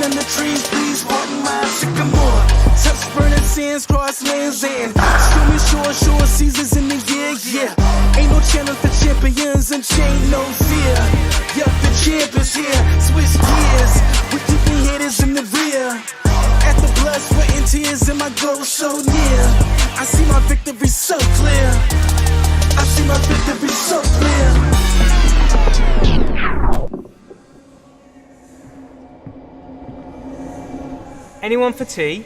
in the trees, please pardon my sycamore. Touch burning sands, cross lands, and stormy shore seasons in the year, yeah. Ain't no challenge for champions and chain no fear. Yup, the champ is here, switch gears, with keeping haters in the rear. At the blood, sweat and tears, and my goal so near. I see my victory so clear. I see my victory so clear. Anyone for tea?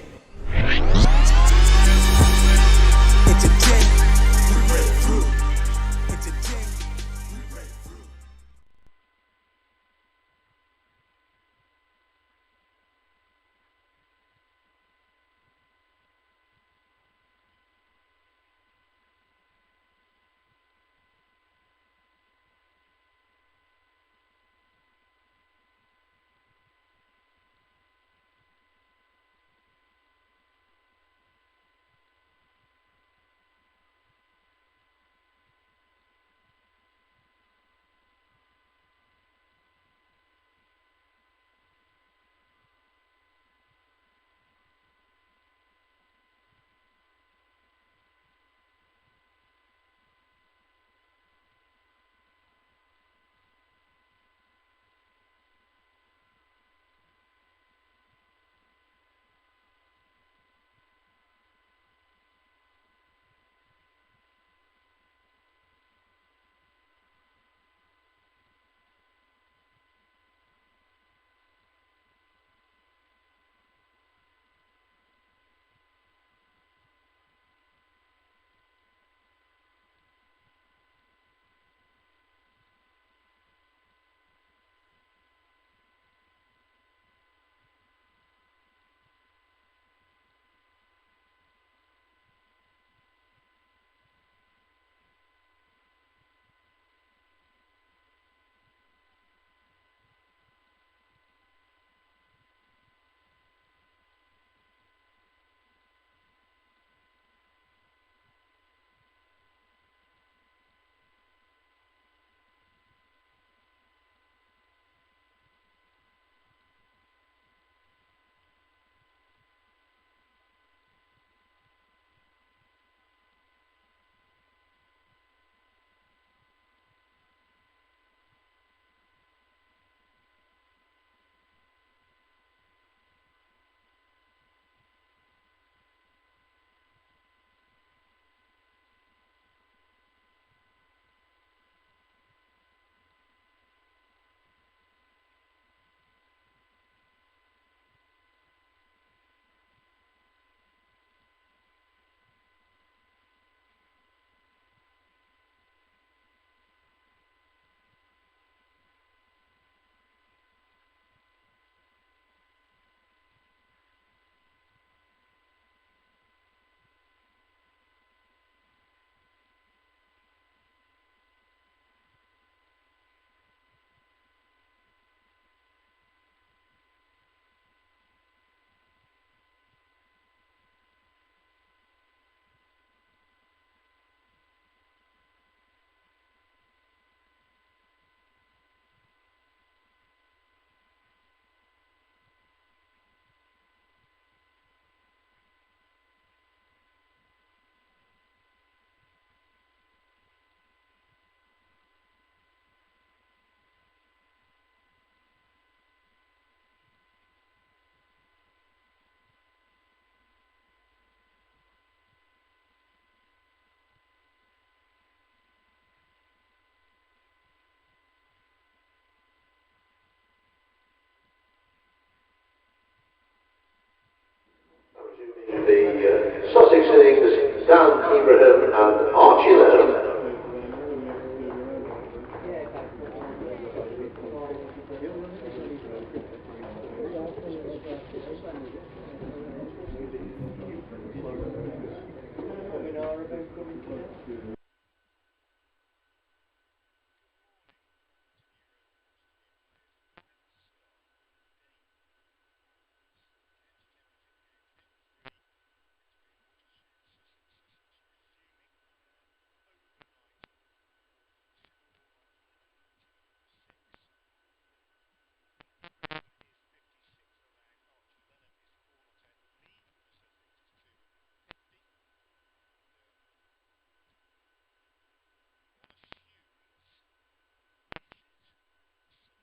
The Sussex innings, Dan Ibrahim and Archie Lennon.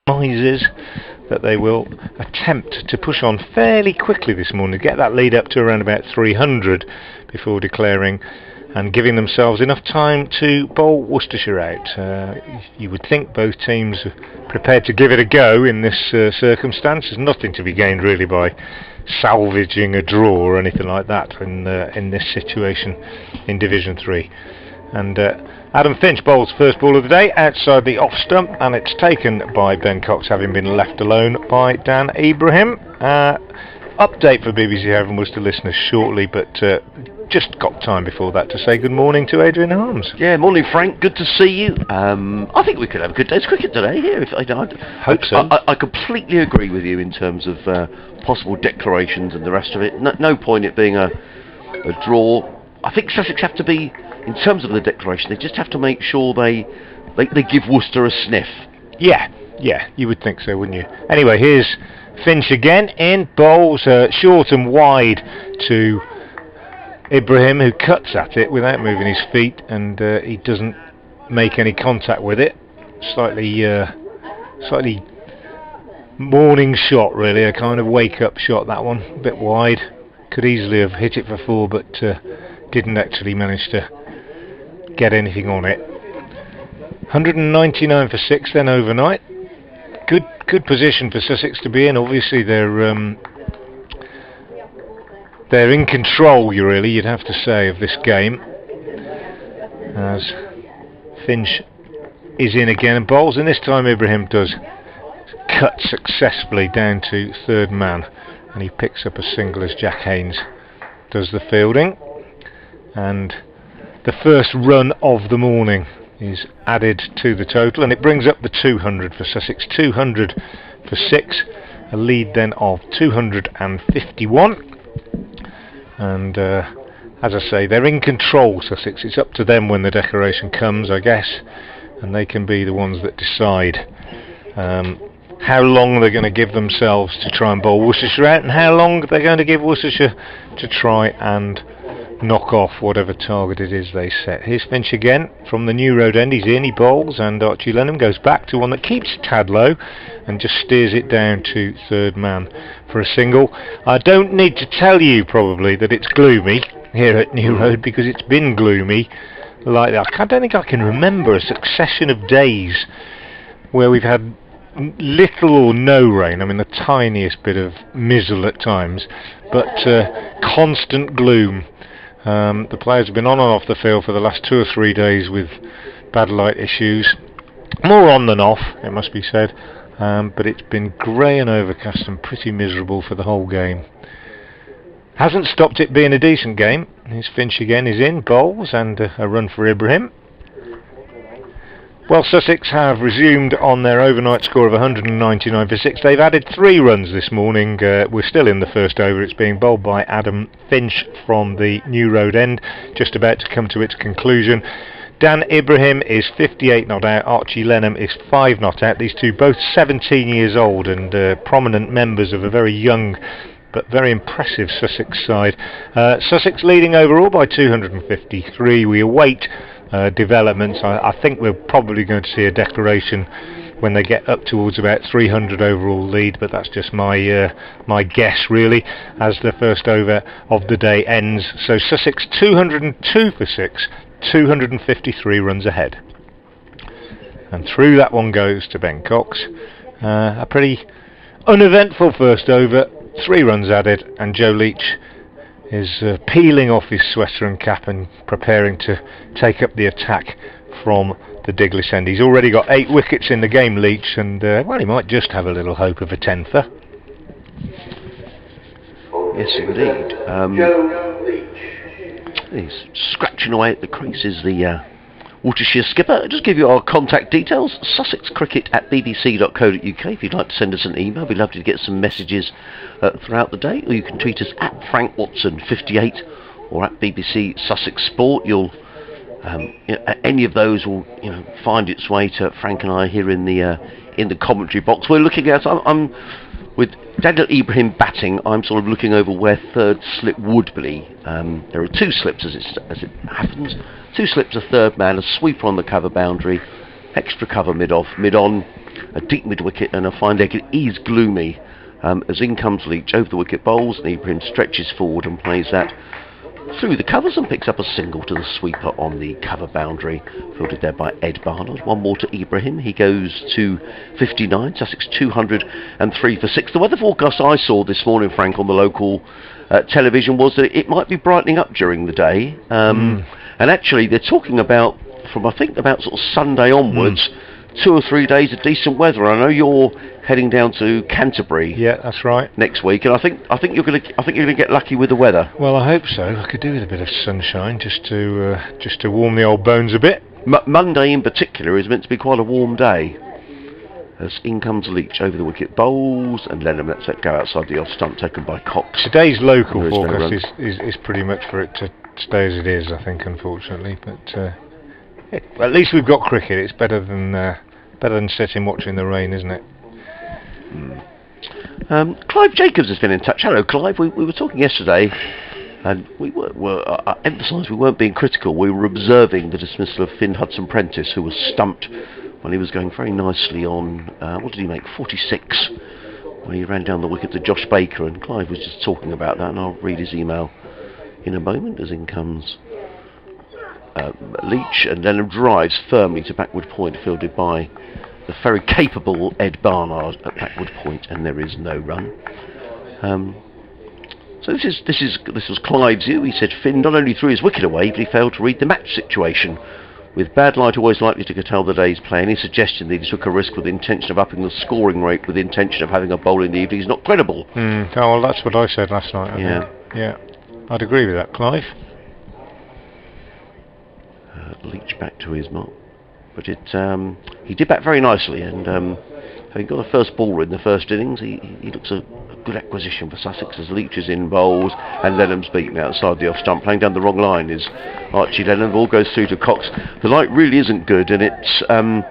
surmises that they will attempt to push on fairly quickly this morning, get that lead up to around about 300 before declaring and giving themselves enough time to bowl Worcestershire out. You would think both teams are prepared to give it a go in this circumstance. There's nothing to be gained really by salvaging a draw or anything like that in this situation in Division 3. And Adam Finch bowls first ball of the day outside the off stump, and it's taken by Ben Cox, having been left alone by Dan Ibrahim. Update for BBC Haven Worcester listeners shortly, but just got time before that to say good morning to Adrian Harms. Yeah, morning Frank, good to see you. I think we could have a good day's cricket today here. Hope so. I completely agree with you in terms of possible declarations and the rest of it. No point it being a draw. I think Sussex have to be, in terms of the declaration, they just have to make sure they give Worcester a sniff. Yeah, you would think so, wouldn't you? Anyway, here's Finch again in, bowls short and wide to Ibrahim, who cuts at it without moving his feet, and he doesn't make any contact with it. Slightly morning shot, really, a kind of wake-up shot, that one, a bit wide. Could easily have hit it for 4, but didn't actually manage to get anything on it. 199 for 6 then overnight. Good position for Sussex to be in. Obviously they're in control, you'd have to say, of this game, as Finch is in again and bowls, and this time Ibrahim does cut successfully down to third man, and he picks up a single as Jack Haynes does the fielding, and the first run of the morning is added to the total, and it brings up the 200 for Sussex. 200 for 6, a lead then of 251, and as I say, they're in control, Sussex. It's up to them when the declaration comes, I guess, and they can be the ones that decide how long they're going to give themselves to try and bowl Worcestershire out, and how long they're going to give Worcestershire to try and knock off whatever target it is they set. Here's Finch again from the New Road end. He's in, he bowls, and Archie Lenham goes back to one that keeps a tad low and just steers it down to third man for a single. I don't need to tell you probably that it's gloomy here at New Road, because it's been gloomy like that. I don't think I can remember a succession of days where we've had little or no rain. I mean, the tiniest bit of mizzle at times, but constant gloom. The players have been on and off the field for the last 2 or 3 days with bad light issues. More on than off, it must be said, but it's been grey and overcast and pretty miserable for the whole game. Hasn't stopped it being a decent game. Here's Finch again, is in, bowls, and a run for Ibrahim. Well, Sussex have resumed on their overnight score of 199 for 6. They've added 3 runs this morning. We're still in the first over. It's being bowled by Adam Finch from the New Road end, just about to come to its conclusion. Dan Ibrahim is 58 not out. Archie Lenham is 5 not out. These two both 17 years old and prominent members of a very young but very impressive Sussex side. Sussex leading overall by 253. We await developments. I think we're probably going to see a declaration when they get up towards about 300 overall lead, but that's just my guess really, as the first over of the day ends. So Sussex 202 for 6, 253 runs ahead, and through that one goes to Ben Cox. A pretty uneventful first over, 3 runs added, and Joe Leach is peeling off his sweater and cap and preparing to take up the attack from the Diglis end. He's already got 8 wickets in the game, Leach, and well, he might just have a little hope of a 10th. Yes, indeed. Joe Leach. He's scratching away at the creases, the Worcestershire skipper. Just give you our contact details: sussexcricket@bbc.co.uk. If you'd like to send us an email, we'd love to get some messages throughout the day, or you can tweet us at FrankWatson58 or at BBC Sussex Sport. You'll any of those will find its way to Frank and I here in the commentary box. We're looking at. I'm with Daniel Ibrahim batting. I'm sort of looking over where third slip would be. There are 2 slips as it happens. 2 slips, a third man, a sweeper on the cover boundary, extra cover mid-off, mid-on. a deep mid-wicket and a fine leg. It is gloomy as in comes Leach over the wicket, bowls, and Ibrahim stretches forward and plays that through the covers and picks up a single to the sweeper on the cover boundary, fielded there by Ed Barnard. One more to Ibrahim, he goes to 59, Sussex 203 for 6. The weather forecast I saw this morning, Frank, on the local television was that it might be brightening up during the day, and actually they're talking about, from I think about sort of Sunday onwards, 2 or 3 days of decent weather. I know you're heading down to Canterbury. Yeah, that's right. Next week, and I think you're going to get lucky with the weather. Well, I hope so. I could do with a bit of sunshine just to warm the old bones a bit. Monday in particular is meant to be quite a warm day. As in comes Leach over the wicket, bowls, and Lenham lets it go outside the off stump, taken by Cox. Today's local forecast is pretty much for it to stay as it is, I think, unfortunately. But at least we've got cricket. It's better than sitting watching the rain, isn't it? Clive Jacobs has been in touch. Hello, Clive. We were talking yesterday, and we I emphasised we weren't being critical. We were observing the dismissal of Finn Hudson-Prentice, who was stumped when he was going very nicely on, what did he make, 46, when he ran down the wicket to Josh Baker, and Clive was just talking about that, and I'll read his email in a moment. As in comes Leach, and then drives firmly to backward point, fielded by the very capable Ed Barnard at backward point, and there is no run. So this was Clive's view. He said Finn not only threw his wicket away, but he failed to read the match situation. With bad light always likely to curtail the day's play, any suggestion that he took a risk with the intention of upping the scoring rate with the intention of having a bowl in the evening is not credible. Oh, well, that's what I said last night, I think. Yeah, I'd agree with that, Clive. Leach back to his mark. But he did bat very nicely, and having got a first ball in the first innings, he looks a good acquisition for Sussex as Leach is in bowls, and Lenham's beaten outside the off stump. Playing down the wrong line is Archie Lenham. Ball goes through to Cox. The light really isn't good, and it's I mean,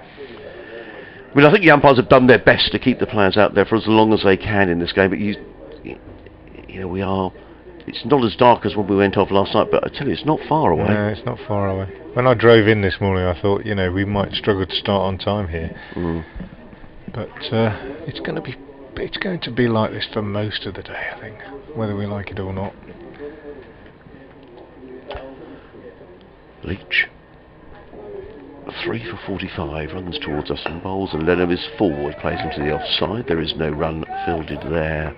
I think the umpires have done their best to keep the players out there for as long as they can in this game, but you know, it's not as dark as when we went off last night, but I tell you, it's not far away. No, it's not far away. When I drove in this morning, I thought, we might struggle to start on time here. But it's going to be like this for most of the day, I think, whether we like it or not. Leach, 3 for 45, runs towards us and bowls, and Lenham is forward, plays him to the offside. There is no run fielded there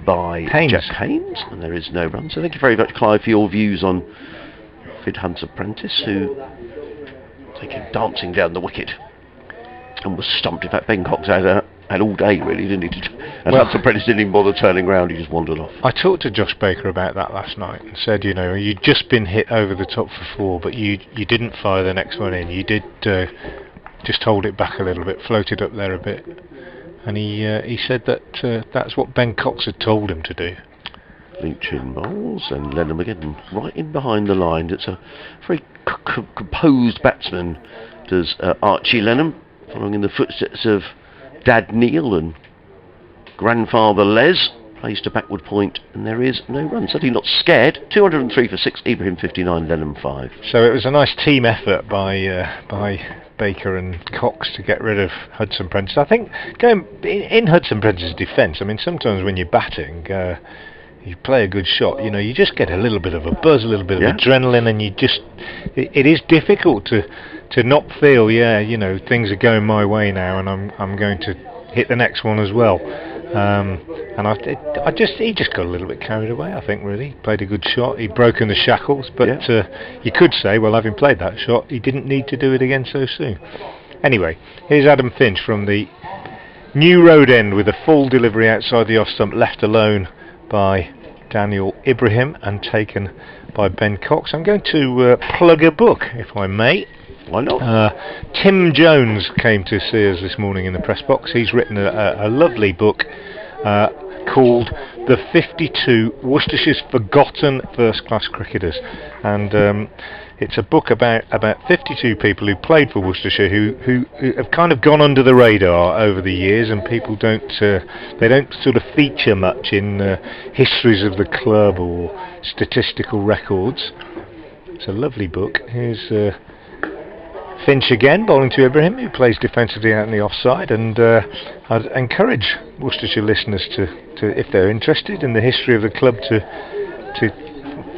by Jack Haynes, and there is no run. So thank you very much, Clive, for your views on Finn Hudson-Prentice, who taken dancing down the wicket and was stumped. In fact, Ben Cox had all day, really, didn't he? And Hudson-Prentice didn't even bother turning round, he just wandered off. I talked to Josh Baker about that last night and said, you'd just been hit over the top for 4, but you didn't fire the next one in. You did just hold it back a little bit, floated up there a bit. And he said that that's what Ben Cox had told him to do. Leach in bowls, and Lenham again right in behind the line. It's a very composed batsman, does Archie Lenham, following in the footsteps of Dad Neil and Grandfather Les. Plays to backward point, and there is no run. Certainly not scared. 203 for 6, Ibrahim 59, Lenham 5. So it was a nice team effort by Baker and Cox to get rid of Hudson-Prentice. I think going in Hudson-Prentice's defence, I mean, sometimes when you're batting, you play a good shot, you just get a little bit of a buzz, a little bit of adrenaline, and it is difficult to not feel, things are going my way now, and I'm going to hit the next one as well. And he just got a little bit carried away, I think, really. Played a good shot, he'd broken the shackles, but you could say, well, having played that shot, he didn't need to do it again so soon. Anyway, here's Adam Finch from the New Road End with a full delivery outside the off stump, left alone by Daniel Ibrahim and taken by Ben Cox. I'm going to plug a book, if I may. Why not? Tim Jones came to see us this morning in the press box. He's written a lovely book called The 52 Worcestershire's Forgotten First Class Cricketers, and it's a book about 52 people who played for Worcestershire who have kind of gone under the radar over the years, and people don't sort of feature much in histories of the club or statistical records. It's a lovely book. Here's Finch again, bowling to Ibrahim, who plays defensively out in the offside, and I'd encourage Worcestershire listeners to, if they're interested in the history of the club, to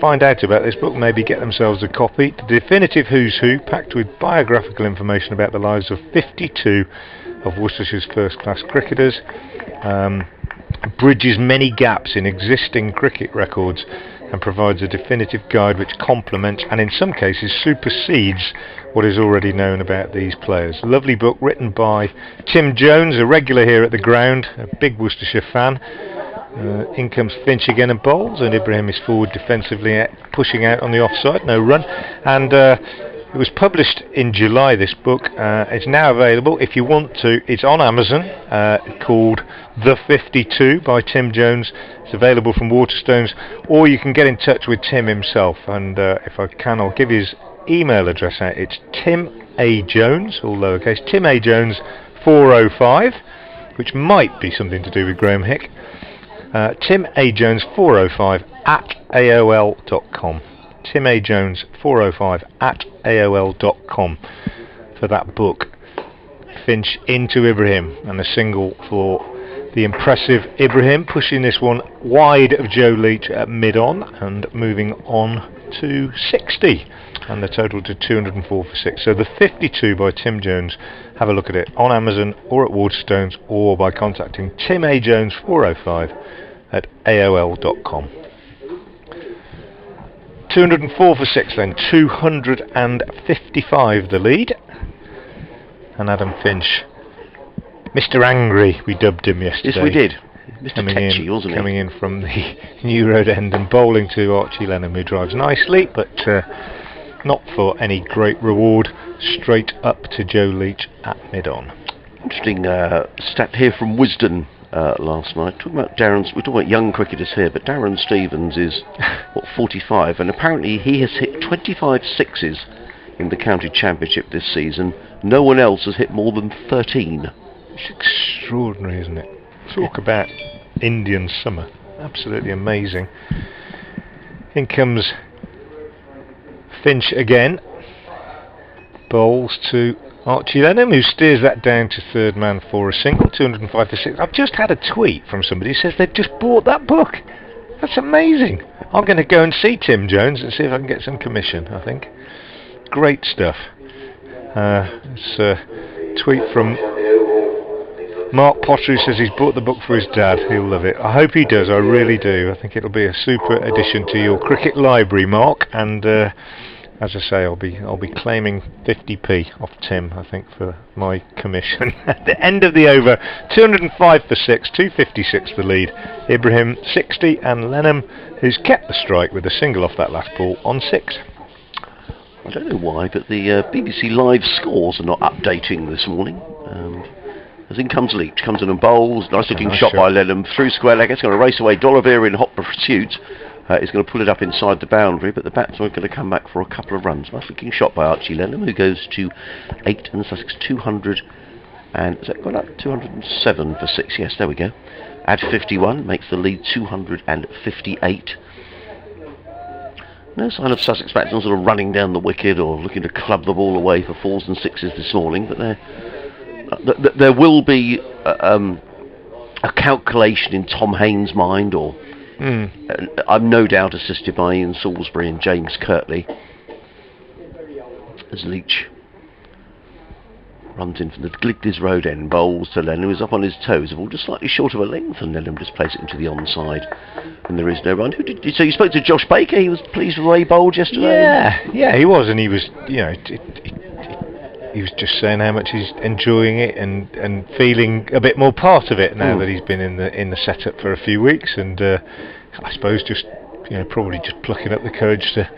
find out about this book, maybe get themselves a copy. The definitive Who's Who, packed with biographical information about the lives of 52 of Worcestershire's first-class cricketers, bridges many gaps in existing cricket records and provides a definitive guide which complements and in some cases supersedes what is already known about these players. A lovely book written by Tim Jones, a regular here at the ground, a big Worcestershire fan. In comes Finch again and bowls, and Ibrahim is forward defensively, pushing out on the offside, no run. And it was published in July, this book. It's now available if you want to. It's on Amazon, called The 52 by Tim Jones. It's available from Waterstones, or you can get in touch with Tim himself, and if I can, I'll give his email address out. It's Tim A. Jones, all lowercase, Tim A. Jones 405, which might be something to do with Graham Hick. Tim A. Jones 405 at AOL.com. Tim A. Jones 405 at AOL.com for that book. Finch into Ibrahim, and a single for the impressive Ibrahim, pushing this one wide of Joe Leach at mid-on and moving on to 60, and the total to 204 for 6. So the 52 by Tim Jones, have a look at it on Amazon or at Waterstones, or by contacting Tim A. Jones 405 at AOL.com. 204 for 6 then, 255 the lead, and Adam Finch, Mr. Angry, we dubbed him yesterday. Yes, we did. Mr. Tetchy, wasn't he? Coming in from the New Road end and bowling to Archie Lenham, who drives nicely, but not for any great reward. Straight up to Joe Leach at mid-on. Interesting stat here from Wisden last night. Talking about we're talking about young cricketers here, but Darren Stevens is 45, and apparently he has hit 25 sixes in the county championship this season. No one else has hit more than 13. It's extraordinary, isn't it? Talk about Indian summer. Absolutely amazing. In comes Finch again. Bowls to Archie Lenham, who steers that down to third man for a single. 205 for 6. I've just had a tweet from somebody who says they've just bought that book. That's amazing. I'm going to go and see Tim Jones and see if I can get some commission, I think. Great stuff. It's a tweet from Mark Potter, who says he's bought the book for his dad. He'll love it. I hope he does. I really do. I think it'll be a super addition to your cricket library, Mark. And as I say, I'll be claiming 50p off Tim, I think, for my commission. At the end of the over, 205 for 6, 256 the lead. Ibrahim 60, and Lenham, who's kept the strike with a single off that last ball, on 6. I don't know why, but the BBC Live scores are not updating this morning. As in comes Leach, comes in and bowls. Nice looking shot by Lenham through square leg. It's going to race away. Dolliver in hot pursuit. He's going to pull it up inside the boundary, but the batsmen are going to come back for a couple of runs. Nice looking shot by Archie Lenham, who goes to 8, and Sussex 200. And has that gone up? 207 for 6. Yes, there we go. Add 51 makes the lead 258. No sign of Sussex batsmen sort of running down the wicket or looking to club the ball away for 4s and 6s this morning, but there will be a calculation in Tom Haynes' mind, or I'm no doubt assisted by Ian Salisbury and James Kirtley, as Leach runs in from the Gligdis Road end, bowls to Lenham, who's up on his toes, all just slightly short of a length, and Lenham just plays it into the onside, and there is no run. So you spoke to Josh Baker? He was pleased with the way he bowled yesterday? Yeah, he was, and he was, he was just saying how much he's enjoying it and feeling a bit more part of it now that he's been in the setup for a few weeks, and I suppose just probably just plucking up the courage to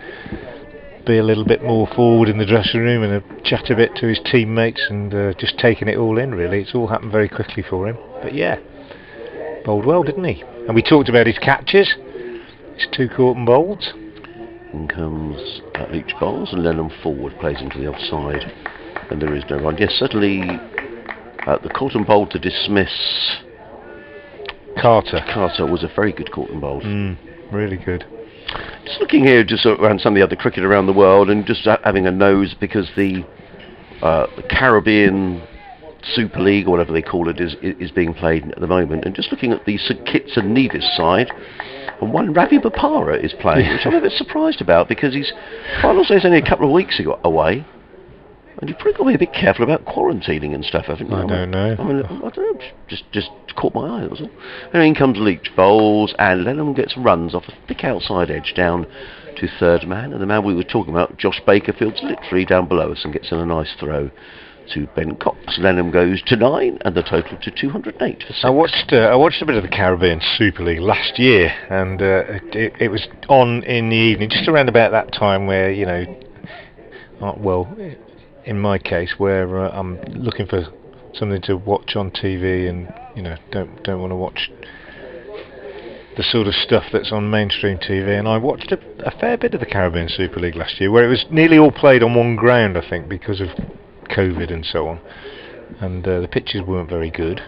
be a little bit more forward in the dressing room and chat a bit to his teammates, and just taking it all in, really. It's all happened very quickly for him, but yeah, bowled well, didn't he? And we talked about his catches, his 2 caught and bowled. In comes Leach bowls, and Lenham forward plays into the offside, and there is no run. Yes, certainly the caught and bowled to dismiss Carter was a very good caught and bowled. Really good. Just looking here, just around some of the other cricket around the world, and just having a nose, because the the Caribbean Super League, or whatever they call it, is being played at the moment. And just looking at the St Kitts and Nevis side, and one Ravi Bopara is playing, which I'm a bit surprised about, because his final say is only a couple of weeks away. And you've probably got to be a bit careful about quarantining and stuff, haven't you? I don't know. I don't know. Just caught my eye, that was all. And in comes Leach, bowls, and Lennon gets runs off a thick outside edge down to third man. And the man we were talking about, Josh Bakerfield's literally down below us and gets in a nice throw to Ben Cox. Lenham goes to 9, and the total to 208 for 6. I watched a bit of the Caribbean Super League last year, and it was on in the evening, just around about that time where, you know, in my case, where I'm looking for something to watch on TV, and you know, don't want to watch the sort of stuff that's on mainstream TV. And I watched a fair bit of the Caribbean Super League last year, where it was nearly all played on one ground, I think, because of COVID and so on, and the pitches weren't very good.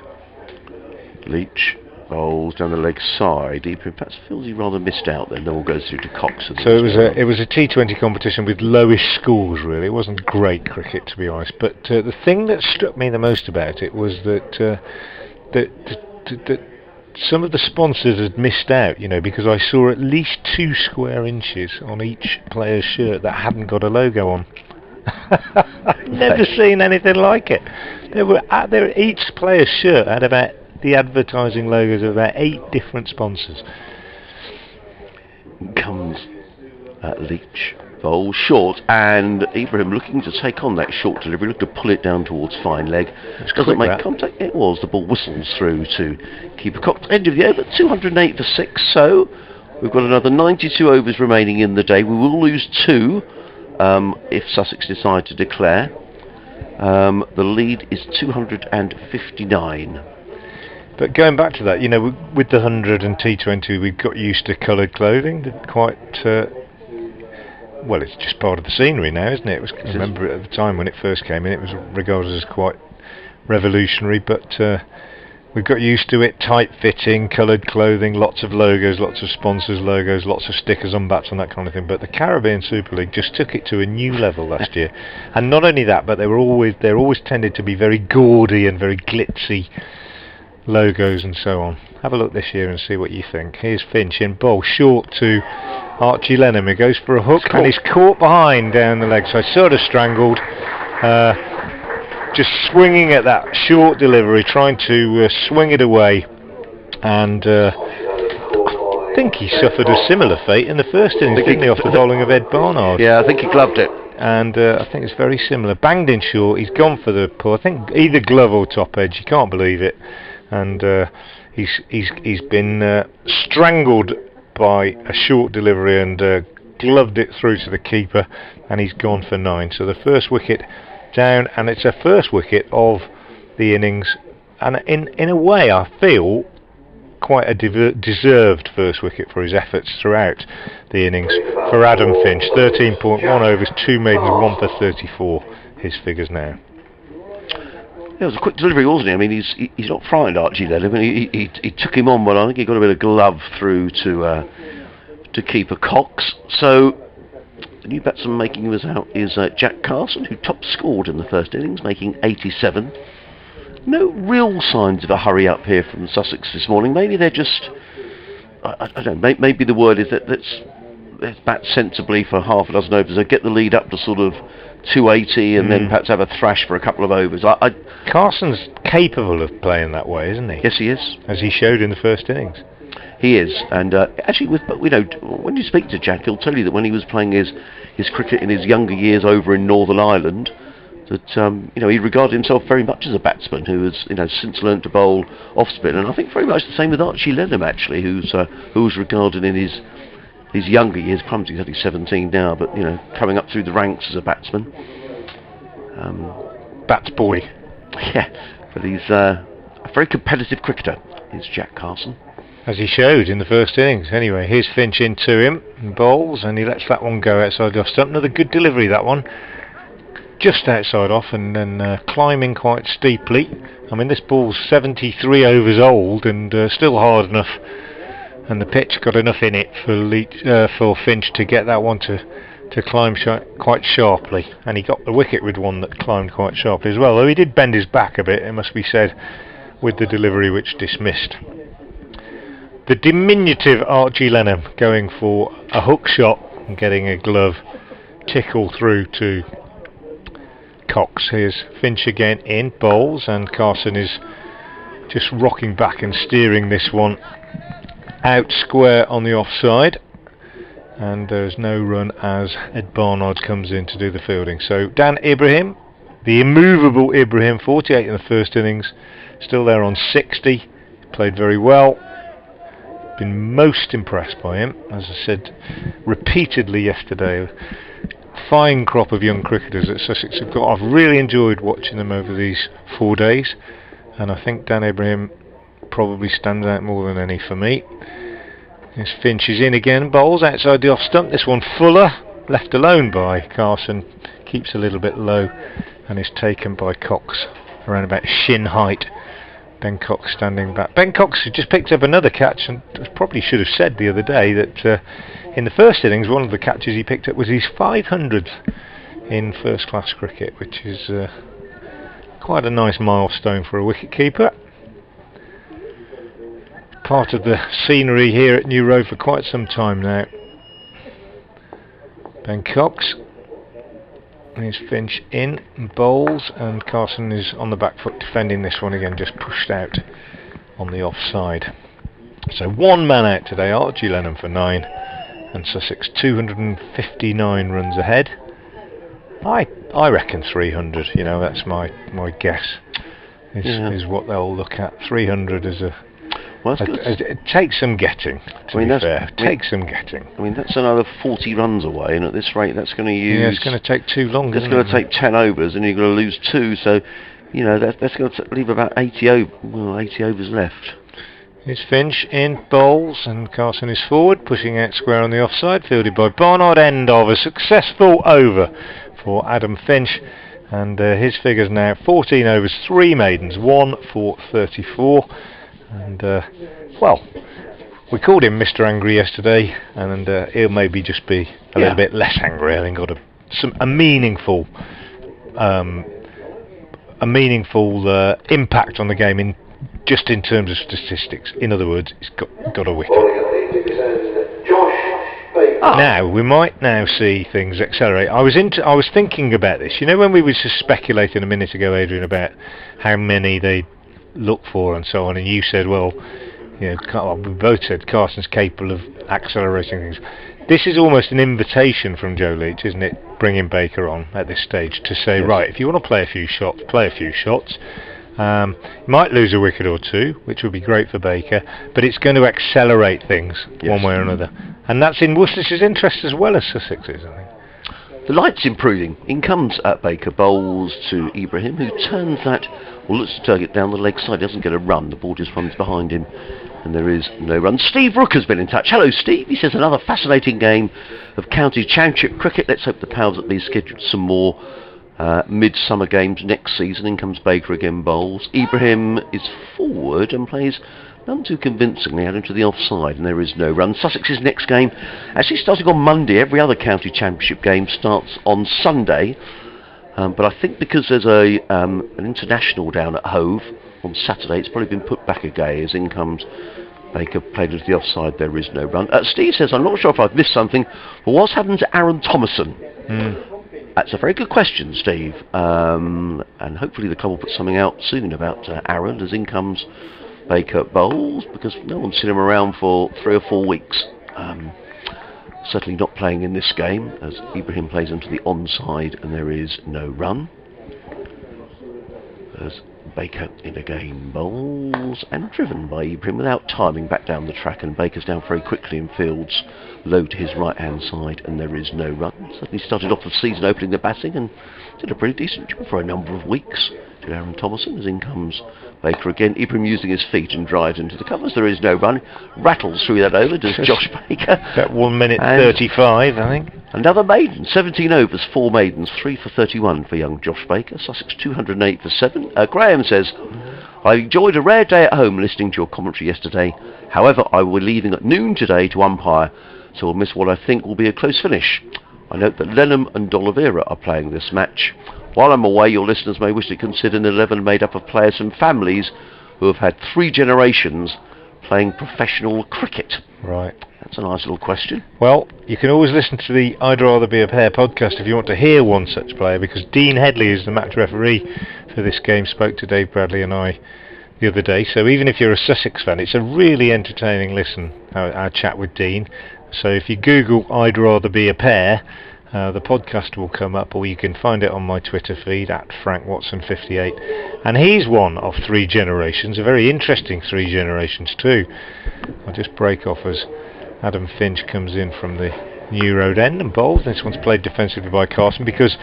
Leach bowls down the leg side. He perhaps feels he rather missed out then. All goes through to Cox. So it was a T20 competition with lowish scores, really. It wasn't great cricket, to be honest. But the thing that struck me the most about it was that some of the sponsors had missed out, you know, because I saw at least 2 square inches on each player's shirt that hadn't got a logo on. Never seen anything like it. Each player's shirt had about the advertising logos of about 8 different sponsors. Comes Leach, bowls short, and Ibrahim looking to take on that short delivery, looking to pull it down towards fine leg. Doesn't make contact. It was. The ball whistles through to keeper Cox. End of the over, 208 for 6. So we've got another 92 overs remaining in the day. We will lose 2. If Sussex decide to declare. The lead is 259. But going back to that, you know, with the 100 and T20, we've got used to coloured clothing. Quite well, it's just part of the scenery now, isn't it? I remember at the time when it first came in, it was regarded as quite revolutionary, but we've got used to it. Tight fitting, coloured clothing, lots of logos, lots of sponsors' logos, lots of stickers on bats and that kind of thing. But the Caribbean Super League just took it to a new level last year. And not only that, but they're always tended to be very gaudy and very glitzy logos and so on. Have a look this year and see what you think. Here's Finch in bowl, short to Archie Lenham. He goes for a hook and he's caught behind down the leg side, sort of strangled. Just swinging at that short delivery, trying to swing it away, and I think he suffered a similar fate in the first innings, didn't he, off the bowling of Ed Barnard? Yeah, I think he gloved it. And I think it's very similar. Banged in short, he's gone for the pull. I think either glove or top edge, you can't believe it. And he's been strangled by a short delivery and gloved it through to the keeper, and he's gone for 9. So the first wicket down, and it's a first wicket of the innings, and in a way I feel quite a deserved first wicket for his efforts throughout the innings for Adam Finch. 13.1 overs, 2 maidens, 1 for 34, his figures now. It was a quick delivery, wasn't he? I mean, he's not frightened, Archie Lenham. He took him on, but I think he got a bit of glove through to keeper Cox. So the new batsman making him out is Jack Carson, who top scored in the first innings, making 87. No real signs of a hurry up here from Sussex this morning. Maybe they're just, I don't know, maybe the word is that let's bat sensibly for half a dozen overs, so get the lead up to sort of 280 and then perhaps have a thrash for a couple of overs. Carson's capable of playing that way, isn't he? Yes, he is. As he showed in the first innings. He is, and actually, when you speak to Jack, he'll tell you that when he was playing his cricket in his younger years over in Northern Ireland, that he regarded himself very much as a batsman who has since learnt to bowl off spin, and I think very much the same with Archie Lenham actually, who was regarded in his younger years. He's only 17 now, but coming up through the ranks as a batsman. Bats boy. Yeah, but he's a very competitive cricketer. Is Jack Carson. As he showed in the first innings. Anyway, here's Finch into him and bowls, and he lets that one go outside off stump. Another good delivery, that one. Just outside off, and then climbing quite steeply. I mean, this ball's 73 overs old and still hard enough, and the pitch got enough in it for Finch to get that one to to climb quite sharply, and he got the wicket with one that climbed quite sharply as well, though he did bend his back a bit, it must be said, with the delivery which dismissed. The diminutive Archie Lenham going for a hook shot and getting a glove tickle through to Cox. Here's Finch again in, bowls, and Carson is just rocking back and steering this one out square on the offside, and there's no run as Ed Barnard comes in to do the fielding. So Dan Ibrahim, the immovable Ibrahim, 48 in the first innings, still there on 60, played very well. Been most impressed by him, as I said repeatedly yesterday. Fine crop of young cricketers that Sussex have got. I've really enjoyed watching them over these 4 days, and I think Dan Ibrahim probably stands out more than any for me. This Finch is in again, bowls outside the off stump. This one fuller, left alone by Carson, keeps a little bit low and is taken by Cox around about shin height. Ben Cox standing back. Ben Cox just picked up another catch, and probably should have said the other day that in the first innings one of the catches he picked up was his 500th in first class cricket, which is quite a nice milestone for a wicketkeeper. Part of the scenery here at New Road for quite some time now. Ben Cox. Here's Finch in, bowls, and Carson is on the back foot defending this one again, just pushed out on the offside. So one man out today, Archie Lenham for 9, and Sussex 259 runs ahead. I reckon 300, you know, that's my guess, is what they'll look at. 300 is it takes some getting, to be fair. Takes some getting. I mean, that's another 40 runs away, and at this rate, that's going to use... Yeah, it's going to take too long, It's going to take 10 overs, and you're going to lose 2, so, you know, that's going to leave about 80 overs left. Here's Finch in, bowls, and Carson is forward, pushing out square on the offside, fielded by Barnard. End of a successful over for Adam Finch, and his figures now 14 overs, 3 maidens, 1 for 34. And well, we called him Mr. Angry yesterday, and he'll maybe just be a little bit less angry. I think got a meaningful impact on the game in terms of statistics. In other words, he's got a wicket. Now we might now see things accelerate. I was thinking about this. You know, when we were just speculating a minute ago, Adrian, about how many they look for and so on, and you said, well, you know, we both said Carson's capable of accelerating things. This is almost an invitation from Joe Leach, isn't it, bringing Baker on at this stage to say, right, if you want to play a few shots, play a few shots. You might lose a wicket or two, which would be great for Baker, but it's going to accelerate things one way or another, and that's in Worcestershire's interest as well as Sussex's, I think. The light's improving. In comes Baker, bowls to Ibrahim, who turns that, or looks to turn it down the leg side. Doesn't get a run. The ball just runs behind him, and there is no run. Steve Rook has been in touch. Hello, Steve. He says another fascinating game of county championship cricket. Let's hope the powers that be scheduled some more midsummer games next season. In comes Baker again, bowls. Ibrahim is forward and plays none too convincingly out into the offside, and there is no run. Sussex's next game actually starting on Monday. Every other county championship game starts on Sunday, but I think because there's an international down at Hove on Saturday, it's probably been put back a day as in comes Baker, played into the offside. There is no run. Steve says, I'm not sure if I've missed something, but what's happened to Aaron Thomason? That's a very good question, Steve, and hopefully the club will put something out soon about Aaron as in comes Baker, bowls, because no one's seen him around for 3 or 4 weeks. Certainly not playing in this game as Ibrahim plays into the onside, and there is no run. There's Baker in again, bowls, and driven by Ibrahim without timing back down the track, and Baker's down very quickly in fields low to his right hand side, and there is no run. Certainly started off the season opening the batting and did a pretty decent job for a number of weeks. To Aaron Thomason as in comes Baker again. Ibrahim using his feet and drives into the covers. There is no run. Rattles through that over, does Josh Baker. About 1 minute 35, I think. Another maiden. 17 overs, 4 maidens, 3 for 31 for young Josh Baker. Sussex 208 for 7. Graham says, I enjoyed a rare day at home listening to your commentary yesterday. However, I will be leaving at noon today to umpire, so we'll miss what I think will be a close finish. I note that Lenham and D'Oliveira are playing this match. While I'm away, your listeners may wish to consider an 11 made up of players and families who have had 3 generations playing professional cricket. Right. That's a nice little question. Well, you can always listen to the I'd Rather Be a Pair podcast if you want to hear one such player, because Dean Headley is the match referee for this game, spoke to Dave Bradley and I the other day. So even if you're a Sussex fan, it's a really entertaining listen, our chat with Dean. So if you Google I'd Rather Be a Pair, the podcast will come up, or you can find it on my Twitter feed at FrankWatson58. And he's one of 3 generations, a very interesting 3 generations too. I'll just break off as Adam Finch comes in from the New Road end and bowls. This one's played defensively by Carson, because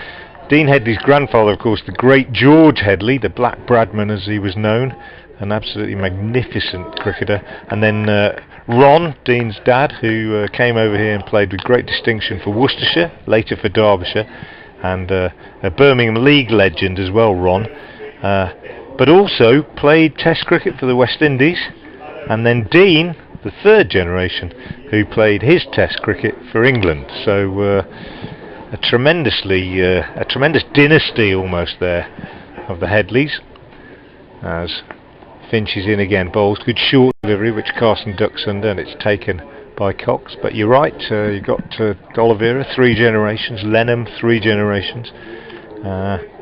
Dean Headley's grandfather, of course, the great George Headley, the Black Bradman as he was known, an absolutely magnificent cricketer. And then Ron, Dean's dad, who came over here and played with great distinction for Worcestershire, later for Derbyshire, and a Birmingham League legend as well, Ron, but also played Test cricket for the West Indies. And then Dean, the 3rd generation, who played his Test cricket for England. So a tremendous dynasty almost there of the Headleys. As Finch is in again, bowls good short delivery, which Carson ducks under, and it's taken by Cox. But you're right, you've got D'Oliveira, 3 generations, Lenham, 3 generations,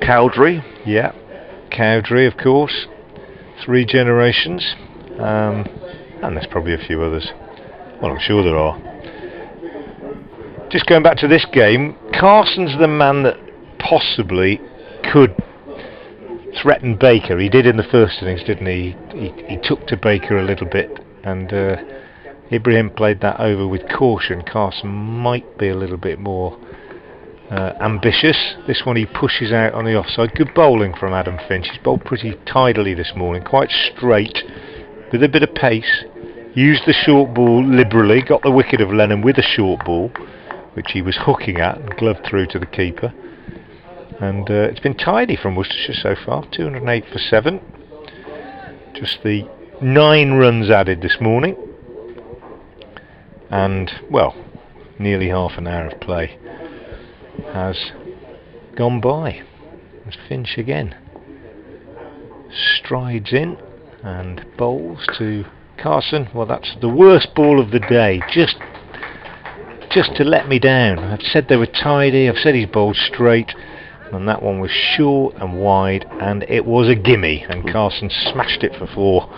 Cowdrey. Yeah, Cowdrey, of course, 3 generations, and there's probably a few others. Well, I'm sure there are. Just going back to this game, Carson's the man that possibly could threaten Baker. He did in the first innings, didn't he? He took to Baker a little bit, and Ibrahim played that over with caution. Carson might be a little bit more ambitious. This one he pushes out on the offside. Good bowling from Adam Finch. He's bowled pretty tidily this morning, quite straight, with a bit of pace. Used the short ball liberally, got the wicket of Lenham with a short ball, which he was hooking at and gloved through to the keeper. And it's been tidy from Worcestershire so far, 208 for 7. Just the 9 runs added this morning. And, well, nearly half an hour of play has gone by. There's Finch again. Strides in and bowls to Carson. Well, that's the worst ball of the day. Just to let me down. I've said they were tidy, I've said he's bowled straight, and that one was short and wide, and it was a gimme, and Carson smashed it for 4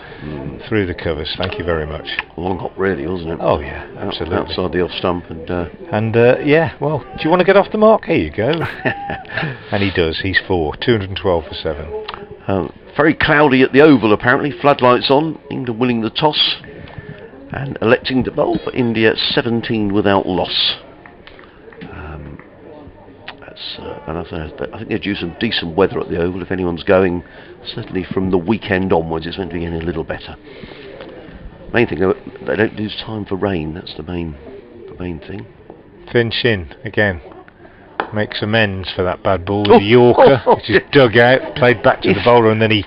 through the covers. Thank you very much. Long hop really, wasn't it? Oh yeah, absolutely. Outside the off stump, and yeah, well, do you want to get off the mark? Here you go. And he does. He's 4, 212 for 7. Very cloudy at the Oval apparently, floodlights on, England winning the toss and electing to bowl for India 17 without loss. I think they're due some decent weather at the Oval if anyone's going, certainly from the weekend onwards. It's meant to be getting a little better. Main thing, they don't lose time for rain, that's the main thing. Finch in again. Makes amends for that bad ball with a Yorker, which is dug out, played back to the bowler, and then he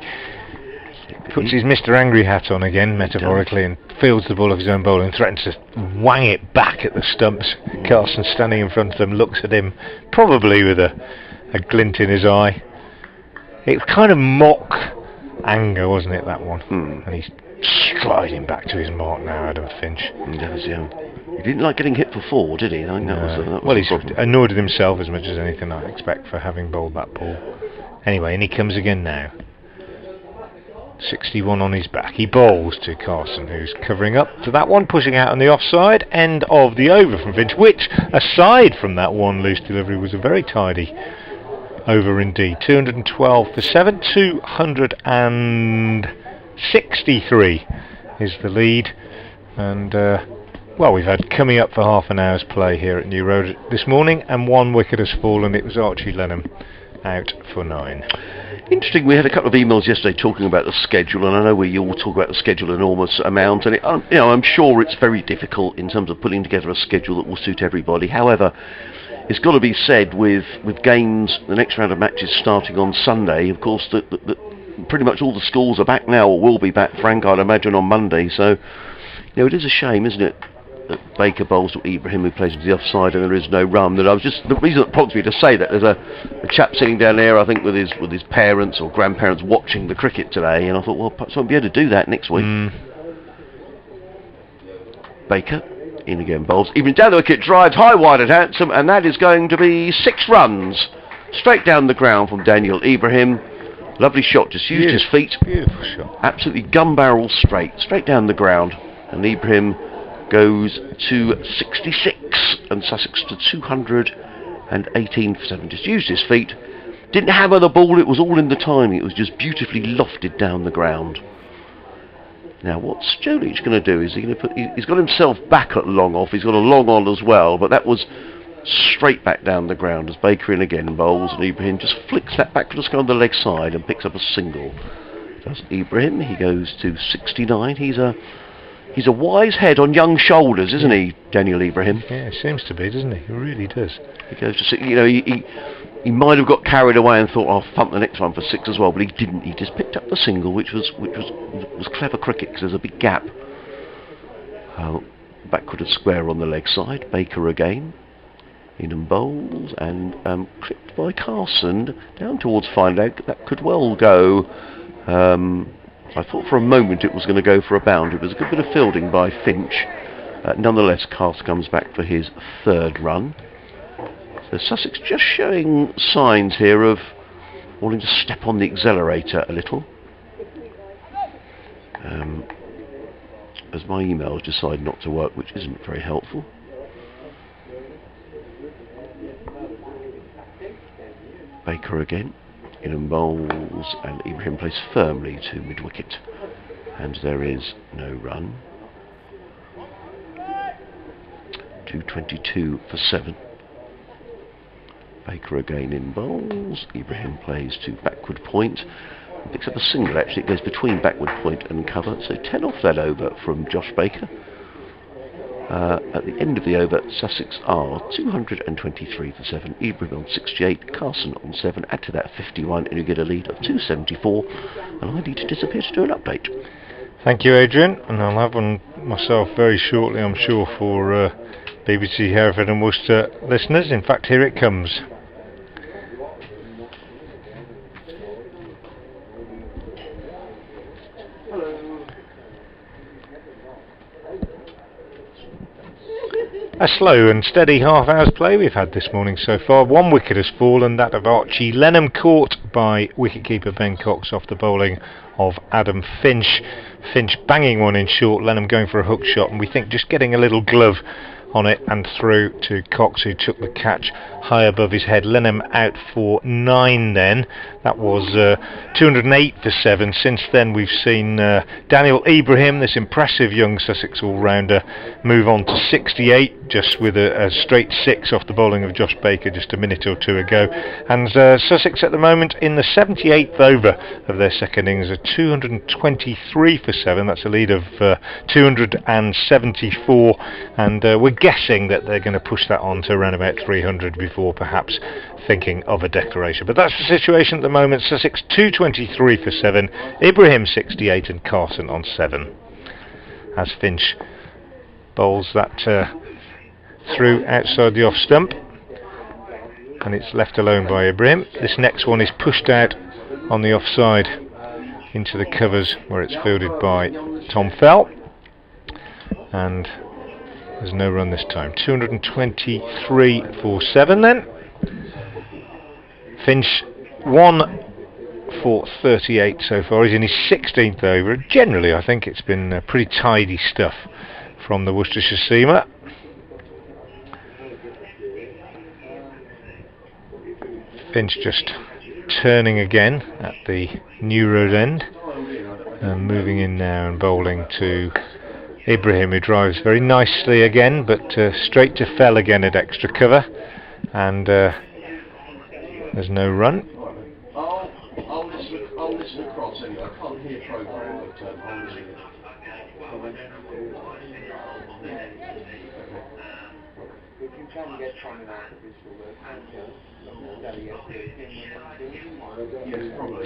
puts his Mr. Angry hat on again, metaphorically, and fields the ball of his own bowler and threatens to wang it back at the stumps. Carson, standing in front of them, looks at him, probably with a glint in his eye. It was kind of mock anger, wasn't it, that one? And he's striding back to his mark now, Adam Finch. He didn't like getting hit for 4, did he? I think that was well, he's annoyed at himself as much as anything, I expect, for having bowled that ball. Anyway, and he comes again now. 61 on his back. He bowls to Carson, who's covering up to that one, pushing out on the offside. End of the over from Finch, which, aside from that one loose delivery, was a very tidy over indeed. 212 for 7, 263 is the lead. And well, we've had coming up for half an hour's play here at New Road this morning, and 1 wicket has fallen. It was Archie Lenham out for 9. Interesting, we had a couple of emails yesterday talking about the schedule, and I know we all talk about the schedule an enormous amount, and I'm sure it's very difficult in terms of putting together a schedule that will suit everybody. However, it's got to be said, with games, the next round of matches starting on Sunday, of course, that pretty much all the schools are back now, or will be back, Frank, I'd imagine, on Monday. So, it is a shame, isn't it, Baker bowls to Ibrahim, who plays into the offside, and there is no run. And I was just, the reason that prompted me to say that, there's a chap sitting down there, I think with his parents or grandparents watching the cricket today, and I thought, well, perhaps I won't be able to do that next week. Baker in again, bowls even down the wicket, drives high, wide and handsome, and that is going to be 6 runs straight down the ground from Daniel Ibrahim. Lovely shot, just used his feet. Beautiful shot. Absolutely gun barrel straight down the ground. And Ibrahim goes to 66 and Sussex to 218 for 7. Just used his feet. Didn't hammer the ball, it was all in the timing. It was just beautifully lofted down the ground. Now what's Joe Leach going to do? Is he going to put? He's got himself back at long off. He's got a long on as well, but that was straight back down the ground as Baker in again bowls, and Ibrahim just flicks that back to the sky on the leg side and picks up a single. Does Ibrahim? He goes to 69. He's a wise head on young shoulders, isn't he, Daniel Ibrahim? Yeah, it seems to be, doesn't he? He really does. He goes to he might have got carried away and thought, I'll thump the next one for 6 as well, but he didn't. He just picked up the single, which was clever cricket because there's a big gap. Backward and square on the leg side. Baker again. In and bowls, and clipped by Carson down towards fine leg. That could well go. I thought for a moment it was going to go for a boundary. It was a good bit of fielding by Finch. Nonetheless, Carson comes back for his 3rd run. So Sussex just showing signs here of wanting to step on the accelerator a little. As my emails decide not to work, which isn't very helpful. Baker again, in and bowls, and Ibrahim plays firmly to mid-wicket, and there is no run. 222 for 7. Baker again in bowls. Ibrahim plays to backward point and picks up a single. Actually, it goes between backward point and cover, so 10 off that over from Josh Baker. At the end of the over, Sussex are 223 for 7. Ibrahim on 68, Carson on 7. Add to that 51, and you get a lead of 274. And I need to disappear to do an update. Thank you, Adrian. And I'll have one myself very shortly, I'm sure, for BBC Hereford and Worcester listeners. In fact, here it comes. A slow and steady half hour's play we've had this morning so far. 1 wicket has fallen, that of Archie Lenham, caught by wicketkeeper Ben Cox off the bowling of Adam Finch. Finch banging one in short, Lenham going for a hook shot, and we think just getting a little glove on it and through to Cox, who took the catch high above his head. Lenham out for 9 then. That was 208 for 7. Since then we've seen Daniel Ibrahim, this impressive young Sussex all-rounder, move on to 68, just with a straight 6 off the bowling of Josh Baker just a minute or 2 ago. And Sussex at the moment in the 78th over of their second innings are 223 for 7. That's a lead of 274, and we're guessing that they're going to push that on to around about 300 before perhaps thinking of a declaration. But that's the situation at the moment. Sussex 223 for 7, Ibrahim 68 and Carson on 7. As Finch bowls that through outside the off stump, and it's left alone by Ibrahim. This next one is pushed out on the offside into the covers, where it's fielded by Tom Fell, and there's no run this time. 223 for 7 then. Finch 1 for 38 so far. He's in his 16th over. Generally I think it's been pretty tidy stuff from the Worcestershire seamer. Finch just turning again at the New Road end, and moving in now and bowling to Ibrahim, who drives very nicely again, but straight to Fell again at extra cover, and there's no run. I'll listen across anyway. I can't hear programme, but I'll listen.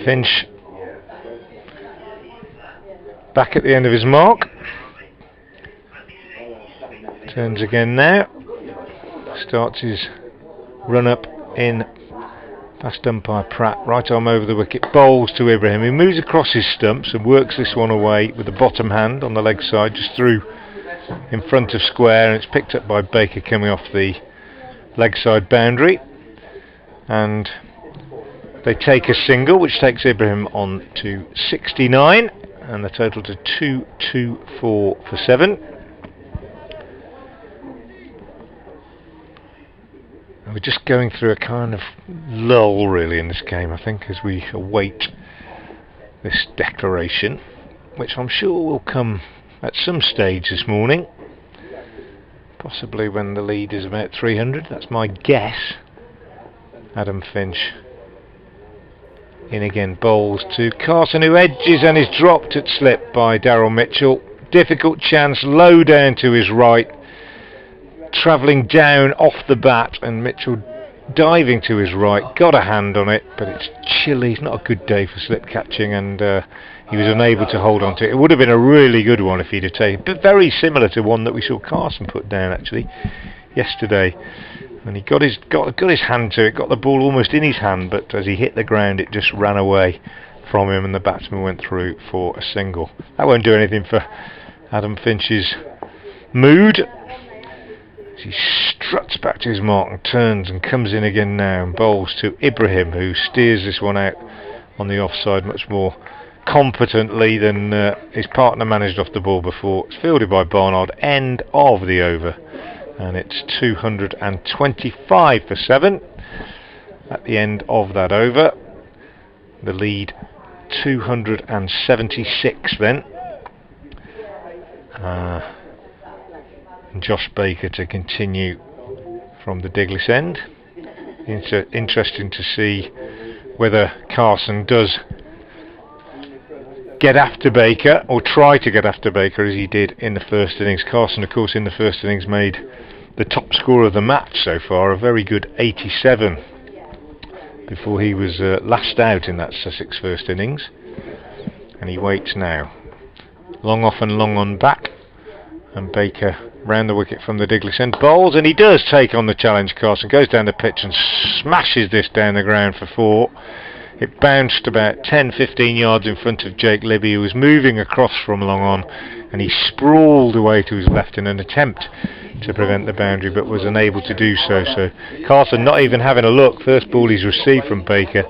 Finch back at the end of his mark. Turns again now. Starts his run up in past umpire Pratt. Right arm over the wicket. Bowls to Ibrahim. He moves across his stumps and works this one away with the bottom hand on the leg side, just through in front of square, and it's picked up by Baker coming off the leg side boundary. And they take a single, which takes Ibrahim on to 69, and the total to 224 for 7. And we're just going through a kind of lull really in this game, I think, as we await this declaration, which I'm sure will come at some stage this morning, possibly when the lead is about 300. That's my guess. Adam Finch in again, bowls to Carson, who edges and is dropped at slip by Daryl Mitchell. Difficult chance, low down to his right, travelling down off the bat, and Mitchell diving to his right, got a hand on it, but it's chilly. It's not a good day for slip catching, and he was unable to hold on to it. It would have been a really good one if he'd have taken, but very similar to one that we saw Carson put down actually yesterday. And he got his hand to it, got the ball almost in his hand, but as he hit the ground it just ran away from him and the batsman went through for a single. That won't do anything for Adam Finch's mood. As he struts back to his mark and turns and comes in again now and bowls to Ibrahim, who steers this one out on the offside much more competently than his partner managed off the ball before. It's fielded by Barnard, end of the over. And it's 225 for 7 at the end of that over. The lead 276 then. And Josh Baker to continue from the Diglis end. Interesting to see whether Carson does get after Baker, or try to get after Baker as he did in the first innings. Carson, of course, in the first innings made the top score of the match so far, a very good 87, before he was last out in that Sussex first innings. And he waits now. Long off and long on back, and Baker round the wicket from the Diglis end, bowls, and he does take on the challenge. Carson goes down the pitch and smashes this down the ground for 4. It bounced about 10-15 yards in front of Jake Libby, who was moving across from long on, and he sprawled away to his left in an attempt to prevent the boundary, but was unable to do so. So Carson not even having a look, first ball he's received from Baker,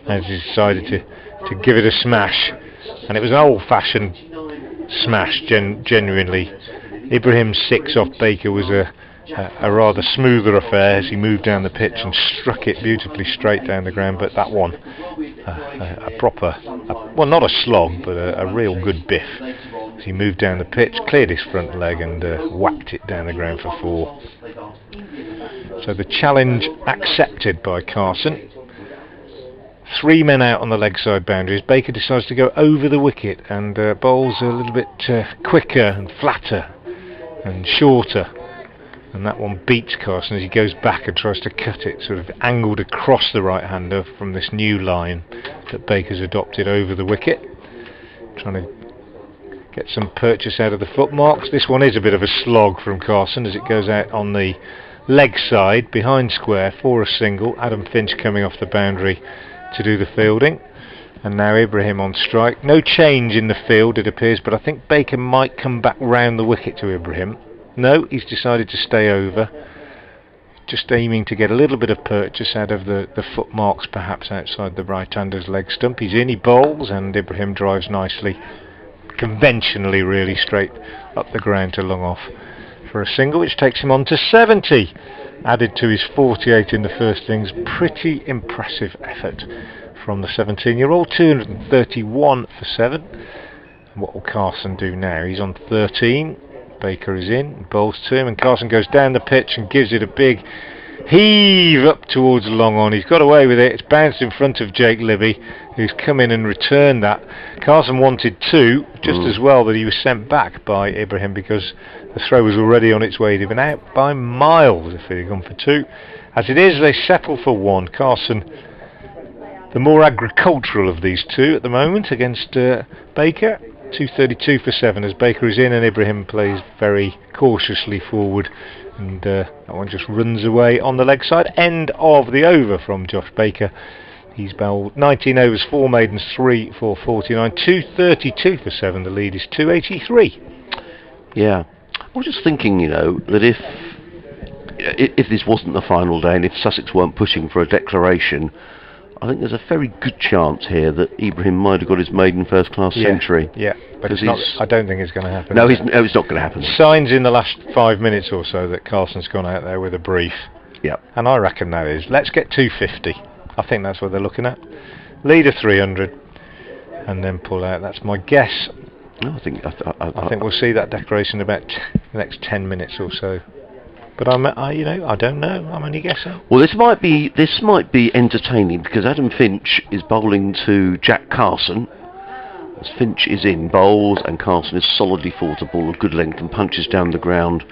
and he's decided to give it a smash, and it was an old-fashioned smash, genuinely. Ibrahim's 6 off Baker was a rather smoother affair as he moved down the pitch and struck it beautifully straight down the ground, but that one a proper, well, not a slog, but a real good biff as he moved down the pitch, cleared his front leg and whacked it down the ground for 4. So the challenge accepted by Carson. 3 men out on the leg side boundaries. Baker decides to go over the wicket and bowls a little bit quicker and flatter and shorter, and that one beats Carson as he goes back and tries to cut it, sort of angled across the right hander from this new line that Baker's adopted over the wicket, trying to get some purchase out of the footmarks. This one is a bit of a slog from Carson as it goes out on the leg side behind square for a single. Adam Finch coming off the boundary to do the fielding, and now Ibrahim on strike. No change in the field it appears, but I think Baker might come back round the wicket to Ibrahim. No, he's decided to stay over, just aiming to get a little bit of purchase out of the footmarks perhaps outside the right-hander's leg stump. He's in, he bowls, and Ibrahim drives nicely, conventionally really, straight up the ground to long off for a single, which takes him on to 70, added to his 48 in the first innings. Pretty impressive effort from the 17-year-old. 231 for 7. What will Carson do now? He's on 13. Baker is in, bowls to him, and Carson goes down the pitch and gives it a big heave up towards long on. He's got away with it. It's bounced in front of Jake Libby, who's come in and returned that. Carson wanted 2, just as well that he was sent back by Ibrahim, because the throw was already on its way. He'd have been out by miles if he'd gone for 2. As it is, they settle for 1. Carson, the more agricultural of these two at the moment against Baker. 232 for 7 as Baker is in and Ibrahim plays very cautiously forward, and that one just runs away on the leg side. End of the over from Josh Baker. He's bowled 19 overs, 4 maidens, 3 for 49, 232 for 7. The lead is 283. Yeah, I was just thinking, you know, that if this wasn't the final day and if Sussex weren't pushing for a declaration, I think there's a very good chance here that Ibrahim might have got his maiden first-class century. Yeah, but I don't think it's going to happen. No, it's not going to happen. Signs in the last 5 minutes or so that Carlson's gone out there with a brief. Yeah. And I reckon that is, let's get 250. I think that's what they're looking at. Lead of 300 and then pull out. That's my guess. No, I think we'll see that declaration in about the next 10 minutes or so. But I don't know. I'm only guessing. Well, this might be entertaining because Adam Finch is bowling to Jack Carson. As Finch is in, bowls, and Carson is solidly forward to ball of good length and punches down the ground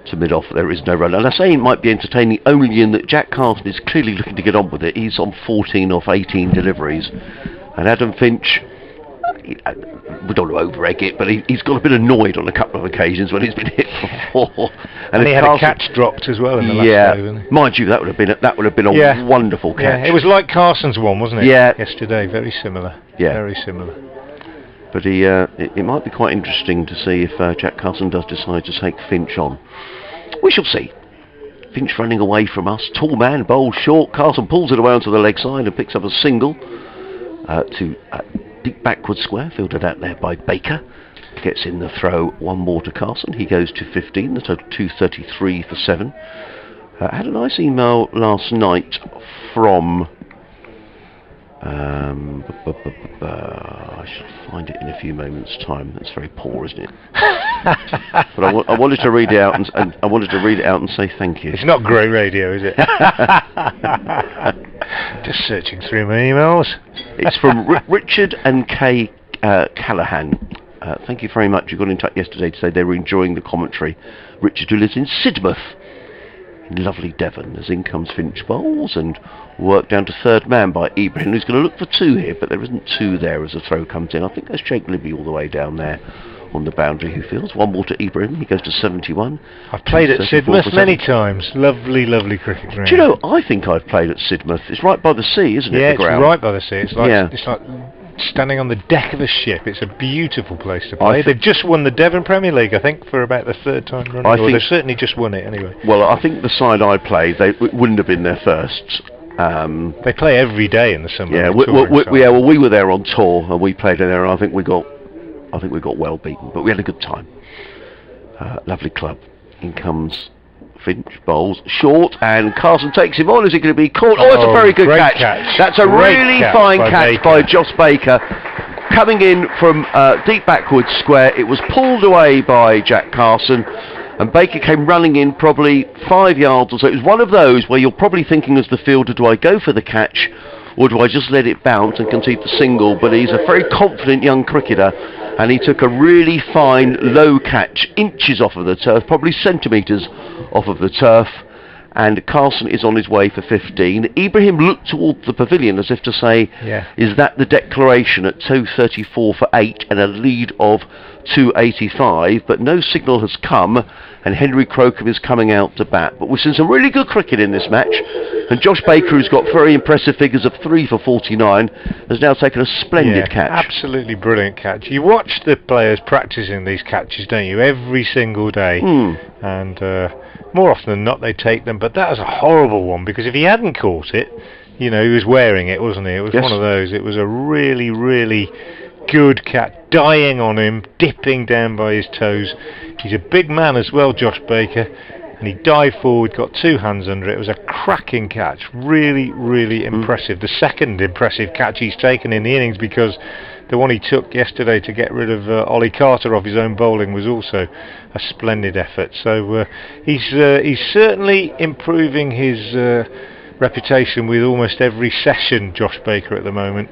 to mid-off. There is no run. And I say it might be entertaining only in that Jack Carson is clearly looking to get on with it. He's on 14 off 18 deliveries, and Adam Finch, we don't want to over-egg it, but he's got a bit annoyed on a couple of occasions when he's been hit before. And he had a catch dropped as well in the last over. Mind you, that would have been a wonderful catch. Yeah, it was like Carson's one, wasn't it? Yeah. Yesterday, very similar. Yeah. Very similar. But it might be quite interesting to see if Jack Carson does decide to take Finch on. We shall see. Finch running away from us. Tall man, bowls short. Carson pulls it away onto the leg side and picks up a single to deep backward square, fielded out there by Baker. Gets in the throw, one more to Carson. He goes to 15, the total 233 for 7. I had a nice email last night from... I shall find it in a few moments' time. That's very poor, isn't it? But I wanted to read it out and I wanted to read it out and say thank you. It's not great radio, is it? Just searching through my emails. It's from Richard and Kay Callahan. Thank you very much. You got in touch yesterday to say they were enjoying the commentary. Richard, who lives in Sidmouth, in lovely Devon, as in comes Finch bowls and work down to third man by Ibrahim, who's going to look for 2 here, but there isn't 2 there as the throw comes in. I think that's Jake Libby all the way down there on the boundary who fields. One more to Ibrahim, he goes to 71. I've played at Sidmouth many times. Lovely, lovely cricket ground. Do you know, I think I've played at Sidmouth. It's right by the sea, isn't it? Yeah, the it's ground? right by the sea. It's like standing on the deck of a ship. It's a beautiful place to play. They've just won the Devon Premier League, I think, for about the 3rd time running. They've certainly just won it anyway. Well, I think the side I played, they wouldn't have been their first. They play every day in the summer. Yeah, we were there on tour and we played there. And I think we got well beaten, but we had a good time. Lovely club. In comes Finch, bowls short, and Carson takes him on. Is it going to be caught? Oh, it's a very good catch. That's a really fine catch by Josh Baker. Coming in from deep backward square, it was pulled away by Jack Carson, and Baker came running in probably 5 yards or so. It was one of those where you're probably thinking as the fielder, do I go for the catch or do I just let it bounce and concede the single? But he's a very confident young cricketer, and he took a really fine low catch, inches off of the turf, probably centimetres off of the turf, and Carson is on his way for 15. Ibrahim looked towards the pavilion as if to say, is that the declaration at 234 for 8 and a lead of 285? But no signal has come, and Henry Crocombe is coming out to bat. But we've seen some really good cricket in this match, and Josh Baker, who's got very impressive figures of 3 for 49, has now taken a splendid catch. Absolutely brilliant catch. You watch the players practising these catches, don't you, every single day, and more often than not they take them, but that was a horrible one, because if he hadn't caught it, you know, he was wearing it, wasn't he? It was one of those. It was a really, really good catch, dying on him, dipping down by his toes. He's a big man as well, Josh Baker, and he dived forward, got 2 hands under it. It was a cracking catch, really, really impressive. The second impressive catch he's taken in the innings, because the one he took yesterday to get rid of Ollie Carter off his own bowling was also a splendid effort. So he's certainly improving his reputation with almost every session, Josh Baker, at the moment.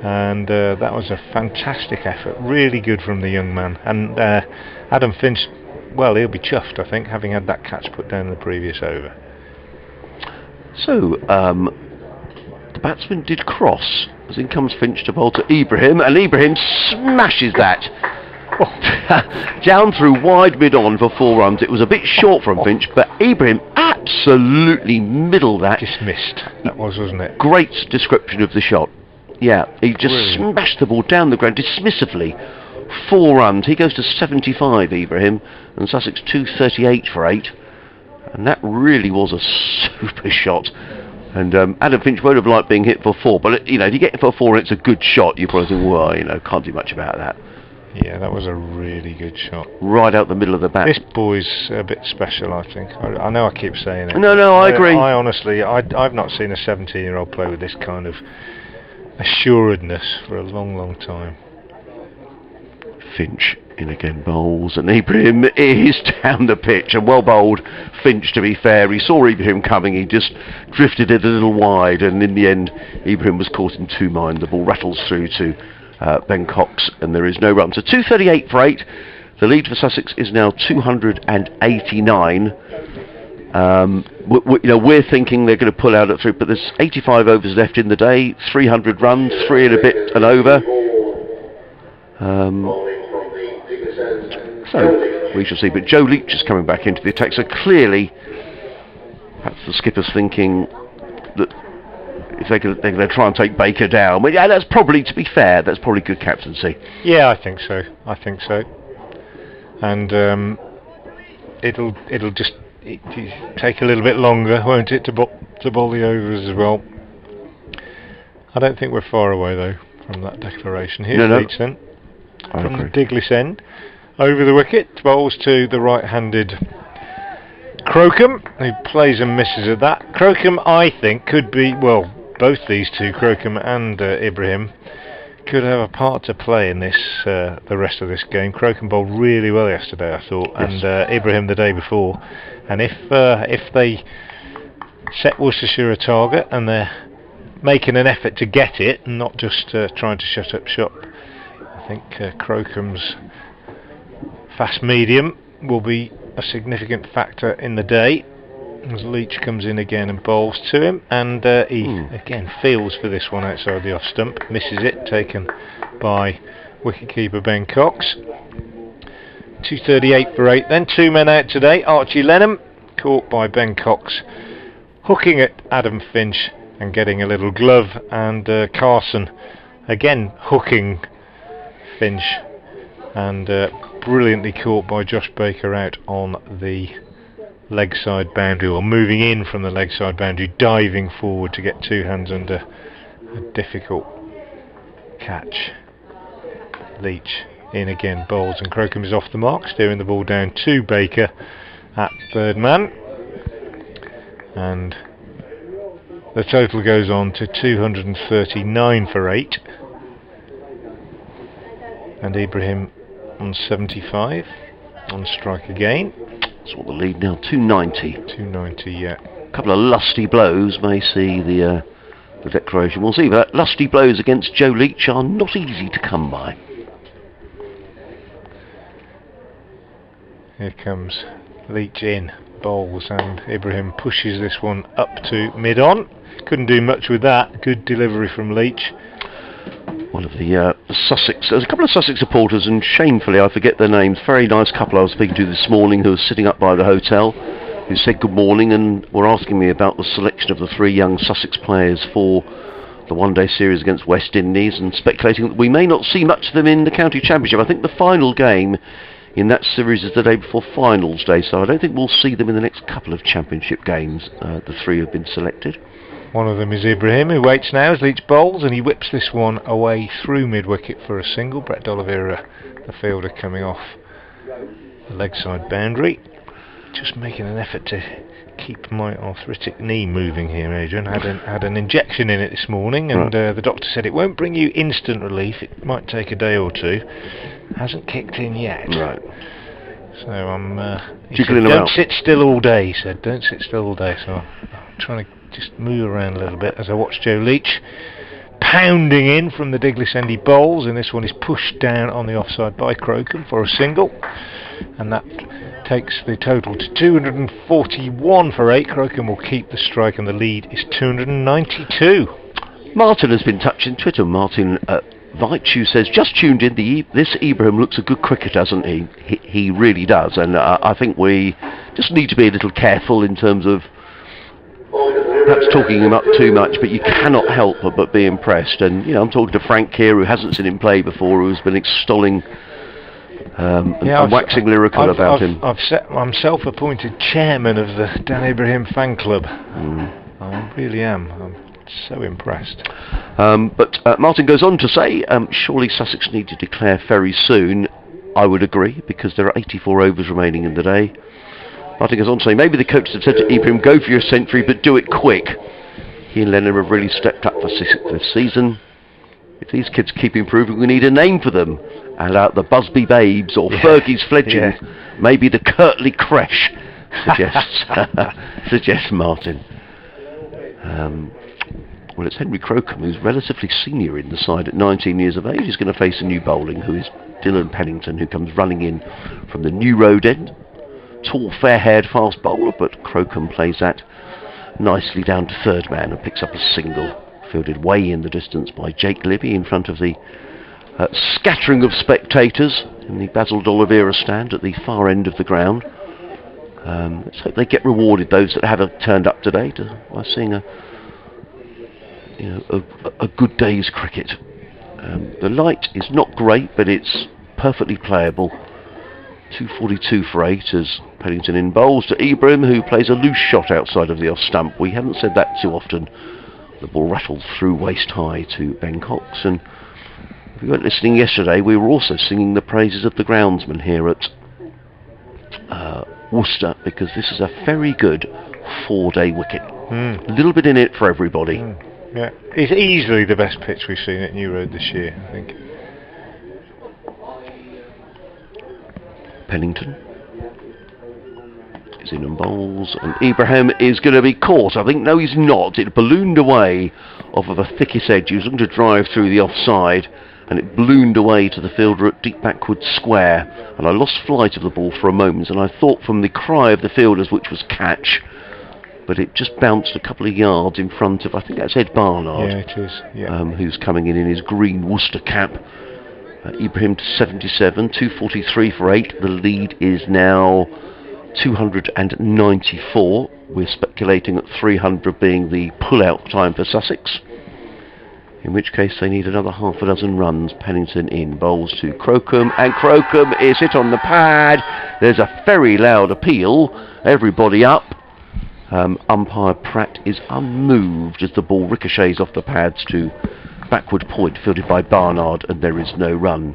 And that was a fantastic effort, really good from the young man. And Adam Finch, well, he'll be chuffed, I think, having had that catch put down in the previous over. So, the batsman did cross, as in comes Finch to bowl to Ibrahim, and Ibrahim smashes that Down through wide mid-on for 4 runs. It was a bit short from Finch, but Ibrahim absolutely middled that. Dismissed, that was, wasn't it? Great description of the shot. Yeah, he just Brilliant. smashed the ball down the ground dismissively. 4 runs. He goes to 75, Ibrahim, and Sussex 238 for 8. And that really was a super shot. And Adam Finch won't have liked being hit for 4, but you know, if you get hit for 4 and it's a good shot, you probably think, well, you know, can't do much about that. Yeah, that was a really good shot. Right out the middle of the bat. This boy's a bit special, I think. I know I keep saying it. No, I agree. I honestly, I've not seen a 17-year-old play with this kind of assuredness for a long, long time. Finch in again, bowls, and Ibrahim is down the pitch, and well bowled Finch, to be fair. He saw Ibrahim coming, he just drifted it a little wide, and in the end Ibrahim was caught in 2 minds. The ball rattles through to Ben Cox, and there is no run. So 238 for 8. The lead for Sussex is now 289. You know, we're thinking they're going to pull out at 3, but there's 85 overs left in the day, 300 runs, 3 and a bit and over. So we shall see. But Joe Leach is coming back into the attack. So clearly, perhaps the skipper's thinking that if they're going to try and take Baker down. Well, yeah, that's probably, to be fair, that's probably good captaincy. Yeah, I think so. And it'll just take a little bit longer, won't it, to bowl the overs as well. I don't think we're far away though from that declaration. Here's Leach then, from the Diglis end, over the wicket, bowls to the right-handed Crocombe, who plays and misses at that. Crocombe, I think, could be, well, both these two, Crocombe and Ibrahim, could have a part to play in this, the rest of this game. Crocombe bowled really well yesterday, I thought, yes. And Ibrahim the day before. And if they set Worcestershire a target and they're making an effort to get it and not just trying to shut up shop, I think Crocombe's fast medium will be a significant factor in the day, as Leach comes in again and bowls to him, and he again feels for this one outside the off stump, misses it, taken by wicketkeeper Ben Cox. 238 for 8 then. 2 men out today. Archie Lenham caught by Ben Cox, hooking at Adam Finch and getting a little glove, and Carson again hooking Finch, and brilliantly caught by Josh Baker out on the leg side boundary, or moving in from the leg side boundary, diving forward to get 2 hands under a difficult catch. Leach in again, bowls, and Crocombe is off the mark, steering the ball down to Baker at third man, and the total goes on to 239 for 8, and Ibrahim on 75 on strike again. That's what the lead now, 290. 290, yeah. A couple of lusty blows may see the declaration. We'll see, but lusty blows against Joe Leach are not easy to come by. Here comes Leach in, bowls, and Ibrahim pushes this one up to mid-on. Couldn't do much with that. Good delivery from Leach. One of the Sussex, there's a couple of Sussex supporters, and shamefully I forget their names, very nice couple I was speaking to this morning who was sitting up by the hotel, who said good morning and were asking me about the selection of the 3 young Sussex players for the one-day series against West Indies, and speculating that we may not see much of them in the county championship. I think the final game in that series is the day before finals day, so I don't think we'll see them in the next couple of championship games. The 3 have been selected. One of them is Ibrahim, who waits now as Leach bowls, and he whips this one away through mid-wicket for a single. Brett D'Oliveira, the fielder, coming off the leg side boundary. Just making an effort to keep my arthritic knee moving here, Adrian. Had an injection in it this morning, and the doctor said it won't bring you instant relief. It might take a day or 2. Hasn't kicked in yet. Right. So I'm jiggling said, around. Don't sit still all day, he said. Don't sit still all day. So I'm trying to just move around a little bit as I watch Joe Leach pounding in from the Diglis end. He bowls, and this one is pushed down on the offside by Crocombe for a single, and that takes the total to 241 for 8. Crocombe will keep the strike, and the lead is 292. Martin has been touching Twitter. Martin Vaichu says, just tuned in, this Ibrahim looks a good cricketer, doesn't he? He really does, and I think we just need to be a little careful in terms of perhaps talking him up too much, but you cannot help but be impressed. And, you know, I'm talking to Frank here, who hasn't seen him play before, who's been extolling and waxing lyrical about him. I'm self-appointed chairman of the Dan Ibrahim fan club. I really am. I'm so impressed. But Martin goes on to say, surely Sussex need to declare very soon. I would agree, because there are 84 overs remaining in the day. Martin goes on to say, maybe the coaches have said to Ibrahim, go for your century, but do it quick. He and Lennon have really stepped up for this season. If these kids keep improving, we need a name for them. And the Busby Babes or Fergie's Fledging, maybe the Kirtley Creche, suggests Martin. Well, it's Henry Crocombe, who's relatively senior in the side at 19 years of age. He's going to face a new bowling, who is Dylan Pennington, who comes running in from the New Road end. Tall, fair-haired, fast bowler, but Crocombe plays that nicely down to third man and picks up a single, fielded way in the distance by Jake Libby in front of the scattering of spectators in the Basil d'Oliveira stand at the far end of the ground. Let's hope they get rewarded, those that have turned up today, by seeing a good day's cricket. The light is not great, but it's perfectly playable. 242 for 8 as Pennington in bowls to Ibrahim, who plays a loose shot outside of the off stump. We haven't said that too often. The ball rattled through waist high to Ben Cox, and if you weren't listening yesterday, we were also singing the praises of the groundsman here at Worcester, because this is a very good 4-day wicket. A little bit in it for everybody. Yeah, it's easily the best pitch we've seen at New Road this year, I think. Pennington is in and bowls, and Ibrahim is going to be caught. I think, no, he's not. It ballooned away off of a thickest edge. He was looking to drive through the offside, and it ballooned away to the fielder at deep backward square. And I lost flight of the ball for a moment, and I thought from the cry of the fielders, which was catch, but it just bounced a couple of yards in front of, I think that's Ed Barnard. Yeah, it is. Yeah. Who's coming in his green Worcester cap. Ibrahim to 77, 243 for 8. The lead is now 294. We're speculating at 300 being the pull-out time for Sussex, in which case they need another half a dozen runs. Pennington in, bowls to Crocombe, and Crocombe is hit on the pad. There's a very loud appeal. Everybody up. Umpire Pratt is unmoved as the ball ricochets off the pads to backward point, fielded by Barnard, and there is no run.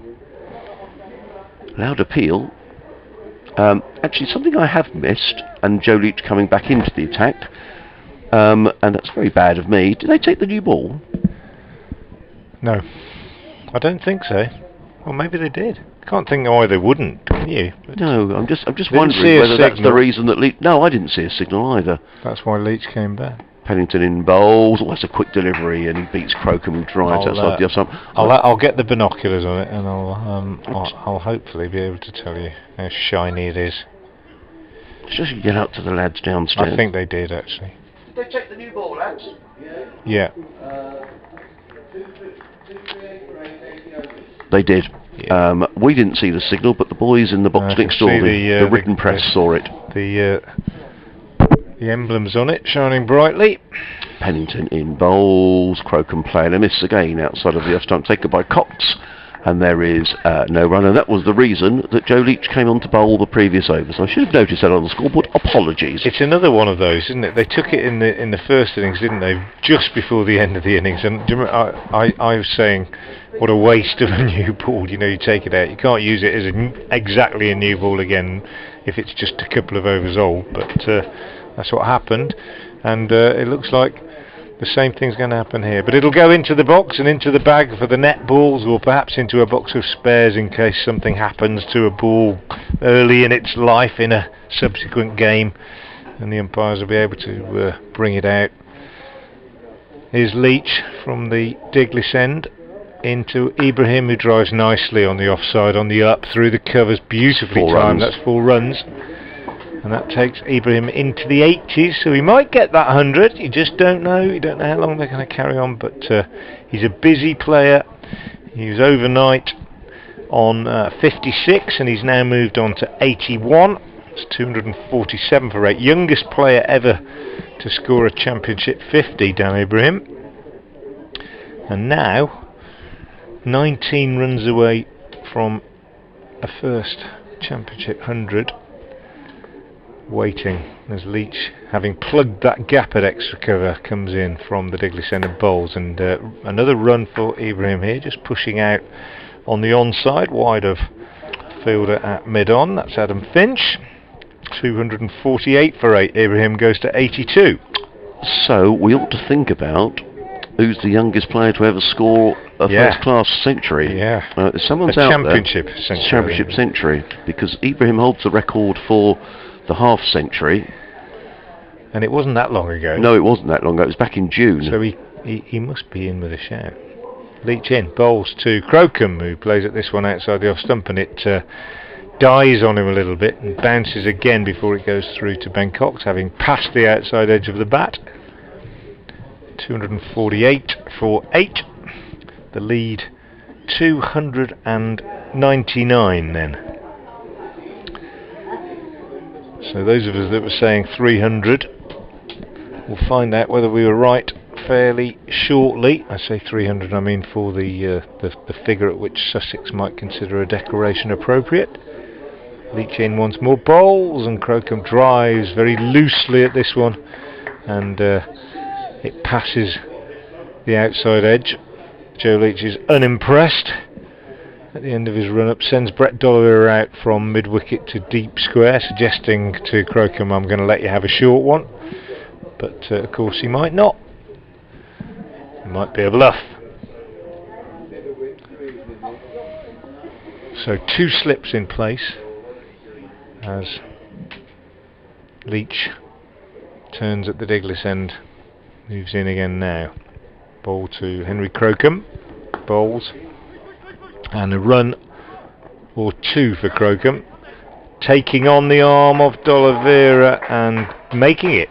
Loud appeal. Actually, something I have missed, and Joe Leach coming back into the attack, and that's very bad of me. Did they take the new ball? No, I don't think so. Well, maybe they did. I can't think why they wouldn't, can you? But no, I'm just wondering whether that's the reason that Leach... No, I didn't see a signal either. That's why Leach came back. Pennington in bowls. Oh, that's a quick delivery, and he beats Crocombe, who drives outside the off-stump. I'll get the binoculars on it, and I'll hopefully be able to tell you how shiny it is. Just get out to the lads downstairs. I think they did, actually. Did they take the new ball, lads? Yeah. They did. Yeah. We didn't see the signal, but the boys in the box next door, the written press, saw it. The emblems on it shining brightly. Pennington in bowls. Crocombe playing a miss again outside of the off stump, taken by Cox, and there is no run, and that was the reason that Joe Leach came on to bowl the previous over. So I should have noticed that on the scoreboard. Apologies. It's another one of those, isn't it? They took it in the first innings, didn't they? Just before the end of the innings, and do you remember, I was saying, what a waste of a new ball. You know, you take it out, you can't use it as exactly a new ball again if it's just a couple of overs old, but that's what happened, and it looks like the same thing's going to happen here. But it'll go into the box and into the bag for the net balls, or perhaps into a box of spares in case something happens to a ball early in its life in a subsequent game, and the umpires will be able to bring it out. Here's Leach from the Diglis end into Ibrahim, who drives nicely on the offside, on the up, through the covers, beautifully timed. That's 4 runs. And that takes Ibrahim into the 80s, so he might get that 100. You just don't know. You don't know how long they're going to carry on, but he's a busy player. He was overnight on 56 and he's now moved on to 81. It's 247 for 8. Youngest player ever to score a championship 50, Dan Ibrahim. And now 19 runs away from a first championship 100, waiting as Leach, having plugged that gap at extra cover, comes in from the Diglis end and bowls. And another run for Ibrahim here, just pushing out on the onside, wide of fielder at mid-on. That's Adam Finch. 248 for 8. Ibrahim goes to 82. So we ought to think about who's the youngest player to ever score a first-class century. Yeah. Someone's a out championship there. Century. Championship century, because Ibrahim holds the record for the half century. And it wasn't that long ago. No, it wasn't that long ago. It was back in June. So he must be in with a shout. Leach in, bowls to Crocombe, who plays at this one outside the off stump, and it dies on him a little bit and bounces again before it goes through to Ben Cox, having passed the outside edge of the bat. 248 for 8. The lead 299 then. So those of us that were saying 300 will find out whether we were right fairly shortly. I say 300, I mean for the figure at which Sussex might consider a declaration appropriate. Leach in once more, bowls, and Crocombe drives very loosely at this one, and it passes the outside edge. Joe Leach is unimpressed at the end of his run-up, sends Brett Dolliver out from mid-wicket to deep square, suggesting to Crocombe, I'm going to let you have a short one. But of course he might not. It might be a bluff. So 2 slips in place as Leach turns at the Diglis end, moves in again now. Ball to Henry Crocombe, bowls, and a run or 2 for Crocombe, taking on the arm of D'Oliveira and making it.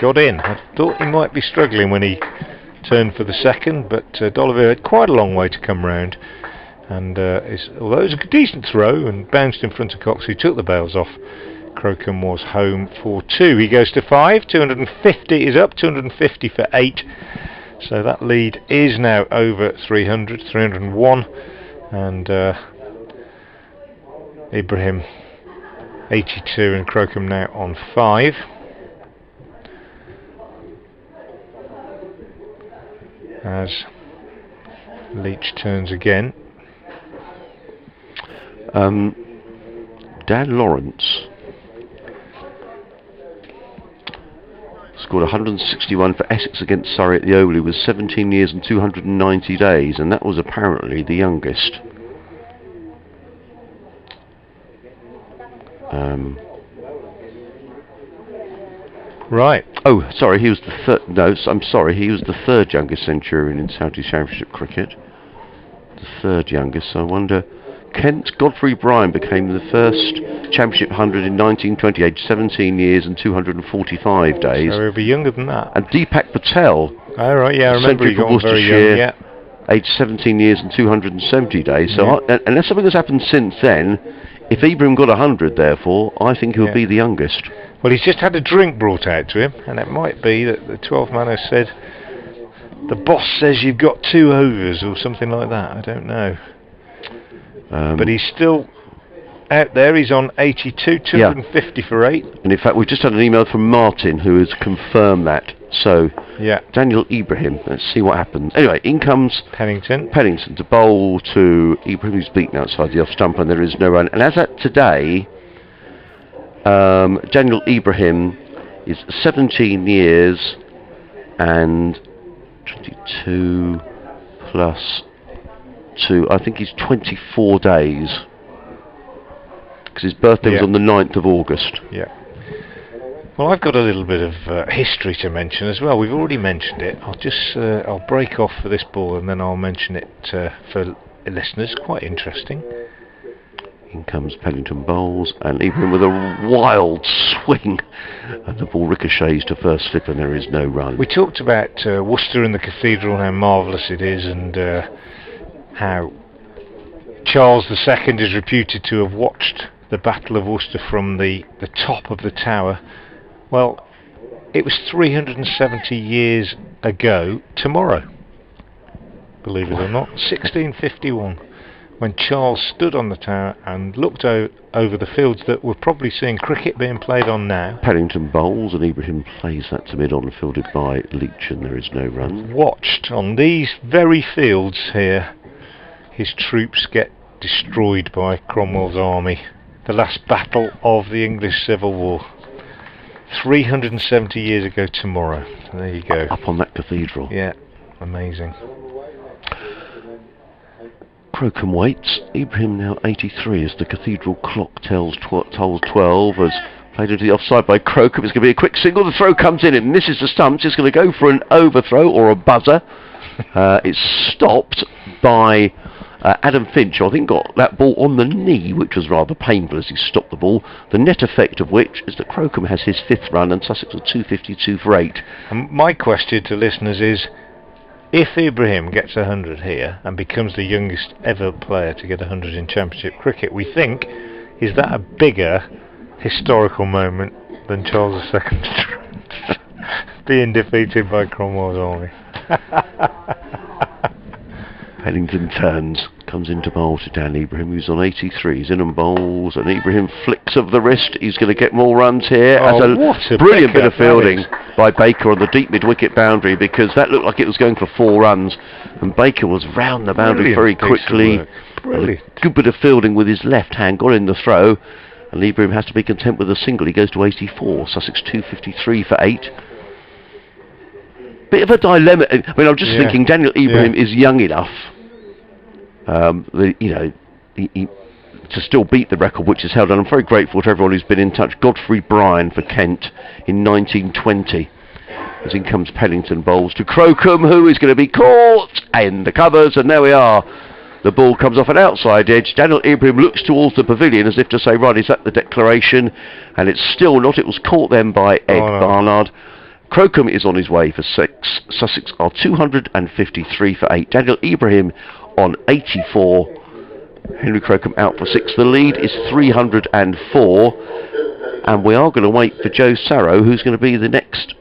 Got in. I thought he might be struggling when he turned for the second, but D'Oliveira had quite a long way to come round, and although it was a decent throw and bounced in front of Cox, who took the bails off, Crocombe was home for 2. He goes to 5. 250 is up. 250 for 8. So that lead is now over 300. 301, and Ibrahim 82 and Crocombe now on 5. As Leach turns again. Dan Lawrence scored 161 for Essex against Surrey at the Oval with 17 years and 290 days, and that was apparently the youngest. Right. Oh, sorry, he was the third. No, I'm sorry, he was the 3rd youngest centurion in Saudi Championship cricket. The 3rd youngest. So I wonder. Kent Godfrey Ibrahim became the first Championship 100 in 1920, aged 17 years and 245 days. So he'll be younger than that. And Deepak Patel. Oh, right, yeah, I remember he got very young, yeah. Aged 17 years and 270 days. So unless something has happened since then, if Ibrahim got 100, therefore, I think he'll be the youngest. Well, he's just had a drink brought out to him, and it might be that the 12th man has said, the boss says you've got 2 overs, or something like that. I don't know. But he's still out there. He's on 82, 250 for 8. And in fact, we've just had an email from Martin who has confirmed that. So, Daniel Ibrahim, let's see what happens. Anyway, in comes Pennington to bowl to Ibrahim, who's beaten outside the off stump, and there is no run. And as at today, Daniel Ibrahim is 17 years and 22 plus 2. I think he's 24 days. Because his birthday was on the 9th of August. Yeah. Well, I've got a little bit of history to mention as well. We've already mentioned it. I'll break off for this ball and then I'll mention it for listeners. Quite interesting. In comes Pennington bowls, and Ibrahim with a wild swing, and the ball ricochets to first slip, and there is no run. We talked about Worcester and the Cathedral and how marvellous it is, and how Charles II is reputed to have watched the Battle of Worcester from the top of the tower. Well, it was 370 years ago tomorrow, believe it or not, 1651, when Charles stood on the tower and looked over the fields that we're probably seeing cricket being played on now. Pennington bowls and Ibrahim plays that to mid-on, fielded by Leach, and there is no run. Watched on these very fields here his troops get destroyed by Cromwell's army. The last battle of the English Civil War. 370 years ago tomorrow. There you go. Up on that cathedral. Yeah, amazing. Crocombe waits. Ibrahim now 83 as the cathedral clock tolls 12 as played into the offside by Crocombe. It's going to be a quick single. The throw comes in and misses the stumps. It's going to go for an overthrow or a buzzer. It's stopped by Adam Finch, I think, got that ball on the knee, which was rather painful as he stopped the ball. The net effect of which is that Crocombe has his 5th run and Sussex are 252 for 8. And my question to listeners is, if Ibrahim gets 100 here and becomes the youngest ever player to get 100 in Championship cricket, we think, is that a bigger historical moment than Charles II being defeated by Cromwell's army? Pennington turns, comes into bowl to Dan Ibrahim, who's on 83. He's in and bowls, and Ibrahim flicks of the wrist. He's going to get more runs here. What a brilliant bit of fielding by Baker on the deep mid-wicket boundary, because that looked like it was going for 4 runs, and Baker was round the boundary very quickly. Brilliant. A good bit of fielding with his left hand, got in the throw, and Ibrahim has to be content with a single. He goes to 84. Sussex 253 for 8. Bit of a dilemma. I mean, I'm just thinking Daniel Ibrahim is young enough, to still beat the record which is held. And I'm very grateful to everyone who's been in touch. Godfrey Bryan for Kent in 1920. As in comes Pennington bowls to Crocombe, who is going to be caught in the covers. And there we are. The ball comes off an outside edge. Daniel Ibrahim looks towards the pavilion as if to say, right, is that the declaration? And it's still not. It was caught then by Ed Barnard. Crocombe is on his way for 6. Sussex are 253 for 8. Daniel Ibrahim on 84. Henry Crocombe out for 6. The lead is 304. And we are going to wait for Joe Sarrow, who's going to be the next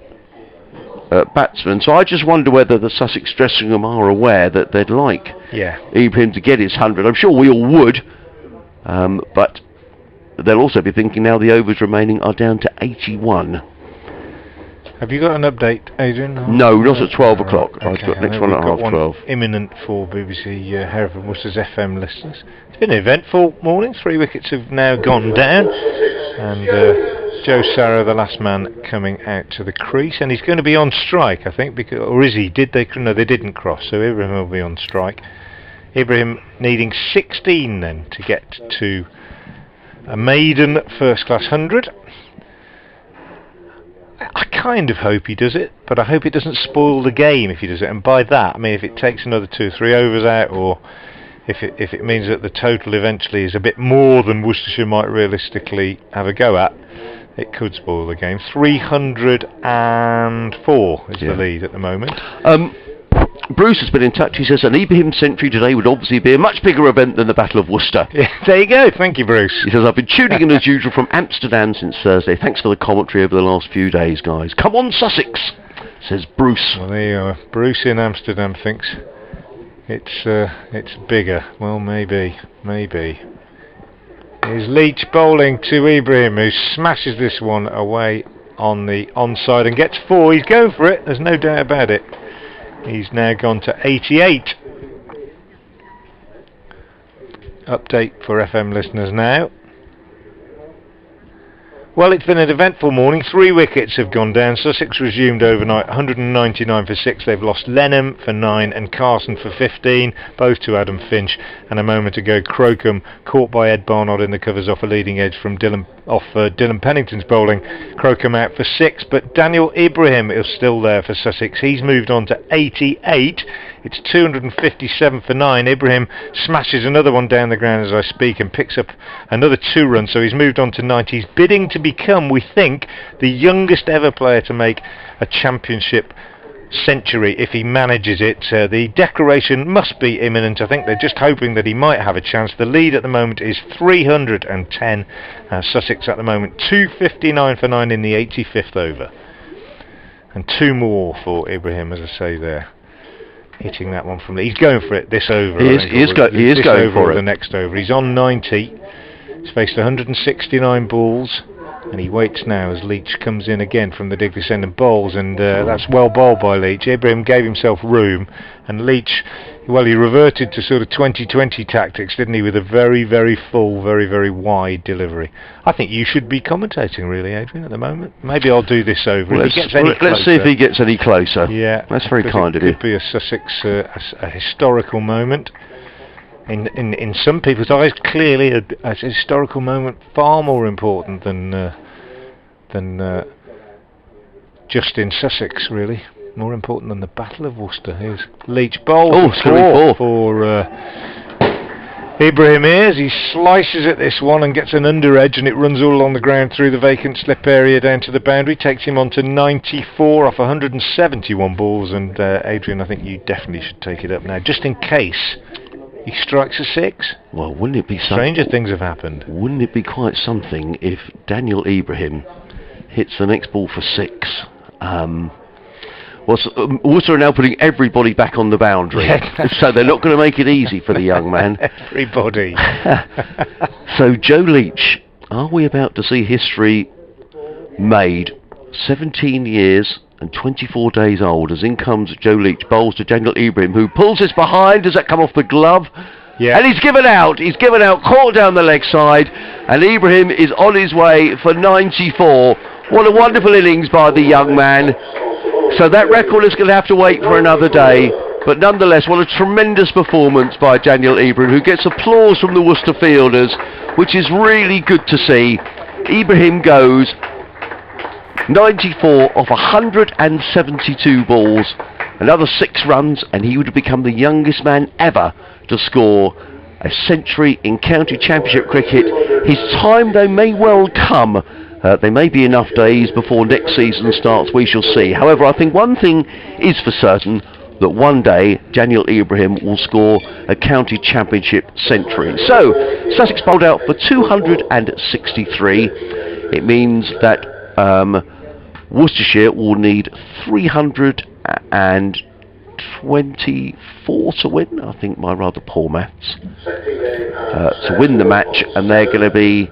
batsman. So I just wonder whether the Sussex dressing room are aware that they'd like Ibrahim to get his 100. I'm sure we all would. But they'll also be thinking now the overs remaining are down to 81. Have you got an update, Adrian? No, not at 12 o'clock. Okay, I've got next one at half 12. Imminent for BBC Hereford and Worcester's FM listeners. It's been an eventful morning. 3 wickets have now gone down, and Joe Sarrow, the last man, coming out to the crease, and he's going to be on strike, I think, because, or is he? Did they? No, they didn't cross, so Ibrahim will be on strike. Ibrahim needing 16 then to get to a maiden first-class 100. I kind of hope he does it, but I hope it doesn't spoil the game if he does it. And by that, I mean if it takes another 2 or 3 overs out, or if it means that the total eventually is a bit more than Worcestershire might realistically have a go at, it could spoil the game. 304 is the lead at the moment. Bruce has been in touch. He says an Ibrahim century today would obviously be a much bigger event than the Battle of Worcester. Yeah, there you go. Thank you, Bruce. He says, I've been tuning in as usual from Amsterdam since Thursday. Thanks for the commentary over the last few days, guys. Come on, Sussex, says Bruce. Well, there you are. Bruce in Amsterdam thinks it's bigger. Well, maybe. Here's Leach bowling to Ibrahim, who smashes this one away on the onside and gets 4. He's going for it. There's no doubt about it. He's now gone to 88. Update for FM listeners now. Well, it's been an eventful morning. 3 wickets have gone down. Sussex resumed overnight, 199 for 6. They've lost Lenham for 9 and Carson for 15, both to Adam Finch. And a moment ago, Crocombe caught by Ed Barnard in the covers off a leading edge from Dylan Pennington's bowling. Crocombe out for 6, but Daniel Ibrahim is still there for Sussex. He's moved on to 88. It's 257 for 9. Ibrahim smashes another one down the ground as I speak and picks up another 2 runs, so he's moved on to 90. He's bidding to become, we think, the youngest ever player to make a championship century if he manages it. The declaration must be imminent. I think they're just hoping that he might have a chance. The lead at the moment is 310. Sussex at the moment 259 for 9 in the 85th over. And 2 more for Ibrahim, as I say there. Hitting that one from the... He's going for it this over. He is going for it. The next over. He's on 90. He's faced 169 balls. And he waits now as Leach comes in again from the Digley end and bowls, and that's well bowled by Leach. Ibrahim gave himself room, and Leach, well, he reverted to sort of 2020 tactics, didn't he, with a very, very full, very, very wide delivery. I think you should be commentating, really, Adrian, at the moment. Maybe I'll do this over. Let's see if he gets any closer. Yeah, that's very kind of you. It could be a Sussex, a historical moment. In some people's eyes, clearly a historical moment far more important than just in Sussex, really. More important than the Battle of Worcester. Here's Leach bowls for Ibrahim here. He slices at this one and gets an under edge, and it runs all along the ground through the vacant slip area down to the boundary. Takes him on to 94 off 171 balls, and Adrian, I think you definitely should take it up now, just in case he strikes a 6. Well, wouldn't it be stranger things have happened? Wouldn't it be quite something if Daniel Ibrahim hits the next ball for 6? Worcester are now putting everybody back on the boundary, so they're not going to make it easy for the young man. Everybody. So, Joe Leach, are we about to see history made? 17 years and 24 days old, as in comes Joe Leach, bowls to Daniel Ibrahim, who pulls this behind. Does that come off the glove? Yeah. And he's given out, caught down the leg side, and Ibrahim is on his way for 94. What a wonderful innings by the young man. So that record is going to have to wait for another day, but nonetheless, what a tremendous performance by Daniel Ibrahim, who gets applause from the Worcester fielders, which is really good to see. Ibrahim goes 94 off 172 balls, another 6 runs, and he would have become the youngest man ever to score a century in county championship cricket. His time, though, may well come. There may be enough days before next season starts, we shall see. However, I think one thing is for certain, that one day Daniel Ibrahim will score a county championship century. So, Sussex bowled out for 263. It means that Worcestershire will need 324 to win. I think my rather poor maths. To win the match, and they're going to be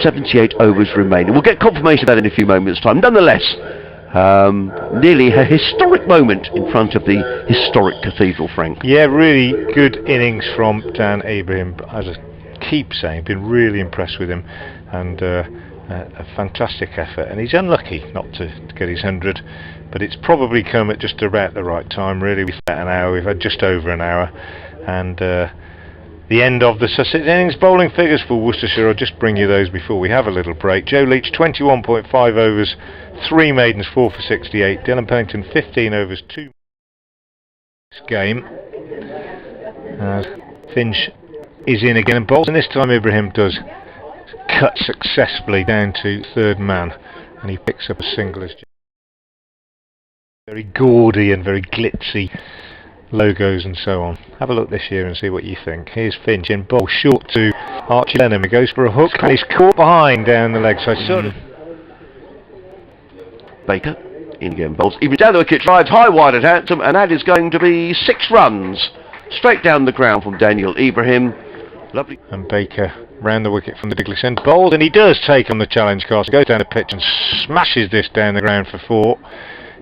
78 overs remaining. We'll get confirmation of that in a few moments' time. Nonetheless, nearly a historic moment in front of the historic cathedral, Frank. Yeah, really good innings from Dan Ibrahim. As I keep saying, been really impressed with him, and a fantastic effort. And he's unlucky not to get his 100, but it's probably come at just about the right time, really. We've had an hour, we've had just over an hour, and the end of the Sussex innings. Bowling figures for Worcestershire, I'll just bring you those before we have a little break. Joe Leach 21.5 overs, 3 maidens, 4 for 68. Dylan Pennington 15 overs, 2 game. Finch is in again and bowls, and this time Ibrahim does cut successfully down to 3rd man, and he picks up a single. Very gaudy and very glitzy logos and so on. Have a look this year and see what you think. Here's Finch in bowl, short to Archie Lenham. He goes for a hook, and he's caught behind down the leg side. Sort of. Baker in again, bowls even down the wicket, drives high wide at Hampton, and that is going to be 6 runs straight down the ground from Daniel Ibrahim. Lovely. And Baker round the wicket from the Digley end, bowled, and he does take on the challenge cast, goes down the pitch and smashes this down the ground for 4.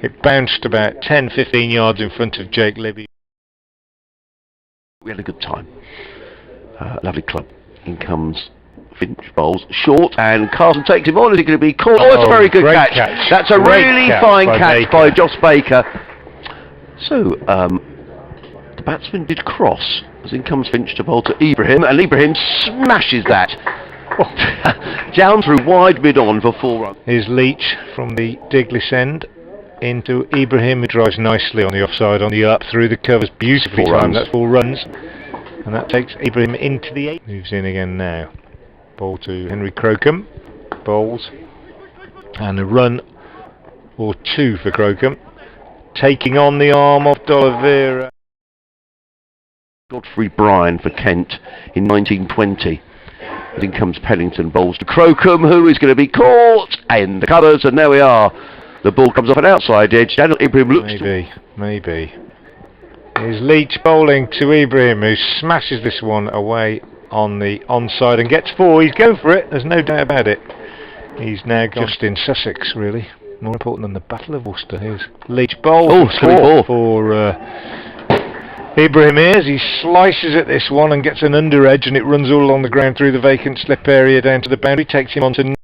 It bounced about 10-15 yards in front of Jake Libby. We had a good time. Lovely club. In comes Finch, bowls short, and Carson takes him on. Is he going to be caught? Oh, it's a very good catch. That's a really fine catch by Joss Baker. So, the batsman did cross, as in comes Finch to bowl to Ibrahim, and Ibrahim smashes that down through wide mid-on for 4 runs. Here's Leach from the Digley end into Ibrahim, who drives nicely on the offside, on the up, through the covers, beautifully timed. That's 4 runs, and that takes Ibrahim into the 8. Moves in again now. Ball to Henry Crocombe, bowls, and a run or 2 for Crocombe. taking on the arm of D'Oliveira. Godfrey Bryan for Kent in 1920. And in comes Pennington, bowls to Crocombe, who is going to be caught in the colours, and there we are. The ball comes off an outside edge. Daniel Ibrahim looks Maybe. Here's Leach bowling to Ibrahim, who smashes this one away on the onside and gets 4. He's going for it, there's no doubt about it. He's now just in Sussex, really. More important than the Battle of Worcester. Here's Leach bowl for Ibrahim is. He slices at this one and gets an under edge, and it runs all along the ground through the vacant slip area down to the boundary, takes him on to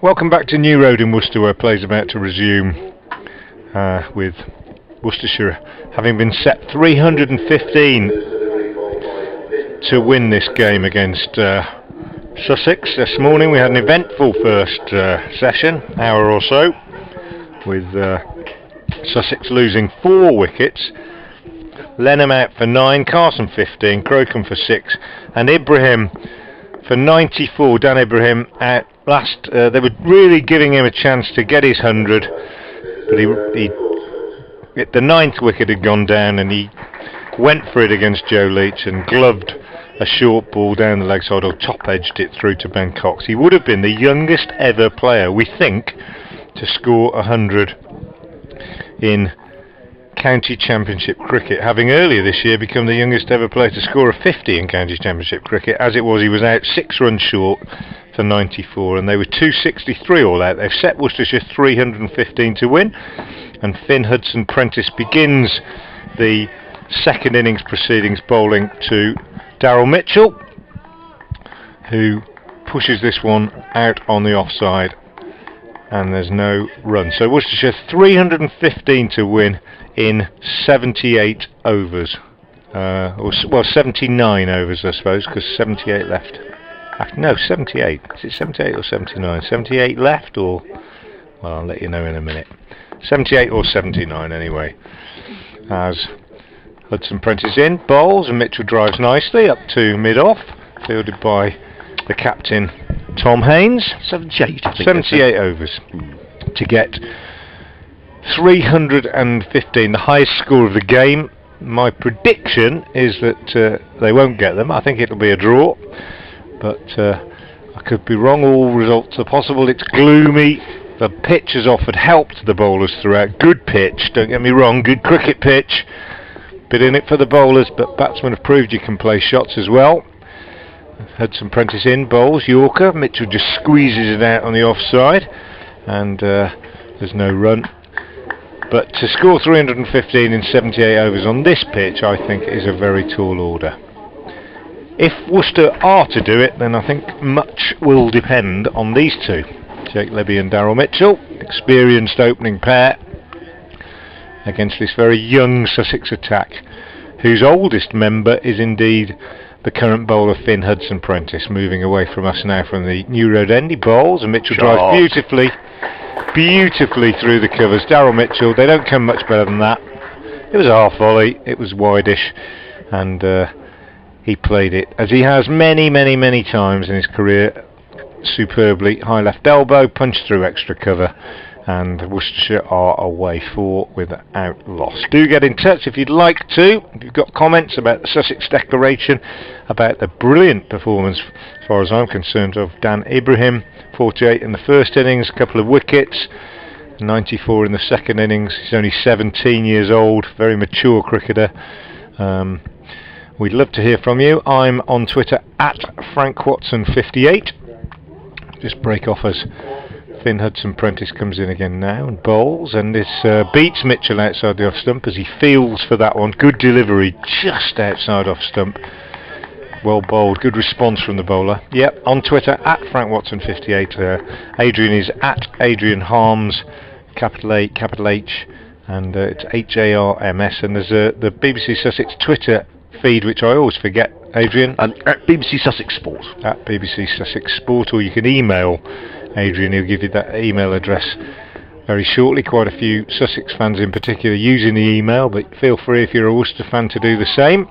Welcome back to New Road in Worcester, where play's about to resume with Worcestershire having been set 315 to win this game against Sussex. This morning we had an eventful first session, hour or so, with Sussex losing 4 wickets, Lenham out for 9, Carson 15, Crocombe for 6, and Ibrahim for 94. Dan Ibrahim out last. They were really giving him a chance to get his 100, but the 9th wicket had gone down, and he went for it against Joe Leach and gloved a short ball down the leg side, or top-edged it through to Ben Cox. He would have been the youngest ever player, we think, to score 100 in County Championship cricket, having earlier this year become the youngest ever player to score a 50 in County Championship cricket. As it was, he was out 6 runs short for 94, and they were 263 all out. They've set Worcestershire 315 to win, and Finn Hudson-Prentice begins the second innings proceedings bowling to Daryl Mitchell, who pushes this one out on the offside, and there's no run. So Worcestershire 315 to win in 78 overs. Well, 79 overs, I suppose, because 78 left. No, 78. Is it 78 or 79? 78 left, or... Well, I'll let you know in a minute. 78 or 79, anyway. As Hudson-Prentice in, bowls, and Mitchell drives nicely up to mid-off, fielded by the captain, Tom Haynes. 78, I think. 78 overs to get 315, the highest score of the game. My prediction is that they won't get them. I think it'll be a draw, but I could be wrong. All results are possible. It's gloomy. The pitch has offered help to the bowlers throughout. Good pitch, don't get me wrong, good cricket pitch. Bit in it for the bowlers, but batsmen have proved you can play shots as well. Hudson-Prentice in, bowls, Yorker. Mitchell just squeezes it out on the offside, and there's no run. But to score 315 in 78 overs on this pitch, I think, is a very tall order. If Worcester are to do it, then I think much will depend on these two, Jake Libby and Daryl Mitchell, experienced opening pair, against this very young Sussex attack, whose oldest member is indeed the current bowler Finn Hudson-Prentice, moving away from us now from the New Road end. He bowls, and Mitchell drives beautifully through the covers. Daryl Mitchell, they don't come much better than that. It was a half volley, it was wide-ish, and he played it, as he has many times in his career, superbly. High left elbow, punched through extra cover, and Worcestershire are away 4 without loss. Do get in touch if you'd like to. If you've got comments about the Sussex declaration, about the brilliant performance, as far as I'm concerned, of Dan Ibrahim. 48 in the first innings, a couple of wickets, 94 in the second innings. He's only 17 years old, very mature cricketer. We'd love to hear from you. I'm on Twitter at FrankWatson58. Just break off as Finn Hudson-Prentice comes in again now and bowls, and this beats Mitchell outside the off stump as he fields for that one. Good delivery just outside off stump. Well bowled, good response from the bowler. Yep, on Twitter at FrankWatson58. Adrian is at Adrian Harms, capital A, capital H, and it's HARMS. And there's the BBC Sussex Twitter feed, which I always forget, Adrian. At BBC Sussex Sport. At BBC Sussex Sport, or you can email Adrian, he'll give you that email address very shortly. Quite a few Sussex fans in particular using the email, but feel free if you're a Worcester fan to do the same.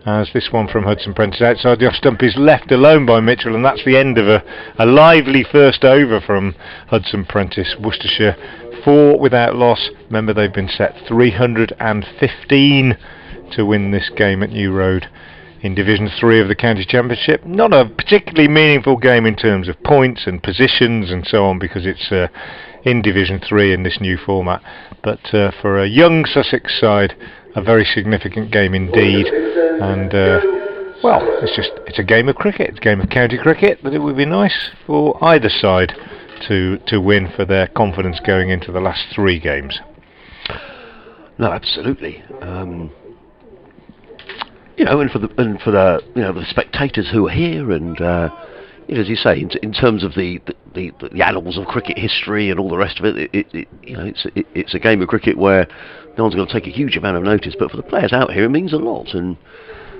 As this one from Hudson-Prentice outside the off stump is left alone by Mitchell, and that's the end of a lively first over from Hudson-Prentice. Worcestershire 4 without loss. Remember, they've been set 315 to win this game at New Road in Division 3 of the County Championship. Not a particularly meaningful game in terms of points and positions and so on, because it's in Division 3 in this new format, but for a young Sussex side, a very significant game indeed. And well, it's a game of cricket, it's a game of county cricket, but it would be nice for either side to win for their confidence going into the last 3 games. No, absolutely. you know, and for the you know, the spectators who are here, and you know, as you say, in terms of the annals of cricket history and all the rest of it, you know, it's a game of cricket where no one's going to take a huge amount of notice, but for the players out here, it means a lot. And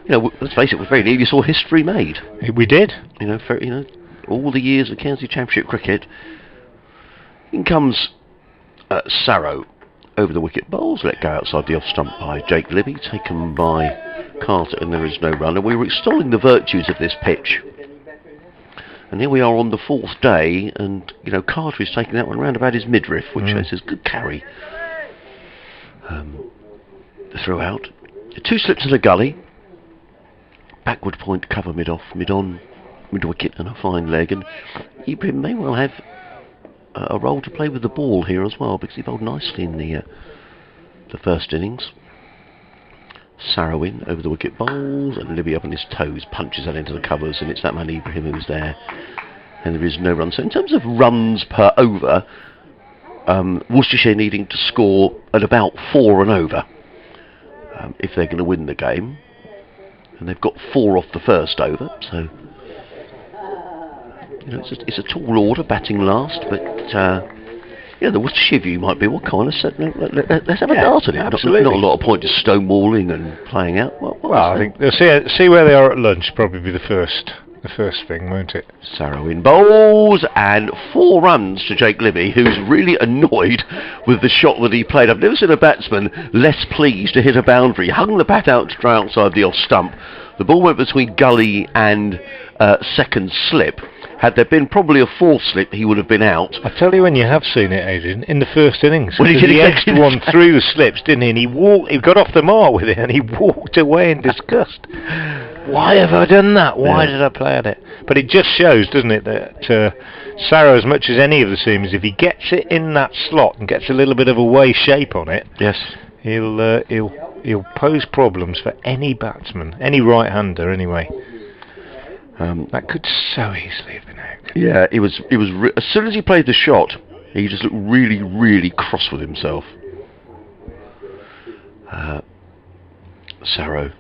you know, let's face it, we very nearly saw history made. We did. You know, for all the years of County Championship cricket. In comes Sarrow over the wicket, bowls let go outside the off stump by Jake Libby, taken by Carter, and there is no run. And we were extolling the virtues of this pitch, and here we are on the 4th day, and you know, Carter is taking that one round about his midriff, which shows his good carry throughout. 2 slips in a gully, backward point cover mid off, mid on, mid wicket, and a fine leg. And Ibrahim may well have a role to play with the ball here as well, because he bowled nicely in the first innings. Sarrow in over the wicket, bowls, and Libby up on his toes, punches that into the covers, and it's that man Ibrahim who's there, and there is no run. So in terms of runs per over, Worcestershire needing to score at about 4 and over if they're going to win the game, and they've got 4 off the first over, so you know, it's a tall order, batting last, but yeah, the Worcestershire view might be, what kind of set? Let's have a dart at it. Absolutely. Not a lot of point just stonewalling and playing out. Well, I think they'll see where they are at lunch. Probably be the first thing, won't it? Sarrow in bowls, and 4 runs to Jake Libby, who's really annoyed with the shot that he played. I've never seen a batsman less pleased to hit a boundary. He hung the bat out outside the off stump. The ball went between gully and second slip. Had there been probably a 4th slip, he would have been out. I tell you when you have seen it, Adrian, in the first innings. Well, he edged one through the slips, didn't he? And he got off the mark with it, and he walked away in disgust. Why have I done that? Why did I play at it? But it just shows, doesn't it, that Sarrow, as much as any of the seamers, if he gets it in that slot and gets a little bit of a way shape on it, yes, he'll pose problems for any batsman, any right-hander anyway. That could so easily have been out. Yeah, it was. As soon as he played the shot, he just looked really, really cross with himself. Sarrow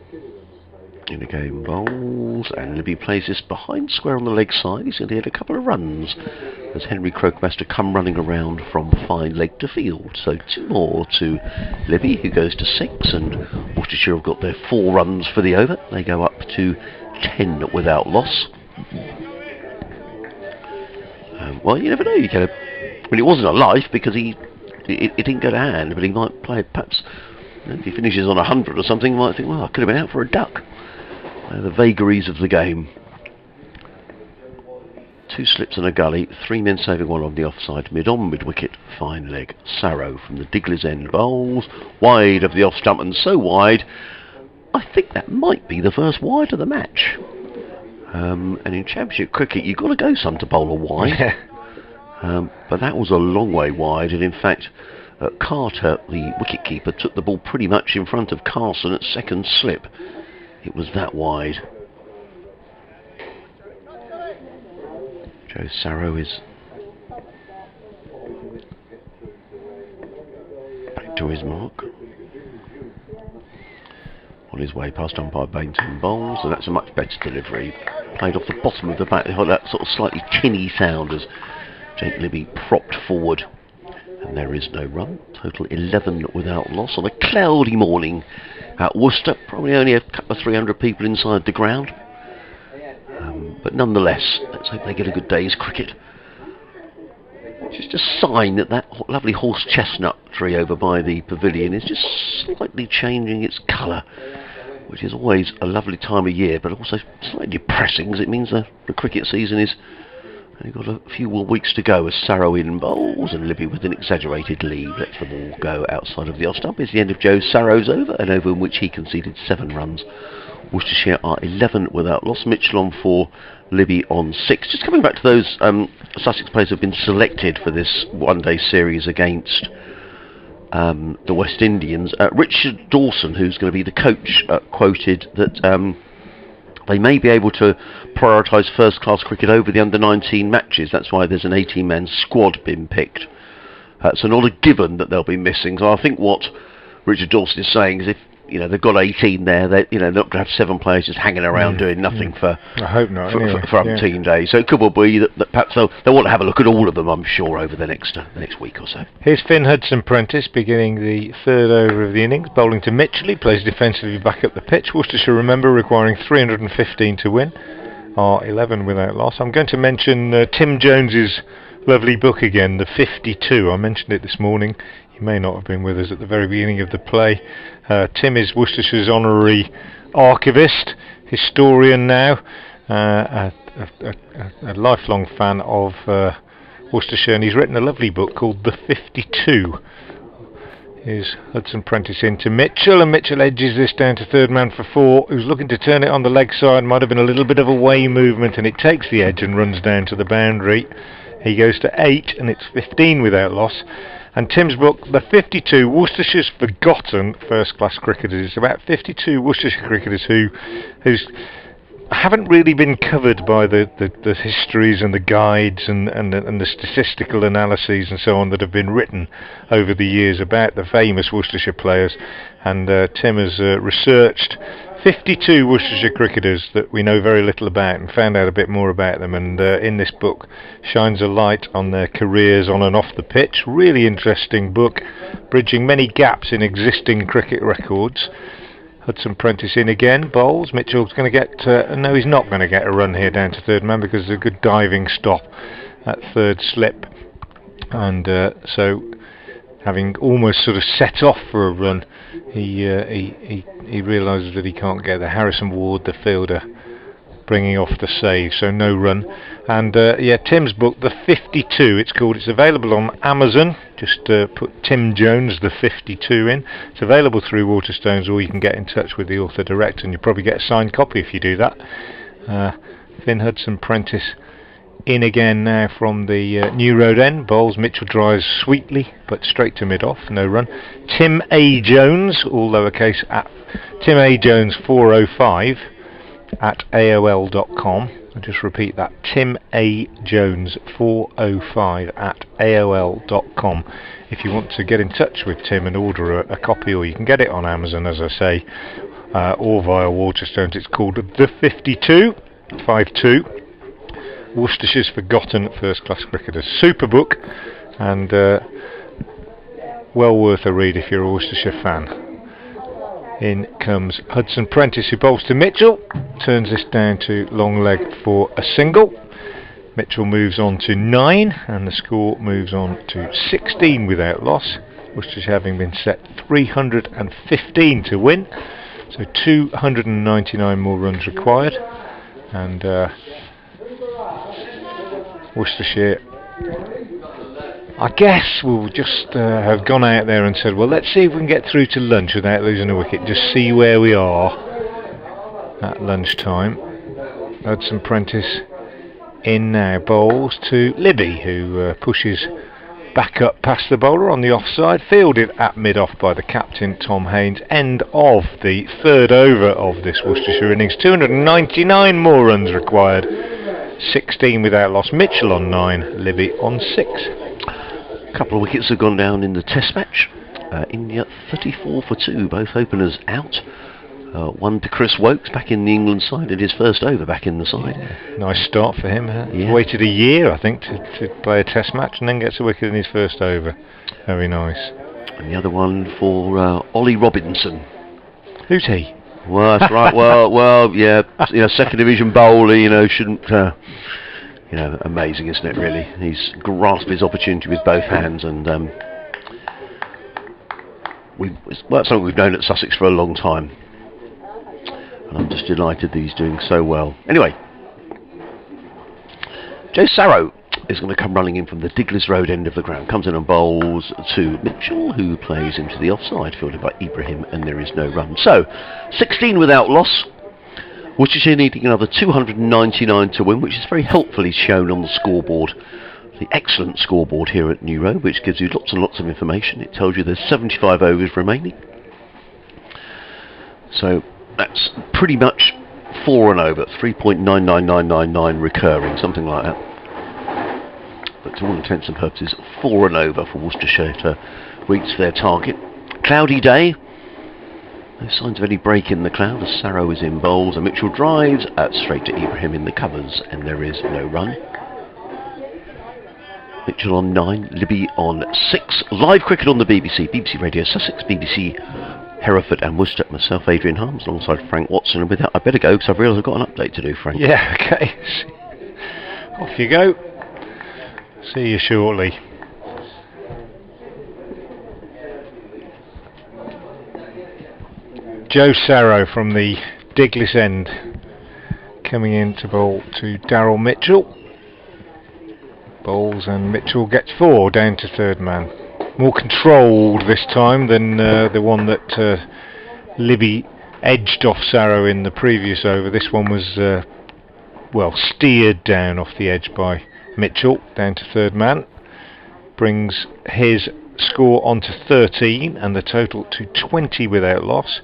in the game, bowls, and Libby plays this behind square on the leg side. He's going to get a couple of runs as Henry Croker has to come running around from fine leg to field. So 2 more to Libby, who goes to 6, and Worcestershire have got their 4 runs for the over. They go up to 10 without loss. Well, you never know. You get it wasn't a life because it didn't go to hand, but he might play perhaps. If he finishes on 100 or something, you might think, well, I could have been out for a duck. The vagaries of the game. 2 slips and a gully, 3 men saving 1 on the offside, mid-on, mid-wicket, fine leg. Sarrow from the Digley's end bowls, wide of the off stump, and so wide, I think that might be the first wide of the match. And in Championship cricket, you've got to go some to bowl a wide. But that was a long way wide, and in fact, Carter, the wicketkeeper, took the ball pretty much in front of Carson at second slip. It was that wide. Joe Sarrow is back to his mark. On his way past umpire Bainton bowls, and that's a much better delivery. Played off the bottom of the bat, that sort of slightly tinny sound as Jake Libby propped forward. And there is no run. Total 11 without loss on a cloudy morning at Worcester. Probably only a couple of 300 people inside the ground. But nonetheless, let's hope they get a good day's cricket. Just a sign that lovely horse chestnut tree over by the pavilion is just slightly changing its colour, which is always a lovely time of year, but also slightly depressing because it means the cricket season is only got a few more weeks to go. As Sarrow in bowls, and Libby with an exaggerated lead lets the ball go outside of the off stump. It's the end of Joe Sarrow's over, an over in which he conceded 7 runs. Worcestershire are 11 without loss. Mitchell on 4, Libby on 6. Just coming back to those Sussex players who have been selected for this one-day series against the West Indians. Richard Dawson, who's going to be the coach, quoted that they may be able to prioritise first-class cricket over the under-19 matches. That's why there's an 18-man squad been picked. So not a given that they'll be missing. So I think what Richard Dawson is saying is they've got 18 there. They're not going to have 7 players just hanging around doing nothing for. I hope not. Anyway, for umpteen days. So it could well be that perhaps they'll want to have a look at all of them. I'm sure over the next week or so. Here's Finn Hudson-Prentice beginning the third over of the innings, bowling to Mitchell. He plays defensively back up the pitch. Worcestershire, remember, requiring 315 to win, are 11 without loss. I'm going to mention Tim Jones's lovely book again, The 52. I mentioned it this morning. He may not have been with us at the very beginning of the play. Tim is Worcestershire's honorary archivist, historian now, a lifelong fan of Worcestershire, and he's written a lovely book called The 52. Here's Hudson-Prentice into Mitchell, and Mitchell edges this down to third man for 4, who's looking to turn it on the leg side. Might have been a little bit of a way movement, and it takes the edge and runs down to the boundary. He goes to 8, and it's 15 without loss. And Tim's book, The 52, Worcestershire's Forgotten First-Class Cricketers. It's about 52 Worcestershire cricketers who haven't really been covered by the histories and the guides and the statistical analyses and so on that have been written over the years about the famous Worcestershire players. And Tim has researched 52 Worcestershire cricketers that we know very little about and found out a bit more about them, and in this book shines a light on their careers on and off the pitch. Really interesting book, bridging many gaps in existing cricket records. Hudson-Prentice in again, bowls. Mitchell's going to get no, he's not going to get a run here down to third man because there's a good diving stop at third slip, and so having almost sort of set off for a run, he realises that he can't get there. Harrison Ward, the fielder, bringing off the save, so no run. And Tim's book, The 52, it's called. It's available on Amazon. Just put Tim Jones, The 52 in. It's available through Waterstones, or you can get in touch with the author direct, and you'll probably get a signed copy if you do that. Finn Hudson-Prentice in again now from the New Road end. Bowls. Mitchell drives sweetly, but straight to mid-off, no run. Tim A. Jones, all lowercase, at Tim A. Jones 405 at AOL.com. I'll just repeat that, Tim A. Jones 405 at AOL.com. If you want to get in touch with Tim and order a copy, or you can get it on Amazon, as I say, or via Waterstones. It's called The 52, 52, Worcestershire's Forgotten First-Class Cricketers. Super book, and well worth a read if you're a Worcestershire fan. In comes Hudson-Prentice, who bowls to Mitchell, turns this down to long leg for a single. Mitchell moves on to 9, and the score moves on to 16 without loss. Worcestershire having been set 315 to win, so 299 more runs required, and Worcestershire, I guess, we'll just have gone out there and said, well, let's see if we can get through to lunch without losing a wicket. Just see where we are at lunchtime. Hudson-Prentice in now, bowls to Libby, who pushes back up past the bowler on the offside, fielded at mid-off by the captain, Tom Haynes. End of the third over of this Worcestershire innings. 299 more runs required. 16 without loss. Mitchell on 9, Libby on 6. A couple of wickets have gone down in the test match. India 34 for 2, both openers out. One to Chris Wokes back in the England side at his first over back in the side. Yeah. Nice start for him. Yeah. Waited a year, I think, to play a test match and then gets a wicket in his first over. Very nice. And the other one for Ollie Robinson. Who's he? Well, that's right. well, yeah. Second division bowler. Shouldn't. Amazing, isn't it? Really, he's grasped his opportunity with both hands, and that's something we've known at Sussex for a long time. And I'm just delighted that he's doing so well. Anyway, Joe Sarrow is going to come running in from the Digless Road end of the ground. Comes in and bowls to Mitchell, who plays into the offside, fielded by Ibrahim, and there is no run. So, 16 without loss. Worcestershire needing another 299 to win, which is very helpfully shown on the scoreboard. The excellent scoreboard here at New Road, which gives you lots and lots of information. It tells you there's 75 overs remaining. So that's pretty much 4 and over, 3.99999 recurring, something like that. But to all intents and purposes, 4 and over for Worcestershire to reach their target. Cloudy day. No signs of any break in the cloud as Sarro is in bowls and Mitchell drives straight to Ibrahim in the covers, and there is no run. Mitchell on 9, Libby on 6. Live cricket on the BBC, BBC Radio Sussex, BBC Hereford and Worcester. Myself, Adrian Harms, alongside Frank Watson. And with that, I better go because I've realised I've got an update to do, Frank. Yeah, okay. Off you go. See you shortly. Joe Sarro from the Diglis end coming in to bowl to Daryl Mitchell. Bowls and Mitchell gets 4 down to third man. More controlled this time than the one that Libby edged off Sarro in the previous over. This one was well, steered down off the edge by Mitchell down to third man. Brings his score on to 13 and the total to 20 without loss.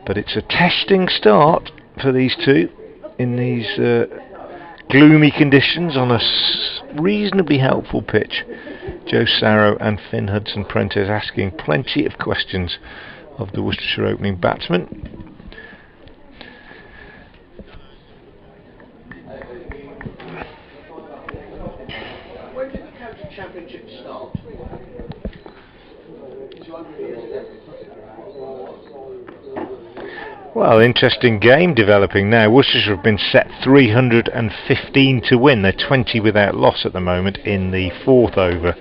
But it's a testing start for these two in these gloomy conditions on a reasonably helpful pitch. Joe Sarro and Finn Hudson-Prentice asking plenty of questions of the Worcestershire opening batsman. When did the county championship start? 200 years ago? Well, interesting game developing now. Worcestershire have been set 315 to win. They're 20 without loss at the moment in the 4th over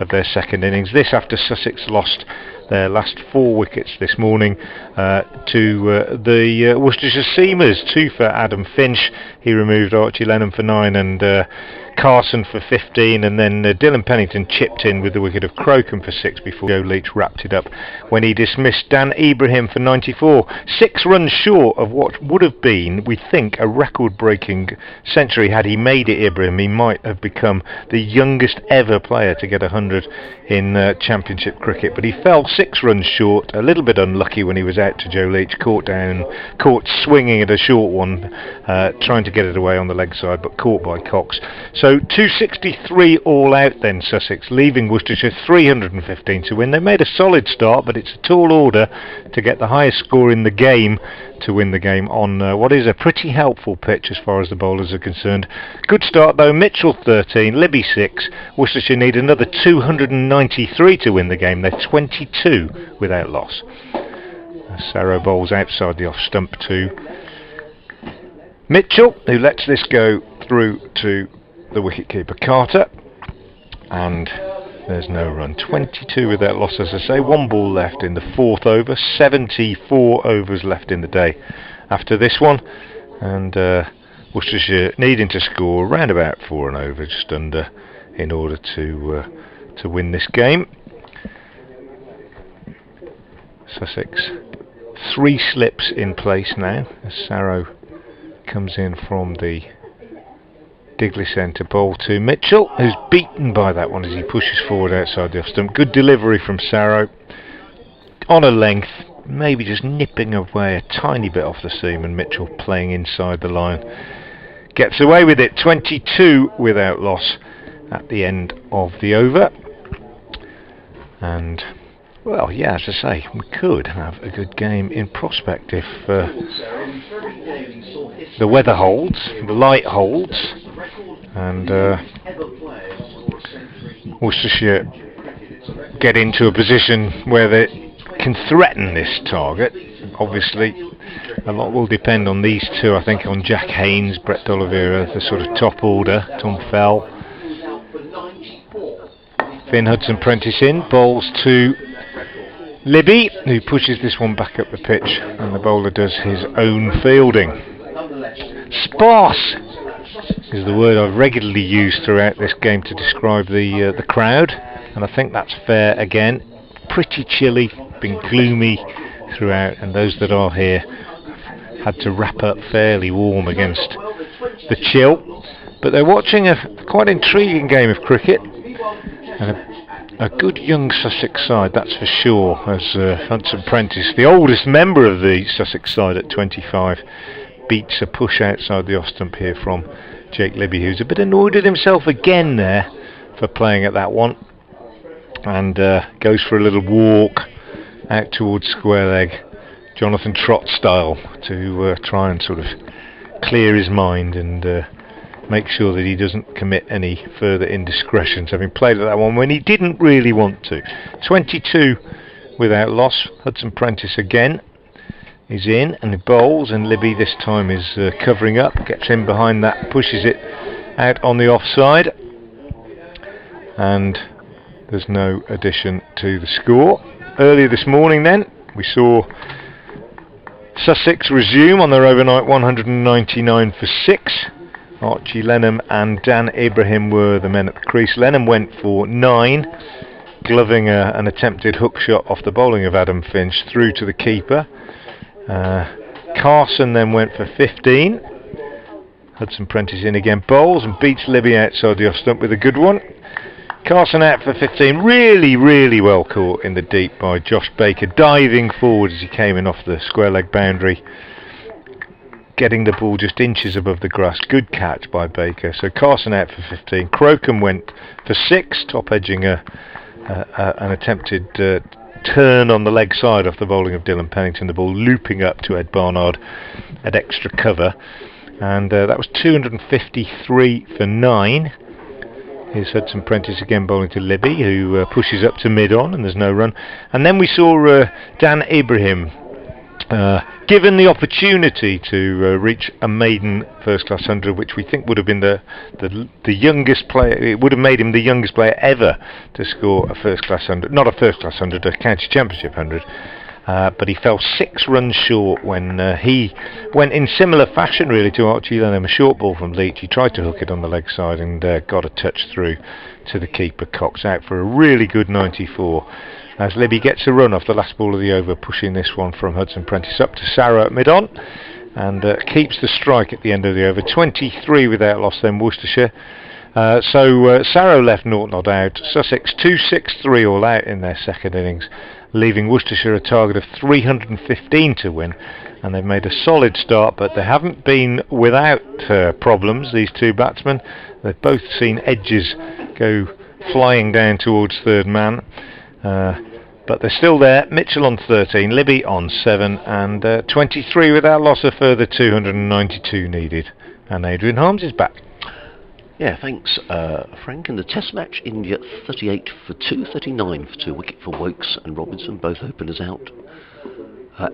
of their second innings. This after Sussex lost their last 4 wickets this morning to the Worcestershire Seamers. 2 for Adam Finch. He removed Archie Lennon for 9 and Carson for 15, and then Dylan Pennington chipped in with the wicket of Crocombe for 6 before Joe Leach wrapped it up when he dismissed Dan Ibrahim for 94. 6 runs short of what would have been, we think, a record-breaking century. Had he made it, Ibrahim, he might have become the youngest ever player to get 100 in Championship cricket, but he fell 6 runs short, a little bit unlucky when he was out to Joe Leach, caught swinging at a short one, trying to get it away on the leg side, but caught by Cox. So 263 all out then, Sussex, leaving Worcestershire 315 to win. They made a solid start, but it's a tall order to get the highest score in the game to win the game on what is a pretty helpful pitch as far as the bowlers are concerned. Good start though, Mitchell 13, Libby 6. Worcestershire need another 293 to win the game. They're 22 without loss. Sarro bowls outside the off stump to Mitchell, who lets this go through to the wicketkeeper Carter, and there's no run. 22 without loss, as I say. 1 ball left in the 4th over. 74 overs left in the day after this one, and Worcestershire needing to score around about 4 and over, just under, in order to win this game. Sussex 3 slips in place now as Sarro comes in from the Diglis end to bowl to Mitchell, who's beaten by that one as he pushes forward outside the off stump. Good delivery from Sarro on a length, maybe just nipping away a tiny bit off the seam, and Mitchell playing inside the line gets away with it. 22 without loss at the end of the over, and well, yeah, as I say, we could have a good game in prospect if the weather holds, the light holds, and Worcestershire get into a position where they can threaten this target. Obviously, a lot will depend on these two, I think, on Jack Haynes, Brett D'Oliveira, the sort of top order. Tom Fell, Finn Hudson-Prentice in, bowls to Libby, who pushes this one back up the pitch, and the bowler does his own fielding. Sparse is the word I've regularly used throughout this game to describe the crowd, and I think that's fair again. Pretty chilly, been gloomy throughout, and those that are here had to wrap up fairly warm against the chill. But they're watching a quite intriguing game of cricket, and a good young Sussex side, that's for sure, as Hudson-Prentice, the oldest member of the Sussex side at 25, beats a push outside the off stump here from Jake Libby, who's a bit annoyed at himself again there for playing at that one, and goes for a little walk out towards square leg, Jonathan Trott style, to try and sort of clear his mind and make sure that he doesn't commit any further indiscretions, having played at that one when he didn't really want to. 22 without loss. Hudson Prentice again is in and he bowls, and Libby this time is covering up, gets in behind that, pushes it out on the offside, and there's no addition to the score. Earlier this morning then we saw Sussex resume on their overnight 199 for 6. Archie Lenham and Dan Ibrahim were the men at the crease. Lenham went for 9, gloving an attempted hook shot off the bowling of Adam Finch through to the keeper. Carson then went for 15. Hudson Prentice in again, bowls and beats Libby outside the off stump with a good one. Carson out for 15, really well caught in the deep by Josh Baker, diving forward as he came in off the square leg boundary, getting the ball just inches above the grass. Good catch by Baker. So Carson out for 15. Crocombe went for 6, top edging an attempted turn on the leg side off the bowling of Dylan Pennington, the ball looping up to Ed Barnard at extra cover, and that was 253 for 9. Here's Hudson Prentice again bowling to Libby, who pushes up to mid-on, and there's no run. And then we saw Dan Ibrahim given the opportunity to reach a maiden first-class 100, which we think would have been the youngest player. It would have made him the youngest player ever to score a first-class 100, not a first-class 100, a county championship 100. But he fell 6 runs short when he went in similar fashion really to Archie Lenham, a short ball from Leach. He tried to hook it on the leg side and got a touch through to the keeper. Cox out for a really good 94 as Libby gets a run off the last ball of the over, pushing this one from Hudson Prentice up to Sarrow at mid-on, and keeps the strike at the end of the over. 23 without loss then Worcestershire. So Sarrow left 0 not out. Sussex 2-6-3 all out in their second innings, leaving Worcestershire a target of 315 to win, and they've made a solid start, but they haven't been without problems, these two batsmen. They've both seen edges go flying down towards third man, but they're still there. Mitchell on 13, Libby on 7, and 23 without loss, a further 292 needed, and Adrian Harms is back. Yeah, thanks, Frank. In the Test match, India 38 for 2, 39 for 2. Wicket for Wokes and Robinson, both openers out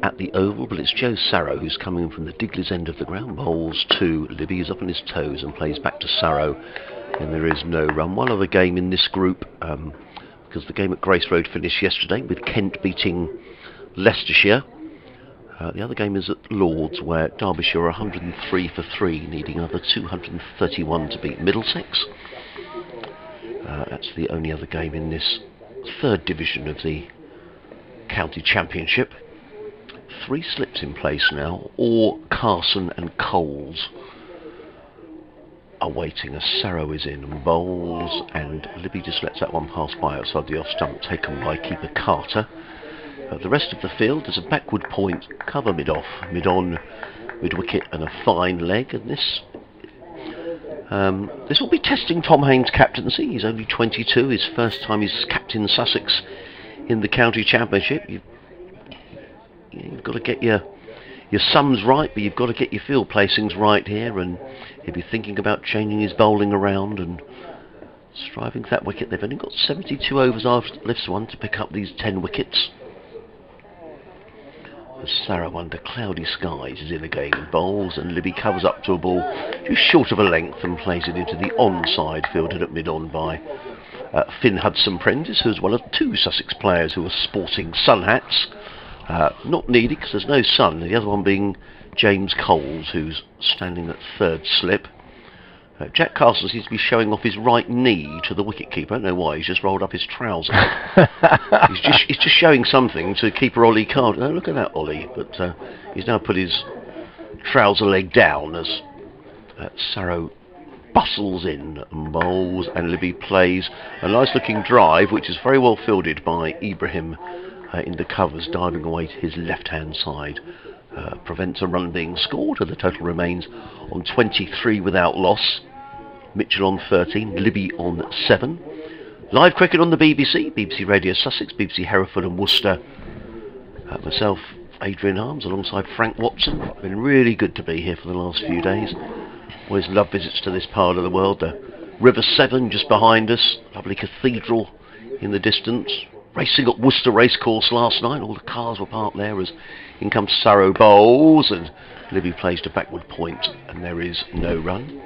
at the Oval. But it's Joe Sarrow who's coming from the Digley's end of the ground. Bowls to Libby, who's up on his toes and plays back to Sarrow. And there is no run. One other game in this group, because the game at Grace Road finished yesterday with Kent beating Leicestershire. The other game is at Lords, where Derbyshire are 103 for 3, needing another 231 to beat Middlesex. That's the only other game in this third division of the county championship. 3 slips in place now, or Carson and Coles are waiting as Sarrow is in and bowls, and Libby just lets that one pass by outside the off stump, taken by keeper Carter. The rest of the field is a backward point, cover mid-off, mid-on, mid-wicket and a fine leg, and this will be testing Tom Haynes' captaincy. He's only 22, his first time he's captained Sussex in the county championship. You've got to get your sums right, but you've got to get your field placings right here, and he'll be thinking about changing his bowling around and striving for that wicket. They've only got 72 overs after lifts one to pick up these 10 wickets. Sarrow under cloudy skies is in again, bowls, and Libby covers up to a ball just short of a length and plays it into the onside, fielded at mid-on by Finn Hudson Prentice, who's one of 2 Sussex players who are sporting sun hats. Not needed because there's no sun, the other one being James Coles, who's standing at third slip. Jack Carson seems to be showing off his right knee to the wicketkeeper. I don't know why, he's just rolled up his trouser. he's just showing something to keeper Ollie Carter. Oh, look at that, Ollie. But he's now put his trouser leg down as Sarrow bustles in and bowls, and Libby plays a nice looking drive, which is very well fielded by Ibrahim in the covers, diving away to his left hand side. Prevents a run being scored, and the total remains on 23 without loss. Mitchell on 13, Libby on 7. Live cricket on the BBC, BBC Radio Sussex, BBC Hereford and Worcester Myself, Adrian Arms, alongside Frank Watson. It's been really good to be here for the last few days. Always love visits to this part of the world. The River Severn just behind us, lovely cathedral in the distance. Racing at Worcester Racecourse last night, all the cars were parked there as in comes Sarrow Bowles, and Libby plays to backward point, and there is no run.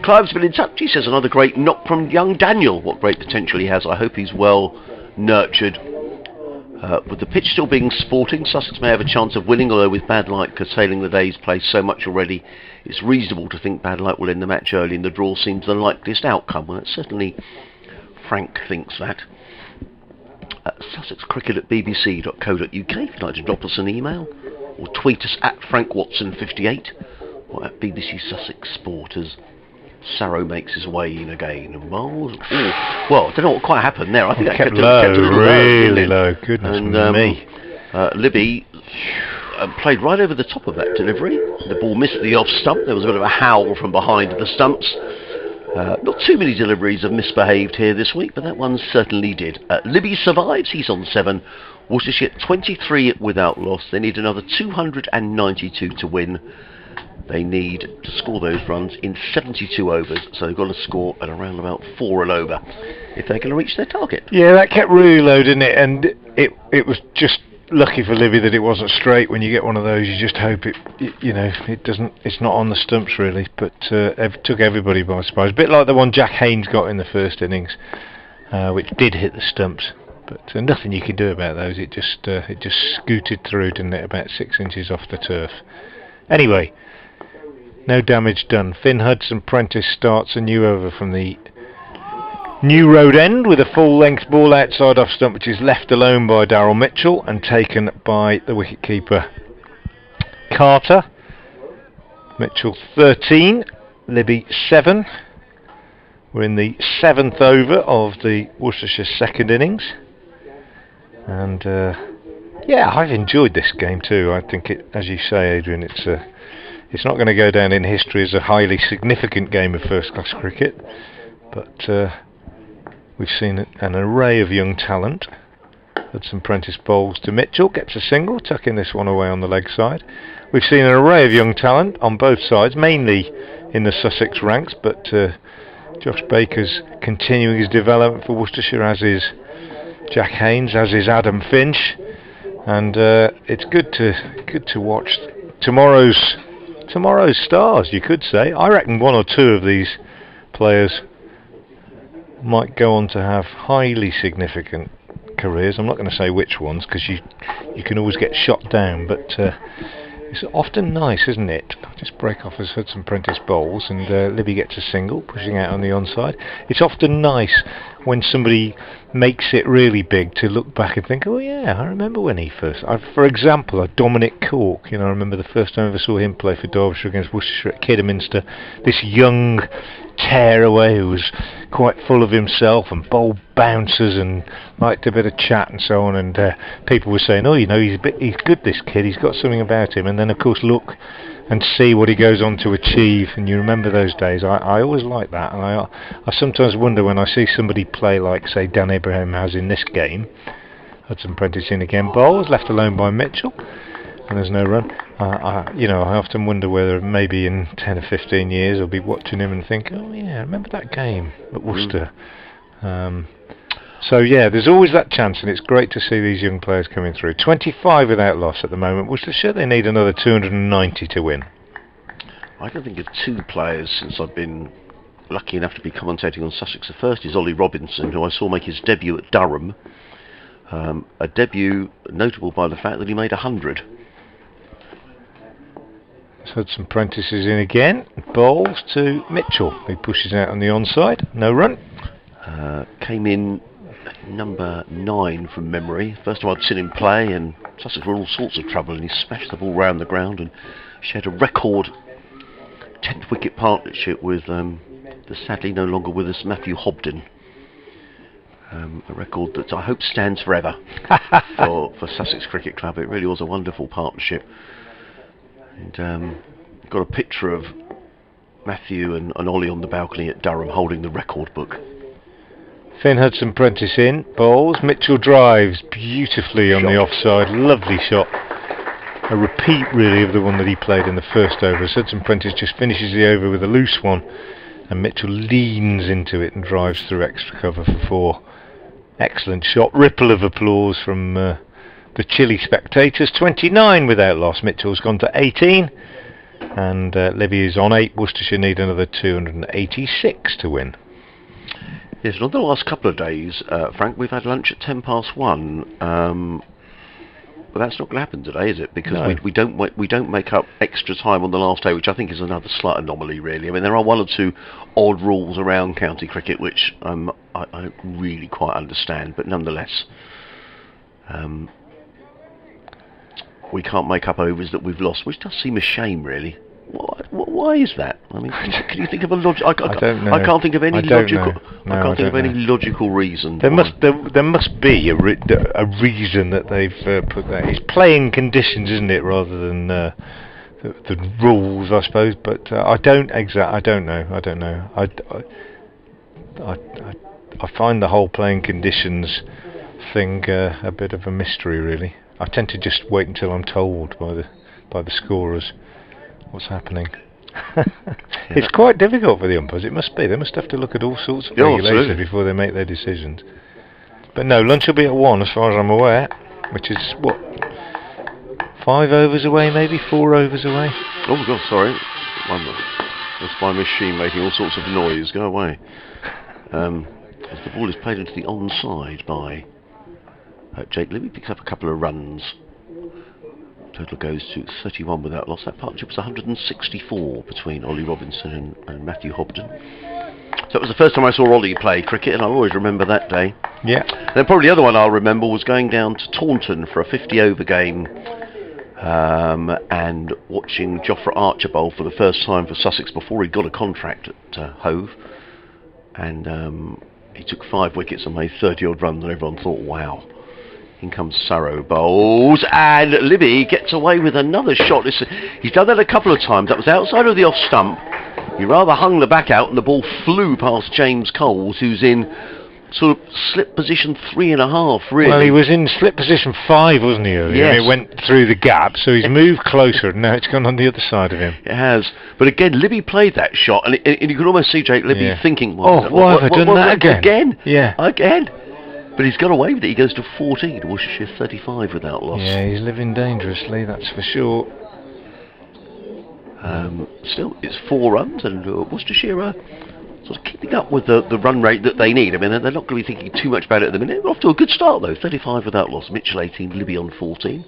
Clive's been in touch. He says another great knock from young Daniel. What great potential he has. I hope he's well nurtured. With the pitch still being sporting, Sussex may have a chance of winning, although with bad light curtailing the day's play so much already, it's reasonable to think bad light will end the match early, and the draw seems the likeliest outcome. Well, certainly Frank thinks that. Sussex Cricket at bbc.co.uk if you'd like to drop us an email, or tweet us at FrankWatson58 or at BBC Sussex Sport as Sarrow makes his way in again. And well, I don't know what quite happened there. I think that kept low, it a little really low. Goodness and, me. Libby played right over the top of that delivery. The ball missed the off stump. There was a bit of a howl from behind the stumps. Not too many deliveries have misbehaved here this week, but that one certainly did. Libby survives. He's on 7. Worcestershire 23 without loss. They need another 292 to win. They need to score those runs in 72 overs, so they've got to score at around about 4 and over if they're going to reach their target. Yeah, that kept really low, didn't it? And it was just lucky for Libby that it wasn't straight. When you get one of those, you just hope it doesn't. It's not on the stumps really, but it took everybody by surprise. A bit like the one Jack Haynes got in the first innings, which did hit the stumps, but nothing you could do about those. It just scooted through, didn't it? About 6 inches off the turf. Anyway. No damage done. Finn Hudson-Prentice starts a new over from the New Road end with a full-length ball outside off stump, which is left alone by Darryl Mitchell and taken by the wicket-keeper Carter. Mitchell 13, Libby 7. We're in the 7th over of the Worcestershire second innings. And yeah, I've enjoyed this game too. I think it, as you say, Adrian, it's not going to go down in history as a highly significant game of first-class cricket, but we've seen an array of young talent. Hudson-Prentice bowls to Mitchell, gets a single, tucking this one away on the leg side. We've seen an array of young talent on both sides, mainly in the Sussex ranks, but Josh Baker's continuing his development for Worcestershire, as is Jack Haynes, as is Adam Finch, and it's good to watch tomorrow's stars, you could say. I reckon one or two of these players might go on to have highly significant careers. I'm not going to say which ones, because you can always get shot down, but it's often nice, isn't it? Just break off as Hudson-Prentice bowls, and Libby gets a single, pushing out on the onside. It's often nice when somebody makes it really big to look back and think, oh yeah, I remember when he first... for example, Dominic Cork, I remember the first time I ever saw him play for Derbyshire against Worcestershire at Kidderminster. This young tearaway who was quite full of himself and bowled bouncers and liked a bit of chat and so on, and people were saying, oh, he's good, this kid, he's got something about him. And then of course look and see what he goes on to achieve, and you remember those days. I always like that, and I sometimes wonder when I see somebody play like, say, Dan Ibrahim has in this game. Hudson-Prentice in again, bowls, left alone by Mitchell, and there's no run. I often wonder whether maybe in 10 or 15 years I'll be watching him and think, oh yeah, remember that game at Worcester. So yeah, there's always that chance, and it's great to see these young players coming through. 25 without loss at the moment. Worcestershire, they need another 290 to win. I can think of 2 players since I've been lucky enough to be commentating on Sussex. The first is Ollie Robinson, who I saw make his debut at Durham. A debut notable by the fact that he made 100. Hudson-Prentice is in again. Bowls to Mitchell, who pushes out on the onside. No run. Came in number 9 from memory. First time I'd seen him play, and Sussex were all sorts of trouble, and he smashed the ball round the ground and shared a record 10th wicket partnership with the sadly no longer with us Matthew Hobden. A record that I hope stands forever for Sussex Cricket Club. It really was a wonderful partnership. And got a picture of Matthew and Ollie on the balcony at Durham holding the record book. Finn Hudson-Prentice in, bowls. Mitchell drives beautifully on the offside. Lovely shot. A repeat really of the one that he played in the first over. As Hudson-Prentice just finishes the over with a loose one, and Mitchell leans into it and drives through extra cover for 4. Excellent shot. Ripple of applause from the Chile spectators. 29 without loss. Mitchell's gone to 18, and Libby is on 8. Worcestershire need another 286 to win. Yes, on the last couple of days, Frank, we've had lunch at 1:10. But that's not going to happen today, is it? Because No. we don't make up extra time on the last day, which I think is another slight anomaly, really. I mean, there are one or two odd rules around county cricket which I don't really quite understand, but nonetheless, we can't make up overs that we've lost, which does seem a shame, really. Why is that? I mean, can you think of a logic? I don't know. I can't think of any I don't logical. know. I No, can't think of don't any know. logical reason. There why. must be a reason that they've put that. It's playing conditions, isn't it, rather than the rules, I suppose. But I don't know. I find the whole playing conditions thing a bit of a mystery, really. I tend to just wait until I'm told by the scorers what's happening. It's quite difficult for the umpires. It must be. They must have to look at all sorts of regulations absolutely. before they make their decisions. But no, lunch will be at 1 as far as I'm aware, which is what, 5 overs away, maybe 4 overs away. Oh God, sorry. That's my machine making all sorts of noise. Go away. As the ball is played into the onside by Jake Libby, picks up a couple of runs. Total goes to 31 without loss. That partnership was 164 between Ollie Robinson and Matthew Hobden. So it was the first time I saw Ollie play cricket, and I'll always remember that day. Yeah. Then probably the other one I'll remember was going down to Taunton for a 50-over game and watching Jofra Archer bowl for the first time for Sussex before he got a contract at Hove. And he took 5 wickets and made 30-odd runs, and everyone thought, wow. In comes Sarrow, bowls, and Libby gets away with another shot. He's done that a couple of times. That was outside of the off stump. He rather hung the back out, and the ball flew past James Coles, who's in sort of slip position 3.5, really. Well, he was in slip position 5, wasn't he, earlier? Yes. And it went through the gap, so he's moved closer, and now it's gone on the other side of him. It has. But again, Libby played that shot, and you could almost see Jake Libby thinking, why have I done that again? Yeah. Again. But he's got away with it. He goes to 14. Worcestershire 35 without loss. Yeah, he's living dangerously, that's for sure. Still, it's 4 runs, and Worcestershire sort of keeping up with the run rate that they need. I mean, they're not going to be thinking too much about it at the minute. They're off to a good start, though. 35 without loss. Mitchell 18, Libby on 14.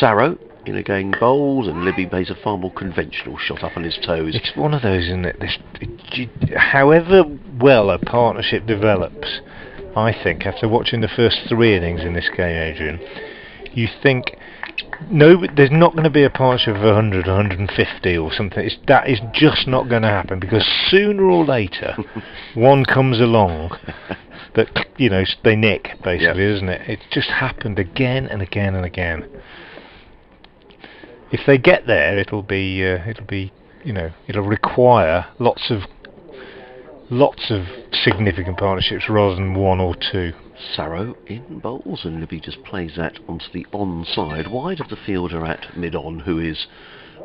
Sarrow in again bowls, and Libby plays a far more conventional shot up on his toes. It's one of those, isn't it? However well a partnership develops, I think, after watching the first 3 innings in this game, Adrian, you think, no, there's not going to be a partnership of 100, 150 or something. That is just not going to happen, because sooner or later, one comes along that, they nick, basically, isn't it? It's just happened again and again and again. If they get there, it'll require lots of significant partnerships rather than 1 or 2. Sarrow in bowls, and Libby just plays that onto the onside, wide of the fielder at mid-on, who is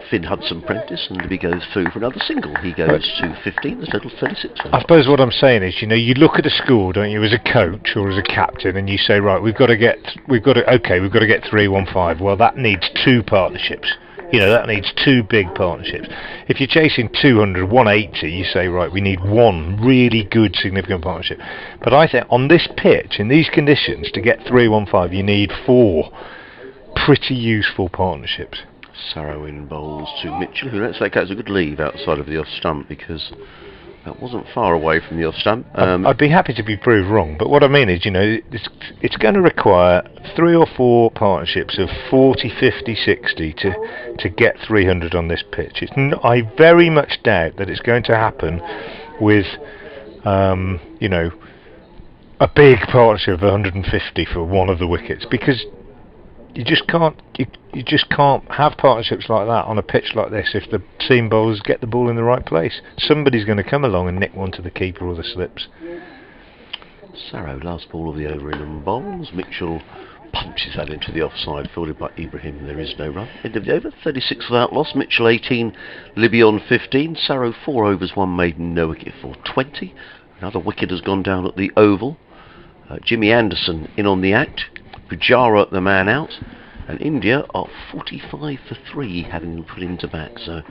Finn Hudson-Prentice, and Libby goes through for another single. He goes to 15, the total 36. I suppose what I'm saying is, you look at a score, don't you, as a coach or as a captain, and you say, right, we've got to get 315. Well, that needs 2 partnerships. That needs 2 big partnerships. If you're chasing 200, 180, you say, right, we need 1 really good, significant partnership. But I think on this pitch, in these conditions, to get 315, you need 4 pretty useful partnerships. Sarrow in bowls to Mitchell, who let's take out as a good leave outside of the off stump, because that wasn't far away from the off stump. I'd be happy to be proved wrong, but what I mean is, it's going to require 3 or 4 partnerships of 40, 50, 60 to get 300 on this pitch. I very much doubt that it's going to happen with, a big partnership of 150 for one of the wickets, because you just can't have partnerships like that on a pitch like this if the seam bowlers get the ball in the right place. Somebody's going to come along and nick one to the keeper or the slips. Sarrow, last ball of the over in bowls. Mitchell punches that into the offside, fielded by Ibrahim. There is no run. End of the over, 36 without loss. Mitchell 18, Libby on 15. Sarrow 4 overs, 1 maiden, no wicket for 20. Another wicket has gone down at the Oval. Jimmy Anderson in on the act. Pujara the man out. And India are 45 for 3, having been put into back. So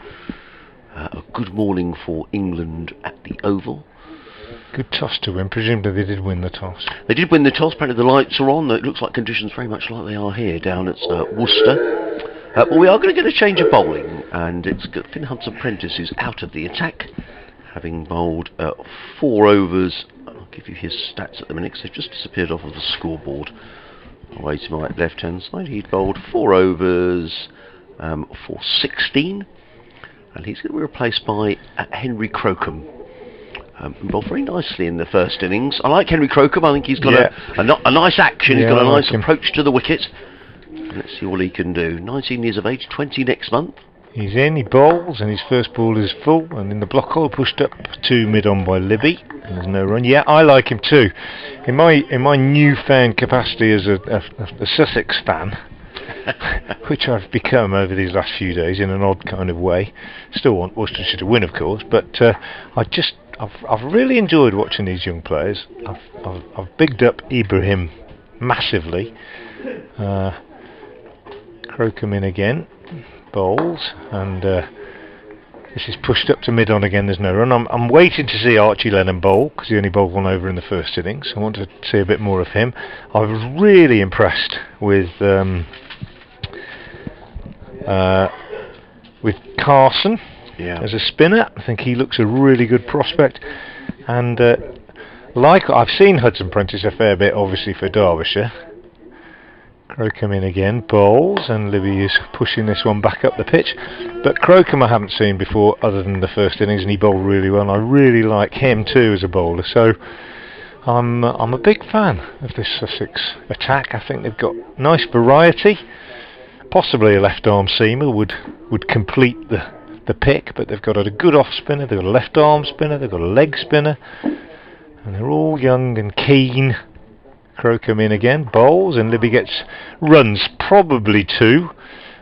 a good morning for England at the Oval. Good toss to win. Presumably they did win the toss. They did win the toss. Apparently the lights are on. It looks like conditions very much like they are here down at Worcester. But we are going to get a change of bowling, and it's got Finn Hudson-Prentice who's out of the attack, having bowled 4 overs. I'll give you his stats at the minute, because they've just disappeared off of the scoreboard. Away to my left-hand side, he'd bowled 4 overs for 16, and he's going to be replaced by Henry Crocombe. Who bowled very nicely in the first innings. I like Henry Crocombe. I think he's got a nice action. He's got a nice approach to the wicket. Let's see what he can do. 19 years of age, 20 next month. He's in, he bowls, and his first ball is full, and in the block hole pushed up to mid-on by Libby, and there's no run. Yeah, I like him too. In my newfound capacity as a Sussex fan, which I've become over these last few days in an odd kind of way. Still want Worcestershire to win, of course, but I've really enjoyed watching these young players. I've bigged up Ibrahim massively. Crocombe in again, bowls, and this is pushed up to mid-on again. There's no run. I'm waiting to see Archie Lennon bowl, because he only bowled 1 over in the first innings. I want to see a bit more of him. I was really impressed with Carson as a spinner. I think he looks a really good prospect, and like I've seen Hudson-Prentice a fair bit, obviously, for Derbyshire. Crocombe in again, bowls, and Libby is pushing this one back up the pitch. But Crocombe I haven't seen before other than the first innings, and he bowled really well, and I really like him too as a bowler. So I'm a big fan of this Sussex attack. I think they've got nice variety. Possibly a left arm seamer would complete the pick, but they've got a good off spinner, they've got a left arm spinner, they've got a leg spinner, and they're all young and keen. Crocombe in again, bowls, and Libby gets runs, probably 2,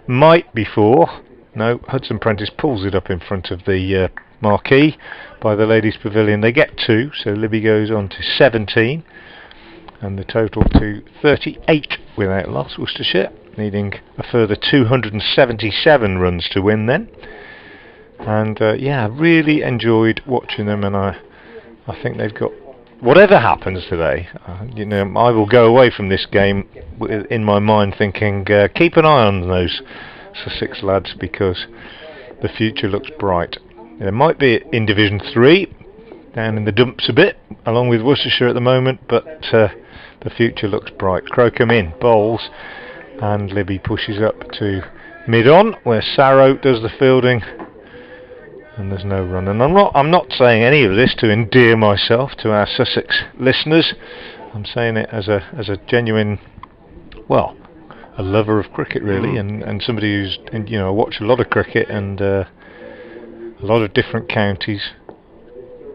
might be 4. No, Hudson-Prentice pulls it up in front of the marquee by the Ladies' Pavilion. They get 2, so Libby goes on to 17, and the total to 38 without loss. Worcestershire needing a further 277 runs to win then. And yeah, really enjoyed watching them, and I think they've got, whatever happens today, you know, I will go away from this game in my mind thinking, keep an eye on those Sussex lads, because the future looks bright. There might be in Division 3, down in the dumps a bit, along with Worcestershire at the moment, but the future looks bright. Crocombe in, bowls, and Libby pushes up to mid-on, where Sarrow does the fielding. And there's no run, and I'm not saying any of this to endear myself to our Sussex listeners. I'm saying it as a genuine, well, a lover of cricket really, and somebody who's, you know, I watch a lot of cricket and a lot of different counties,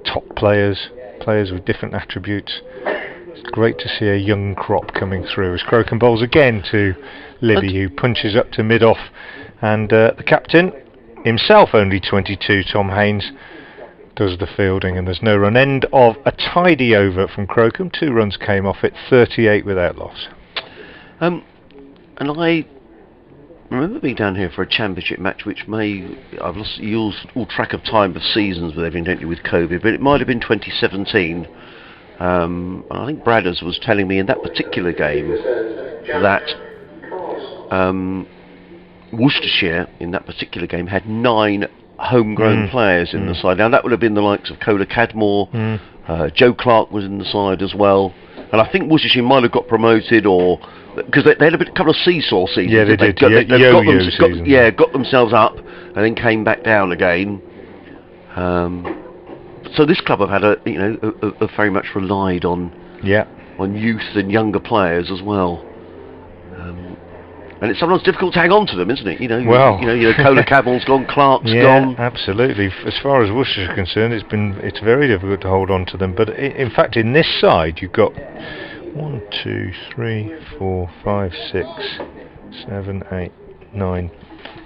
top players with different attributes. It's great to see a young crop coming through as Crocombe bowls again to Libby, who punches up to mid-off, and the captain, himself only 22, Tom Haynes, does the fielding, and there's no run. End of a tidy over from Crocombe. 2 runs came off it, 38 without loss. And I remember being down here for a championship match, which I've lost all track of time of seasons with everything, don't you, with COVID, but it might have been 2017. I think Bradders was telling me in that particular game that Worcestershire in that particular game had 9 homegrown players in the side. Now that would have been the likes of Cola Cadmore, Joe Clark was in the side as well, and I think Worcestershire might have got promoted, or because they had a couple of seesaw seasons. Yeah, they did. Got themselves up and then came back down again. So this club have had have very much relied on youth and younger players as well. And it's sometimes difficult to hang on to them, isn't it? Well, Cola Caval's gone, Clark's yeah, gone. Absolutely. As far as Worcestershire is concerned, it's very difficult to hold on to them. But in fact, in this side, you've got 1, 2, 3, 4, 5, 6, 7, 8, 9,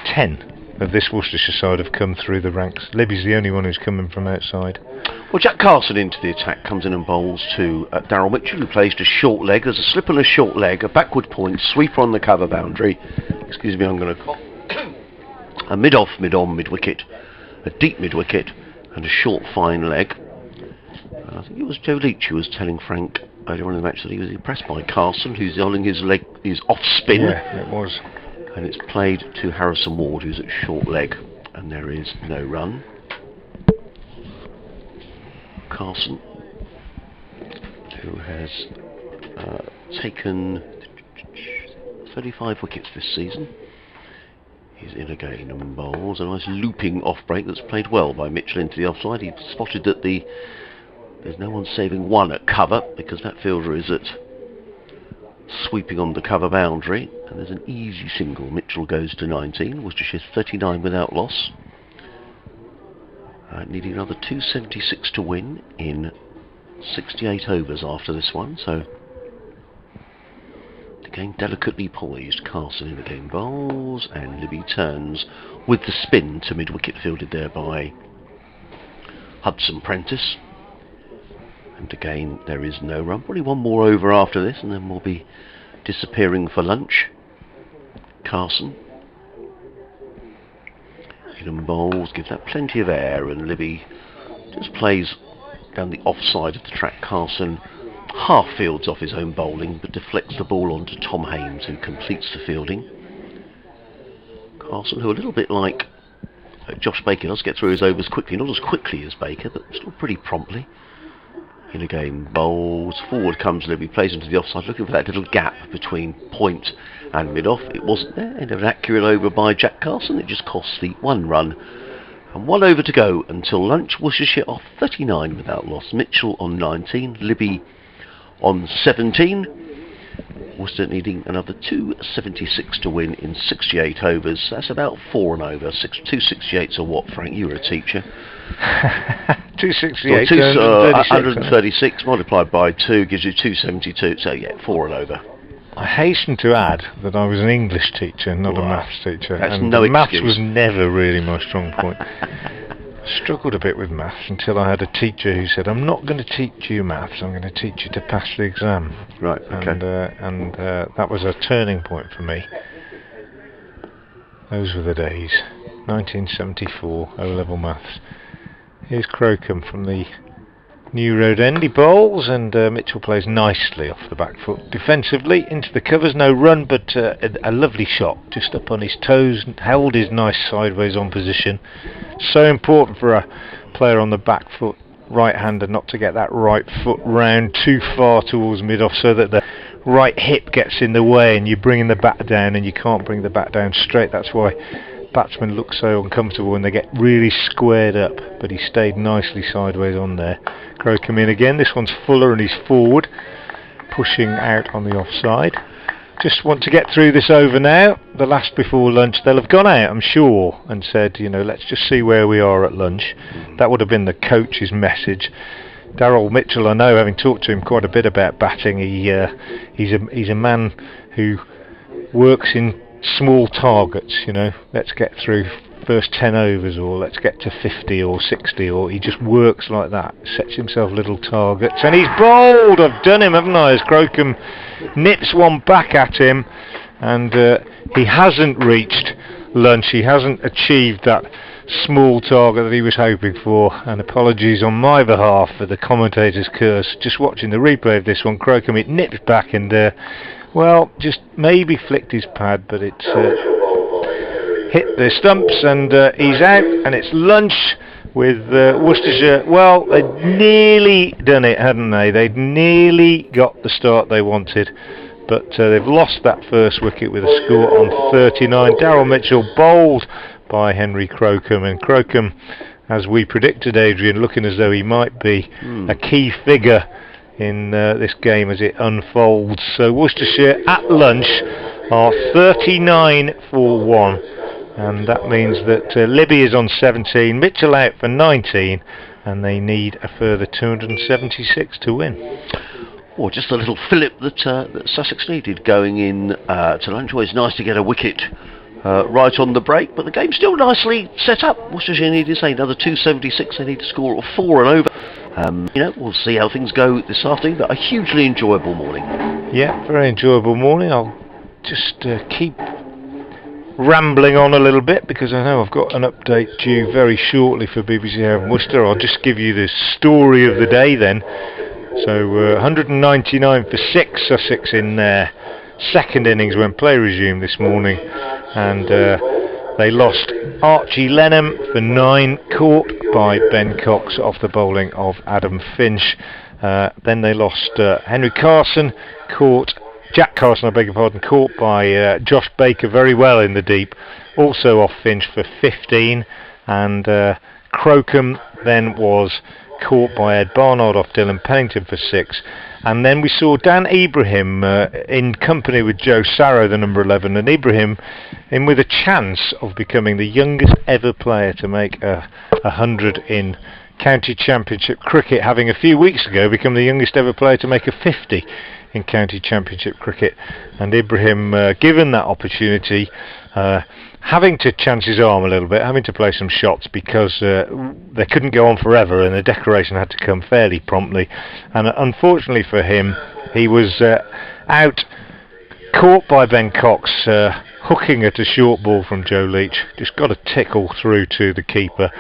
10 of this Worcestershire side have come through the ranks. Libby's the only one who's coming from outside. Well, Jack Carson into the attack, comes in and bowls to Daryl Mitchell, who plays to short leg. There's a slip and a short leg, a backward point, sweeper on the cover boundary. Excuse me, I'm going to cough. A mid-off, mid-on, mid-wicket, a deep mid-wicket, and a short fine leg. I think it was Joe Leach who was telling Frank earlier on in the match that he was impressed by Carson, who's holding his leg, his off spin. Yeah, it was. And it's played to Harrison Ward, who's at short leg, and there is no run. Carson, who has taken 35 wickets this season. He's in again and bowls a nice looping off break that's played well by Mitchell into the offside. He spotted that there's no one saving one at cover, because that fielder is at sweeping on the cover boundary, and there's an easy single. Mitchell goes to 19, Worcestershire 39 without loss. Needing another 276 to win in 68 overs after this one, so the game delicately poised. Carson in the game bowls, and Libby turns with the spin to mid-wicket, fielded there by Hudson Prentice. And again, there is no run. Probably one more over after this, and then we'll be disappearing for lunch. Carson in and bowls, gives that plenty of air, and Libby just plays down the offside of the track. Carson half fields off his own bowling, but deflects the ball onto Tom Hames, who completes the fielding. Carson, who a little bit like Josh Baker, does get through his overs quickly, not as quickly as Baker, but still pretty promptly. In again, bowls, forward comes Libby, plays into the offside, looking for that little gap between point and mid-off. It wasn't there, and an accurate over by Jack Carson. It just costs the one run. And one over to go until lunch. Worcestershire off 39 without loss. Mitchell on 19, Libby on 17. Worcester needing another 276 to win in 68 overs. That's about 4 and over. 268's a what, Frank? You were a teacher. 268, 136 multiplied by 2 gives you 272. So yeah, 4 and over. I hasten to add that I was an English teacher, not a maths teacher. That's and no maths excuse. was never really my strong point. I struggled a bit with maths until I had a teacher who said, "I'm not going to teach you maths, I'm going to teach you to pass the exam." Right, okay. And that was a turning point for me. Those were the days. 1974, O-level maths. Here's Crocombe from the New Road End. He bowls, and Mitchell plays nicely off the back foot. Defensively, into the covers, no run, but a lovely shot. Just up on his toes, held his nice sideways on position. So important for a player on the back foot, right-hander, not to get that right foot round too far towards mid-off, so that the right hip gets in the way and you're bringing the bat down, and you can't bring the bat down straight. That's why batsmen look so uncomfortable when they get really squared up, but he stayed nicely sideways on there. Crocombe in again. This one's fuller and he's forward, pushing out on the offside. Just want to get through this over now. The last before lunch, they'll have gone out, I'm sure, and said, let's just see where we are at lunch. That would have been the coach's message. Daryl Mitchell, I know, having talked to him quite a bit about batting, he's a man who works in small targets. Let's get through first 10 overs, or let's get to 50 or 60, or he just works like that, sets himself little targets, and he's bowled. I've done him, haven't I, as Crocombe nips one back at him, and he hasn't reached lunch. He hasn't achieved that small target that he was hoping for, and apologies on my behalf for the commentator's curse. Just watching the replay of this one, Crocombe, it nipped back and just maybe flicked his pad, but it's hit the stumps, and he's out, and it's lunch with Worcestershire. Well, they'd nearly done it, hadn't they? They'd nearly got the start they wanted, but they've lost that first wicket with a score on 39. Daryl Mitchell bowled by Henry Crocombe, and Crocombe, as we predicted, Adrian, looking as though he might be a key figure in this game as it unfolds. So Worcestershire at lunch are 39 for 1. And that means that Libby is on 17, Mitchell out for 19, and they need a further 276 to win. Or just a little fillip that Sussex needed going in to lunch. Always nice to get a wicket right on the break, but the game's still nicely set up. Worcestershire needed, say, another 276. They need to score 4 and over. We'll see how things go this afternoon, but a hugely enjoyable morning. Yeah, very enjoyable morning. I'll just keep rambling on a little bit because I know I've got an update due very shortly for BBC Home Worcester. I'll just give you the story of the day then. So 199 for 6 Sussex in their second innings when play resumed this morning, and they lost Archie Lenham for 9, caught by Ben Cox off the bowling of Adam Finch. Then they lost Jack Carson, I beg your pardon, caught by Josh Baker very well in the deep, also off Finch for 15, and Crocombe then was caught by Ed Barnard off Dylan Pennington for 6. And then we saw Dan Ibrahim in company with Joe Sarrow, the number 11, and Ibrahim in with a chance of becoming the youngest ever player to make 100 in County Championship cricket, having a few weeks ago become the youngest ever player to make a 50 in County Championship cricket. And Ibrahim, given that opportunity, having to chance his arm a little bit, having to play some shots because they couldn't go on forever and the decoration had to come fairly promptly. And unfortunately for him, he was out, caught by Ben Cox, hooking at a short ball from Joe Leach, just got a tickle through to the keeper,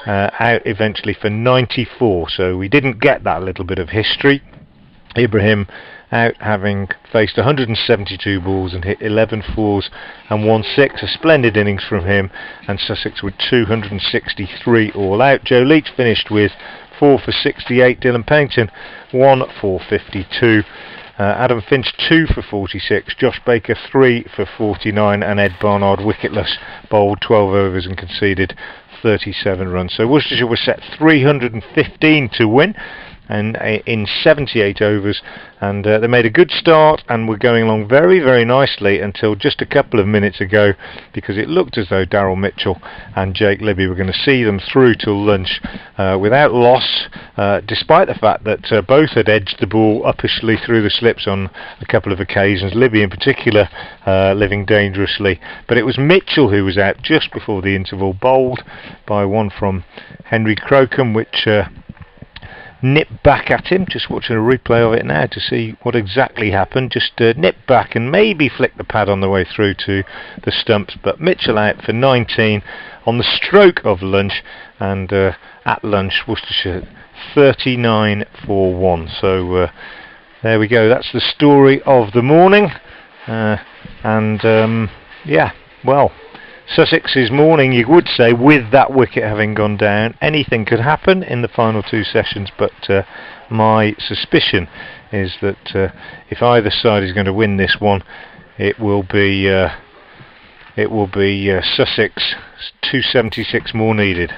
out eventually for 94. So we didn't get that little bit of history. Ibrahim out having faced 172 balls and hit 11 fours and 1 6, a splendid innings from him, and Sussex with 263 all out. Joe Leach finished with 4 for 68, Dylan Pennington 1 for 52, Adam Finch 2 for 46, Josh Baker 3 for 49, and Ed Barnard wicketless bowled 12 overs and conceded 37 runs. So Worcestershire was set 315 to win, and in 78 overs, and they made a good start and were going along very, very nicely until just a couple of minutes ago, because it looked as though Daryl Mitchell and Jake Libby were going to see them through till lunch without loss, despite the fact that both had edged the ball uppishly through the slips on a couple of occasions, Libby in particular living dangerously. But it was Mitchell who was out just before the interval, bowled by one from Henry Crocombe, which nipped back at him. Just watching a replay of it now to see what exactly happened. Just nipped back and maybe flicked the pad on the way through to the stumps, but Mitchell out for 19 on the stroke of lunch, and at lunch Worcestershire 39 for 1. So there we go, that's the story of the morning, yeah, well, Sussex's morning, you would say, with that wicket having gone down. Anything could happen in the final 2 sessions, but my suspicion is that if either side is going to win this one, it will be Sussex. 276 more needed.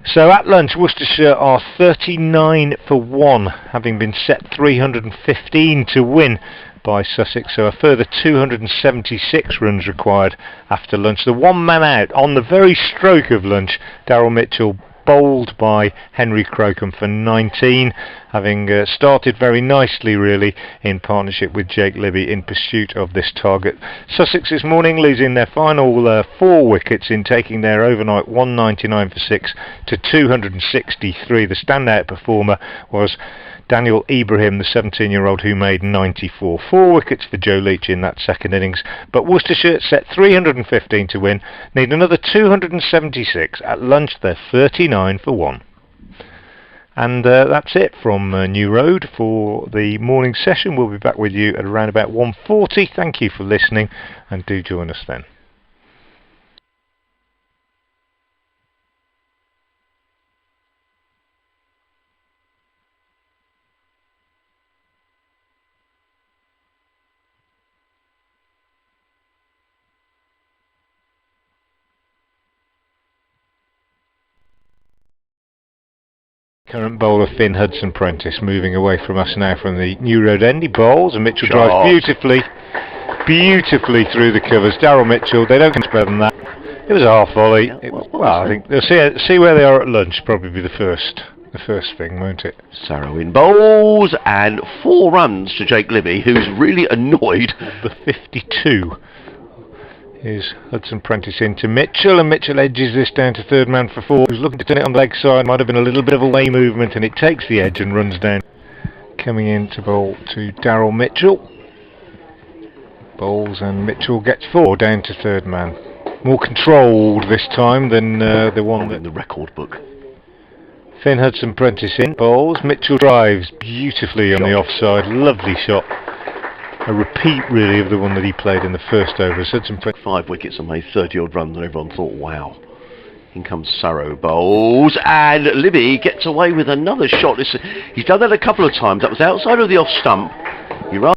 So at lunch, Worcestershire are 39 for 1, having been set 315 to win by Sussex, so a further 276 runs required after lunch. The one man out on the very stroke of lunch, Daryl Mitchell, bowled by Henry Crocombe for 19, having started very nicely really in partnership with Jake Libby in pursuit of this target. Sussex this morning losing their final 4 wickets in taking their overnight 199 for 6 to 263. The standout performer was Daniel Ibrahim, the 17-year-old who made 94. 4 wickets for Joe Leach in that second innings, but Worcestershire set 315 to win, need another 276. At lunch they're 39 for 1. And that's it from New Road for the morning session. We'll be back with you at around about 1:40. Thank you for listening, and do join us then. Current bowler Finn Hudson-Prentice moving away from us now from the New Road end. He bowls and Mitchell drives beautifully through the covers. Daryl Mitchell, they don't get better than that. It was a half volley. I think they'll see where they are at lunch. Probably be the first thing, won't it? Sarrow bowls and 4 runs to Jake Libby, who's really annoyed. The 52 is Hudson-Prentice into Mitchell, and Mitchell edges this down to third man for 4. Who's looking to turn it on the leg side. Might have been a little bit of a way movement, and it takes the edge and runs down. Coming in to bowl to Daryl Mitchell. Bowls and Mitchell gets 4 down to third man. More controlled this time than the one in the record book. Finn Hudson-Prentice in, bowls. Mitchell drives beautifully on the offside. Lovely shot. A repeat, really, of the one that he played in the first over. Hudson-Prentice 5 wickets and made 30-odd runs, and everyone thought, wow. In comes Sarrow bowls, and Libby gets away with another shot. He's done that a couple of times. That was outside of the off stump. He ran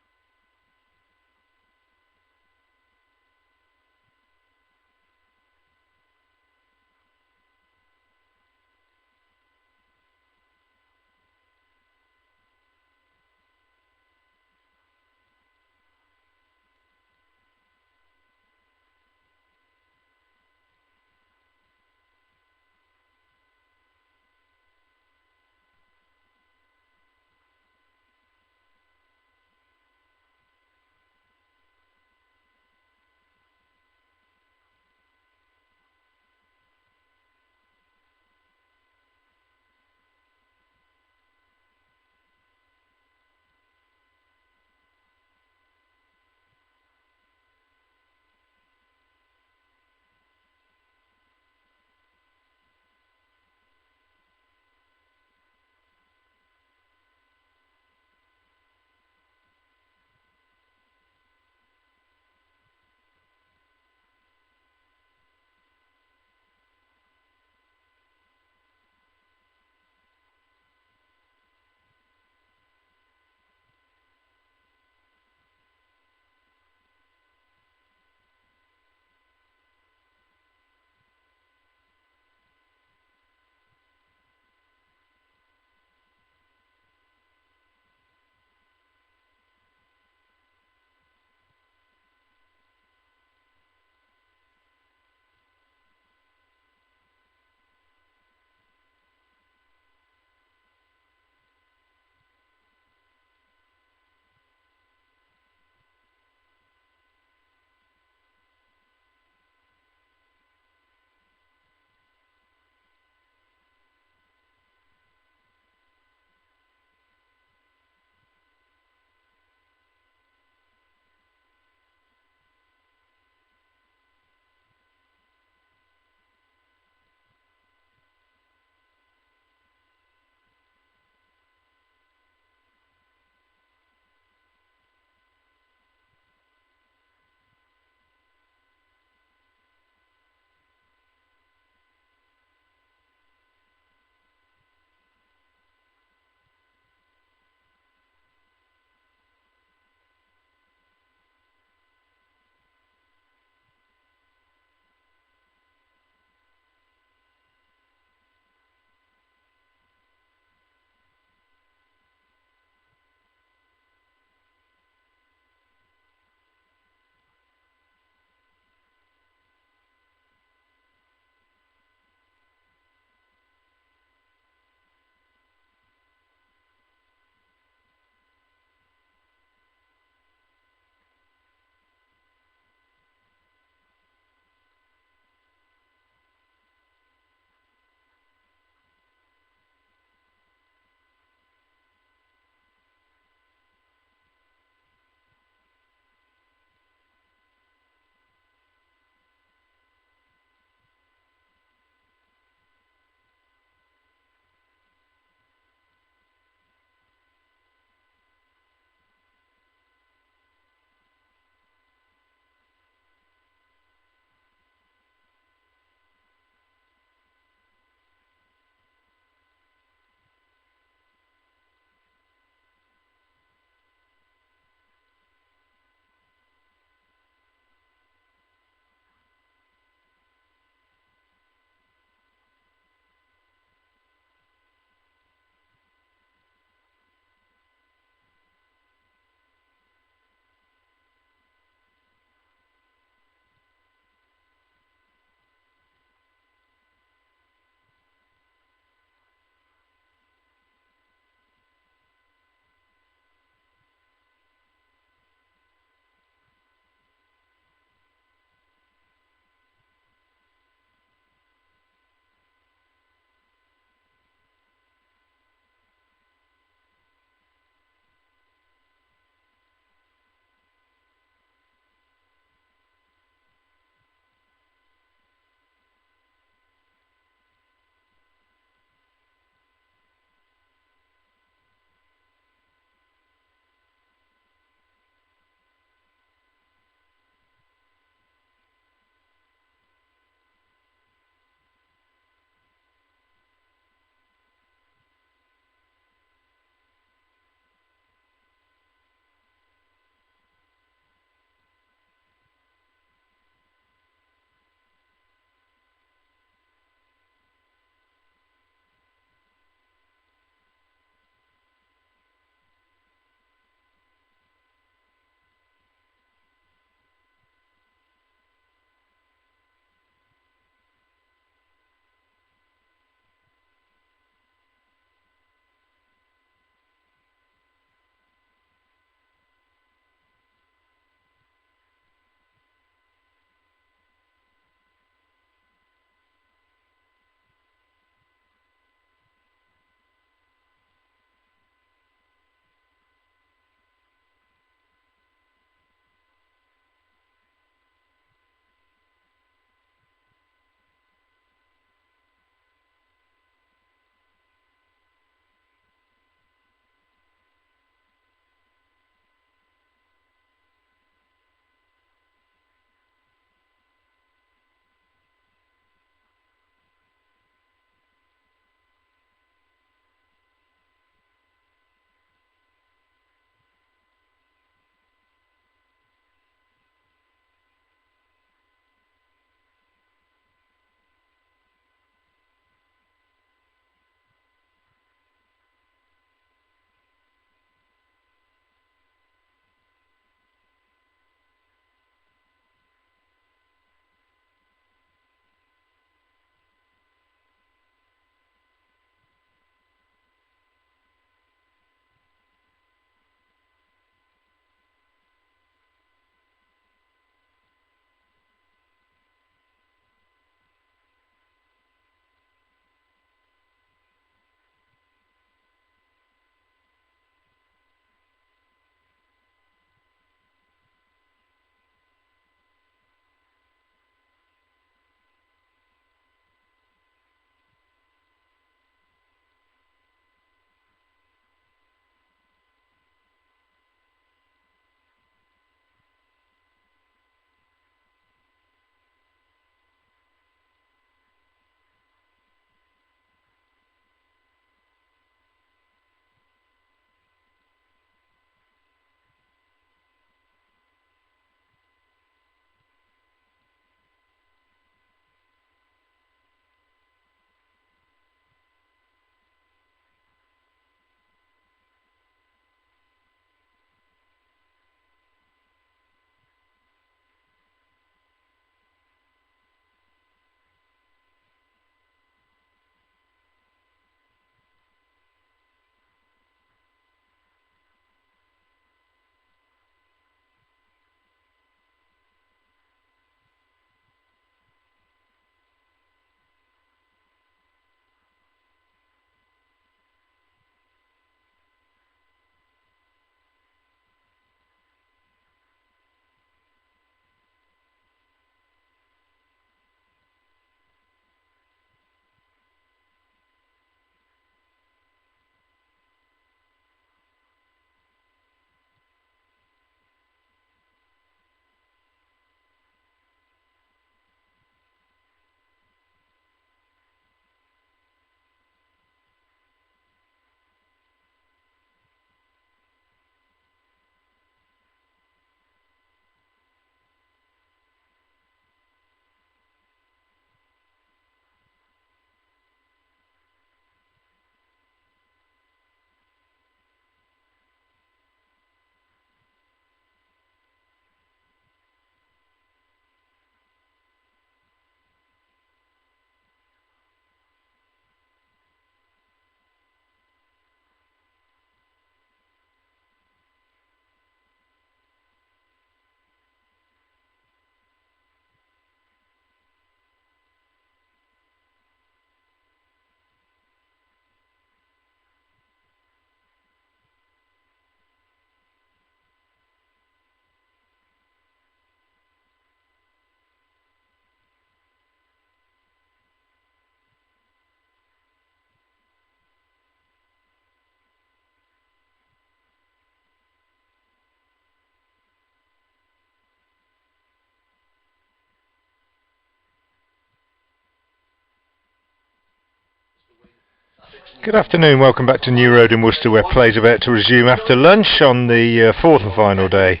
Good afternoon, welcome back to New Road in Worcester, where play's about to resume after lunch on the fourth and final day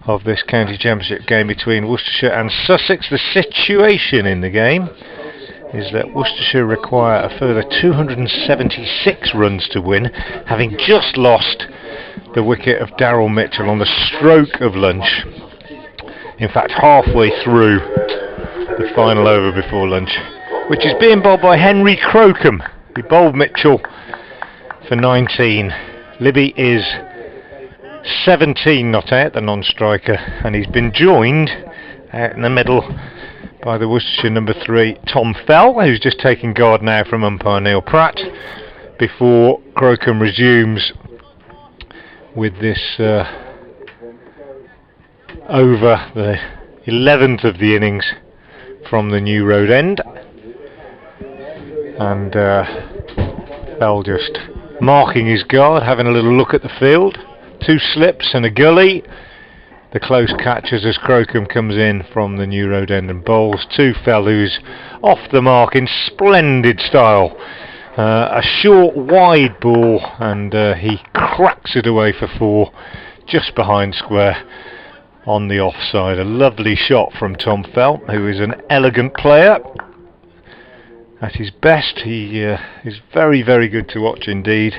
of this county championship game between Worcestershire and Sussex. The situation in the game is that Worcestershire require a further 276 runs to win, having just lost the wicket of Daryl Mitchell on the stroke of lunch. In fact, halfway through the final over before lunch, which is being bowled by Henry Crocombe. He bowled Mitchell for 19. Libby is 17 not out, the non-striker, and he's been joined out in the middle by the Worcestershire number 3, Tom Fell, who's just taking guard now from umpire Neil Pratt, before Crocombe resumes with this over the 11th of the innings from the New Road end. And Bell just marking his guard, having a little look at the field. 2 slips and a gully. The close catches as Crocombe comes in from the New Road end and bowls to Fell, who's off the mark in splendid style. A short wide ball, and he cracks it away for 4 just behind square on the offside. A lovely shot from Tom Fell, who is an elegant player. At his best, he is very, very good to watch indeed.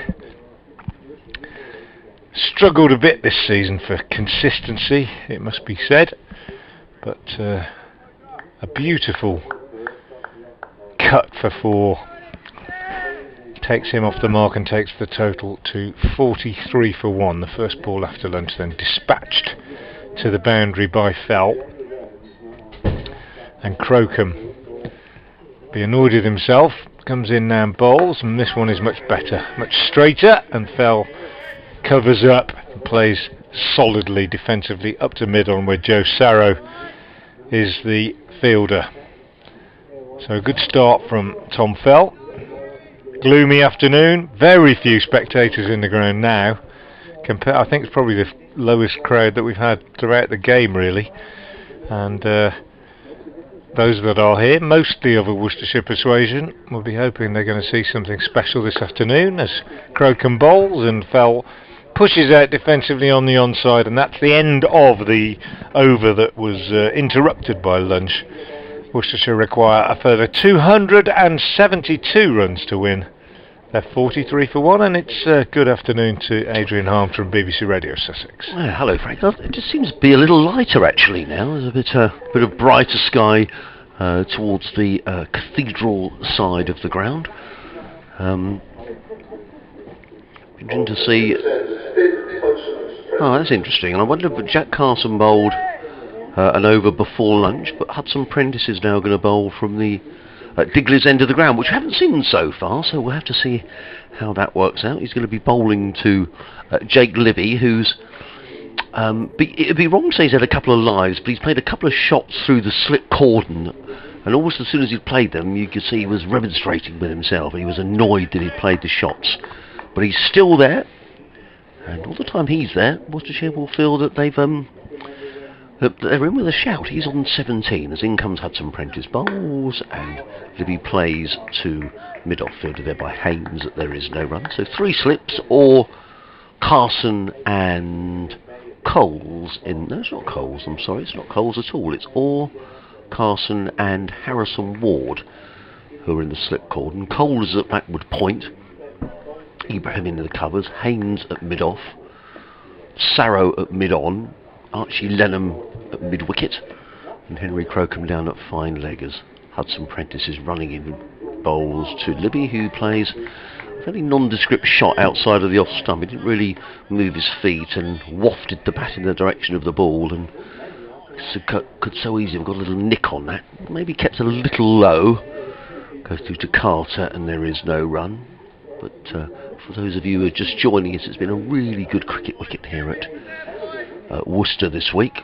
Struggled a bit this season for consistency, it must be said, but a beautiful cut for 4 takes him off the mark and takes the total to 43 for 1. The first ball after lunch then dispatched to the boundary by Fell, and Crocombe, be annoyed with himself, comes in now and bowls, and this one is much better, much straighter, and Fell covers up and plays solidly defensively up to mid on, where Joe Sarrow is the fielder. So a good start from Tom Fell. Gloomy afternoon, very few spectators in the ground now. I think it's probably the lowest crowd that we've had throughout the game, really, and those that are here, mostly of a Worcestershire persuasion, will be hoping they're going to see something special this afternoon as Crocombe bowls and Fell pushes out defensively on the onside, and that's the end of the over that was interrupted by lunch. Worcestershire require a further 272 runs to win. They're 43 for 1, and it's good afternoon to Adrian Harm from BBC Radio Sussex. Hello, Frank. It just seems to be a little lighter actually now. There's a bit of brighter sky towards the cathedral side of the ground. Interesting to see. Oh, that's interesting. And I wonder if Jack Carson bowled an over before lunch, but Hudson Prentice is now going to bowl from the Digley's end of the ground, which we haven't seen so far, so we'll have to see how that works out. He's going to be bowling to Jake Libby, who's it'd be wrong to say he's had a couple of lives, but he's played a couple of shots through the slip cordon, and almost as soon as he'd played them, you could see he was remonstrating with himself. He was annoyed that he'd played the shots, but he's still there, and all the time he's there, Worcestershire will feel that they're in with a shout. He's on 17 as in comes Hudson Prentice bowls, and Libby plays to mid-off fielder there by Haynes. There is no run, so 3 slips, or Carson and Coles in. No, it's not Coles, I'm sorry, it's not Coles at all. It's or Carson and Harrison Ward who are in the slip cordon. Coles is at backward point, Ibrahim into the covers, Haynes at mid-off, Sarrow at mid-on, Archie Lenham at mid-wicket, and Henry Crocombe down at fine leg as Hudson Prentice is running in bowls to Libby, who plays a fairly nondescript shot outside of the off stump. He didn't really move his feet and wafted the bat in the direction of the ball, and could so easily have got a little nick on that. Maybe kept a little low. Goes through to Carter, and there is no run. But for those of you who are just joining us, it's been a really good cricket wicket here at Worcester this week.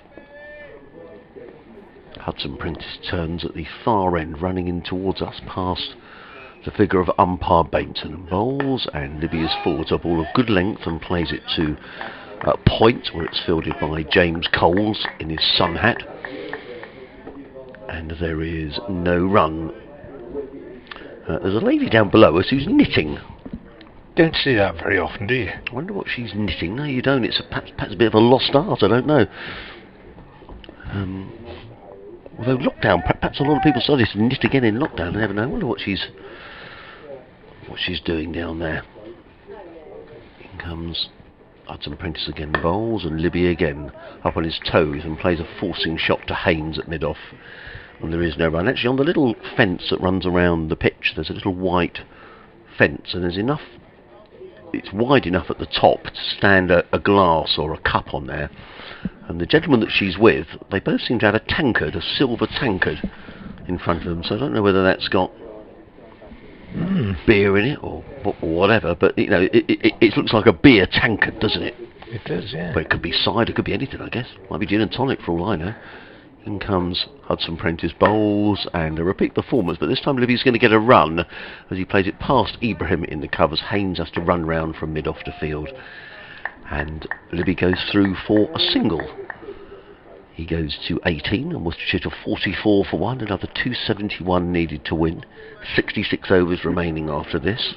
Hudson Prentice turns at the far end, running in towards us past the figure of umpire Bainton, and bowls, and Libby is forward a ball of good length and plays it to point, where it's fielded by James Coles in his sun hat, and there is no run. There's a lady down below us who's knitting. don't see that very often, do you? I wonder what she's knitting. No, you don't. It's perhaps a bit of a lost art. I don't know. Although lockdown, perhaps a lot of people started to knit again in lockdown. I never know. I wonder what she's doing down there. In comes Hudson Prentice again, bowls, and Libby again up on his toes and plays a forcing shot to Haynes at mid-off. And there is no run. Actually, on the little fence that runs around the pitch, there's a little white fence, and there's enough. It's wide enough at the top to stand a glass or a cup on there. And the gentleman that she's with, they both seem to have a tankard, a silver tankard, in front of them. So I don't know whether that's got beer in it or whatever. But you know, it looks like a beer tankard, doesn't it? It does, yeah. But it could be cider, it could be anything, I guess. Might be gin and tonic for all I know. In comes Hudson Prentice, bowls, and a repeat performance, but this time Libby's going to get a run as he plays it past Ibrahim in the covers. Haynes has to run round from mid-off to field, and Libby goes through for a single. He goes to 18 and Worcestershire to 44 for 1, another 271 needed to win. 66 overs remaining after this.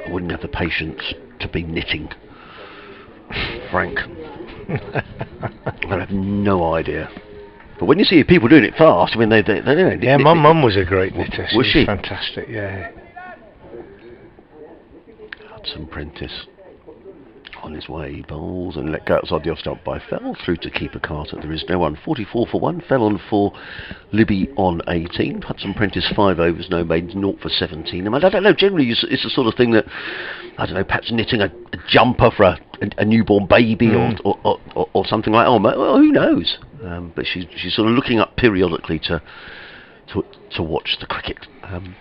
I wouldn't have the patience to be knitting, Frank. I have no idea. But when you see people doing it fast, I mean, they yeah, my mum was a great knitter. Was she? Fantastic, yeah. Hudson Prentice on his way, bowls and let go outside the off stump by Fell through to keeper Carter. There is no one. 44 for 1. Fell on 4. Libby on 18. Hudson Prentice 5 overs, no maidens, 0 for 17. I mean, I don't know. Generally, it's the sort of thing that, I don't know, perhaps knitting a jumper for a newborn baby or something like that. Well, who knows? But she's sort of looking up periodically to watch the cricket.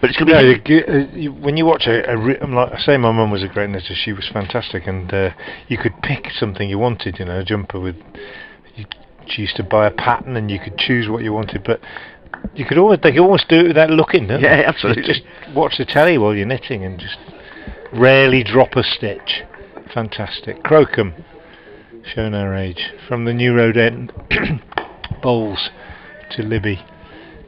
But it's going to be... when you watch like I say, my mum was a great knitter. She was fantastic, and you could pick something you wanted, you know, a jumper with... She used to buy a pattern and you could choose what you wanted, but they could almost do it without looking, don't they? Yeah, absolutely. Just watch the telly while you're knitting and just rarely drop a stitch. Fantastic. Crocombe, showing our age. From the New Road end, bowls to Libby,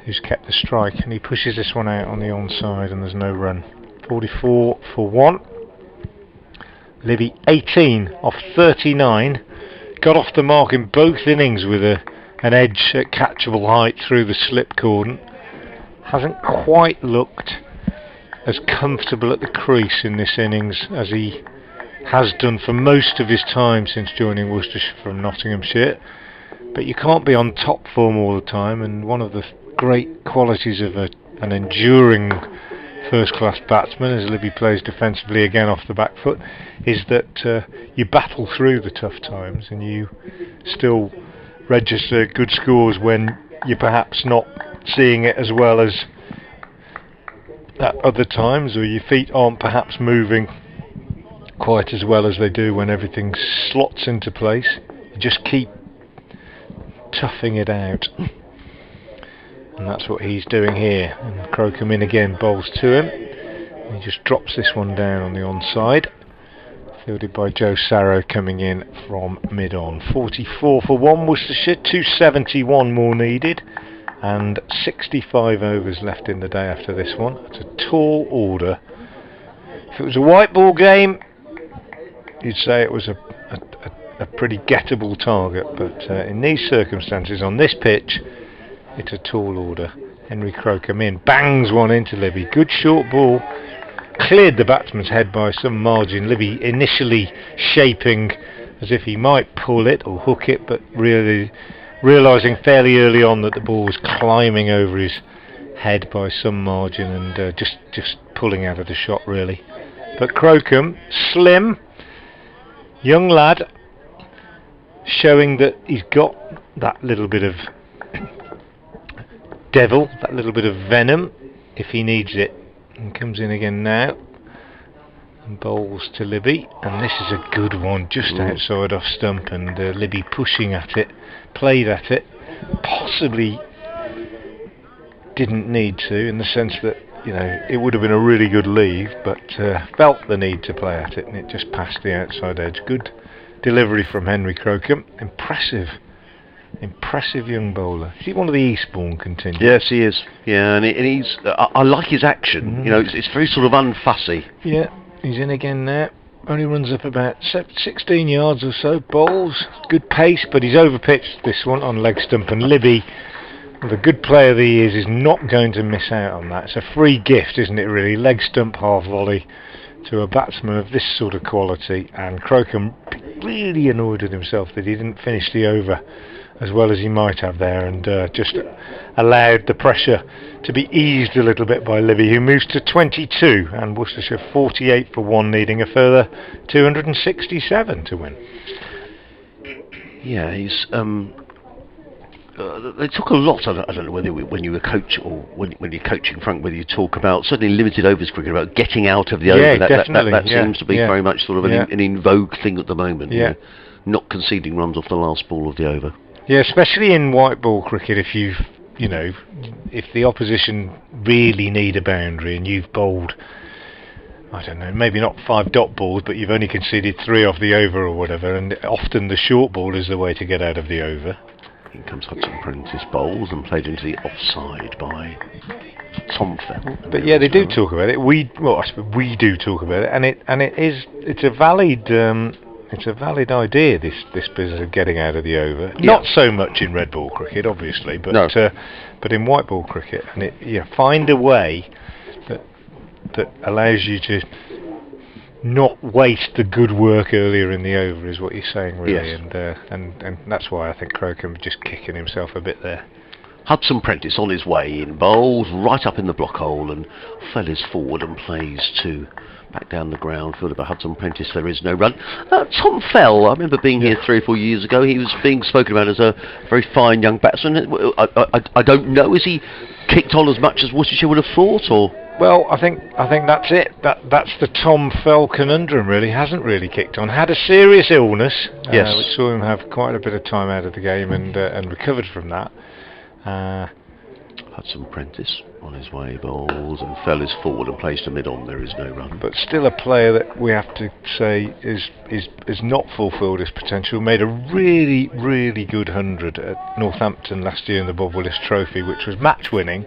who's kept the strike, and he pushes this one out on the onside and there's no run. 44 for 1. Libby 18 off 39, got off the mark in both innings with an edge at catchable height through the slip cordon. Hasn't quite looked as comfortable at the crease in this innings as he has done for most of his time since joining Worcestershire from Nottinghamshire, but you can't be on top form all the time, and one of the great qualities of an enduring first-class batsman, as Libby plays defensively again off the back foot, is that you battle through the tough times and you still register good scores when you're perhaps not seeing it as well as at other times, or your feet aren't perhaps moving quite as well as they do when everything slots into place. You just keep toughing it out. And that's what he's doing here. And Crocombe in again, bowls to him. And he just drops this one down on the onside. Fielded by Joe Sarrow coming in from mid-on. 44 for 1 Worcestershire, 271 more needed. And 65 overs left in the day after this one. It's a tall order. If it was a white ball game, you'd say it was a pretty gettable target. But in these circumstances, on this pitch, it's a tall order. Henry Crocombe in, bangs one into Libby. Good short ball, cleared the batsman's head by some margin. Libby initially shaping as if he might pull it or hook it, but really realising fairly early on that the ball was climbing over his head by some margin, and just pulling out of the shot really. But Crocombe, slim, young lad, showing that he's got that little bit of devil, that little bit of venom if he needs it. And comes in again now and bowls to Libby, and this is a good one just outside off stump, and Libby pushing at it, played at it, possibly didn't need to, in the sense that, you know, it would have been a really good leave, but felt the need to play at it, and it just passed the outside edge. Good delivery from Henry Crocombe. Impressive young bowler. Is he one of the Eastbourne contingent? Yes, he is. Yeah, and he's. I like his action. You know, it's very sort of unfussy. Yeah, He's in again now. Only runs up about 16 yards or so. Bowls, good pace, but he's overpitched this one on leg stump. And Libby, the good player that he is not going to miss out on that. It's a free gift, isn't it, really? Leg stump half volley to a batsman of this sort of quality. And Crocombe really annoyed with himself that he didn't finish the over as well as he might have there, and just allowed the pressure to be eased a little bit by Libby, who moves to 22, and Worcestershire 48 for 1, needing a further 267 to win. Yeah, he's. They talk a lot. I don't know whether when you were coach or when you're coaching, Frank, whether you talk about certainly limited overs cricket, about getting out of the over. That seems to be very much sort of an in vogue thing at the moment. Yeah. You know, not conceding runs off the last ball of the over. Yeah, especially in white ball cricket, if if the opposition really need a boundary and you've bowled, I don't know, maybe not 5 dot balls, but you've only conceded 3 off the over or whatever, and often the short ball is the way to get out of the over. In comes Hudson Prentice, bowls and played into the offside by Tom Fell. But yeah, they do talk about it. I suppose we do talk about it, and it's a valid idea, this business of getting out of the over. Yeah. Not so much in red ball cricket, obviously, but No. But in white ball cricket, and find a way that allows you to not waste the good work earlier in the over, is what you're saying, really. Yes. And that's why I think Crocombe just kicking himself a bit there. Hudson Prentice on his way in, bowls right up in the block hole, and Fell is forward and plays to back down the ground, fielded by Hudson Prentice. There is no run. Tom Fell, I remember being here 3 or 4 years ago. He was being spoken about as a very fine young batsman. I don't know. Is he kicked on as much as Worcestershire would have thought, or? Well, I think that's it. That's the Tom Fell conundrum, really. Hasn't really kicked on. Had a serious illness, Yes. which saw him have quite a bit of time out of the game, and recovered from that. Hudson Prentice on his way, bowls, and Fell is forward and plays to mid-on. There is no run. But still a player that we have to say is not fulfilled his potential. Made a really, really good 100 at Northampton last year in the Bob Willis Trophy, which was match winning.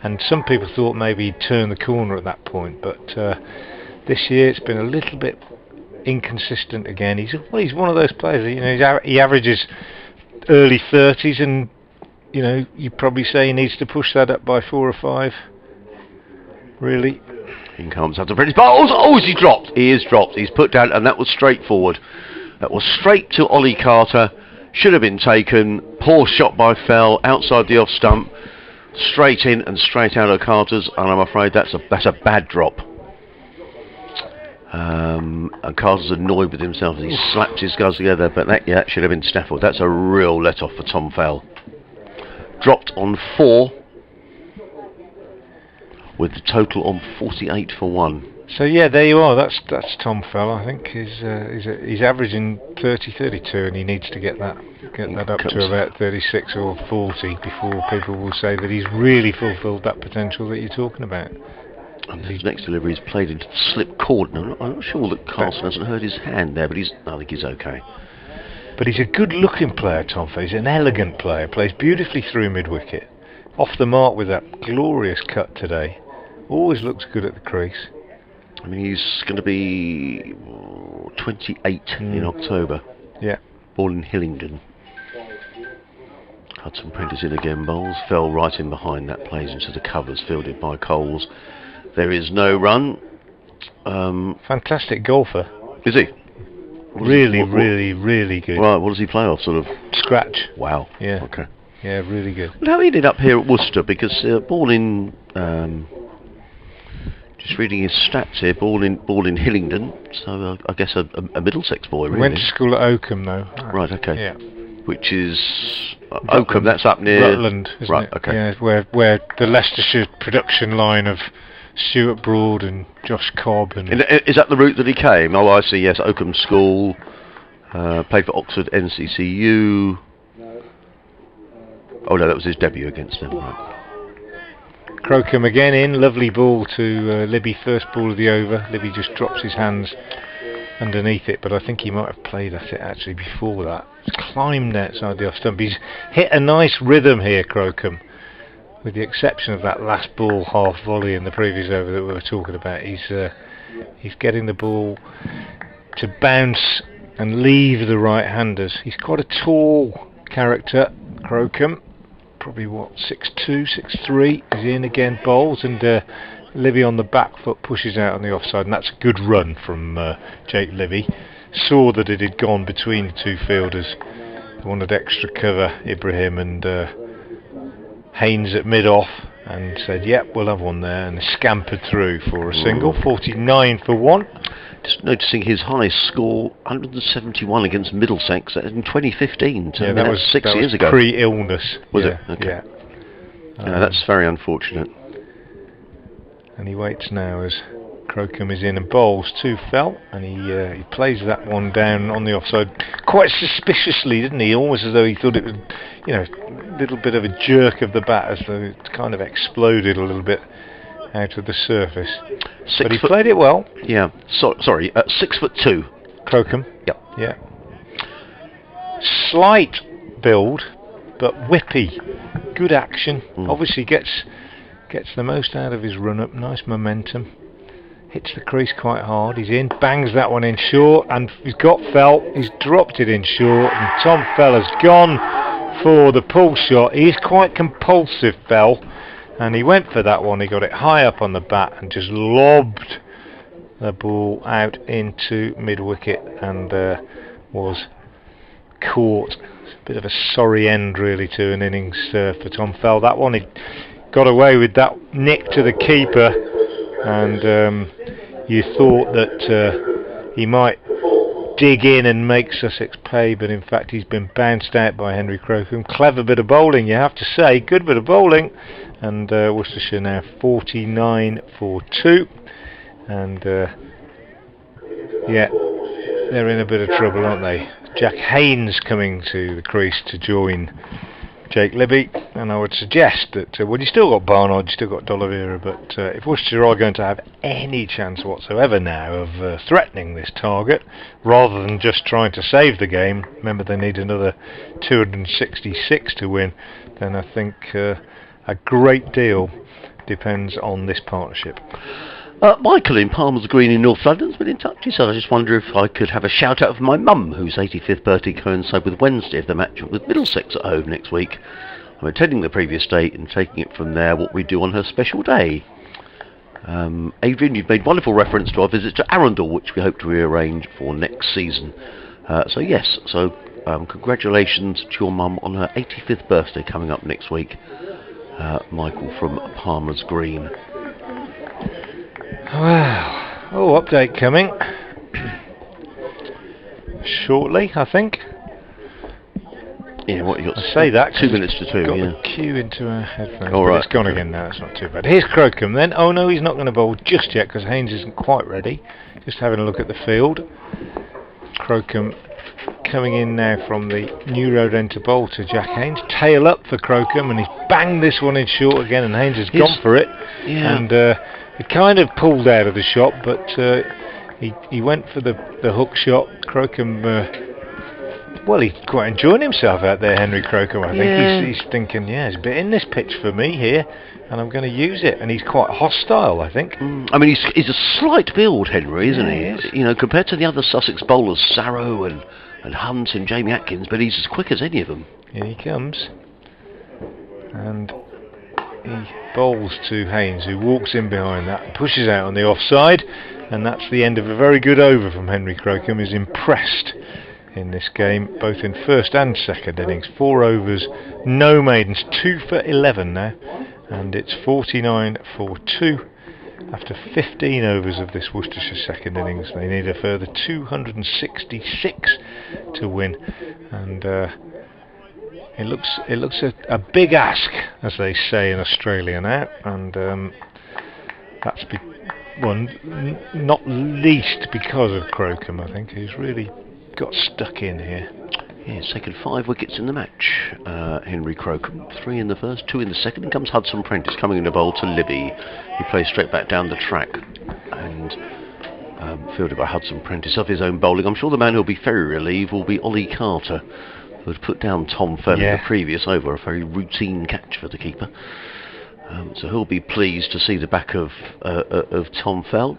And some people thought maybe he'd turn the corner at that point, but this year it's been a little bit inconsistent again. He's one of those players that, he averages early 30s, and you probably say he needs to push that up by 4 or 5. Really. In comes Hudson Prentice. Bowls! Oh, is he dropped? He is dropped. He's put down, and that was straightforward. That was straight to Ollie Carter. Should have been taken. Poor shot by Fell outside the off stump. Straight in and straight out of Carter's, and I'm afraid that's a bad drop. And Carter's annoyed with himself as he slaps his guys together, but that should have been Stafford. That's a real let-off for Tom Fell. Dropped on 4, with the total on 48 for 1. So yeah, there you are. That's Tom Fell. I think he's averaging 30-32, and he needs to get that up to about 36 or 40 before people will say that he's really fulfilled that potential that you're talking about. And his next delivery is played into the slip corner. I'm not sure that Carson hasn't hurt his hand there, but I think he's okay. But he's a good-looking player, Tom Fell. He's an elegant player. Plays beautifully through mid-wicket. Off the mark with that glorious cut today. Always looks good at the crease. I mean, he's going to be 28 in October. Yeah. Born in Hillingdon. Hudson Prentice in again, bowls. Fell right in behind that, plays into the covers, fielded by Coles. There is no run. Fantastic golfer. Is he? Really good. Right, what does he play off, sort of? Scratch. Wow. Yeah. Okay. Yeah, really good. Well, how he ended up here at Worcester, because born in... just reading his stats here, born in Hillingdon, so I guess a Middlesex boy, really. Went to school at Oakham, though. Right, okay. Yeah. Which is Oakham, that's up near... Rutland, isn't right, it? okay. Yeah, where the Leicestershire production line of Stuart Broad and Josh Cobb and... Is that the route that he came? Oh, I see, yes, Oakham School, played for Oxford NCCU... Oh no, that was his debut against them, right. Crocombe again in, lovely ball to Libby, first ball of the over. Libby just drops his hands underneath it, but I think he might have played at it actually before that. He's climbed outside the off stump. He's hit a nice rhythm here, Crocombe, with the exception of that last ball half volley in the previous over that we were talking about. He's he's getting the ball to bounce and leave the right-handers. He's quite a tall character, Crocombe. Probably what, 6'2", 6'3". He's in again, bowls, and Libby on the back foot pushes out on the offside, and that's a good run from Jake Libby. Saw that it had gone between the two fielders. He wanted extra cover, Ibrahim, and Haynes at mid-off, and said, yep, we'll have one there, and scampered through for a single. 49 for 1. Just noticing his highest score, 171 against Middlesex in 2015. So that was 6 years ago. Pre-illness. Was it? Okay. Yeah, that's very unfortunate. And he waits now as Crocombe is in and bowls 2 fell, and he plays that one down on the offside quite suspiciously, didn't he? Almost as though he thought it was, a little bit of a jerk of the bat, as though it kind of exploded a little bit out of the surface. But he played it well. Yeah. Sorry, 6'2". Crocombe. Yep. Yeah. Slight build, but whippy. Good action. Obviously gets the most out of his run-up. Nice momentum. Hits the crease quite hard. He's in. Bangs that one in short. And he's got Fell. He's dropped it in short. And Tom Fell has gone for the pull shot. He's quite compulsive, Fell. And he went for that one. He got it high up on the bat and just lobbed the ball out into mid-wicket and was caught. It's a bit of a sorry end, really, to an innings for Tom Fell. That one, he got away with that nick to the keeper, and you thought that he might dig in and make Sussex pay, but in fact he's been bounced out by Henry Crocombe. Clever bit of bowling, you have to say. Good bit of bowling. And Worcestershire now 49 for 2. And yeah, they're in a bit of trouble, aren't they? Jack Haynes coming to the crease to join Jake Libby, and I would suggest that well, you still got Barnard, you still got D'Oliveira, but if Worcestershire are going to have any chance whatsoever now of threatening this target, rather than just trying to save the game, remember they need another 266 to win, then I think a great deal depends on this partnership. Michael in Palmer's Green in North London's been in touch. He said, I just wonder if I could have a shout out for my mum, whose 85th birthday coincides with Wednesday of the match with Middlesex at home next week. I'm attending the previous day and taking it from there what we do on her special day. Adrian, you've made wonderful reference to our visit to Arundel, which we hope to rearrange for next season. So yes, congratulations to your mum on her 85th birthday coming up next week. Michael from Palmer's Green. Well, update coming shortly, I think. Yeah, what you got? I say that 2 minutes to 2. Got Yeah. the cue into our headphones. All right. It's gone again now. It's not too bad. Here's Crocombe then. Oh no, he's not going to bowl just yet because Haynes isn't quite ready. Just having a look at the field. Crocombe coming in now from the New Road end to bowl to Jack Haynes. Tail up for Crocombe, and he's banged this one in short again, and Haynes has gone for it. Yeah. And it kind of pulled out of the shot, but he went for the hook shot. Crocombe, well, he's quite enjoying himself out there, Henry Crocombe. I think he's thinking, yeah, there's a bit in this pitch for me here, and I'm going to use it. And he's quite hostile, I think. I mean, he's a slight build, Henry, isn't he? He is. You know, compared to the other Sussex bowlers, Sarrow and Hunt and Jamie Atkins, but he's as quick as any of them. Here he comes, and he bowls to Haynes, who walks in behind that and pushes out on the offside, and that's the end of a very good over from Henry Crocombe. He's impressed in this game, both in first and second innings. 4 overs, no maidens, 2 for 11 now, and it's 49 for 2. After 15 overs of this Worcestershire second innings, they need a further 266 to win, and it looks a big ask, as they say in Australia now, and that's not least because of Crocombe. I think he's really got stuck in here. Yeah, he's taken 5 wickets in the match. Henry Crocombe, 3 in the first, 2 in the second. In comes Hudson Prentice coming in the bowl to Libby. He plays straight back down the track and fielded by Hudson Prentice of his own bowling. I'm sure the man who'll be very relieved will be Ollie Carter, who had put down Tom Fell in the previous over, a very routine catch for the keeper. So he'll be pleased to see the back of Tom Fell.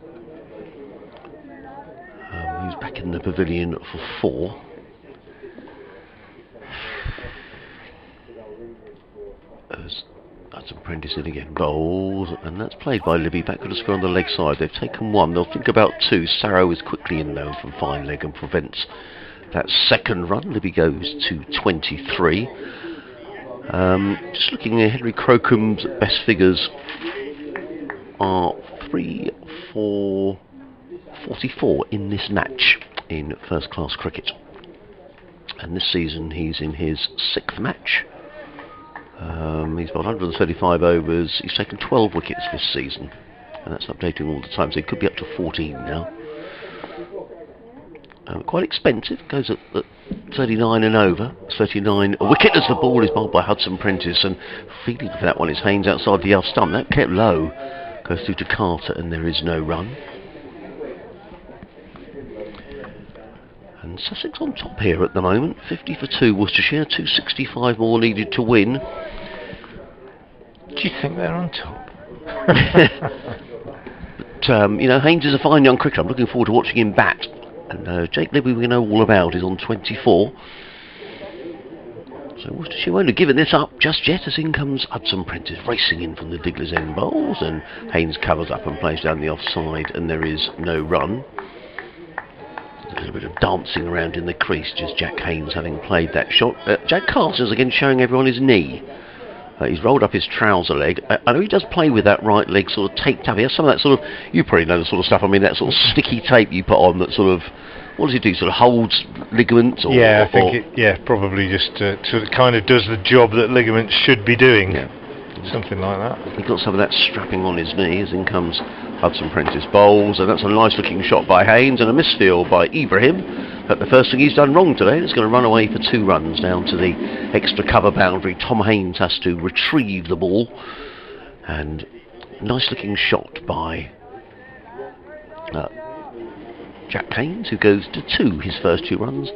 who's back in the pavilion for 4. As Hudson Prentice in again, bowls, and that's played by Libby, back with a square on the leg side. They've taken 1, they'll think about 2. Sarrow is quickly in now from fine leg and prevents that second run. Libby goes to 23. Just looking at Henry Crocombe's best figures are 3, 4, 44 in this match in first class cricket. And this season he's in his 6th match. He's got 135 overs, he's taken 12 wickets this season, and that's updating all the time, so he could be up to 14 now. Quite expensive, goes at 39 and over, 39 a wicket as the ball is bowled by Hudson Prentice, and feeding for that one is Haynes outside the off stump. That kept low, goes through to Carter, and there is no run. And Sussex on top here at the moment, 50 for 2 Worcestershire, 265 more needed to win. Do you think they're on top? But, you know, Haynes is a fine young cricketer. I'm looking forward to watching him bat. And Jake Libby, we know all about, is on 24. So Worcestershire won't have given this up just yet, as in comes Hudson Prentice racing in from the Diggler's End bowls, and Haynes covers up and plays down the offside, and there is no run. A little bit of dancing around in the crease, just Jack Haynes having played that shot. Jack Carter's again showing everyone his knee. He's rolled up his trouser leg. I know he does play with that right leg sort of taped up. He has some of that sort of, you probably know the sort of stuff, I mean that sort of sticky tape you put on that sort of, what does he do, sort of holds ligaments? Or, yeah, I think probably just sort of kind of does the job that ligaments should be doing. Yeah. Something like that. He got some of that strapping on his knee, as in comes Hudson Prentice bowls, and that's a nice looking shot by Haynes, and a misfield by Ibrahim. But the first thing he's done wrong today, it's going to run away for 2 runs down to the extra cover boundary. Tom Haynes has to retrieve the ball, and nice looking shot by Jack Haynes, who goes to 2 his first 2 runs,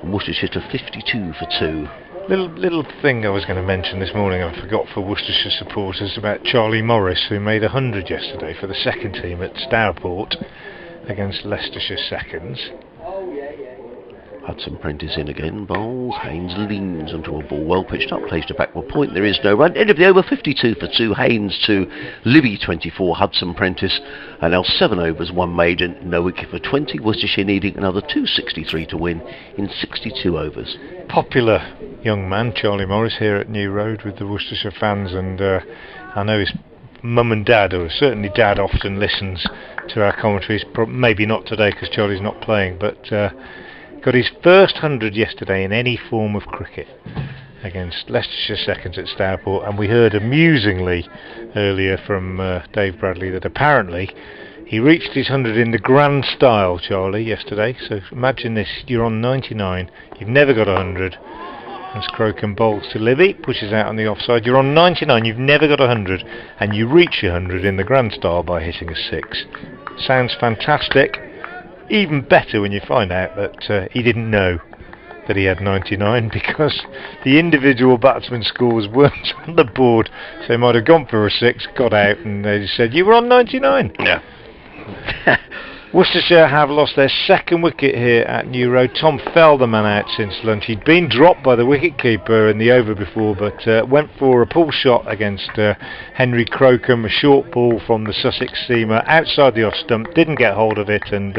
and Worcestershire to 52 for 2. Little thing I was going to mention this morning I forgot for Worcestershire supporters about Charlie Morris, who made 100 yesterday for the second team at Stourport against Leicestershire seconds. Hudson Prentice in again, bowls, Haynes leans onto a ball well pitched up, plays to backward point, there is no run. End of the over, 52 for 2, Haynes to Libby 24, Hudson Prentice, and now 7 overs, 1 maiden, no wicket for 20, Worcestershire needing another 263 to win in 62 overs. Popular young man, Charlie Morris, here at New Road with the Worcestershire fans, and I know his mum and dad, or certainly dad, often listens to our commentaries, maybe not today because Charlie's not playing, but got his first 100 yesterday in any form of cricket against Leicestershire seconds at Stourport, and we heard amusingly earlier from Dave Bradley that apparently he reached his 100 in the grand style, Charlie, yesterday. So imagine this, you're on 99, you've never got 100, as Crocombe bowls to Libby, pushes out on the offside, you're on 99, you've never got 100, and you reach your 100 in the grand style by hitting a 6. Sounds fantastic. Even better when you find out that he didn't know that he had 99, because the individual batsman scores weren't on the board, so he might have gone for a 6, got out, and they just said, you were on 99. Yeah. Worcestershire have lost their second wicket here at New Road. Tom fell the man out since lunch. He'd been dropped by the wicketkeeper in the over before, but went for a pull shot against Henry Crocombe, a short ball from the Sussex seamer outside the off stump, didn't get hold of it, and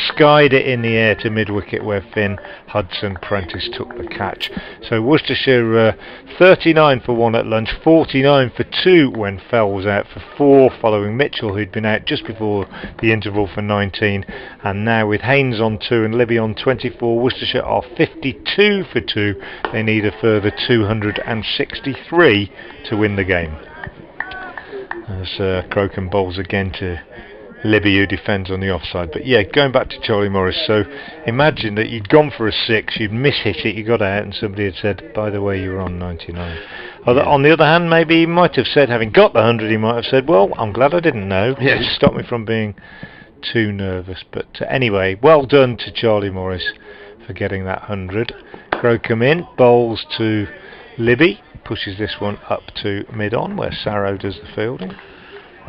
skied it in the air to mid-wicket where Finn Hudson Prentice took the catch. So Worcestershire 39 for 1 at lunch, 49 for 2 when Fell was out for 4, following Mitchell, who'd been out just before the interval for 19, and now with Haynes on 2 and Libby on 24, Worcestershire are 52 for 2. They need a further 263 to win the game. As Crocombe bowls again to Libby, who defends on the offside. But yeah, going back to Charlie Morris, so imagine that you'd gone for a 6, you'd mishit it, you got out, and somebody had said, by the way, you were on 99. Yeah. On the other hand, maybe he might have said, having got the 100, he might have said, well, I'm glad I didn't know. Yes. It stopped me from being too nervous. But anyway, well done to Charlie Morris for getting that 100. Crocombe in, bowls to Libby, pushes this one up to mid-on where Sarrow does the fielding.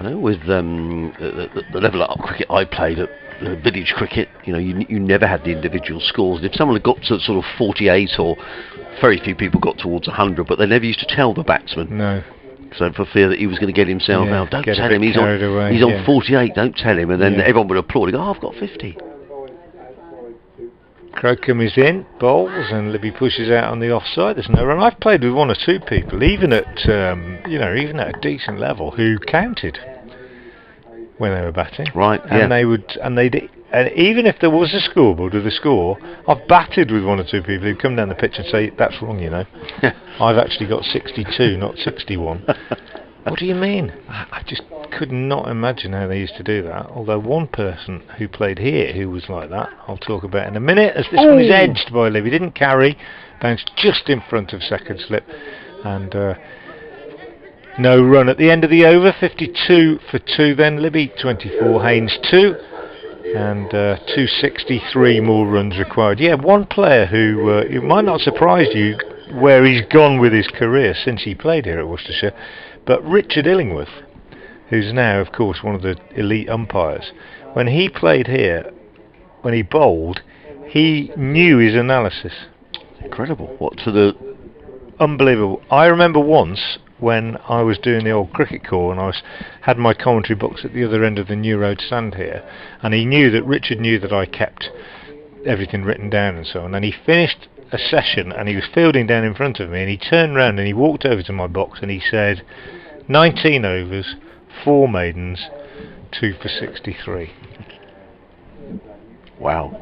I know with the level up cricket I played at village cricket, you know, you never had the individual scores. And if someone had got to sort of 48, or very few people got towards 100, but they never used to tell the batsman. No. So for fear that he was going to get himself out, don't get a tell bit him he's carried on away, he's on 48. Don't tell him, and then everyone would applaud. He'd go, "Oh, I've got 50." Crocombe is in, bowls, and Libby pushes out on the offside. There's no run. I've played with one or two people, even at even at a decent level, who counted when they were batting. Right. And and even if there was a scoreboard with a score, I've batted with one or two people who come down the pitch and say, "That's wrong, you know. I've actually got 62, not 61." What do you mean? I just could not imagine how they used to do that. Although one person who played here who was like that, I'll talk about in a minute, as this one is edged by Libby. Didn't carry, bounced just in front of second slip, and no run at the end of the over. 52 for 2 then. Libby 24, Haynes 2, and 263 more runs required. Yeah, one player who it might not surprise you where he's gone with his career since he played here at Worcestershire, but Richard Illingworth, who's now of course one of the elite umpires, when he played here, when he bowled, he knew his analysis. Incredible. What to the... Unbelievable. I remember once when I was doing the old cricket call, and I had my commentary box at the other end of the New Road stand here, and Richard knew that I kept everything written down and so on, and he finished a session and he was fielding down in front of me, and he turned round and he walked over to my box and he said, 19 overs, 4 maidens, 2 for 63. Wow.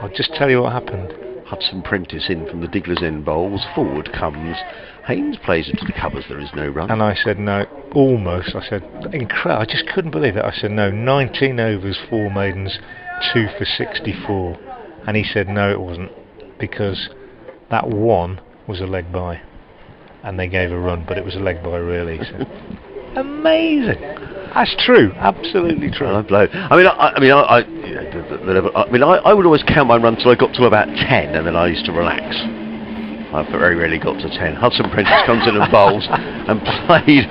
I'll just tell you what happened. Hudson Prentice in from the Diggler's End bowls. Forward comes Haynes, plays into the covers. There is no run. And I said no, almost. I said, incredible. I just couldn't believe it. I said no, 19 overs, 4 maidens, 2 for 64. And he said no, it wasn't, because that one was a leg by, and they gave a run, but it was a leg by really. So. Amazing. That's true. Absolutely true. I would always count my runs till I got to about 10, and then I used to relax. I very rarely got to 10. Hudson Prentice comes in and bowls and played,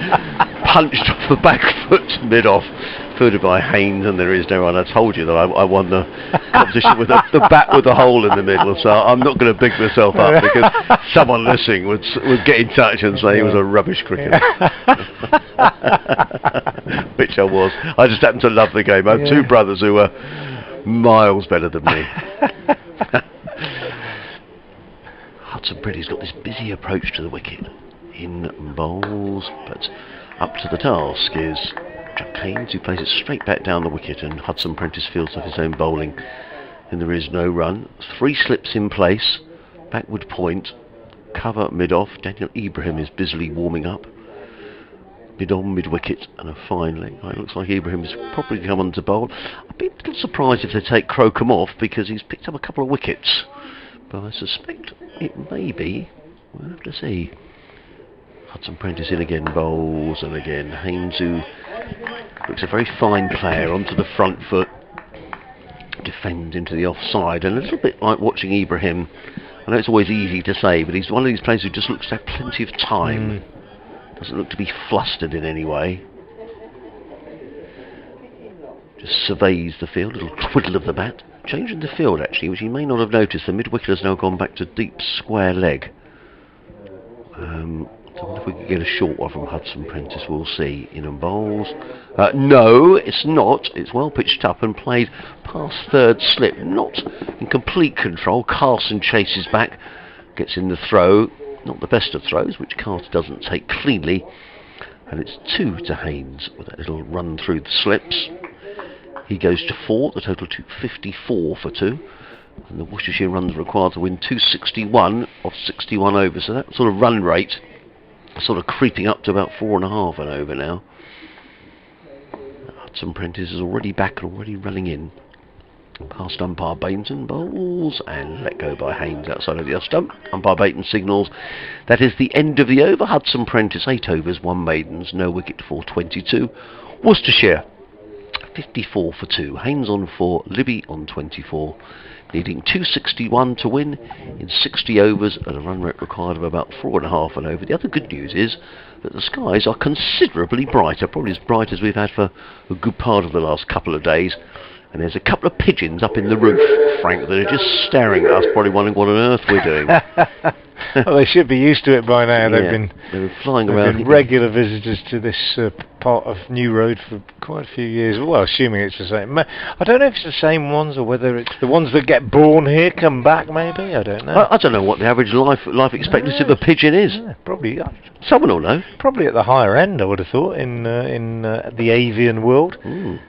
punched off the back foot mid-off, fielded by Haynes, and there is no run. I told you that I won the competition with the bat with the hole in the middle, so I'm not going to big myself up, because someone listening would get in touch and say he was a rubbish cricketer. Which I was. I just happened to love the game. I have two brothers who were miles better than me. Hudson Prentice's got this busy approach to the wicket. In bowls, but up to the task is Jack Haynes, who plays it straight back down the wicket, and Hudson Prentice fields off his own bowling, and there is no run. 3 slips in place, backward point, cover mid-off. Daniel Ibrahim is busily warming up. Mid-on, mid-wicket, and a fine leg. It looks like Ibrahim has probably come on to bowl. I'd be a little surprised if they take Crocombe off, because he's picked up a couple of wickets, but I suspect it may be. We'll have to see. Hudson Prentice in again, bowls, and again Haynes, who looks a very fine player, onto the front foot, defends into the offside, and a little bit like watching Ibrahim. I know it's always easy to say, but he's one of these players who just looks to have plenty of time. Doesn't look to be flustered in any way. Just surveys the field, a little twiddle of the bat. Changing the field actually, which you may not have noticed. The mid-wicket has now gone back to deep square leg. I wonder if we could get a short one from Hudson Prentice. We'll see. In and bowls. No, it's not. It's well pitched up and played past third slip. Not in complete control. Carson chases back, gets in the throw. Not the best of throws, which Carter doesn't take cleanly. And it's 2 to Haynes with that little run through the slips. He goes to 4, the total to 54 for 2. And the Worcestershire runs required to win 261 off 61 overs. So that sort of run rate sort of creeping up to about 4.5 an over now. Hudson Prentice is already back and already running in. Past umpire Bainton, bowls, and let go by Haynes outside of the off stump. Umpire Bainton signals that is the end of the over. Hudson Prentice 8 overs, 1 maidens, no wicket for 22. Worcestershire 54 for 2. Haynes on 4, Libby on 24. Needing 261 to win in 60 overs at a run rate required of about 4.5 an over. The other good news is that the skies are considerably brighter, probably as bright as we've had for a good part of the last couple of days. And there's a couple of pigeons up in the roof, Frank, that are just staring at us, probably wondering what on earth we're doing. Well, they should be used to it by now. Yeah, they've been flying they've around. been regular visitors to this part of New Road for quite a few years. Well, assuming it's the same. I don't know if it's the same ones or whether it's the ones that get born here come back. Maybe I don't know. I don't know what the average life expectancy of a pigeon is. Yeah, probably. Someone will know. Probably at the higher end, I would have thought, in the avian world. Mm.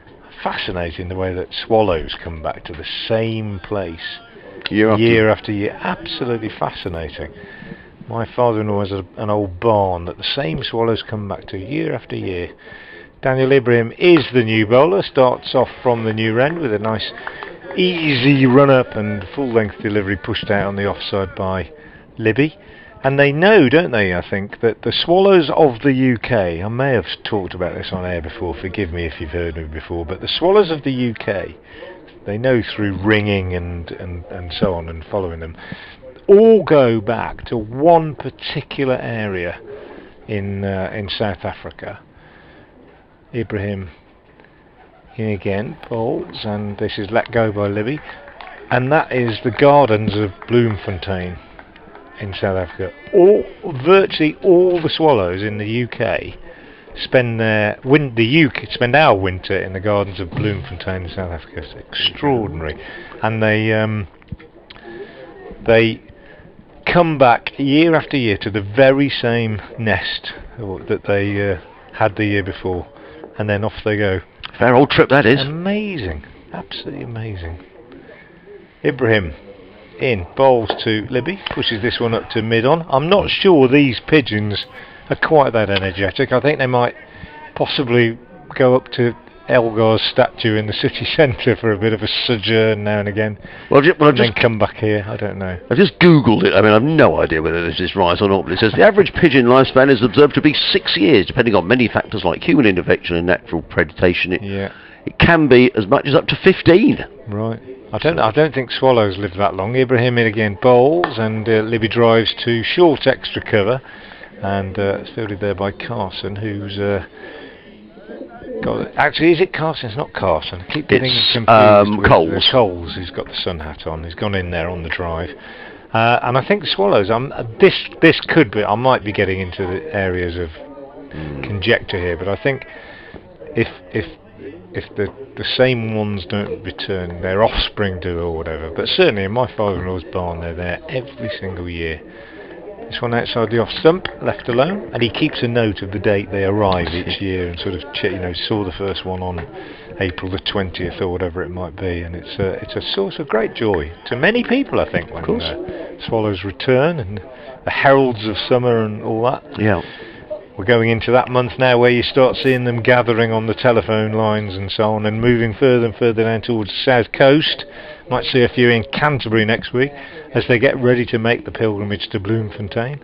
Fascinating the way that swallows come back to the same place Year after year. Absolutely fascinating. My father-in-law has an old barn that the same swallows come back to year after year. Daniel Ibrahim is the new bowler, starts off from the new end with a nice easy run-up and full-length delivery pushed out on the offside by Libby. And they know, don't they, I think, that the swallows of the UK, I may have talked about this on air before, forgive me if you've heard me before, but the swallows of the UK, they know through ringing and so on and following them, all go back to one particular area in South Africa. Ibrahim in again, bowls, and this is let go by Libby, and that is the gardens of Bloemfontein in South Africa. Virtually all the swallows in the UK spend spend our winter in the gardens of Bloemfontein in South Africa. It's extraordinary, and they come back year after year to the very same nest that they had the year before, and then off they go. Fair old trip that is. Amazing, absolutely amazing. Ibrahim in, bowls to Libby, pushes this one up to mid-on. I'm not sure these pigeons are quite that energetic. I think they might possibly go up to Elgar's statue in the city centre for a bit of a sojourn now and again, then come back here. I don't know. I just googled it. I mean, I've no idea whether this is right or not, but it says the average pigeon lifespan is observed to be 6 years, depending on many factors like human intervention and natural predation. It can be as much as up to 15. Right. I don't think swallows live that long. Ibrahim in again, bowls, and Libby drives to short extra cover, and it's fielded there by Carson, who's got. Actually, is it Carson? It's not Carson. I keep getting confused with Coles. Coles. He's got the sun hat on. He's gone in there on the drive, and I think swallows. This could be. I might be getting into the areas of conjecture here, but I think if the same ones don't return, their offspring do or whatever. But certainly in my father-in-law's barn, they're there every single year. This one outside the off stump, left alone, and he keeps a note of the date they arrive each year, and sort of saw the first one on April the 20th or whatever it might be, and it's a source of great joy to many people, I think, when swallows return and the heralds of summer and all that. Yeah. We're going into that month now where you start seeing them gathering on the telephone lines and so on, and moving further and further down towards the south coast. Might see a few in Canterbury next week as they get ready to make the pilgrimage to Bloemfontein.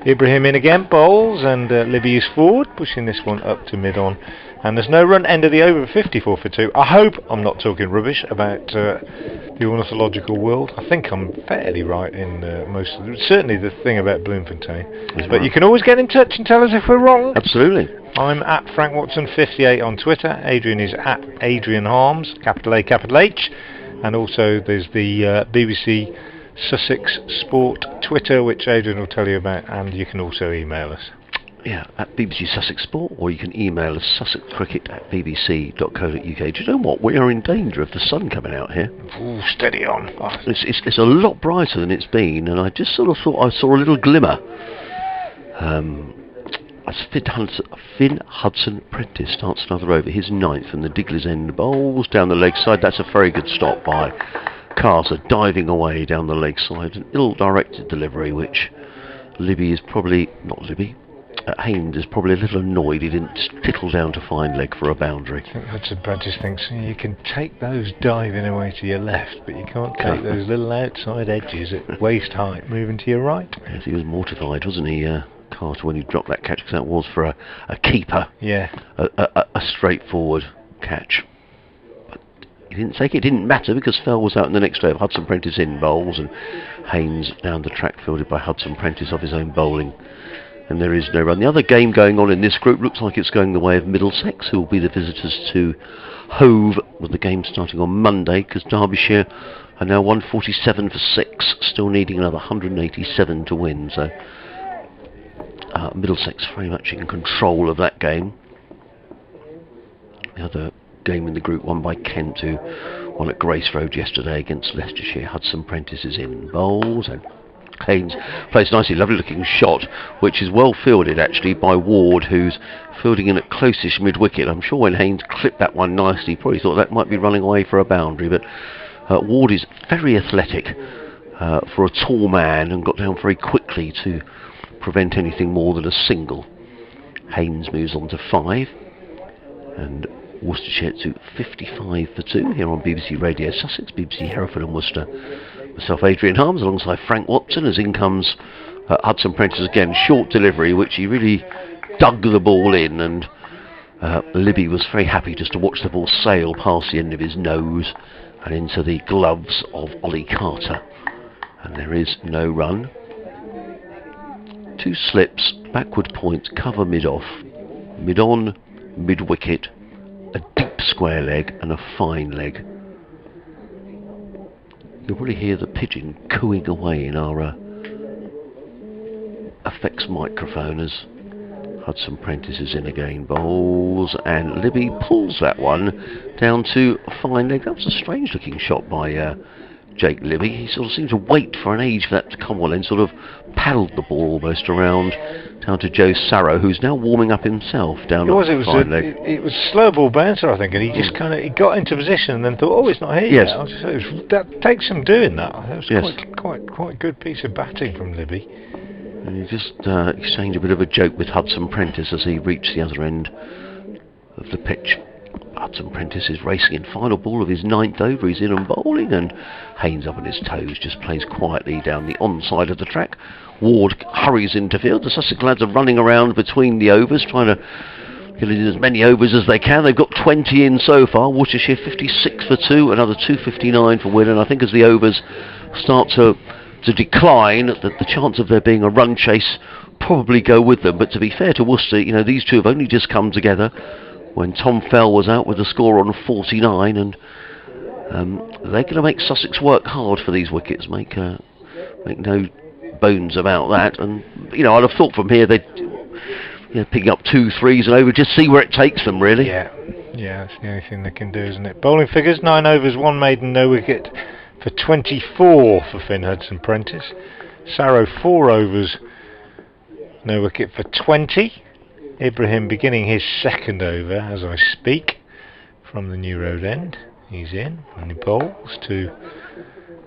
Ibrahim in again, bowls, and Libby is forward, pushing this one up to mid-on. And there's no run, end of the over, 54 for 2. I hope I'm not talking rubbish about the ornithological world. I think I'm fairly right in most of certainly the thing about Bloemfontein. But you can always get in touch and tell us if we're wrong. Absolutely. I'm at Frank Watson 58 on Twitter. Adrian is at Adrian Harms, capital A, capital H. And also there's the BBC Sussex Sport Twitter, which Adrian will tell you about, and you can also email us. Yeah, at BBC Sussex Sport, or you can email us sussexcricket@bbc.co.uk. Do you know what? We are in danger of the sun coming out here. Ooh, steady on. It's a lot brighter than it's been, and I just sort of thought I saw a little glimmer. As Finn Hudson Prentice starts another over, his 9th, and the Diggler's End bowls down the leg side. That's a very good stop by Carter, diving away down the leg side. An ill-directed delivery, which Libby is probably, not Libby, Haynes is probably a little annoyed he didn't tickle down to fine leg for a boundary. I think Hudson Prentice thinks you can take those diving away to your left, but you can't take those little outside edges at waist height moving to your right. Yes, he was mortified, wasn't he, Carter, when he dropped that catch, because that was for a keeper. Yeah. A straightforward catch. He didn't take it. It didn't matter because Fell was out in the next over. Hudson Prentice in bowls, and Haynes down the track fielded by Hudson Prentice off his own bowling. And there is no run. The other game going on in this group looks like it's going the way of Middlesex, who will be the visitors to Hove, with the game starting on Monday, because Derbyshire are now 147 for 6, still needing another 187 to win. So Middlesex very much in control of that game. The other game in the group won by Kent, who won at Grace Road yesterday against Leicestershire. Hudson Prentice is in bowls, and Haynes plays nicely, lovely looking shot, which is well fielded actually by Ward, who's fielding in at close-ish mid-wicket. I'm sure when Haynes clipped that one nicely, he probably thought that might be running away for a boundary, but Ward is very athletic for a tall man and got down very quickly to prevent anything more than a single. Haynes moves on to 5, and Worcestershire to 55 for 2 here on BBC Radio Sussex, BBC Hereford and Worcester. Myself, Adrian Harms, alongside Frank Watson, as in comes Hudson Prentice again. Short delivery, which he really dug the ball in, and Libby was very happy just to watch the ball sail past the end of his nose and into the gloves of Ollie Carter. And there is no run. 2 slips, backward point, cover mid-off, mid-on, mid-wicket, a deep square leg and a fine leg. You'll probably hear the pigeon cooing away in our effects microphone as Hudson Prentice is in again, bowls, and Libby pulls that one down to a fine leg. That was a strange looking shot by Jake Libby. He sort of seemed to wait for an age for that to come on and sort of paddled the ball almost around down to Joe Sarrow, who's now warming up himself down It was a slow ball bouncer, I think, and he just he got into position and then thought, oh, it's not here yet. That takes some doing. That was quite good piece of batting from Libby. And he just exchanged a bit of a joke with Hudson Prentice as he reached the other end of the pitch. Hudson Prentice is racing in, final ball of his 9th over. He's in and bowling, and Haynes up on his toes just plays quietly down the onside of the track. Ward hurries into field. The Sussex lads are running around between the overs, trying to get in as many overs as they can. They've got 20 in so far. Worcestershire 56 for 2, another 259 for win, and I think as the overs start to decline, the chance of there being a run chase probably go with them. But to be fair to Worcester, you know, these two have only just come together when Tom Fell was out with a score on 49, and they're going to make Sussex work hard for these wickets, make no bones about that. And you know, I'd have thought from here they'd pick up 2 threes and over, just see where it takes them, really. Yeah, that's the only thing they can do, isn't it? Bowling figures: 9 overs, 1 maiden, no wicket for 24 for Finn Hudson Prentice. Sarrow 4 overs, no wicket for 20. Ibrahim beginning his 2nd over as I speak from the New Road end. He's in and he bowls to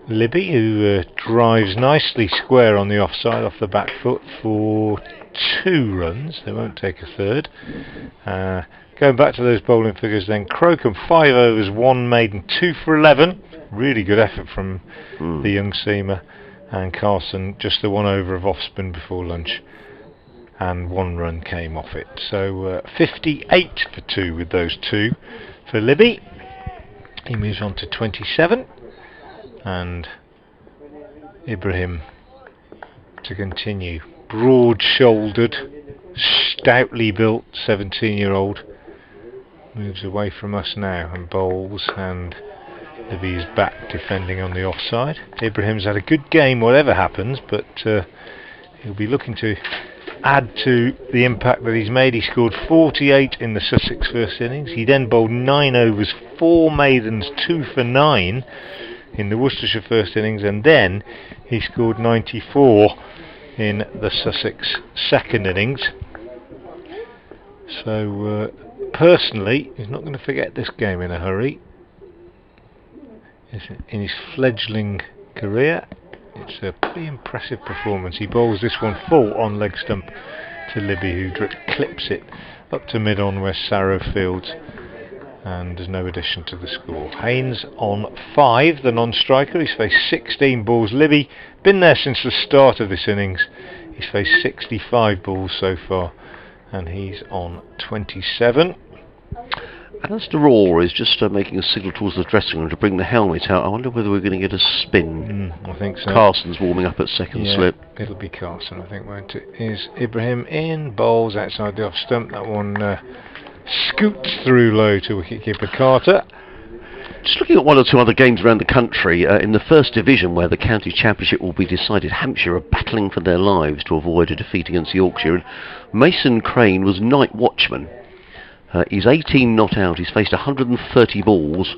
Libby, who drives nicely square on the offside off the back foot for 2 runs. They won't take a 3rd. Going back to those bowling figures then, Crocombe 5 overs, 1 maiden, 2 for 11. Really good effort from the young seamer. And Carson just the 1 over of off spin before lunch, and 1 run came off it. So 58 for 2 with those 2 for Libby. He moves on to 27, and Ibrahim to continue. Broad-shouldered, stoutly built 17-year-old moves away from us now and bowls, and Libby is back defending on the offside. Ibrahim's had a good game whatever happens, but he'll be looking to add to the impact that he's made. He scored 48 in the Sussex first innings. He then bowled 9 overs, 4 maidens, 2 for 9 in the Worcestershire first innings, and then he scored 94 in the Sussex second innings. So personally, he's not going to forget this game in a hurry. In his fledgling career, it's a pretty impressive performance. He bowls this one full on leg stump to Libby, who clips it up to mid-on where Sarrow fields, and there's no addition to the score. Haynes on 5, the non-striker. He's faced 16 balls. Libby, been there since the start of this innings. He's faced 65 balls so far, and he's on 27. Alistair Raw is just making a signal towards the dressing room to bring the helmet out. I wonder whether we're going to get a spin. I think so. Carson's warming up at second slip. It'll be Carson, I think, won't it? Is Ibrahim in, bowls outside the off stump. That one scoots through low to wicketkeeper Carter. Just looking at one or two other games around the country, in the first division where the county championship will be decided, Hampshire are battling for their lives to avoid a defeat against Yorkshire, and Mason Crane was night watchman. He's 18 not out, he's faced 130 balls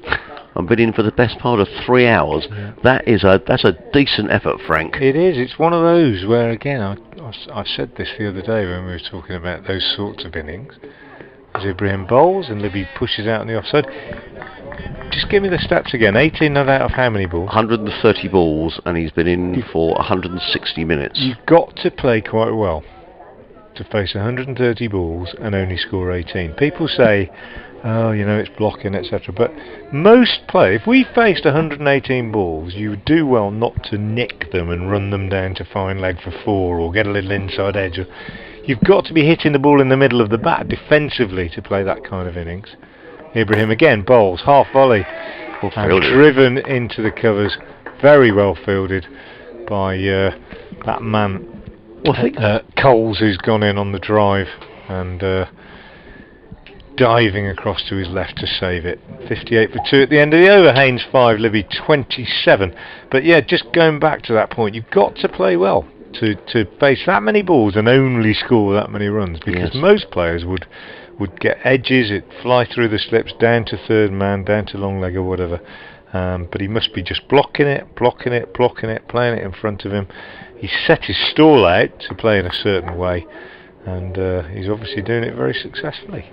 and been in for the best part of 3 hours. That's a decent effort, Frank. It is. It's one of those where, again, I said this the other day when we were talking about those sorts of innings. As Ibrahim bowls and Libby pushes out on the offside. Just give me the stats again. 18 not out of how many balls? 130 balls, and he's been in for 160 minutes. You've got to play quite well to face 130 balls and only score 18. People say, oh, you know, it's blocking, etc. But most play, if we faced 118 balls, you would do well not to nick them and run them down to fine leg for 4 or get a little inside edge. You've got to be hitting the ball in the middle of the bat defensively to play that kind of innings. Ibrahim again bowls, half volley, and driven into the covers. Very well fielded by that man, Coles, who's gone in on the drive and diving across to his left to save it. 58 for 2 at the end of the over. Haynes 5, Libby 27. But yeah, just going back to that point, you've got to play well to face that many balls and only score that many runs, because most players would get edges, it'd fly through the slips, down to third man, down to long leg or whatever. But he must be just blocking it, playing it in front of him. He set his stall out to play in a certain way, and he's obviously doing it very successfully.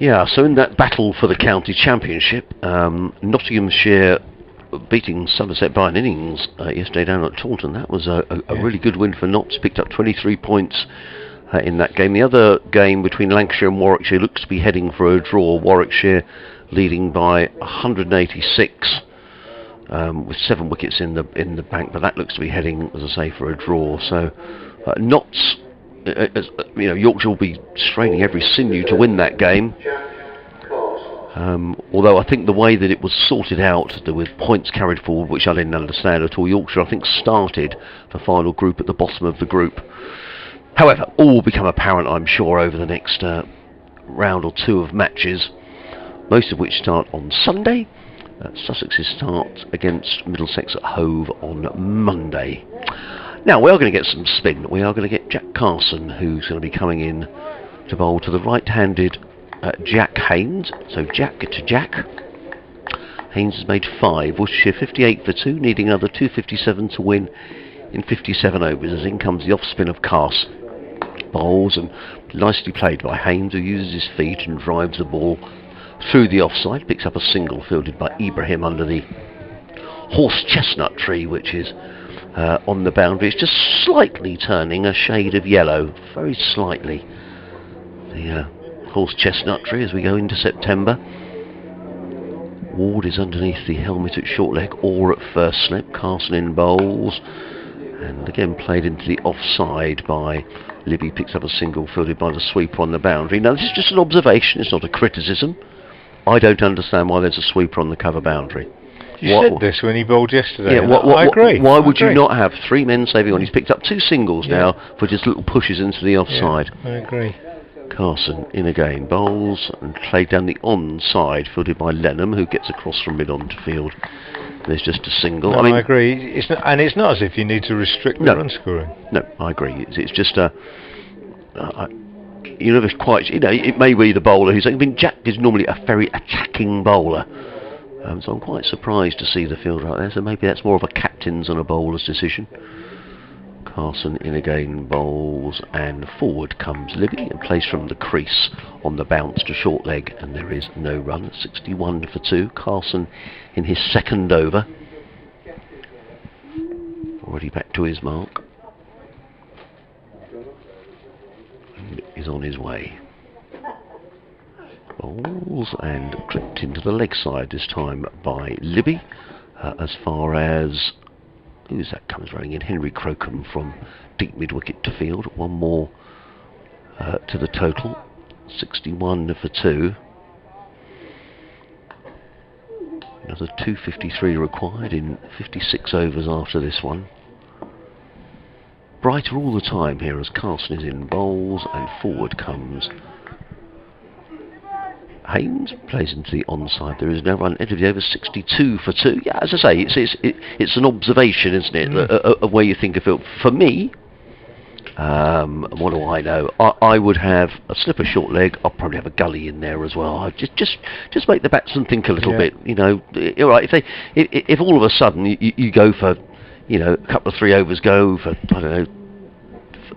Yeah, so in that battle for the county championship, Nottinghamshire beating Somerset by an innings yesterday down at Taunton. That was a really good win for Notts. Picked up 23 points in that game. The other game between Lancashire and Warwickshire looks to be heading for a draw. Warwickshire leading by 186 with 7 wickets in the bank, but that looks to be heading, as I say, for a draw. So Notts, Yorkshire will be straining every sinew to win that game. Although I think the way that it was sorted out, with points carried forward, which I didn't understand at all, Yorkshire I think started the final group at the bottom of the group. However, all will become apparent, I'm sure, over the next round or 2 of matches, most of which start on Sunday. Sussex's start against Middlesex at Hove on Monday. Now, we are going to get some spin. We are going to get Jack Carson, who's going to be coming in to bowl to the right-handed Jack Haynes. So Jack to Jack. Haynes has made 5. Worcestershire 58 for 2, needing another 257 to win in 57 overs. As in comes the off-spin of Carson. Bowls, and nicely played by Haynes, who uses his feet and drives the ball through the offside. Picks up a single fielded by Ibrahim under the horse chestnut tree, which is on the boundary. It's just slightly turning a shade of yellow, very slightly, the horse chestnut tree, as we go into September. Ward is underneath the helmet at short leg or at first slip. Carson in bowls, and again played into the offside by Libby. Picks up a single fielded by the sweeper on the boundary. Now, this is just an observation, it's not a criticism. I don't understand why there's a sweeper on the cover boundary. You said this when he bowled yesterday. Yeah, I agree. Why would you not have 3 men saving on? He's picked up 2 singles now for just little pushes into the offside. Yeah, I agree. Carson in again, bowls and played down the onside, fielded by Lenham, who gets across from mid-on to field. There's just a single. No, I agree. It's not as if you need to restrict the run scoring. No, I agree. It's just you never quite. It may be the bowler who's. Jack is normally a very attacking bowler, so I'm quite surprised to see the field right there. So maybe that's more of a captain's and a bowler's decision. Carson in again, bowls, and forward comes Libby and plays from the crease on the bounce to short leg, and there is no run. 61 for 2. Carson in his 2nd over, already back to his mark, and is on his way. Bowls and clipped into the leg side this time by Libby. As far as who's that comes running in? Henry Crocombe from deep mid-wicket to field. 1 more to the total. 61 for 2. There's a 253 required in 56 overs after this one. Brighter all the time here as Carson is in bowls and forward comes Haynes, plays into the onside. There is no run into the over, 62 for 2. Yeah, as I say, it's an observation, isn't it, of where you think of it. For me, what do I know? I would have a slipper short leg. I'll probably have a gully in there as well. I'd just make the batsman think a little bit. You know, all right. If all of a sudden you go for, you know, a couple of 3 overs go for, I don't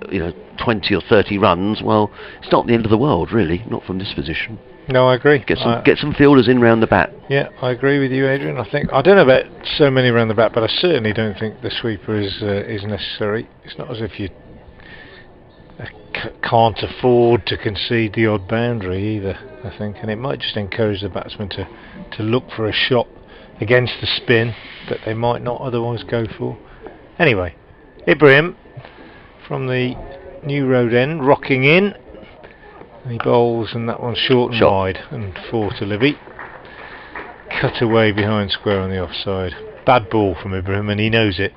know, 20 or 30 runs. Well, it's not the end of the world, really. Not from this position. No, I agree. Get some fielders in round the bat. Yeah, I agree with you, Adrian. I don't know about so many round the bat, but I certainly don't think the sweeper is necessary. It's not as if you can't afford to concede the odd boundary either, I think, and it might just encourage the batsman to look for a shot against the spin that they might not otherwise go for. Anyway, Ibrahim from the New Road end, rocking in. He bowls, and that one's short and wide, and 4 to Libby. Cut away behind square on the offside. Bad ball from Ibrahim, and he knows it.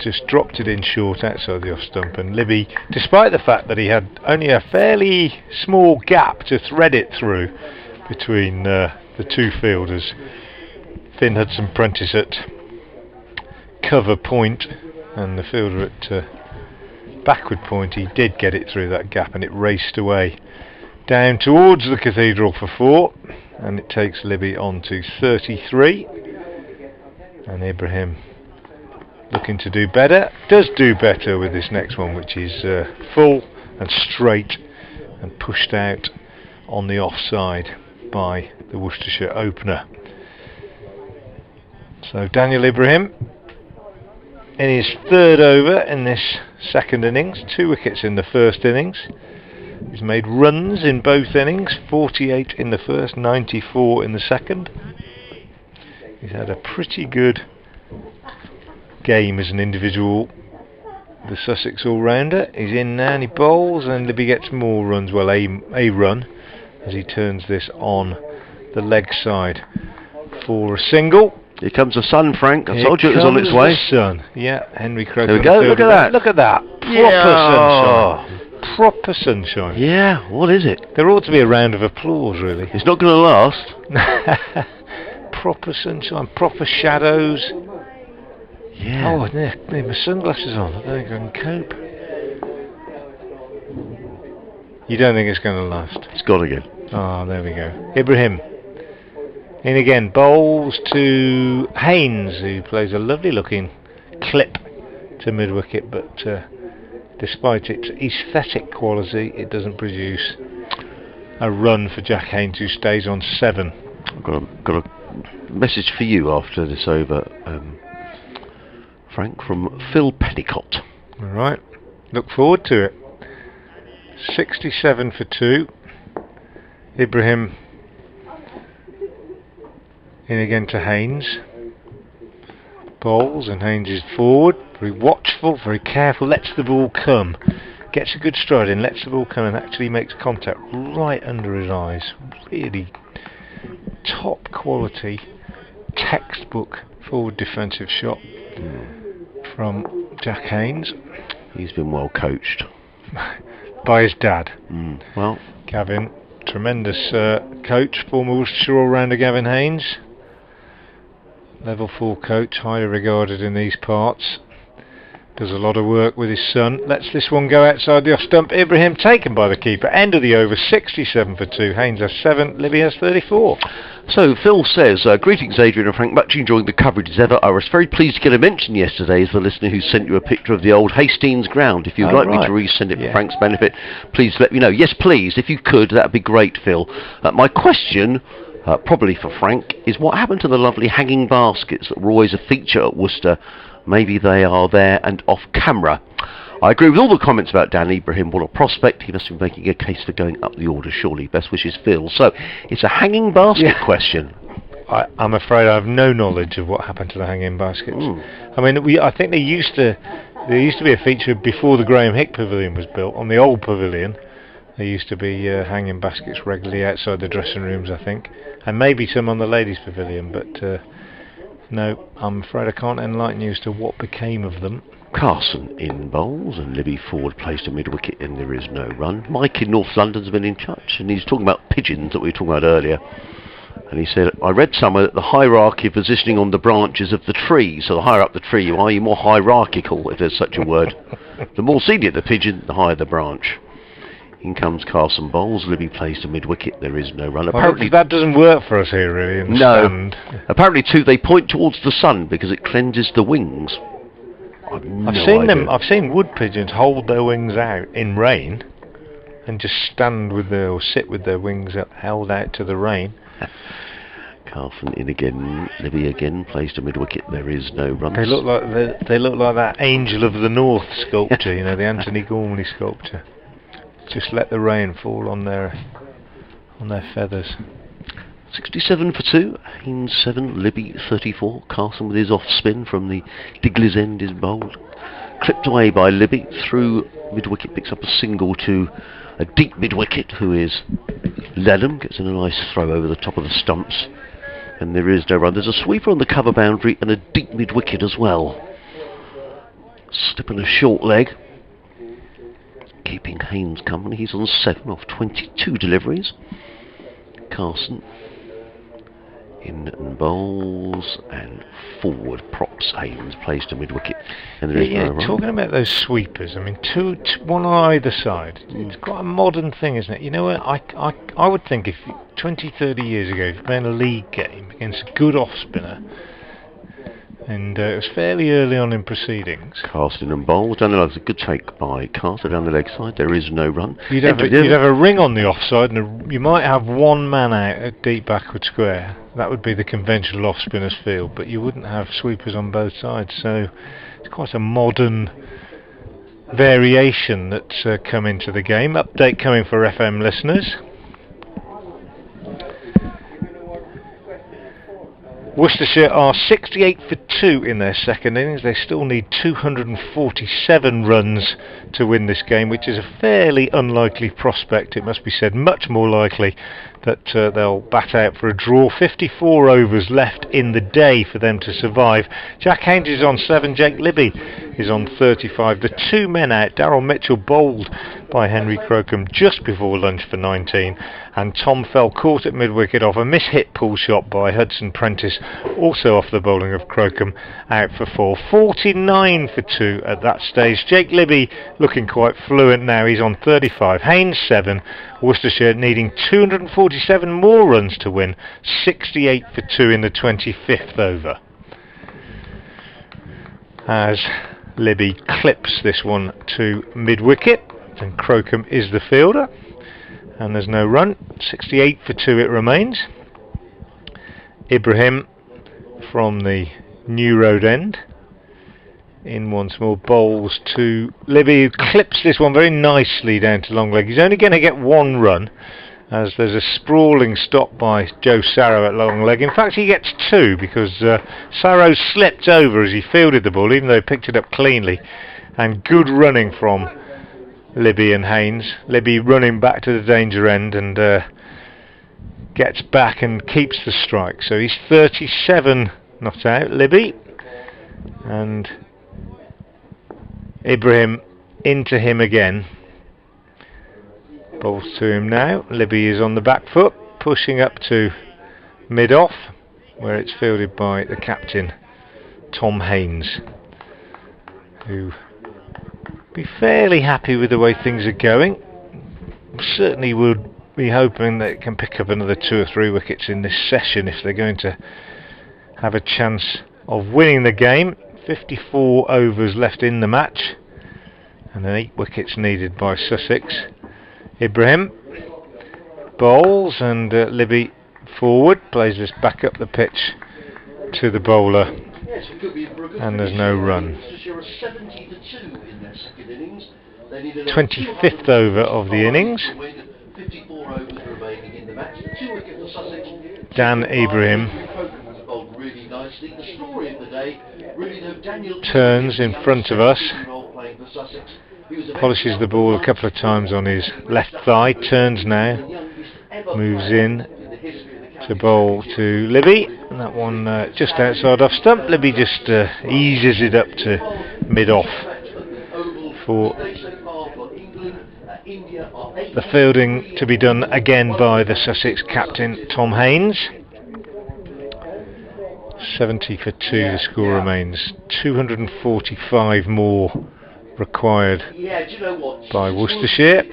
Just dropped it in short outside the off stump, and Libby, despite the fact that he had only a fairly small gap to thread it through between the 2 fielders, Finn Hudson-Prentice at cover point and the fielder at backward point, he did get it through that gap, and it raced away down towards the Cathedral for 4, and it takes Libby on to 33, and Ibrahim looking to do better, does do better with this next one, which is full and straight and pushed out on the offside by the Worcestershire opener. So Daniel Ibrahim in his 3rd over in this second innings, 2 wickets in the first innings. He's made runs in both innings, 48 in the first, 94 in the second. He's had a pretty good game as an individual, the Sussex all-rounder. He's in now and he bowls, and Libby gets more runs, well, a run, as he turns this on the leg side for a single. Here comes the sun, Frank. I told you it was on its way. Sun. Yeah, Henry Croker. There we go. Look at that. Look at that. Proper sunshine. Proper sunshine. Yeah. What is it? There ought to be a round of applause, really. It's not going to last. Proper sunshine. Proper shadows. Yeah. Oh, I need my sunglasses on. I don't think I can cope. You don't think it's going to last? It's gone again. Oh, there we go. Ibrahim. In again, bowls to Haynes, who plays a lovely looking clip to mid-wicket, but despite its aesthetic quality, it doesn't produce a run for Jack Haynes, who stays on 7. I've got a message for you after this over, Frank, from Phil Pennicott. Alright, look forward to it. 67 for 2. Ibrahim in again to Haynes. Bowls, and Haynes is forward, very watchful, very careful, lets the ball come, gets a good stride in, lets the ball come, and actually makes contact right under his eyes. Really top quality, textbook forward defensive shot from Jack Haynes. He's been well coached by his dad. Well, Gavin, tremendous coach, former Worcestershire all-rounder Gavin Haynes. Level 4 coach, highly regarded in these parts. Does a lot of work with his son. Lets this one go outside the off stump. Ibrahim taken by the keeper. End of the over, 67 for 2. Haynes has 7, Libby has 34. So Phil says, greetings Adrian and Frank, much enjoying the coverage as ever. I was very pleased to get a mention yesterday as the listener who sent you a picture of the old Hastings ground. If you'd like me to resend it for Frank's benefit, please let me know. Yes, please, if you could, that would be great, Phil. My question, probably for Frank, is what happened to the lovely hanging baskets that were always a feature at Worcester? Maybe they are there and off camera. I agree with all the comments about Dan Ibrahim. What a prospect. He must be making a case for going up the order, surely. Best wishes, Phil. So, it's a hanging basket question. I'm afraid I have no knowledge of what happened to the hanging baskets. I mean, I think there used to be a feature before the Graham Hick Pavilion was built, on the old pavilion. There used to be hanging baskets regularly outside the dressing rooms, I think, and maybe some on the ladies' pavilion, but no, I'm afraid I can't enlighten you as to what became of them. Carson in bowls, and Libby forward placed to mid-wicket, and there is no run. Mike in North London's been in touch, and he's talking about pigeons that we were talking about earlier. And he said, I read somewhere that the hierarchy of positioning on the branches of the tree, so the higher up the tree you are, you're more hierarchical, if there's such a word. The more senior the pigeon, the higher the branch. In comes Carson bowls, Libby plays to mid-wicket, there is no run. Apparently that doesn't work for us here, really, in the stand. Apparently, too, they point towards the sun because it cleanses the wings. I've seen wood pigeons hold their wings out in rain and just stand with or sit with their wings held out to the rain. Carson in again, Libby again, plays to mid-wicket, there is no runs. They look like that Angel of the North sculpture, you know, the Anthony Gormley sculpture. Just let the rain fall on their feathers. 67 for 2, Haynes 7, Libby 34. Carson with his off spin from the Digley's end is bowled. Clipped away by Libby through mid-wicket, picks up a single to a deep mid-wicket who is Lellum, gets in a nice throw over the top of the stumps. And there is no run. There's a sweeper on the cover boundary and a deep mid-wicket as well. Slipping a short leg. Keeping Haynes company. He's on 7 off 22 deliveries. Carson in and bowls and forward props. Haynes plays to mid-wicket. And there is no run. Talking about those sweepers, I mean, one on either side. It's quite a modern thing, isn't it? You know what? I would think if 20, 30 years ago, if you're playing a league game against a good off-spinner, and it was fairly early on in proceedings. Carson and bowls down the leg. It's a good take by Carter down the leg side. There is no run. You'd have a ring on the offside, and you might have one man out at deep backward square. That would be the conventional off-spinner's field, but you wouldn't have sweepers on both sides. So it's quite a modern variation that's come into the game. Update coming for FM listeners. Worcestershire are 68 for 2 in their second innings. They still need 247 runs to win this game, which is a fairly unlikely prospect, it must be said. Much more likely that they'll bat out for a draw. 54 overs left in the day for them to survive. Jack Haynes is on 7, Jake Libby is on 35. The two men out, Darryl Mitchell bowled by Henry Crocombe just before lunch for 19, and Tom Fell caught at mid-wicket off a miss-hit pull shot by Hudson Prentice, also off the bowling of Crocombe, out for 4. 49 for 2 at that stage. Jake Libby looking quite fluent now, he's on 35. Haynes 7, Worcestershire needing 247 more runs to win, 68 for 2 in the 25th over. As Libby clips this one to mid-wicket, and Crocombe is the fielder, and there's no run. 68 for 2 it remains. Ibrahim from the New Road end in once more, bowls to Libby, who clips this one very nicely down to long leg. He's only going to get one run, as there's a sprawling stop by Joe Sarrow at long leg. In fact, he gets 2 because Sarrow slipped over as he fielded the ball, even though he picked it up cleanly. And good running from Libby and Haynes. Libby running back to the danger end and gets back and keeps the strike. So he's 37 not out, Libby. And Ibrahim into him again. Balls to him now. Libby is on the back foot, pushing up to mid-off, where it's fielded by the captain, Tom Haynes, who be fairly happy with the way things are going. Certainly would be hoping that it can pick up another 2 or 3 wickets in this session if they're going to have a chance of winning the game. 54 overs left in the match, and then 8 wickets needed by Sussex. Ibrahim bowls, and Libby forward, plays this back up the pitch to the bowler, and there's no run. 25th over of the innings. Dan Ibrahim turns in front of us polishes the ball a couple of times on his left thigh, turns now, moves in to bowl to Libby, and that one just outside off stump. Libby just eases it up to mid-off for the fielding to be done again by the Sussex captain Tom Haynes. 70 for 2 the score remains. 245 more required by Worcestershire.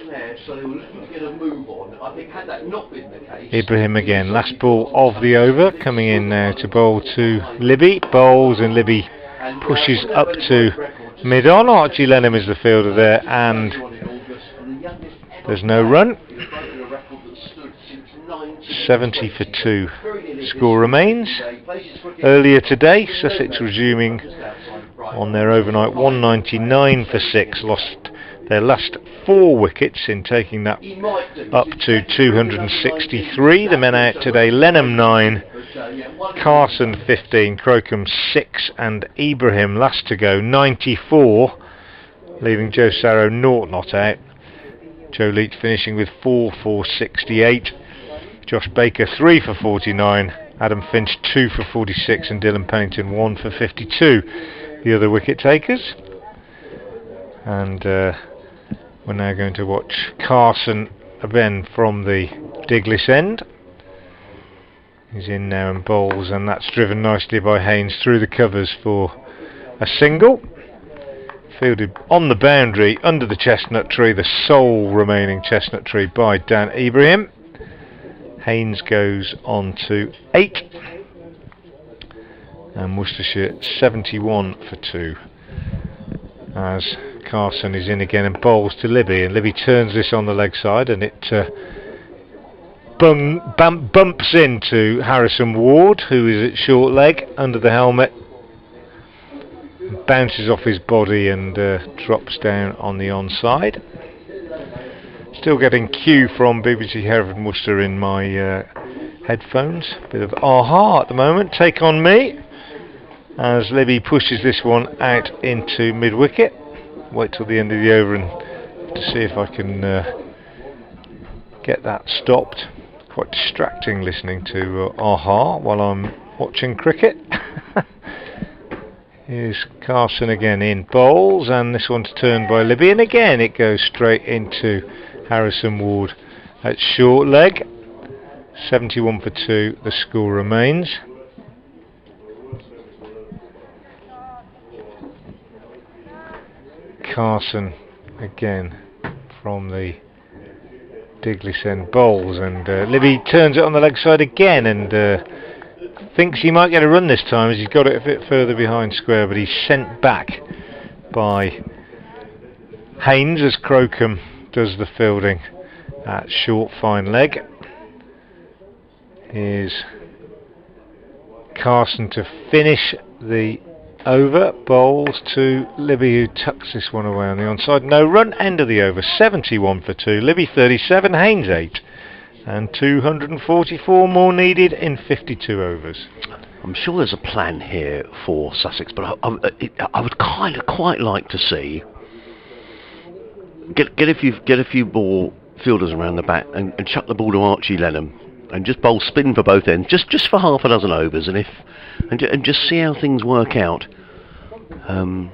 Ibrahim again, last ball of the over, coming in now to bowl to Libby. Bowls, and Libby pushes up to mid-on. Archie Lenham is the fielder there, and there's no run. 70 for 2 score remains. Earlier today, Sussex resuming on their overnight 199 for 6, lost their last 4 wickets in taking that up to 263. The men out today: Lenham 9, Carson 15, Crocombe 6, and Ibrahim last to go 94, leaving Joe Sarrow 0 not out. Joe Leach finishing with 4 for 68. Josh Baker 3 for 49, Adam Finch 2 for 46, and Dylan Pennington 1 for 52, the other wicket takers. And we're now going to watch Carson again from the Diglis end. He's in now and bowls, and that's driven nicely by Haynes through the covers for a single. Fielded on the boundary under the chestnut tree, the sole remaining chestnut tree, by Dan Ibrahim. Haynes goes on to 8, and Worcestershire 71 for 2 as Carson is in again and bowls to Libby, and Libby turns this on the leg side, and it bumps into Harrison Ward, who is at short leg under the helmet, bounces off his body and drops down on the onside. Still getting cue from BBC Hereford and Worcester in my headphones. Bit of aha at the moment. Take on me as Libby pushes this one out into mid-wicket. Wait till the end of the over and to see if I can get that stopped. Quite distracting listening to aha while I'm watching cricket. Here's Carson again in bowls, and this one's turned by Libby, and again it goes straight into Harrison Ward at short leg. 71 for 2 the score remains. Carson again from the Diglis end bowls, and Libby turns it on the leg side again, and thinks he might get a run this time as he's got it a bit further behind square, but he's sent back by Haynes as Crocombe does the fielding at short fine leg. Here's Carson to finish the over. Bowls to Libby, who tucks this one away on the onside. No run, end of the over. 71 for 2. Libby 37, Haynes 8. And 244 more needed in 52 overs. I'm sure there's a plan here for Sussex, but I would kind of quite like to see get a few more fielders around the back and chuck the ball to Archie Lenham and just bowl spin for both ends, just for half a dozen overs, and just see how things work out. You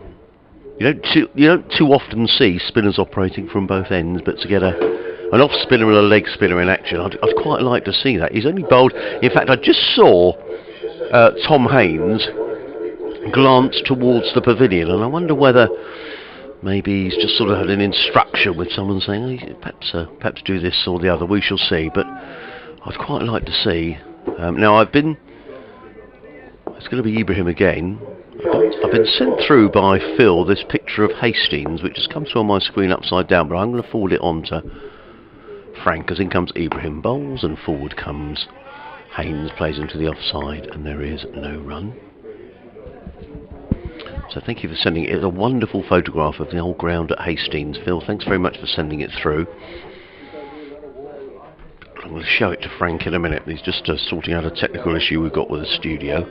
don't too often see spinners operating from both ends, but to get an off spinner and a leg spinner in action, I'd quite like to see that. He's only bowled. In fact, I just saw Tom Haynes glance towards the pavilion, and I wonder whether maybe he's just sort of had an instruction with someone saying, oh, perhaps do this or the other. We shall see. But I'd quite like to see. Now it's going to be Ibrahim again. I've been sent through by Phil this picture of Hastings, which has come through on my screen upside down, but I'm going to forward it on to Frank, as in comes Ibrahim, bowls, and forward comes Haynes, plays into the offside, and there is no run. So thank you for sending it. It's a wonderful photograph of the old ground at Hastings. Phil, thanks very much for sending it through. I'm going to show it to Frank in a minute. He's just sorting out a technical issue we've got with the studio.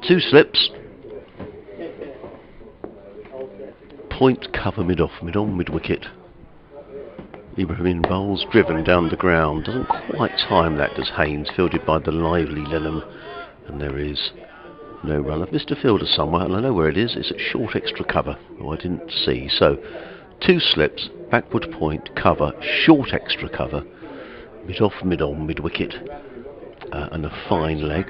2 slips. point, cover mid-off, mid-on, mid-wicket. Ibrahim bowls, driven down the ground. Doesn't quite time that, does Haynes, fielded by the lively Lenham. And there is no run. I've missed a fielder somewhere, and I know where it is. It's at short extra cover, who I didn't see. So, 2 slips, backward point, cover, short extra cover, mid-off, mid-on, mid-wicket, and a fine leg.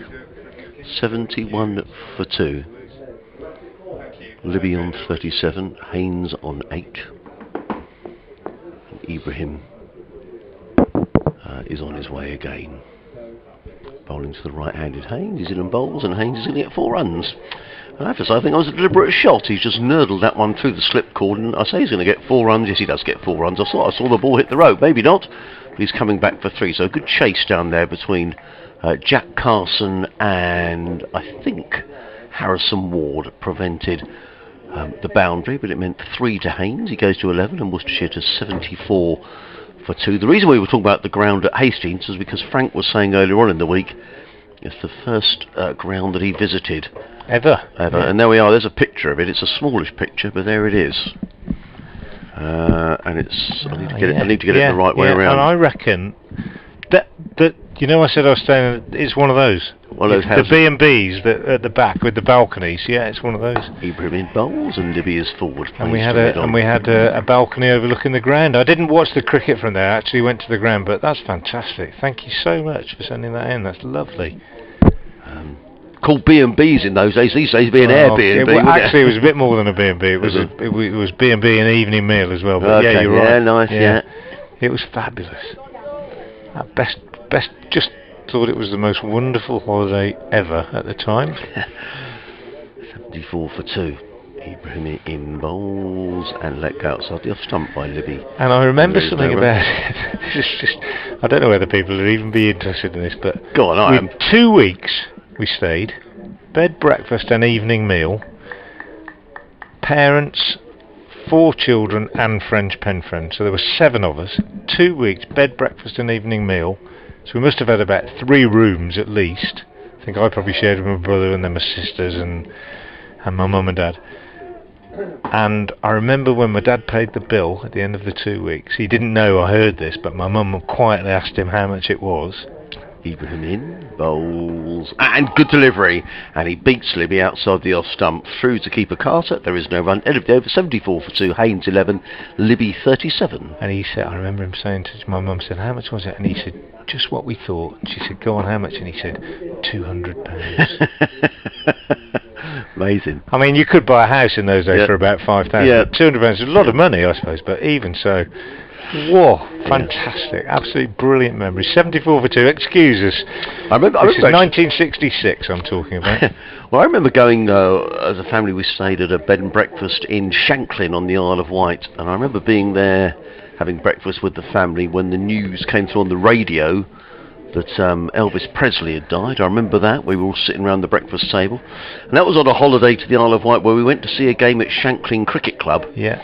71 for 2. Libby on 37, Haynes on 8. And Ibrahim is on his way again. Bowling to the right-handed Haynes, he's in and bowls, and Haynes is going to get 4 runs. And I have to say, I think it was a deliberate shot. He's just nurdled that one through the slip cord, and I say he's going to get 4 runs. Yes, he does get 4 runs. I saw the ball hit the rope, maybe not, but he's coming back for 3. So a good chase down there between Jack Carson and I think Harrison Ward prevented the boundary, but it meant 3 to Haynes. He goes to 11, and Worcestershire to 74 for 2. The reason we were talking about the ground at Hastings was because Frank was saying earlier on in the week it's the first ground that he visited ever. Yeah. And there we are. There's a picture of it. It's a smallish picture, but there it is. And it's I need to get it the right way around. And I reckon that you know, I said I was staying. It's one of those. One of those houses. The B&Bs that at the back with the balconies. Yeah, it's one of those. Ibrahim bowls and Libby is forward. And we had a balcony overlooking the ground. I didn't watch the cricket from there. I actually went to the ground, but that's fantastic. Thank you so much for sending that in. That's lovely. Called B&Bs in those days. These days, be an Airbnb. Actually, it was a bit more than a B&B. It was B&B and evening meal as well. But okay, yeah, you're right. Yeah, nice. Yeah. It was fabulous. Best. Just thought it was the most wonderful holiday ever at the time. 74 for 2. Ibrahim in bowls and let go outside the off stump by Libby. And I remember something about it. This is just, I don't know whether people would even be interested in this, but go on, I am. 2 weeks we stayed, bed, breakfast and evening meal, parents, 4 children and French pen friends, so there were 7 of us. 2 weeks, bed, breakfast and evening meal. So we must have had about 3 rooms at least. I think I probably shared with my brother and then my sisters and my mum and dad. And I remember when my dad paid the bill at the end of the 2 weeks, he didn't know I heard this, but my mum quietly asked him how much it was. Ibrahim in, bowls, and good delivery, and he beats Libby outside the off stump, through to keeper Carter. There is no run, end of the over, 74 for 2, Haynes 11, Libby 37. And he said, I remember him saying to my mum, said, how much was it? And he said, just what we thought. And she said, go on, how much? And he said, £200. Amazing. I mean, you could buy a house in those days for about 5,000. Yeah. £200 is a lot of money, I suppose, but even so, whoa, fantastic, absolutely brilliant memory. 74 for 2, excuse us. I remember this is 1966 I'm talking about. Well, I remember going, as a family, we stayed at a bed and breakfast in Shanklin on the Isle of Wight, and I remember being there having breakfast with the family when the news came through on the radio that Elvis Presley had died. I remember that. We were all sitting around the breakfast table, and that was on a holiday to the Isle of Wight where we went to see a game at Shanklin Cricket Club. Yeah.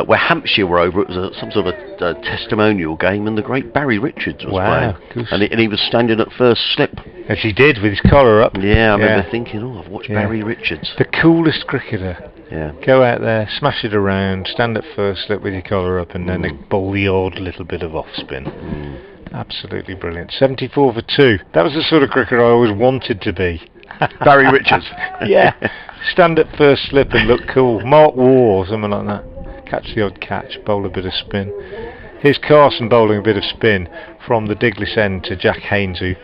Where Hampshire were over. It was some sort of testimonial game, and the great Barry Richards was playing. And he was standing at first slip. As he did, with his collar up. Yeah, I remember thinking, I've watched Barry Richards. The coolest cricketer. Yeah. Go out there, smash it around, stand at first slip with your collar up, and then bowl the odd little bit of off spin. Absolutely brilliant. 74 for 2. That was the sort of cricketer I always wanted to be. Barry Richards. Yeah. Stand at first slip and look cool. Mark Waugh or something like that. Catch the odd catch, bowl a bit of spin. Here's Carson bowling a bit of spin from the Diglis end to Jack Haynes, who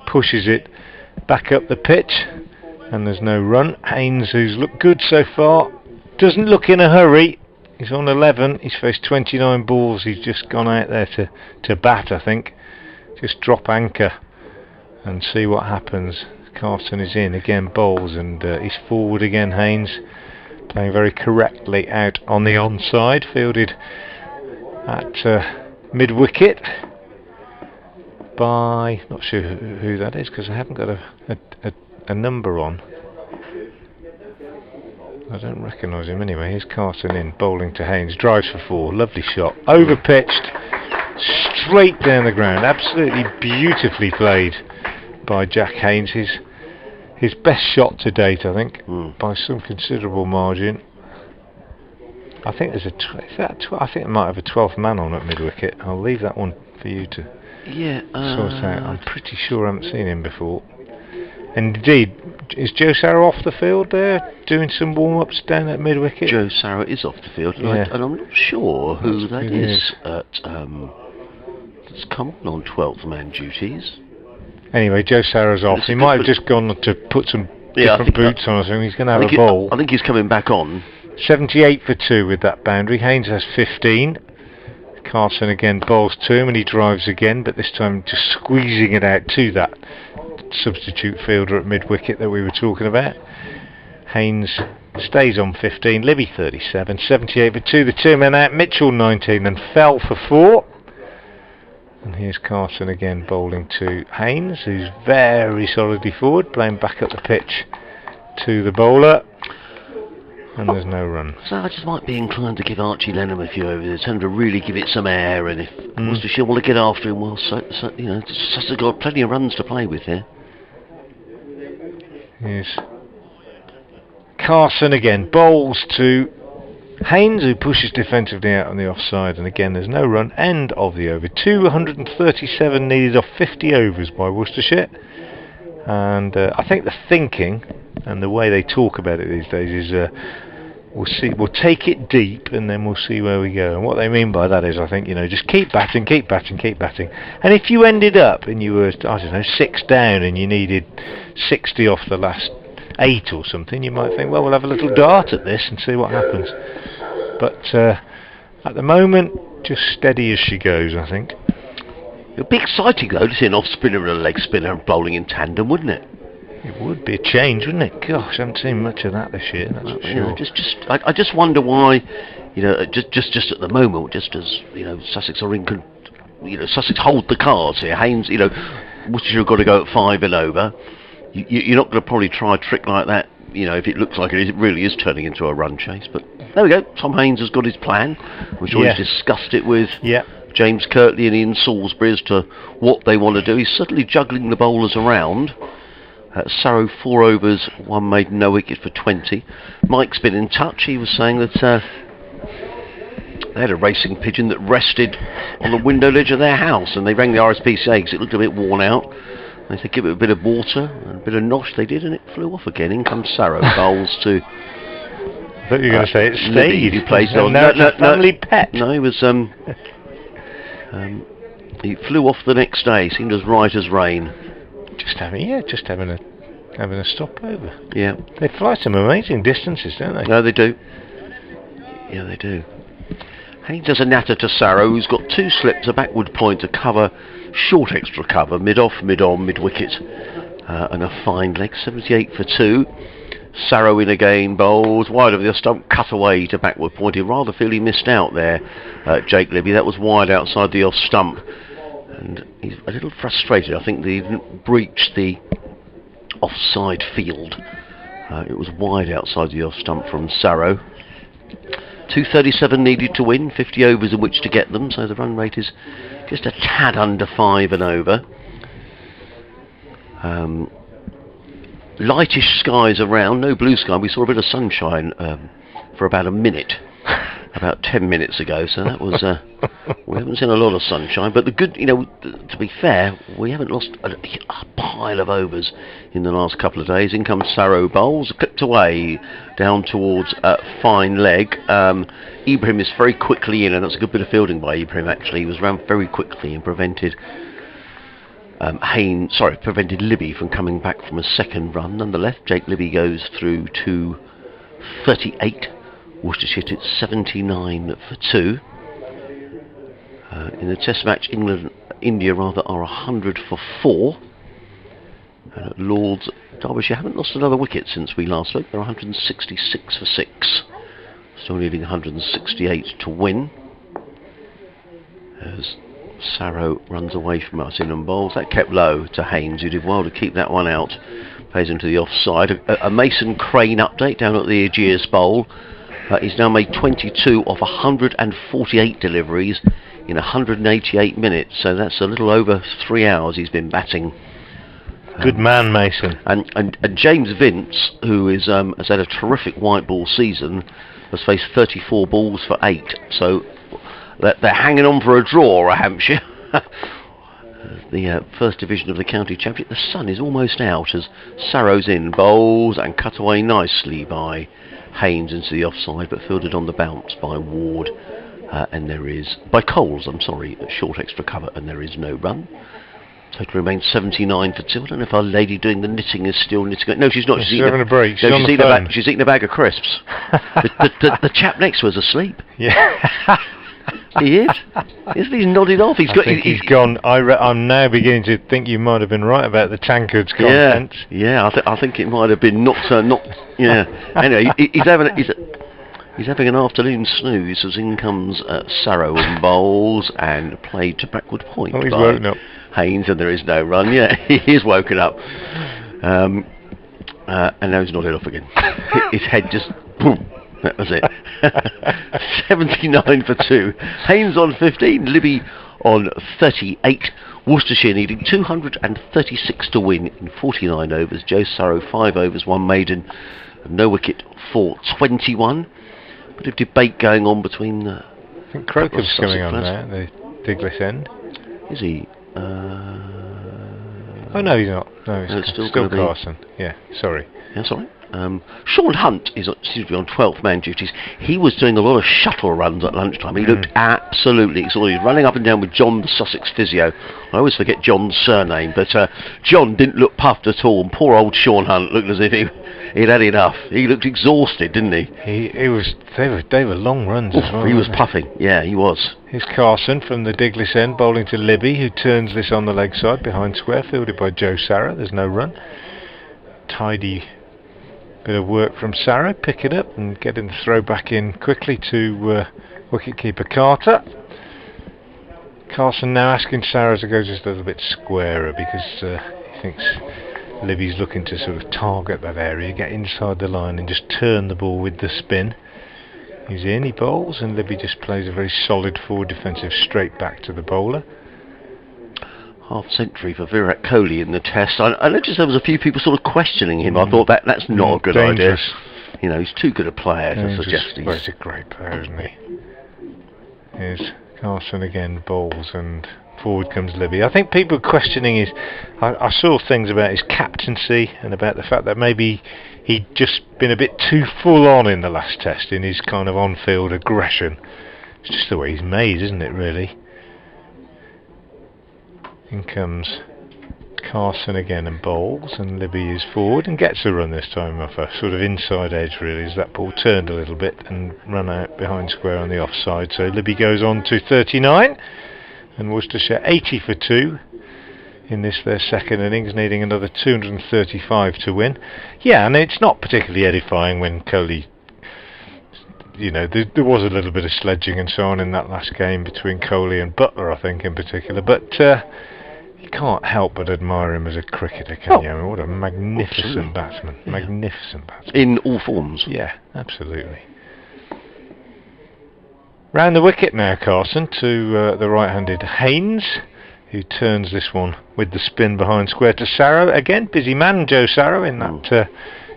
pushes it back up the pitch, and there's no run. Haynes, who's looked good so far, doesn't look in a hurry. He's on 11, he's faced 29 balls, he's just gone out there to bat, I think. Just drop anchor and see what happens. Carson is in, again bowls, and he's forward again, Haynes. Playing very correctly out on the onside, fielded at mid-wicket by, not sure who that is because I haven't got a number on. I don't recognise him anyway. Here's Carson in, bowling to Haynes, drives for 4, lovely shot, over pitched, straight down the ground, absolutely beautifully played by Jack Haynes. His best shot to date, I think, by some considerable margin. I think there's I think it might have a 12th man on at mid-wicket. I'll leave that one for you to sort out. I'm pretty sure I haven't seen him before. And indeed, is Joe Sarah off the field there, doing some warm-ups down at mid-wicket? Joe Sarah is off the field, Yeah. and I'm not sure who that who it is that's come on 12th man duties. Anyway, Joe Sarah's off. He might have just gone to put some different boots on or something. He's going to have a bowl. I think he's coming back on. 78 for 2 with that boundary. Haynes has 15. Carson again bowls to him and he drives again, but this time just squeezing it out to that substitute fielder at mid-wicket that we were talking about. Haynes stays on 15. Libby 37. 78 for 2. The 2 men out. Mitchell 19 and fell for 4. And here's Carson again bowling to Haynes, who's very solidly forward, playing back up the pitch to the bowler. And there's no run. So I just might be inclined to give Archie Lenham a few over there, tell him to really give it some air, and if Worcestershire want to get after him, well, you know, Sussex got plenty of runs to play with here. Here's Carson again, bowls to Haynes, who pushes defensively out on the offside, and again there's no run. End of the over. 237 needed off 50 overs by Worcestershire. And I think the thinking and the way they talk about it these days is we'll take it deep and then we'll see where we go. And what they mean by that is, I think, you know, just keep batting, keep batting, keep batting. And if you ended up and you were, I don't know, 6 down and you needed 60 off the last 8 or something, you might think, well, we'll have a little dart at this and see what happens. But at the moment, just steady as she goes, I think. It'd be exciting though to see an off spinner and a leg spinner bowling in tandem, wouldn't it? It would be a change, wouldn't it? Gosh, I haven't seen much of that this year, that's for sure. I just wonder why, you know, just at the moment, just as, you know, Sussex are Sussex hold the cards here. Haynes, you know, Worcestershire have got to go at 5 and over. You're not going to probably try a trick like that, you know, if it looks like it really is turning into a run chase. But there we go. Tom Haynes has got his plan. We've always discussed it with James Kirtley and Ian Salisbury as to what they want to do. He's certainly juggling the bowlers around. Sarrow 4 overs, 1 made, no wicket for 20. Mike's been in touch. He was saying that they had a racing pigeon that rested on the window ledge of their house, and they rang the RSPCA because it looked a bit worn out. They said give it a bit of water and a bit of nosh. They did, and it flew off again. In comes Sarrow, bowls to. I thought you were going to say it stayed. He plays on. No, family pet. No, he was. He flew off the next day. Seemed as right as rain. Just having a stopover. Yeah. They fly some amazing distances, don't they? No, they do. Yeah, they do. Haynes does a natter to Sarrow, who's got 2 slips, a backward point to cover, short extra cover, mid-off, mid-on, mid-wicket, and a fine leg, 78 for 2. Sarrow in again, bowls wide of the stump, cut away to backward point. He rather feel he missed out there, Jake Libby. That was wide outside the off stump. And he's a little frustrated. I think they didn't breach the offside field. It was wide outside the off stump from Sarrow. 237 needed to win, 50 overs in which to get them, so the run rate is just a tad under 5 and over. Lightish skies around, no blue sky. We saw a bit of sunshine for about a minute. About 10 minutes ago, so that was we haven't seen a lot of sunshine, but the good, you know, to be fair, we haven't lost a pile of overs in the last couple of days. In comes Sarrow bowls, clipped away down towards fine leg. Ibrahim is very quickly in, and that's a good bit of fielding by Ibrahim. Actually, he was round very quickly and prevented prevented Libby from coming back from a second run. Nonetheless, Jake Libby goes through to 38. Worcestershire hit 79 for 2. In the test match, India are 100 for 4. And at Lord's, Derbyshire haven't lost another wicket since we last spoke. They're 166 for 6. Still needing 168 to win. As Sarrow runs away from us in and bowls. That kept low to Haynes, who did well to keep that one out. Plays into the offside. A Mason Crane update down at the Aegeus Bowl. He's now made 22 off 148 deliveries in 188 minutes, so that's a little over 3 hours he's been batting Good man, Mason. And James Vince, who is has had a terrific white ball season, has faced 34 balls for 8. So they're hanging on for a draw, Hampshire. The first division of the county championship. The sun is almost out as Sarrow's in, bowls and cut away nicely by Haynes into the offside, but fielded on the bounce by Ward, and there is by Coles. I'm sorry, short extra cover, and there is no run. Total remains 79 for 2. I don't know if our lady doing the knitting is still knitting. No, she's not. She's having a break. She's on the phone. She's eating a bag of crisps. the chap next to her's asleep. Yeah. He is. Isn't he nodded off? He's gone. I'm now beginning to think you might have been right about the tankard's contents. Yeah. I think it might have been not. Yeah. Anyway, he's having an afternoon snooze as in comes Sarrow and bowls and played to backward point. Oh, he's woken up. Haynes, and there is no run. Yeah, he is woken up. And now he's nodded off again. His head just boom. That was it. 79 for 2. Haynes on 15. Libby on 38. Worcestershire needing 236 to win in 49 overs. Joe Sarrow 5 overs, 1 maiden, no wicket for 21. Bit of debate going on between. I think Crocom's coming on now, the Diglis end. Is he? Oh no, he's not. No, it's still Carson. Yeah, sorry. Yeah, sorry. Sean Hunt seems to be on 12th man duties. He was doing a lot of shuttle runs at lunchtime. He looked absolutely exhausted. He was running up and down with John, the Sussex physio. I always forget John's surname, but John didn't look puffed at all. And poor old Sean Hunt looked as if he'd had enough. He looked exhausted, didn't he? He was. They were long runs as well. He was puffing. Yeah, he was. Here's Carson from the Diglis end, bowling to Libby, who turns this on the leg side behind square, fielded by Joe Sarrow. There's no run. Tidy bit of work from Sarrow, pick it up and getting the throw back in quickly to wicketkeeper Carter. Carson now asking Sarrow to go just a little bit squarer because he thinks Libby's looking to sort of target that area, get inside the line and just turn the ball with the spin. He's in, he bowls, and Libby just plays a very solid forward defensive straight back to the bowler. Half century for Virat Kohli in the test. I noticed there was a few people sort of questioning him. I thought that's not a good idea. You know, he's too good a player to suggest he's... Well, he's a great player, isn't he? Here's Carson again, bowls, and forward comes Libby. I think people questioning his... I saw things about his captaincy and about the fact that maybe he'd just been a bit too full on in the last test in his kind of on-field aggression. It's just the way he's made, isn't it, really? In comes Carson again and bowls, and Libby is forward and gets a run this time off a sort of inside edge really, as that ball turned a little bit and run out behind square on the offside. So Libby goes on to 39 and Worcestershire 80 for 2 in this their second innings, needing another 235 to win. Yeah, and it's not particularly edifying when Kohli, you know, there was a little bit of sledging and so on in that last game between Kohli and Butler, I think, in particular, but you can't help but admire him as a cricketer, can you? I mean, what a magnificent batsman. Yeah. Magnificent batsman. In all forms. Yeah, absolutely. Round the wicket now, Carson, to the right-handed Haynes, who turns this one with the spin behind square to Sarrow. Again, busy man, Joe Sarrow, in that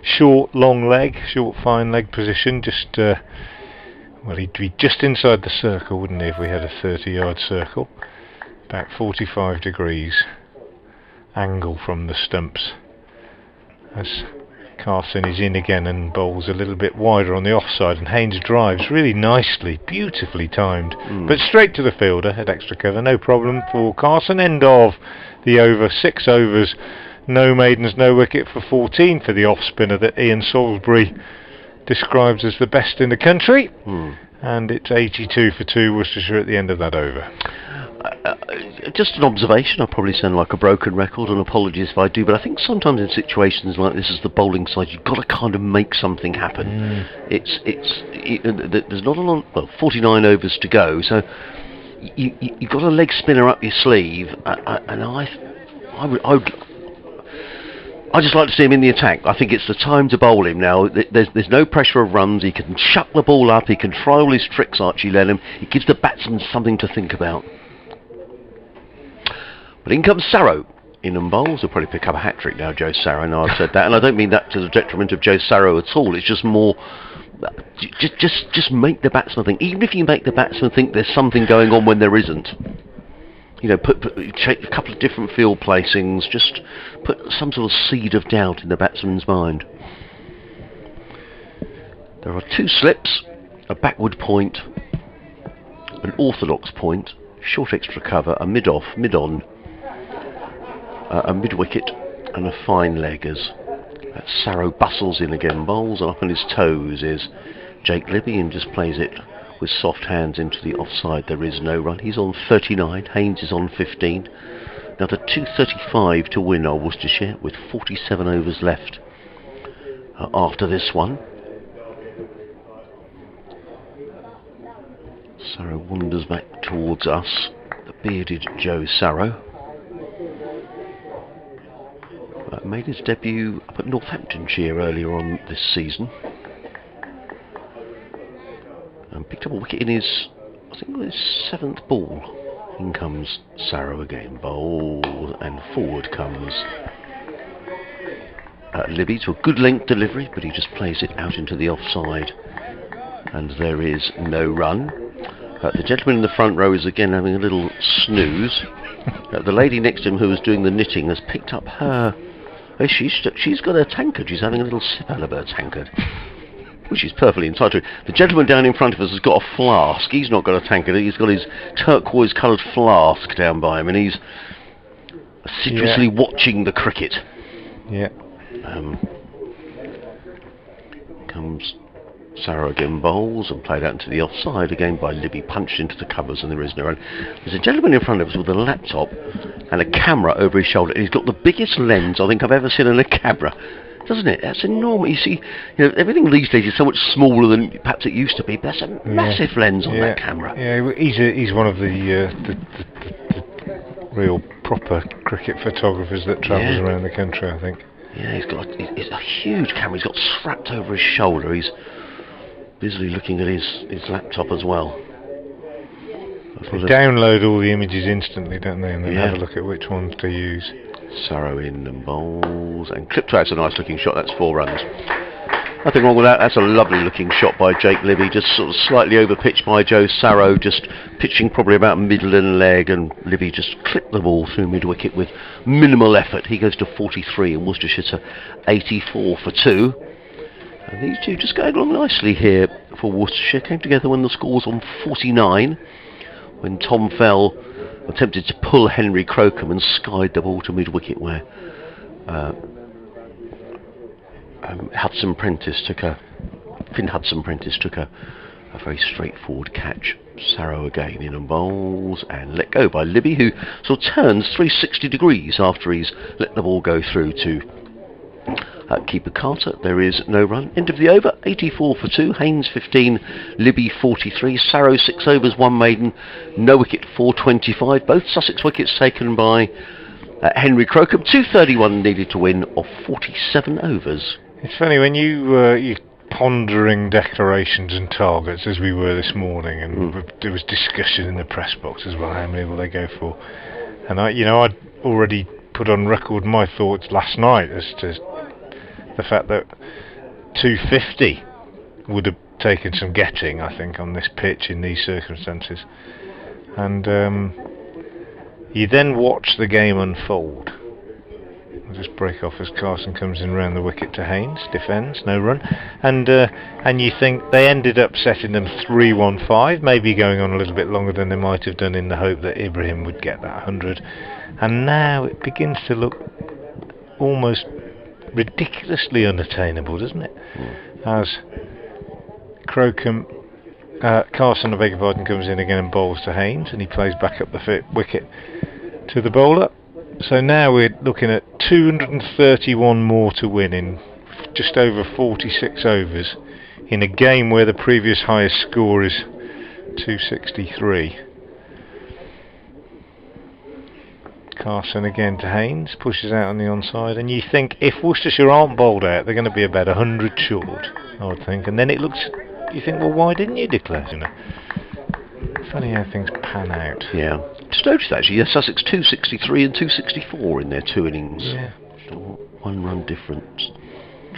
short, long leg, short, fine leg position. Just, well, he'd be just inside the circle, wouldn't he, if we had a 30-yard circle. Back 45 degrees angle from the stumps as Carson is in again and bowls a little bit wider on the offside, and Haynes drives really nicely, beautifully timed, but straight to the fielder at extra cover, no problem for Carson. End of the over, 6 overs, no maidens, no wicket for 14 for the off spinner that Ian Salisbury describes as the best in the country, and it's 82 for 2 Worcestershire at the end of that over. Just an observation, I'll probably sound like a broken record, and apologies if I do, but I think sometimes in situations like this as the bowling side, you've got to kind of make something happen. There's not a lot, well, 49 overs to go, so you've got a leg spinner up your sleeve, and I just like to see him in the attack. I think it's the time to bowl him now. There's no pressure of runs. He can chuck the ball up, he can try all his tricks, Archie Lenham. He gives the batsman something to think about. But in comes Sarrow in and bowls. He'll probably pick up a hat-trick now, Joe Sarrow. I know I've said that, and I don't mean that to the detriment of Joe Sarrow at all. It's just more, just make the batsman think. Even if you make the batsman think there's something going on when there isn't. You know, take a couple of different field placings, just put some sort of seed of doubt in the batsman's mind. There are 2 slips, a backward point, an orthodox point, short extra cover, a mid-off, mid-on, a mid-wicket, and a fine leg as Sarrow bustles in again, bowls, and up on his toes is Jake Libby and just plays it with soft hands into the offside. There is no run. He's on 39, Haynes is on 15. Now the 2:35 to win are Worcestershire with 47 overs left after this one. Sarrow wanders back towards us, the bearded Joe Sarrow. Made his debut up at Northamptonshire earlier on this season. And picked up a wicket in his, I think it was his 7th ball. In comes Sarrow again, bowl, and forward comes Libby to a good length delivery, but he just plays it out into the offside. And there is no run. The gentleman in the front row is again having a little snooze. The lady next to him who was doing the knitting has picked up her... She's got her tankard. She's having a little sip out of her tankard, which is perfectly entitled to. The gentleman down in front of us has got a flask. He's not got a tankard. He's got his turquoise coloured flask down by him, and he's assiduously watching the cricket. Yeah. Comes Sarrow again, bowls and played out into the offside again by Libby, punched into the covers, and there is no run. There's a gentleman in front of us with a laptop and a camera over his shoulder, and he's got the biggest lens I think I've ever seen on a camera, doesn't it? That's enormous. You see, everything these days is so much smaller than perhaps it used to be, but that's a massive lens on that camera. Yeah, he's one of the real proper cricket photographers that travels around the country, I think. Yeah, it's a huge camera. He's got strapped over his shoulder. He's busily looking at his laptop as well. They download all the images instantly, don't they, and then have a look at which ones to use. Sarrow in and bowls and clipped out. It's a nice looking shot. That's 4 runs. Nothing wrong with that. That's a lovely looking shot by Jake Libby, just sort of slightly over pitched by Joe Sarrow, just pitching probably about middle and leg, and Libby just clipped the ball through mid wicket with minimal effort. He goes to 43 and Worcestershire to 84 for 2. And these two just going along nicely here for Worcestershire. Came together when the score was on 49, when Tom Fell attempted to pull Henry Crocombe and skied the ball to mid-wicket, where Finn Hudson Prentice took a very straightforward catch. Sarrow again in and bowls and let go by Libby, who sort of turns 360 degrees after he's let the ball go through to keeper Carter. There is no run. End of the over, 84 for 2. Haynes 15, Libby 43. Sarrow 6 overs, 1 maiden, no wicket, 425. Both Sussex wickets taken by Henry Crocombe. 231 needed to win of 47 overs. It's funny when you're pondering declarations and targets, as we were this morning, and there was discussion in the press box as well. How many will they go for? And I'd already put on record my thoughts last night as to the fact that 250 would have taken some getting, I think, on this pitch in these circumstances. And you then watch the game unfold. I'll just break off as Carson comes in round the wicket to Haynes, defends, no run, and you think they ended up setting them 3-1-5, maybe going on a little bit longer than they might have done in the hope that Ibrahim would get that 100, and now it begins to look almost ridiculously unattainable, doesn't it? As Crocombe, Carson, I beg your pardon, comes in again and bowls to Haynes, and he plays back up the wicket to the bowler. So now we're looking at 231 more to win in just over 46 overs in a game where the previous highest score is 263. Carson again to Haynes, pushes out on the onside, and you think if Worcestershire aren't bowled out, they're going to be about 100 short, I would think. And then it looks, you think, well, why didn't you declare? Funny how things pan out. Yeah. just noticed actually, yeah, Sussex 263 and 264 in their 2 innings. Yeah. 1 run difference.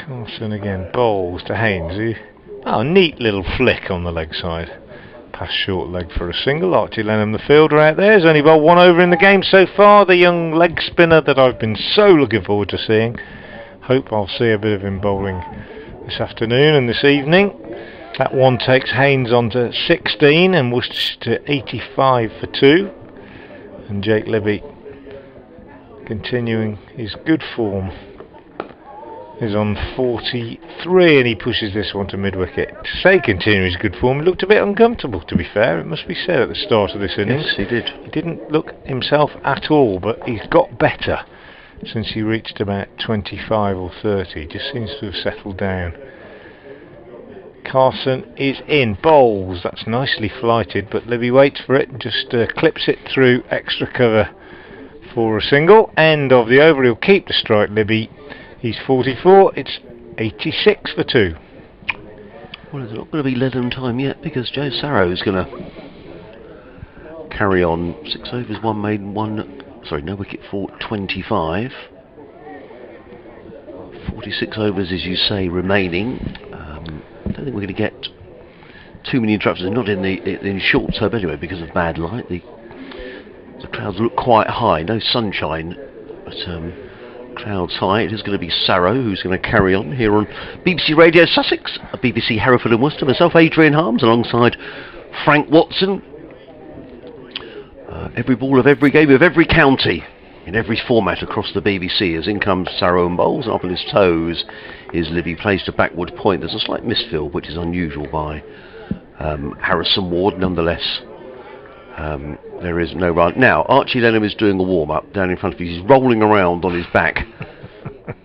Carson again bowls to Haynes. Oh, neat little flick on the leg side. Pass short leg for a single. Archie Lenham, the fielder out there, has only bowled 1 over in the game so far. The young leg spinner that I've been so looking forward to seeing. Hope I'll see a bit of him bowling this afternoon and this evening. That one takes Haynes on to 16 and Worcestershire to 85 for 2. And Jake Libby, continuing his good form, is on 43 and he pushes this one to mid-wicket. To say continuing his good form, he looked a bit uncomfortable, to be fair, it must be said, at the start of this innings. Yes, he did. He didn't look himself at all, but he's got better since he reached about 25 or 30. Just seems to have settled down. Carson is in, bowls, that's nicely flighted, but Libby waits for it and just clips it through extra cover for a single. End of the over, he'll keep the strike, Libby. He's 44, it's 86 for 2. Well, there's not going to be Lenham time yet because Joe Sarrow's going to carry on. 6 overs, 1 maiden, no wicket for 25. 46 overs, as you say, remaining. I don't think we're going to get too many interruptions, not in short term anyway, because of bad light. The clouds look quite high, no sunshine, but clouds high. It is going to be Sarrow who's going to carry on here on BBC Radio Sussex, BBC Hereford and Worcester. Myself, Adrian Harms, alongside Frank Watson. Every ball of every game of every county in every format across the BBC. As in comes Sarrow and bowls, and up on his toes is Libby, plays to backward point. There's a slight misfield, which is unusual by Harrison Ward. Nonetheless, there is no run. Now, Archie Lenham is doing a warm-up down in front of you. He's rolling around on his back,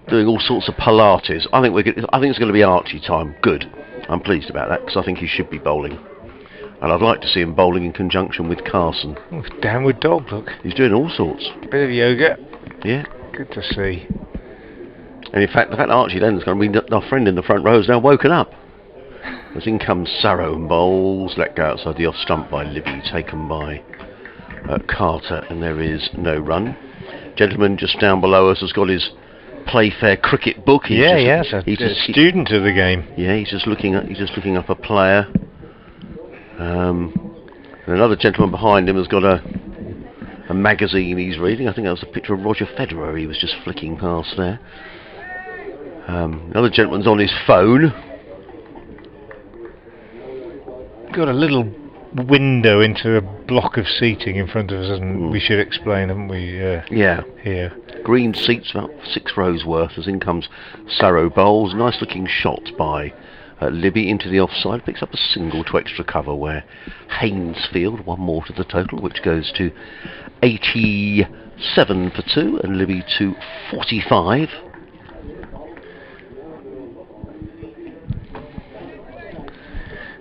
doing all sorts of Pilates. I think it's going to be Archie time. Good. I'm pleased about that, because I think he should be bowling. And I'd like to see him bowling in conjunction with Carson. Oh, downward dog, look. He's doing all sorts. Bit of yoga. Yeah. Good to see. And in fact, the fact that Archie Lenham's going to be our friend in the front row is now woken up. As in comes Sarrow and bowls, let go outside the off stump by Libby, taken by Carter, and there is no run. Gentleman just down below us has got his Playfair cricket book. He's a student of the game. Yeah, he's just looking up a player. And another gentleman behind him has got a magazine he's reading. I think that was a picture of Roger Federer he was just flicking past there. Another gentleman's on his phone. Got a little window into a block of seating in front of us, and we should explain, haven't we? Yeah. Here. Green seats, about 6 rows worth. As in comes Sarrow bowls. Nice looking shot by Libby into the offside, picks up a single to extra cover where Haynes field, 1 more to the total, which goes to 87 for 2 and Libby to 45.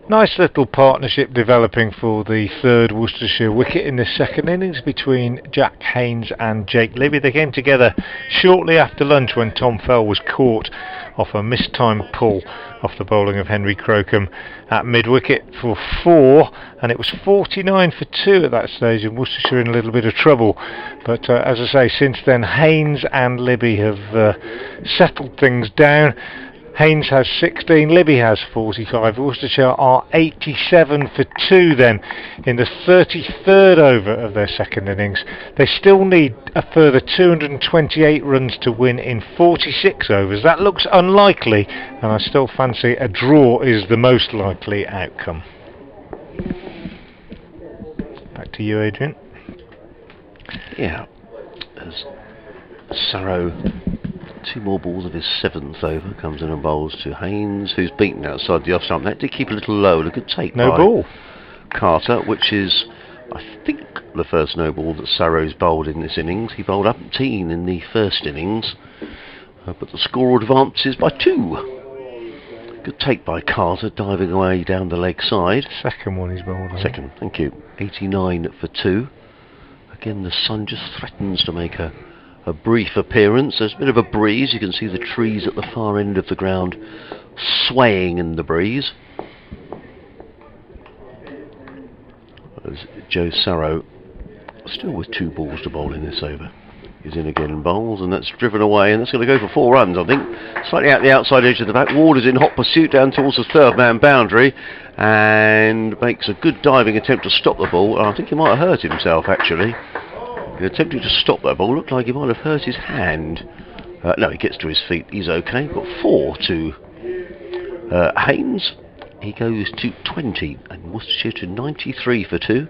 Nice little partnership developing for the 3rd Worcestershire wicket in this 2nd innings between Jack Haynes and Jake Libby. They came together shortly after lunch when Tom Fell was caught off a mistimed pull off the bowling of Henry Crocombe at mid-wicket for 4, and it was 49 for 2 at that stage, and Worcestershire in a little bit of trouble. But as I say, since then Haynes and Libby have settled things down. Haynes has 16, Libby has 45. Worcestershire are 87 for 2 then in the 33rd over of their 2nd innings. They still need a further 228 runs to win in 46 overs. That looks unlikely, and I still fancy a draw is the most likely outcome. Back to you, Adrian. Yeah, as Sarrow, 2 more balls of his 7th over, comes in and bowls to Haynes, who's beaten outside the off stump. That did keep a little low, and a good take no by ball. Carter, which is, I think, the first no ball that Sarrow's bowled in this innings. He bowled umpteen in the 1st innings, but the score advances by 2. Good take by Carter, diving away down the leg side. 2nd one he's bowled. 2nd, thank you. 89 for 2. Again, the sun just threatens to make a brief appearance. There's a bit of a breeze. You can see the trees at the far end of the ground swaying in the breeze. As Joe Sarrow Still with 2 balls to bowl in this over. He's in again and bowls, and that's driven away, and that's going to go for 4 runs, I think. Slightly out the outside edge of the back. Ward is in hot pursuit down towards the 3rd man boundary, and makes a good diving attempt to stop the ball. I think he might have hurt himself, actually. In attempting to stop that ball, looked like he might have hurt his hand. No, he gets to his feet. He's okay. Got 4 to Haynes. He goes to 20, and Worcestershire to 93 for 2.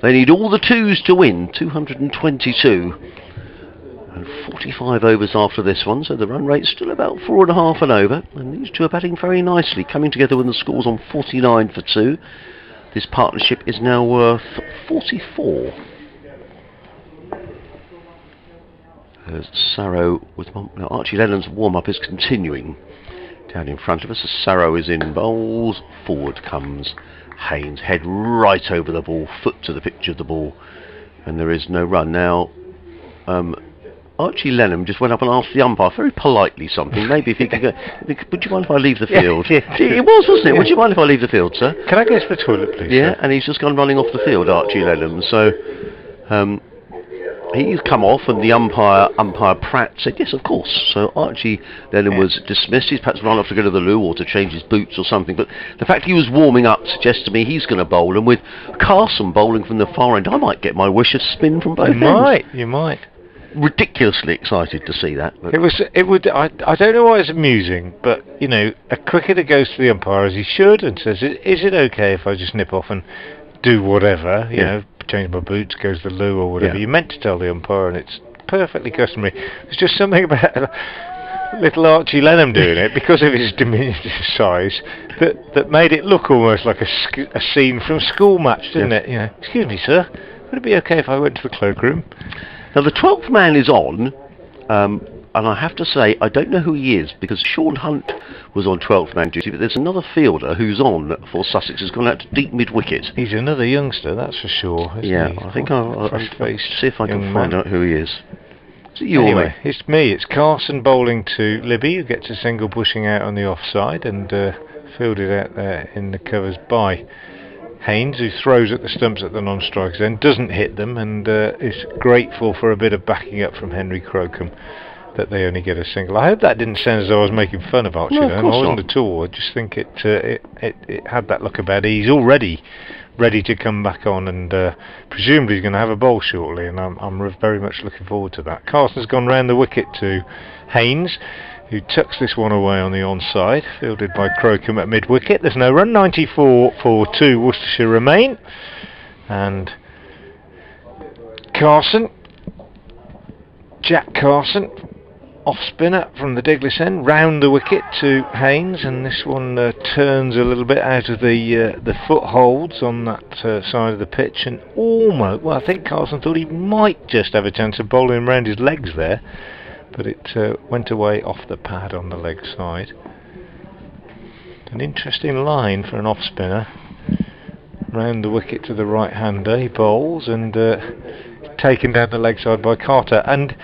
They need all the 2s to win. 222. And 45 overs after this one, so the run rate's still about 4.5 and over, and these 2 are batting very nicely, coming together when the score's on 49 for 2. This partnership is now worth 44. There's Sarrow with Archie Lennon's warm-up is continuing down in front of us. As Sarrow is in bowls, forward comes Haynes, head right over the ball, foot to the pitch of the ball, and there is no run. Now, Archie Lennon just went up and asked the umpire very politely something. Maybe if he could go, would you mind if I leave the field? Yeah. It was, wasn't it? Yeah. Would you mind if I leave the field, sir? Can I go to the toilet, please? Yeah, sir? and he's just gone running off the field, Archie Lennon. So he's come off, and the umpire Pratt said yes, of course. So Archie Lennon was dismissed. He's perhaps run off to go to the loo or to change his boots or something. But the fact he was warming up suggests to me he's going to bowl, and with Carson bowling from the far end, I might get my wish of spin from both ends. You might. Ridiculously excited to see that. But I don't know why it's amusing, but you know, a cricketer goes to the umpire as he should and says, "Is it okay if I just nip off and do whatever? You know, change my boots, go to the loo or whatever." You're meant to tell the umpire, and it's perfectly customary. There's just something about little Archie Lennon doing it because of his diminutive size that made it look almost like a scene from a school match, didn't it? You know, excuse me, sir, would it be okay if I went to the cloakroom? Now the 12th man is on, and I have to say I don't know who he is because Sean Hunt was on 12th man duty, but there's another fielder who's on for Sussex who's gone out to deep mid wicket. He's another youngster, that's for sure. Yeah, he? I think I'll see if I can find out who he is. Is it you anyway, or me? It's me. It's Carson bowling to Libby, who gets a single pushing out on the offside and fielded out there in the covers by Haynes, who throws at the stumps at the non-strikers end, doesn't hit them, and is grateful for a bit of backing up from Henry Crocombe that they only get a single. I hope that didn't sound as though I was making fun of Archie. No, of course I wasn't not at all. I just think it had that look about it. He's already ready to come back on, and presumably he's going to have a bowl shortly, and I'm very much looking forward to that. Carson's gone round the wicket to Haynes, who tucks this one away on the onside, fielded by Crocombe at mid-wicket. There's no run, 94 for 2 Worcestershire remain, and Carson, Jack Carson, off-spinner from the Diglis end, round the wicket to Haynes, and this one turns a little bit out of the footholds on that side of the pitch, and almost, well, I think Carson thought he might just have a chance of bowling round his legs there, but it went away off the pad on the leg side. An interesting line for an off-spinner. Round the wicket to the right-hander, he bowls, and taken down the leg side by Carter. And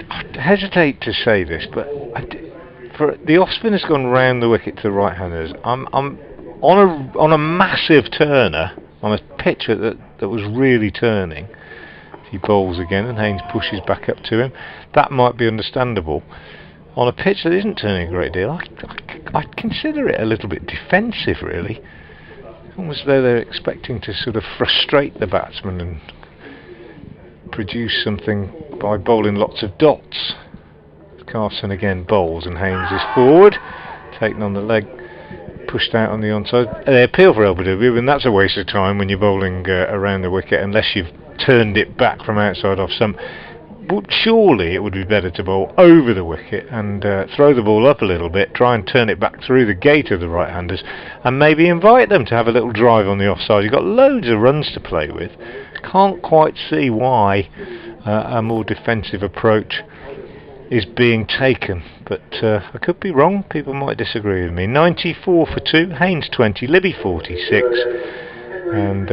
I hesitate to say this, but for the off-spinner's gone round the wicket to the right-handers. I'm on a massive turner, on a pitch that was really turning. He bowls again and Haynes pushes back up to him. That might be understandable. On a pitch that isn't turning a great deal, I'd consider it a little bit defensive, really. Almost as though they're expecting to sort of frustrate the batsman and produce something by bowling lots of dots. Carson again bowls and Haynes is forward, taken on the leg, pushed out on the onside. They appeal for LBW, and that's a waste of time when you're bowling around the wicket unless you've turned it back from outside off some. But surely it would be better to bowl over the wicket and throw the ball up a little bit, try and turn it back through the gate of the right-handers, and maybe invite them to have a little drive on the offside. You've got loads of runs to play with. Can't quite see why a more defensive approach is being taken, but I could be wrong. People might disagree with me. 94 for 2, Haynes 20, Libby 46, and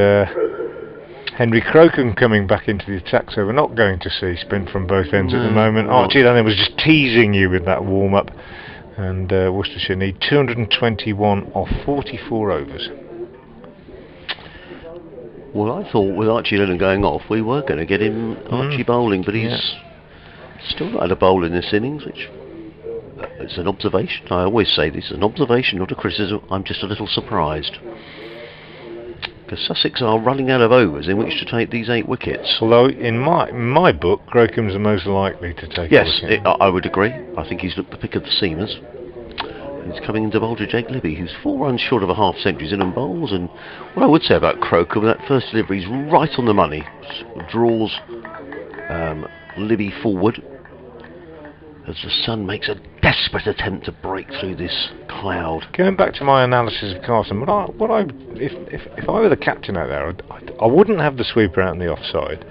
Henry Crocombe coming back into the attack, so we're not going to see spin from both ends at the moment. Archie Lennon was just teasing you with that warm-up, and Worcestershire need 221 off 44 overs. Well, I thought with Archie Lennon going off, we were going to get him Archie bowling, but he's still not had a bowl in this innings, which it's an observation. I always say this is an observation, not a criticism. I'm just a little surprised. Because Sussex are running out of overs in which to take these 8 wickets. Although in my book, Grokam's the most likely to take a wicket. I would agree. I think he's looked the pick of the seamers. He's coming into bowl to Jake Libby, who's 4 runs short of a half century. He's in on bowls, and what I would say about Crocombe, that first delivery is right on the money. Draws Libby forward as the sun makes a desperate attempt to break through this cloud. Going back to my analysis of Carson, if I were the captain out there, I wouldn't have the sweeper out on the offside.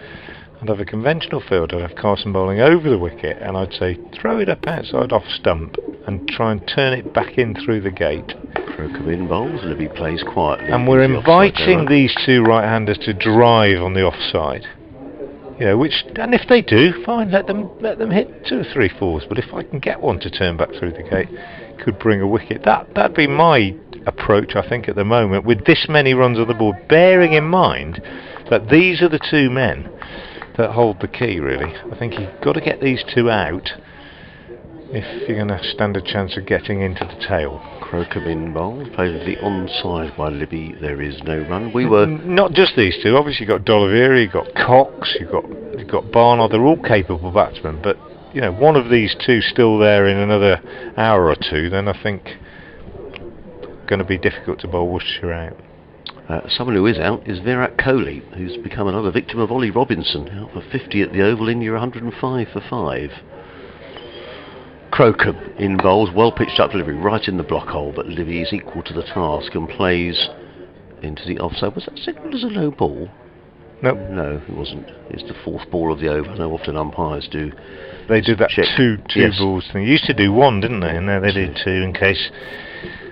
I'd have a conventional field. I'd have Carson bowling over the wicket, and I'd say throw it up outside off stump and try and turn it back in through the gate. Crocombe in bowls, Libby plays quietly. And we're inviting these 2 right-handers to drive on the offside. You know, and if they do, fine, let them hit 2 or 3 fours. But if I can get one to turn back through the gate, could bring a wicket. That'd be my approach, I think, at the moment, with this many runs on the board, bearing in mind that these are the 2 men that hold the key, really. I think you've got to get these 2 out if you're going to stand a chance of getting into the tail. Crocombe in bowl, played with the onside by Libby. There is no run. We were not just these 2. Obviously, you've got D'Oliveira, you've got Cox, you've got Barnard. They're all capable batsmen, but you know, one of these 2 still there in another hour or 2. Then I think going to be difficult to bowl Worcestershire out. Someone who is out is Virat Kohli, who's become another victim of Ollie Robinson, out for 50 at the Oval, India 105 for 5. Crocombe in bowls, well pitched up delivery, right in the block hole, but Libby is equal to the task and plays into the offside. Was that signalled as a low ball? Nope. No, it wasn't. It's the 4th ball of the over. I know often umpires do. They do that check. two balls thing. They used to do 1, didn't they? And now they do 2 in case.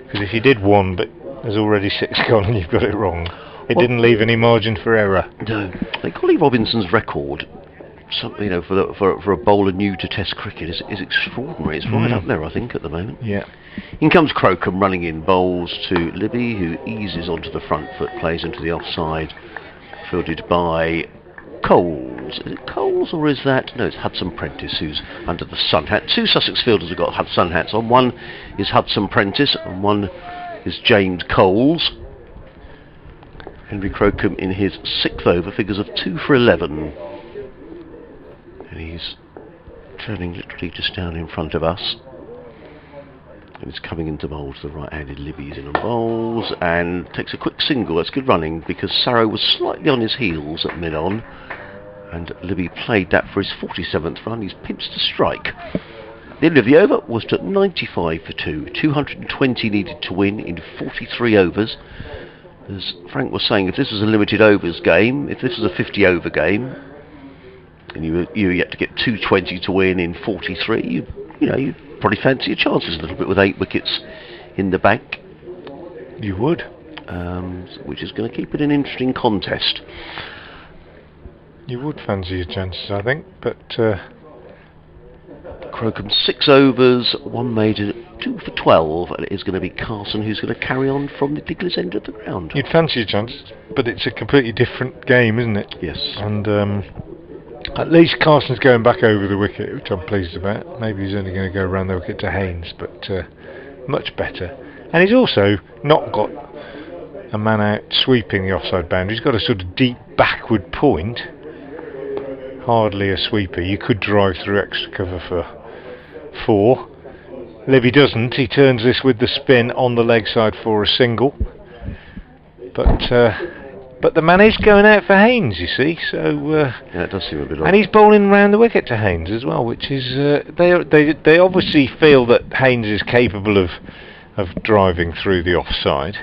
Because if you did 1, but there's already 6 gone and you've got it wrong, it didn't leave any margin for error. No. Like Ollie Robinson's record, you know, for a bowler new to Test cricket is extraordinary. It's right up there, I think, at the moment. Yeah. In comes Crocombe running in bowls to Libby, who eases onto the front foot, plays into the offside, fielded by Coles. Is it Coles or is that? No, it's Hudson Prentice who's under the sun hat. 2 Sussex fielders have got sun hats on. One is Hudson Prentice and one is James Coles. Henry Crocombe in his 6th over, figures of 2 for 11. And he's turning literally just down in front of us. And it's coming into bowls. The right-handed Libby's in on bowls and takes a quick single. That's good running because Sarrow was slightly on his heels at mid-on. And Libby played that for his 47th run. He's pinched to strike. The end of the over was to 95 for 2. 220 needed to win in 43 overs. As Frank was saying, if this was a limited overs game, if this was a 50 over game, and you had to get 220 to win in 43, you probably fancy your chances a little bit with 8 wickets in the bank. You would. Which is going to keep it an interesting contest. You would fancy your chances, I think, but Crocombe 6 overs, 1 made, 2 for 12, and it is going to be Carson who's going to carry on from the Diggler's end of the ground. You'd fancy your chances, but it's a completely different game, isn't it? Yes. And at least Carson's going back over the wicket, which I'm pleased about. Maybe he's only going to go around the wicket to Haynes, but much better. And he's also not got a man out sweeping the offside boundary. He's got a sort of deep backward point. Hardly a sweeper. You could drive through extra cover for 4. Libby doesn't. He turns this with the spin on the leg side for a single. But the man is going out for Haynes, you see. So yeah, it does seem a bit odd. and he's bowling round the wicket to Haynes as well, which is they obviously feel that Haynes is capable of driving through the offside.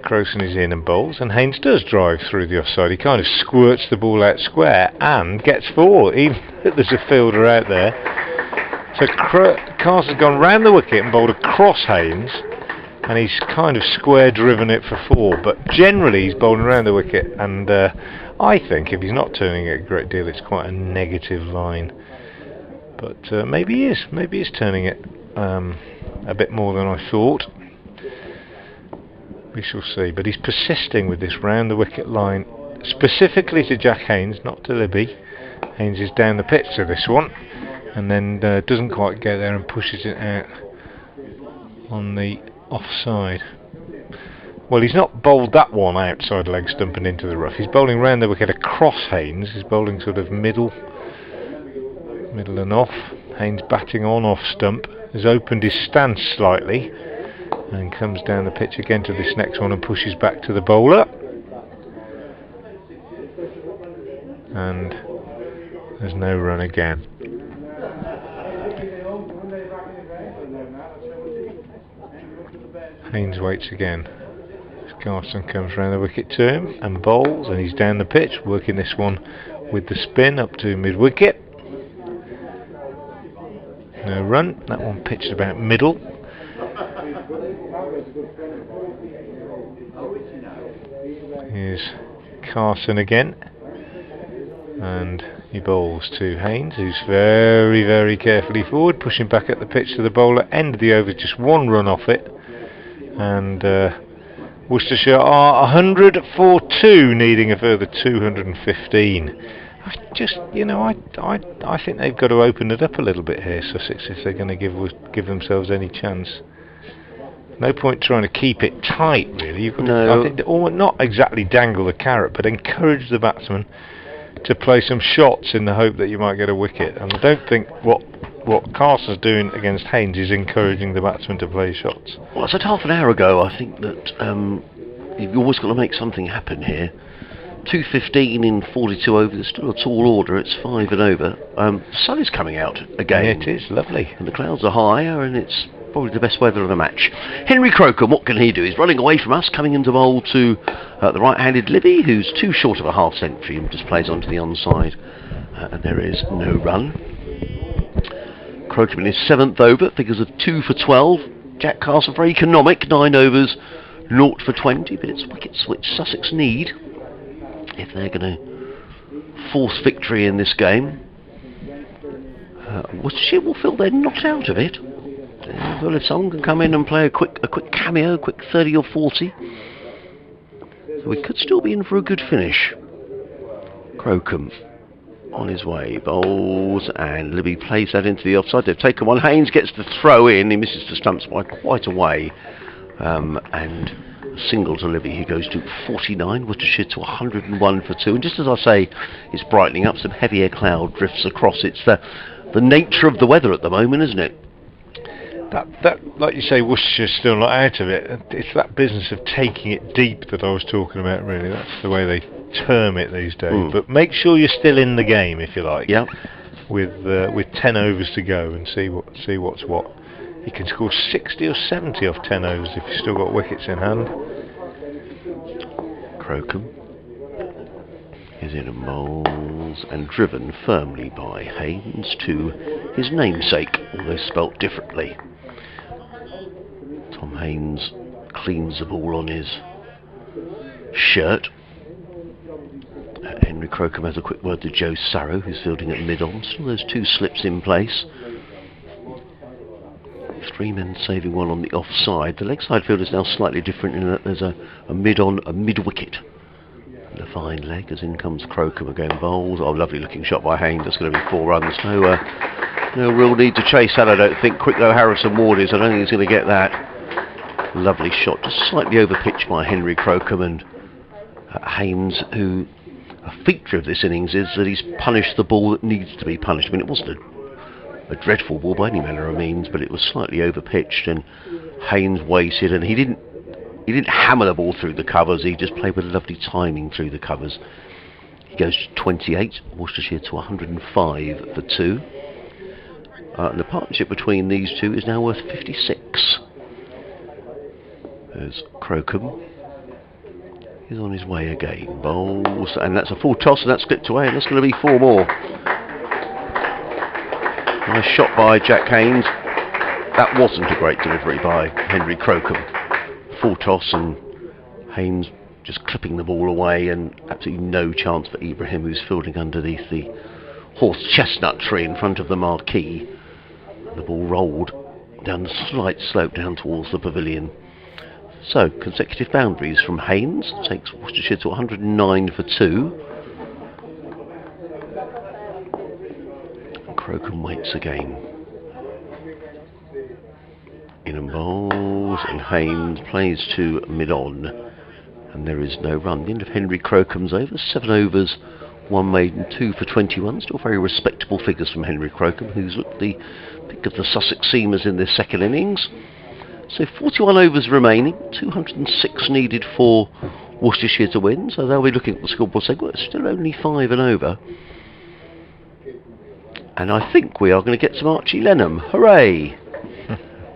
Crowson is in and bowls, and Haynes does drive through the offside. He kind of squirts the ball out square and gets 4, even if there's a fielder out there. So Carson's gone round the wicket and bowled across Haynes, and he's kind of square driven it for 4. But generally he's bowling around the wicket, and I think if he's not turning it a great deal, it's quite a negative line. But maybe he is. Maybe he's turning it a bit more than I thought. We shall see, but he's persisting with this round the wicket line, specifically to Jack Haynes, not to Libby. Haynes is down the pitch to this one, and then doesn't quite get there and pushes it out on the offside. Well, he's not bowled that one outside leg stump and into the rough. He's bowling round the wicket across Haynes. He's bowling sort of middle and off. Haynes batting on off stump, has opened his stance slightly and comes down the pitch again to this next one and pushes back to the bowler. And there's no run again. Haynes waits again. Carson comes round the wicket to him and bowls, and he's down the pitch, working this one with the spin up to mid-wicket. No run. That one pitched about middle. Here's Carson again, and he bowls to Haynes, who's very, very carefully forward, pushing back at the pitch to the bowler. End of the over, just one run off it, and Worcestershire are 100 for 2, needing a further 215. I just, I think they've got to open it up a little bit here, Sussex, if they're going to give themselves any chance. No point trying to keep it tight, really. You've got to, I think, not exactly dangle the carrot, but encourage the batsman to play some shots in the hope that you might get a wicket. And I don't think what Carson's doing against Haynes is encouraging the batsman to play shots. Well, I said half an hour ago, I think that you've always got to make something happen here. 2:15 in 42 overs, it's still a tall order, it's 5 and over. The sun is coming out again. Yeah, it is, lovely. And the clouds are higher, and it's probably the best weather of the match. Henry Crocombe, what can he do? He's running away from us, coming into bowl to the right-handed Libby, who's too short of a half century and just plays onto the onside. And there is no run. Crocombe in his 7th over, figures of 2 for 12. Jack Carson very economic, 9 overs, 0 for 20, but it's wickets which Sussex need if they're going to force victory in this game. Worcestershire will feel they're not out of it. Well, if someone can come in and play a quick cameo, a quick 30 or 40, so we could still be in for a good finish. Crocombe on his way, bowls, and Libby plays that into the offside. They've taken one. Haynes gets the throw in. He misses the stumps by quite a way, and a single to Libby. He goes to 49. Worcestershire to 101 for 2. And just as I say, it's brightening up. Some heavier cloud drifts across. It's the nature of the weather at the moment, isn't it? That, like you say, Worcestershire's still not out of it. It's that business of taking it deep that I was talking about, really. That's the way they term it these days. But make sure you're still in the game, if you like. Yeah. With 10 overs to go, and see what's what. You can score 60 or 70 off 10 overs if you've still got wickets in hand. Crocombe is in and bowls, and driven firmly by Haynes to his namesake, although spelt differently. Tom Haynes cleans the ball on his shirt. Henry Crocombe has a quick word to Joe Sarrow, who's fielding at mid-on. Still those 2 slips in place. 3 men saving one on the offside. The leg side field is now slightly different in that there's a mid-on, a mid-wicket. And a fine leg, as in comes Crocombe again, bowls. Oh, lovely looking shot by Haynes. That's going to be 4 runs. No real need to chase that, I don't think. Quick though Harrison Ward is. I don't think he's going to get that. Lovely shot, just slightly over pitch by Henry Crocombe, and Haynes, who a feature of this innings is that he's punished the ball that needs to be punished. I mean, it wasn't a dreadful ball by any manner of means, but it was slightly over pitched, and Haynes waited, and he didn't hammer the ball through the covers. He just played with lovely timing through the covers. He goes to 28, Worcestershire to 105 for 2. And the partnership between these two is now worth 56. There's Crocombe. He's on his way again. Bowls, and that's a full toss, and that's clipped away, and that's going to be 4 more. Nice shot by Jack Haynes. That wasn't a great delivery by Henry Crocombe. Full toss, and Haynes just clipping the ball away, and absolutely no chance for Ibrahim, who's fielding underneath the horse chestnut tree in front of the marquee. The ball rolled down the slight slope down towards the pavilion. So, consecutive boundaries from Haynes takes Worcestershire to 109 for 2. Crocombe waits again. In and bowls, and Haynes plays to mid-on, and there is no run. The end of Henry Crocombe's over, 7 overs, 1 maiden, 2 for 21. Still very respectable figures from Henry Crocombe, who's looked the pick of the Sussex seamers in this second innings. So 41 overs remaining, 206 needed for Worcestershire to win, so they'll be looking at the scoreboard saying, well, it's still only 5 and over. And I think we are going to get some Archie Lenham. Hooray!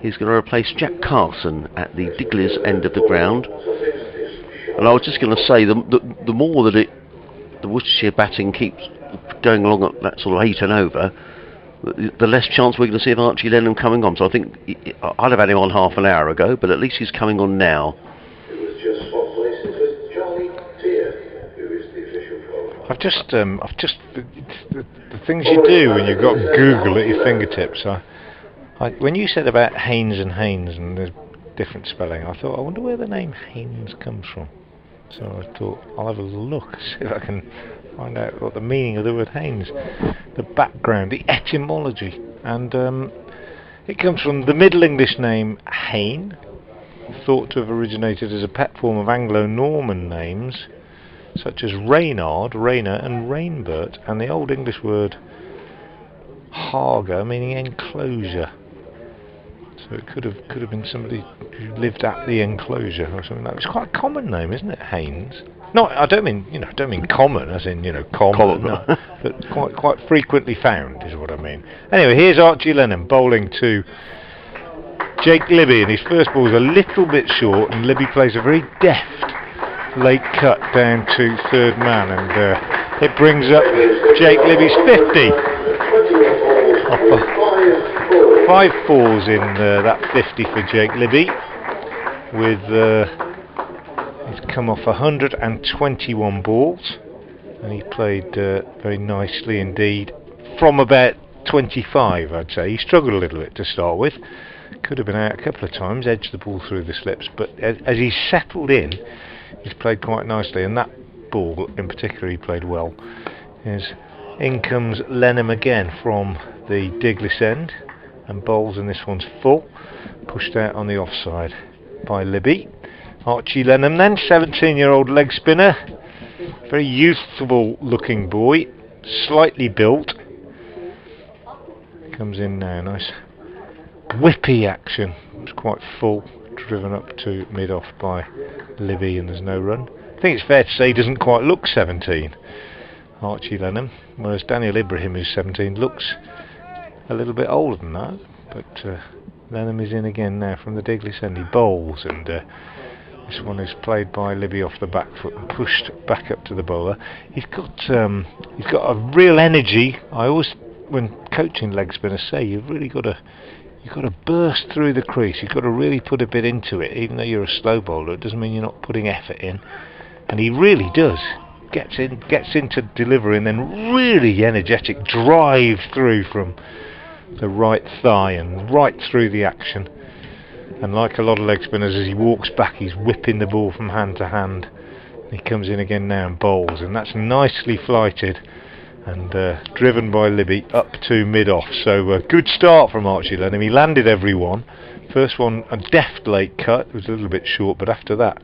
He's going to replace Jack Carson at the Digley's end of the ground. And I was just going to say, the more that the Worcestershire batting keeps going along at that sort of 8 and over, the less chance we're going to see of Archie Lenham coming on. So I think I'd have had him on half an hour ago, but at least he's coming on now. The things you do when you've got Google at your fingertips. When you said about Haynes and the different spelling, I thought, I wonder where the name Haynes comes from. So I thought, I'll have a look, see if I can find out what the meaning of the word Haynes, the background, the etymology. And it comes from the Middle English name Hayne, thought to have originated as a pet form of Anglo-Norman names, such as Reynard, Rayner and Rainbert, and the Old English word Haga, meaning enclosure. So it could have been somebody who lived at the enclosure or something. It's quite a common name, isn't it, Haynes? No, I don't mean common, as in common, no, but quite frequently found is what I mean. Anyway, here's Archie Lenham bowling to Jake Libby, and his first ball is a little bit short, and Libby plays a very deft late cut down to third man, and it brings up Jake Libby's 50. 5 fours in that 50 for Jake Libby, with he's come off 121 balls, and he played very nicely indeed from about 25, I'd say. He struggled a little bit to start with, could have been out a couple of times, edged the ball through the slips, but as he's settled in, he's played quite nicely, and that ball in particular he played well. In comes Lenham again from the Digley's end, and bowls, and this one's full, pushed out on the offside by Libby. Archie Lenham then, 17-year-old leg spinner, very youthful looking boy, slightly built, comes in now, nice whippy action, it's quite full, driven up to mid-off by Libby, and there's no run. I think it's fair to say he doesn't quite look 17, Archie Lenham, whereas Daniel Ibrahim, who's 17, looks a little bit older than that. But Lenham is in again now from the Digley's end. He bowls, and this one is played by Libby off the back foot and pushed back up to the bowler. He's got a real energy. I always, when coaching leg spinners, say you've got to burst through the crease. You've got to really put a bit into it, even though you're a slow bowler. It doesn't mean you're not putting effort in, and he really does. Gets into delivery, and then really energetic drive through from the right thigh and right through the action. And like a lot of leg spinners, as he walks back, he's whipping the ball from hand to hand. He comes in again now and bowls, and that's nicely flighted and driven by Libby up to mid-off. So good start from Archie Lenham. He landed every one. First one, a deft late cut, it was a little bit short, but after that,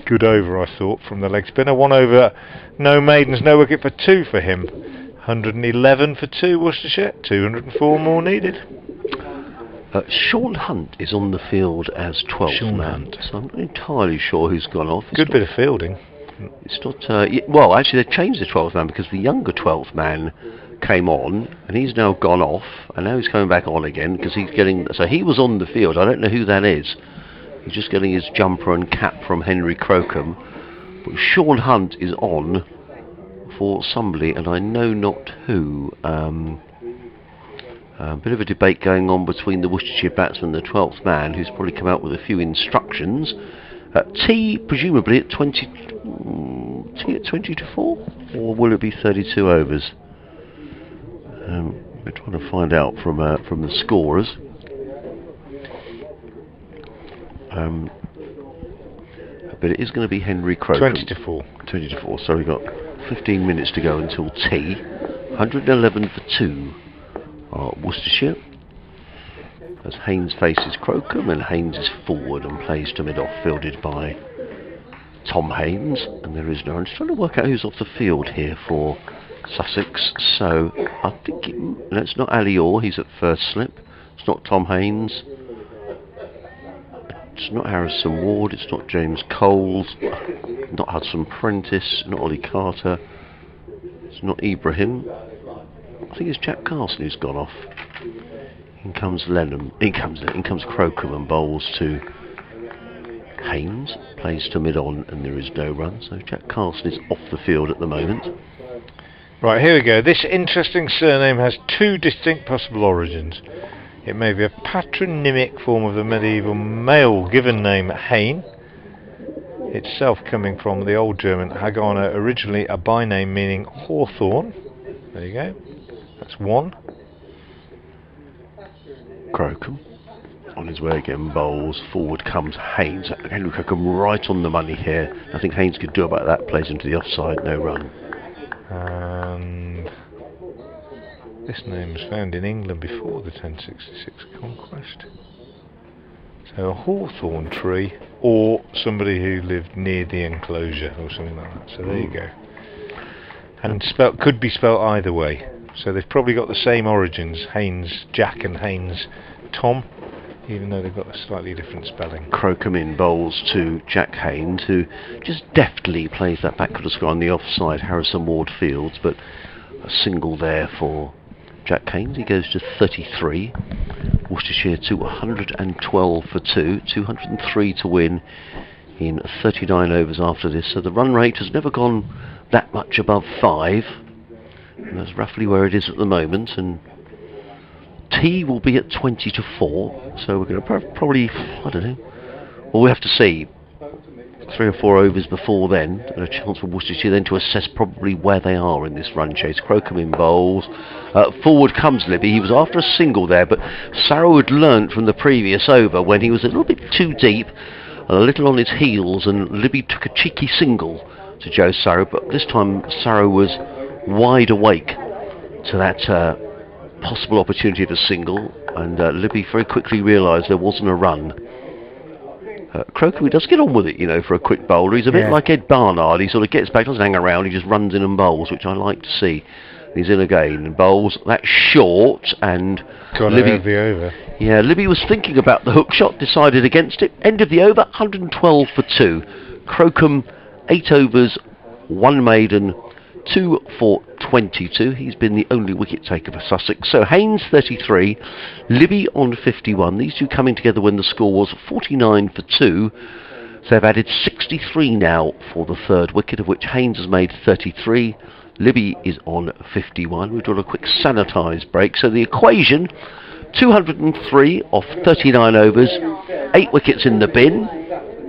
good over, I thought, from the leg spinner. 1 over, no maidens, no wicket for 2 for him. 111 for 2 Worcestershire, 204 more needed. Sean Hunt is on the field as 12th man, so I'm not entirely sure who's gone off. Good bit of fielding. It's not. Well, actually, they changed the 12th man because the younger 12th man came on, and he's now gone off, and now he's coming back on again because he's getting. So he was on the field. I don't know who that is. He's just getting his jumper and cap from Henry Crocombe. But Sean Hunt is on for somebody, and I know not who. A bit of a debate going on between the Worcestershire batsman and the 12th man, who's probably come out with a few instructions. T presumably at 20 to 4, or will it be 32 overs? We're trying to find out from the scorers. but it is going to be Henry Crocombe. 20 to 4. 20 to 4, so we've got 15 minutes to go until tea. 111 for 2 are Worcestershire. As Haynes faces Crocombe, and Haynes is forward and plays to mid-off, fielded by Tom Haynes. And there is no... I'm just trying to work out who's off the field here for Sussex. So I think it's not Ali Orr, he's at first slip. It's not Tom Haynes. It's not Harrison Ward, it's not James Coles, not Hudson Prentice, not Ollie Carter, it's not Ibrahim. I think it's Jack Carson who's gone off. In comes Lenham, in comes Crocombe and bowls to Haynes, plays to mid-on and there is no run, so Jack Carson is off the field at the moment. Right, here we go. This interesting surname has two distinct possible origins. It may be a patronymic form of the medieval male given name Hain, itself coming from the old German Hagana, originally a byname meaning hawthorn. There you go. That's one. Crocombe on his way again, bowls, forward comes Haynes. Henry Crocombe right on the money here. I think Haynes could do about that, plays into the offside, no run. And this name was found in England before the 1066 conquest. So a hawthorn tree, or somebody who lived near the enclosure or something like that. So there you go. And could be spelt either way. So they've probably got the same origins, Haynes Jack and Haynes Tom, even though they've got a slightly different spelling. Crocombe in bowls to Jack Haynes, who just deftly plays that back to the sky on the offside. Harrison Ward fields, but a single there for Jack Haynes. He goes to 33. Worcestershire to 112 for 2, 203 to win in 39 overs after this. So the run rate has never gone that much above 5. And that's roughly where it is at the moment. And tea will be at 20 to 4. So we're going to probably, I don't know. Well, we have to see 3 or 4 overs before then, and a chance for Worcestershire then to assess probably where they are in this run chase. Crocombe in bowls. Forward comes Libby. He was after a single there, but Sarrow had learnt from the previous over when he was a little bit too deep and a little on his heels, and Libby took a cheeky single to Joe Sarrow, but this time Sarrow was wide awake to that possible opportunity of a single, and Libby very quickly realised there wasn't a run. Crocombe does get on with it, you know, for a quick bowler. He's a bit like Ed Barnard. He sort of gets back, doesn't hang around, he just runs in and bowls, which I like to see. He's in again and bowls. That's short, and Libby, over the over. Yeah, Libby was thinking about the hook shot, decided against it. End of the over, 112 for 2. Crocombe, 8 overs, 1 maiden, 2 for 22. He's been the only wicket taker for Sussex. So Haynes 33, Libby on 51. These two coming together when the score was 49 for 2. So they've added 63 now for the third wicket, of which Haynes has made 33. Libby is on 51. We've done a quick sanitised break. So the equation, 203 off 39 overs, 8 wickets in the bin.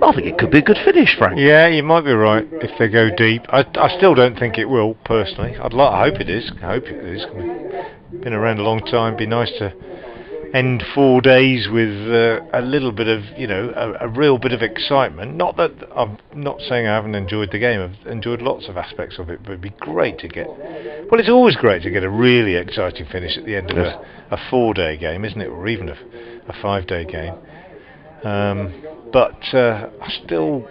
I think it could be a good finish, Frank. Yeah, you might be right if they go deep. I still don't think it will, personally. I hope it is. I hope it is. Been around a long time. Be nice to end 4 days with a little bit of, you know, a real bit of excitement. Not that I'm not saying I haven't enjoyed the game. I've enjoyed lots of aspects of it, but it'd be great to get. Well, it's always great to get a really exciting finish at the end of a 4-day game, isn't it, or even a 5-day game. But I still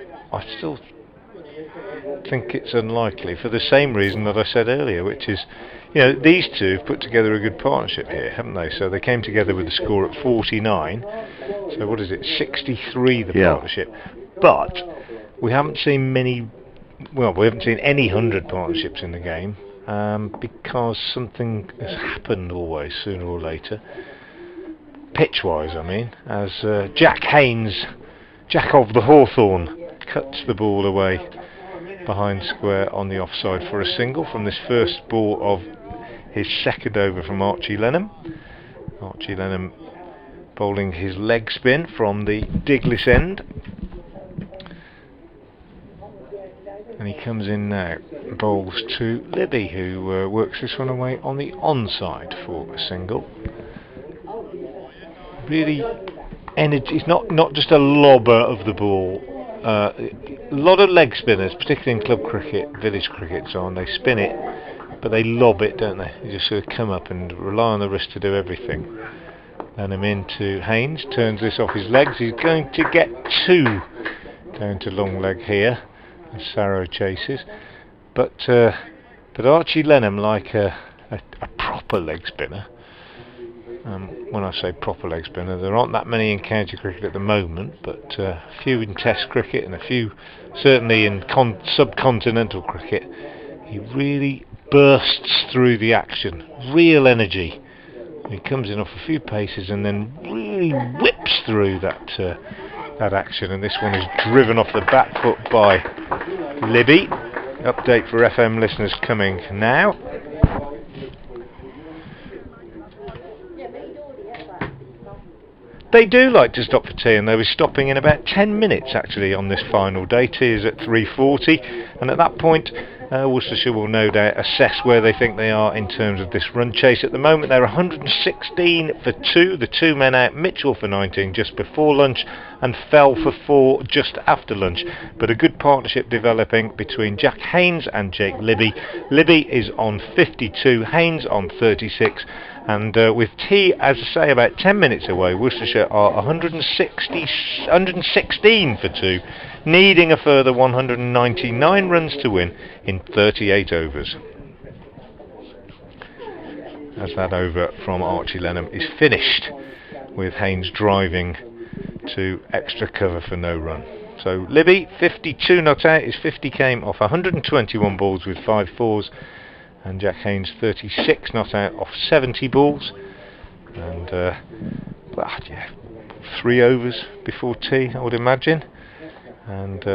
think it's unlikely for the same reason that I said earlier, which is, you know, these two have put together a good partnership here, haven't they? So they came together with a score at 49. So what is it? 63 the partnership. But we haven't seen many. Well, we haven't seen any 100 partnerships in the game because something has happened always sooner or later. Pitch-wise, I mean, as Jack Haynes, Jack of the Hawthorn, cuts the ball away behind square on the offside for a single from this first ball of his second over from Archie Lenham. Archie Lenham bowling his leg spin from the Diglis end. And he comes in now, bowls to Libby, who works this one away on the onside for a single. Really energy. He's not just a lobber of the ball. a lot of leg spinners, particularly in club cricket, village cricket, so on. They spin it, but they lob it, don't they? They just sort of come up and rely on the wrist to do everything. Then I'm into Haynes, turns this off his legs. He's going to get 2 down to long leg here, as Sarrow chases. But Archie Lenham, like a proper leg spinner. When I say proper leg spinner, there aren't that many in county cricket at the moment, but a few in Test cricket and a few certainly in subcontinental cricket. He really bursts through the action, real energy. He comes in off a few paces and then really whips through that action. And this one is driven off the back foot by Libby. Update for FM listeners coming now. They do like to stop for tea, and they'll be stopping in about 10 minutes actually on this final day. Tea is at 3:40, and at that point Worcestershire will no doubt assess where they think they are in terms of this run chase. At the moment they're 116 for 2, the 2 men out, Mitchell for 19 just before lunch and Fell for 4 just after lunch. But a good partnership developing between Jack Haynes and Jake Libby. Libby is on 52, Haynes on 36, and with tea, as I say, about 10 minutes away, Worcestershire are 116 for 2, needing a further 199 runs to win in 38 overs. As that over from Archie Lenham is finished, with Haynes driving to extra cover for no run. So Libby, 52 not out, his 50 came off 121 balls with 5 fours, and Jack Haynes 36 not out off 70 balls, and 3 overs before tea, I would imagine. And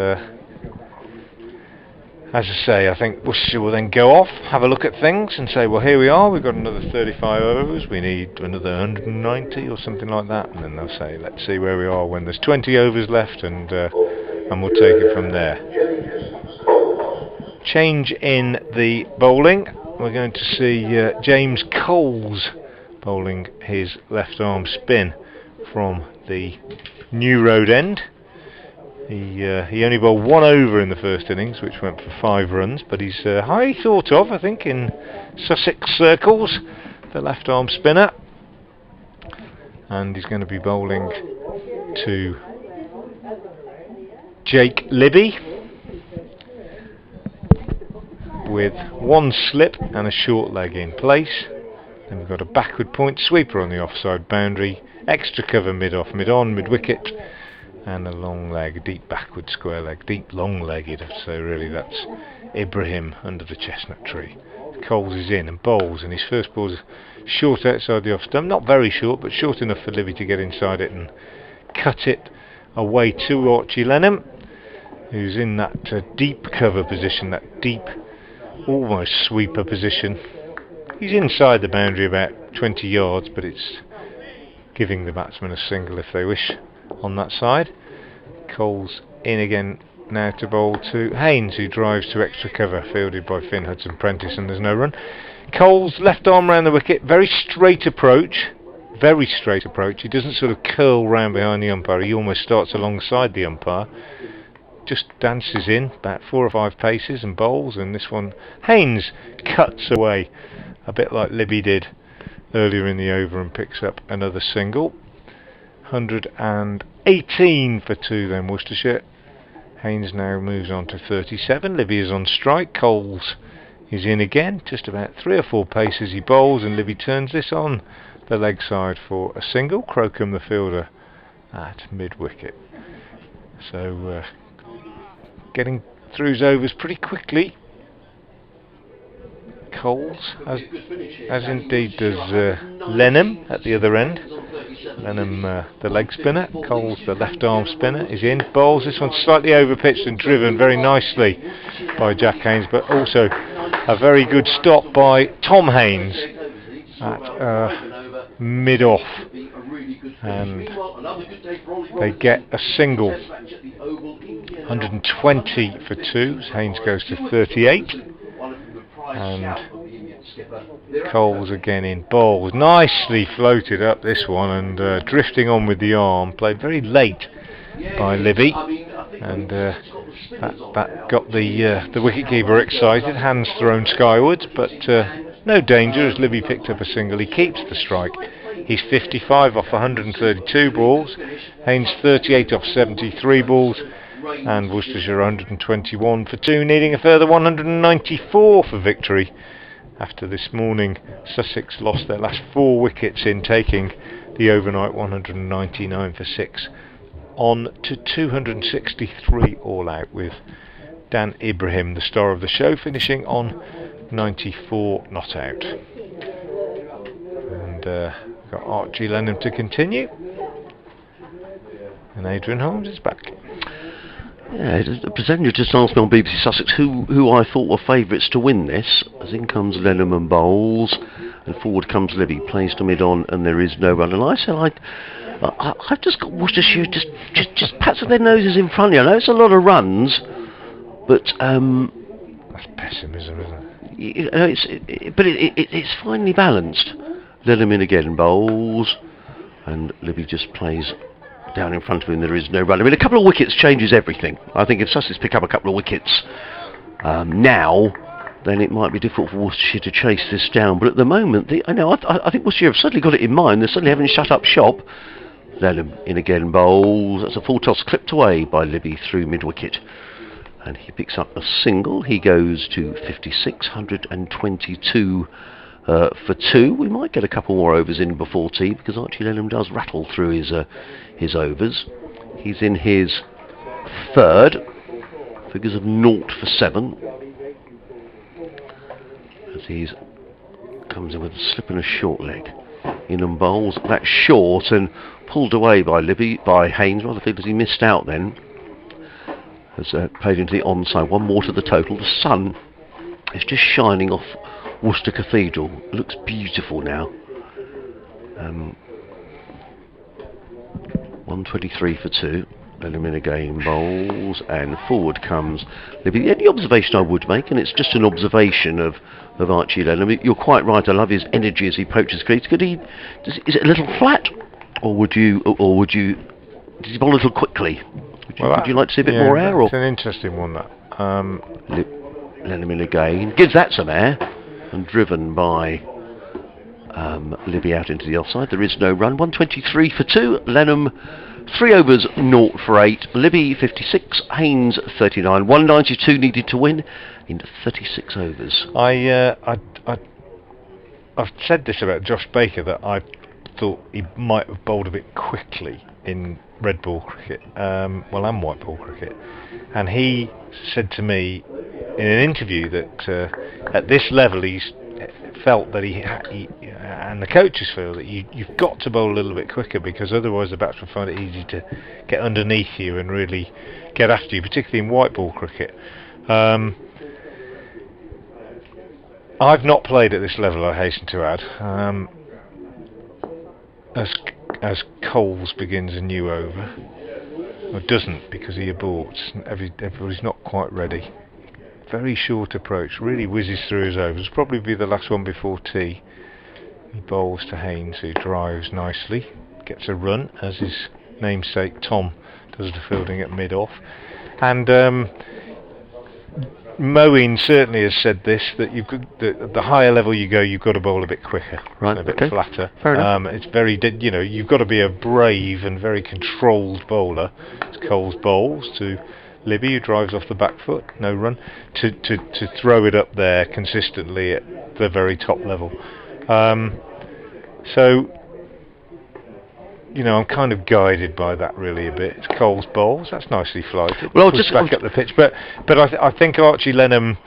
as I say, I think Worcestershire will then go off, have a look at things and say, well, here we are, we've got another 35 overs, we need another 190 or something like that, and then they'll say, let's see where we are when there's 20 overs left, and we'll take it from there. Change in the bowling. We're going to see James Coles bowling his left arm spin from the New Road end. He only bowled 1 over in the first innings, which went for 5 runs, but he's highly thought of, I think, in Sussex circles, the left arm spinner. And he's going to be bowling to Jake Libby with 1 slip and a short leg in place. Then we've got a backward point sweeper on the offside boundary, extra cover mid-off, mid-on, mid-wicket, and a long leg, deep backward square leg, deep long-legged, so really that's Ibrahim under the chestnut tree. Coles is in and bowls, and his first ball is short outside the off stump, not very short, but short enough for Libby to get inside it and cut it away to Archie Lenham, who's in that deep cover position, that deep, almost sweeper position. He's inside the boundary about 20 yards, but it's giving the batsman a single if they wish on that side. Coles in again now to bowl to Haynes, who drives to extra cover, fielded by Finn Hudson-Prentice, and there's no run. Coles left arm round the wicket, very straight approach, very straight approach. He doesn't sort of curl round behind the umpire, he almost starts alongside the umpire, just dances in about 4 or 5 paces and bowls, and this one Haynes cuts away a bit like Libby did earlier in the over and picks up another single. 118 for 2 then Worcestershire. Haynes now moves on to 37. Libby is on strike. Coles is in again, just about 3 or 4 paces he bowls, and Libby turns this on the leg side for a single. Crocombe the fielder at mid-wicket. So getting through his overs pretty quickly. Coles, as indeed does Lenham at the other end. Lenham the leg spinner, Coles the left arm spinner is in, bowls. This one's slightly over pitched and driven very nicely by Jack Haynes, but also a very good stop by Tom Haynes at mid-off, and they get a single. 120 for 2, Haynes goes to 38, and Coles again in bowls, nicely floated up this one, and drifting on with the arm, played very late by Libby, and that got the wicketkeeper excited. Hands thrown skywards, but no danger as Libby picked up a single. He keeps the strike. He's 55 off 132 balls. Haynes 38 off 73 balls. And Worcestershire 121 for 2, needing a further 194 for victory. After this morning, Sussex lost their last 4 wickets in taking the overnight 199 for 6 on to 263 all out, with Dan Ibrahim, the star of the show, finishing on 94 not out. And got Archie Lenham to continue, and Adrian Holmes is back. Yeah, the presenter just asked me on BBC Sussex who I thought were favourites to win this. As in comes Lenham and bowls, and forward comes Libby, plays to mid-on, and there is no run. And I said I've just got Worcestershire just pats their noses in front of you. I know it's a lot of runs, but that's pessimism, isn't it? It's finely balanced. Lenham in again, bowls, and Libby just plays down in front of him. There is no run. I mean, a couple of wickets changes everything. I think if Sussex pick up a couple of wickets now, then it might be difficult for Worcestershire to chase this down. But at the moment, I think Worcestershire have suddenly got it in mind. They suddenly haven't shut up shop. Lenham in again, bowls. That's a full toss clipped away by Libby through mid-wicket. And he picks up a single. He goes to 56, 122 for 2. We might get a couple more overs in before tea, because Archie Lenham does rattle through his overs. He's in his 3rd. Figures of 0 for 7. As he comes in with a slip and a short leg. In and bowls. That's short and pulled away by Haynes. Rather feel as he missed out then. Has played into the onside. 1 more to the total. The sun is just shining off Worcester Cathedral. It looks beautiful now. 123 for 2. Lenham in again, bowls, and forward comes Libby. The only observation I would make, and it's just an observation of Archie Lenham, you're quite right, I love his energy as he approaches crease. Is it a little flat, or would you does he bowl a little quickly? Would you like to see a bit more air? It's an interesting one, that. Lenham in again, gives that some air, and driven by Libby out into the offside. There is no run. 123 for 2. Lenham 3 overs, 0 for 8. Libby 56, Haynes 39. 192 needed to win in 36 overs. I've said this about Josh Baker, that I thought he might have bowled a bit quickly in red ball cricket, and white ball cricket, and he said to me in an interview that at this level he's felt that he and the coaches feel that you've got to bowl a little bit quicker, because otherwise the batsmen find it easy to get underneath you and really get after you, particularly in white ball cricket. I've not played at this level, I hasten to add. As Coles begins a new over, or doesn't, because he aborts. Everybody's not quite ready. Very short approach, really whizzes through his overs. Probably be the last one before tea. He bowls to Haynes, who drives nicely, gets a run, as his namesake Tom does the fielding at mid-off. And Moeen certainly has said this, that the higher level you go, you've got to bowl a bit quicker, right? A bit flatter. Fair enough. It's very, you've got to be a brave and very controlled bowler. It's Coles bowls to Libby, who drives off the back foot, no run, to throw it up there consistently at the very top level. So, I'm kind of guided by that really a bit. It's Coles bowls, that's nicely flighted. Well, just back up the pitch, but I think Archie Lenham,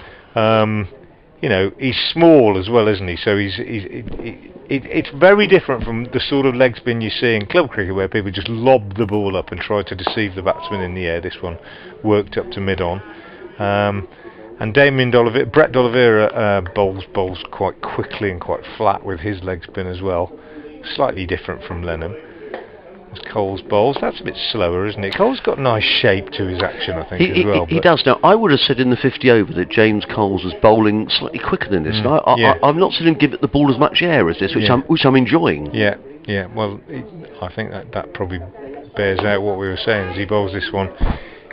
he's small as well, isn't he? So it's very different from the sort of leg spin you see in club cricket, where people just lob the ball up and try to deceive the batsman in the air. This one worked up to mid-on. And Brett D'Oliveira bowls quite quickly and quite flat with his leg spin as well. Slightly different from Lenham. As Coles bowls, that's a bit slower, isn't it? Coles got nice shape to his action, I think, as well. He does. Now, I would have said in the 50 over that James Coles was bowling slightly quicker than this. I've not seen him give the ball as much air as this, which I'm enjoying. Yeah. Well, I think that probably bears out what we were saying, as he bowls this one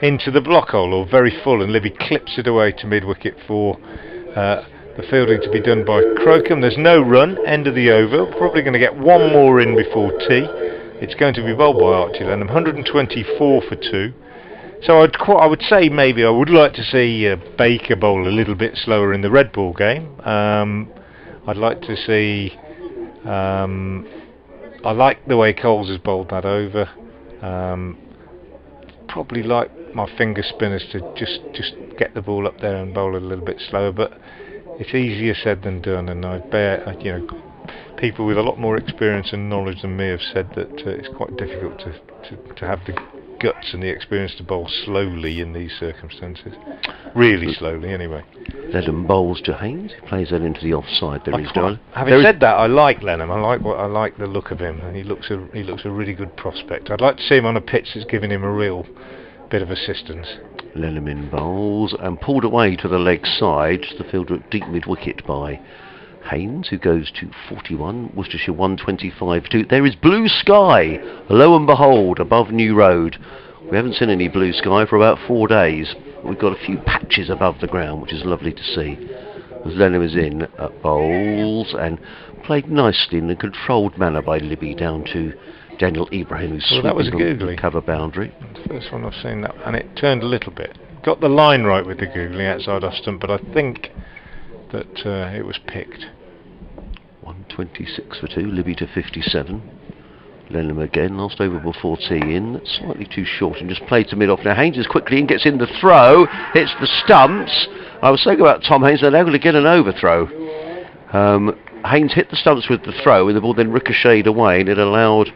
into the block hole, or very full, and Libby clips it away to mid-wicket for the fielding to be done by Crocombe. There's no run, end of the over. Probably going to get one more in before tea. It's going to be bowled by Archie Lenham, 124 for 2. So I would say maybe I would like to see Baker bowl a little bit slower in the red ball game. I'd like to see. I like the way Coles has bowled that over. Probably like my finger spinners to just get the ball up there and bowl it a little bit slower, but it's easier said than done. And I bear, people with a lot more experience and knowledge than me have said that it's quite difficult to have the guts and the experience to bowl slowly in these circumstances. Really slowly, anyway. Lenham bowls to Haynes, who plays that into the offside. Having said that, I like Lenham. I like the look of him, and he looks a really good prospect. I'd like to see him on a pitch that's giving him a real bit of assistance. Lenham in bowls and pulled away to the leg side. The fielder at deep mid wicket by Haynes, who goes to 41. Worcestershire 125 2. There is blue sky, lo and behold, above New Road. We haven't seen any blue sky for about 4 days. We've got a few patches above the ground, which is lovely to see. As Lenham is in at bowls and played nicely in a controlled manner by Libby down to Daniel Ibrahim, who's sweeping the cover boundary. The first one I've seen that, and it turned a little bit. Got the line right with the googly outside off stump, but I think that it was picked. 126 for 2, Libby to 57. Lenham again, last over before tea in, slightly too short and just played to mid-off. Now Haynes is quickly in, gets in the throw, hits the stumps. I was saying about Tom Haynes, they're now going to get an overthrow. Haynes hit the stumps with the throw, and the ball then ricocheted away, and it allowed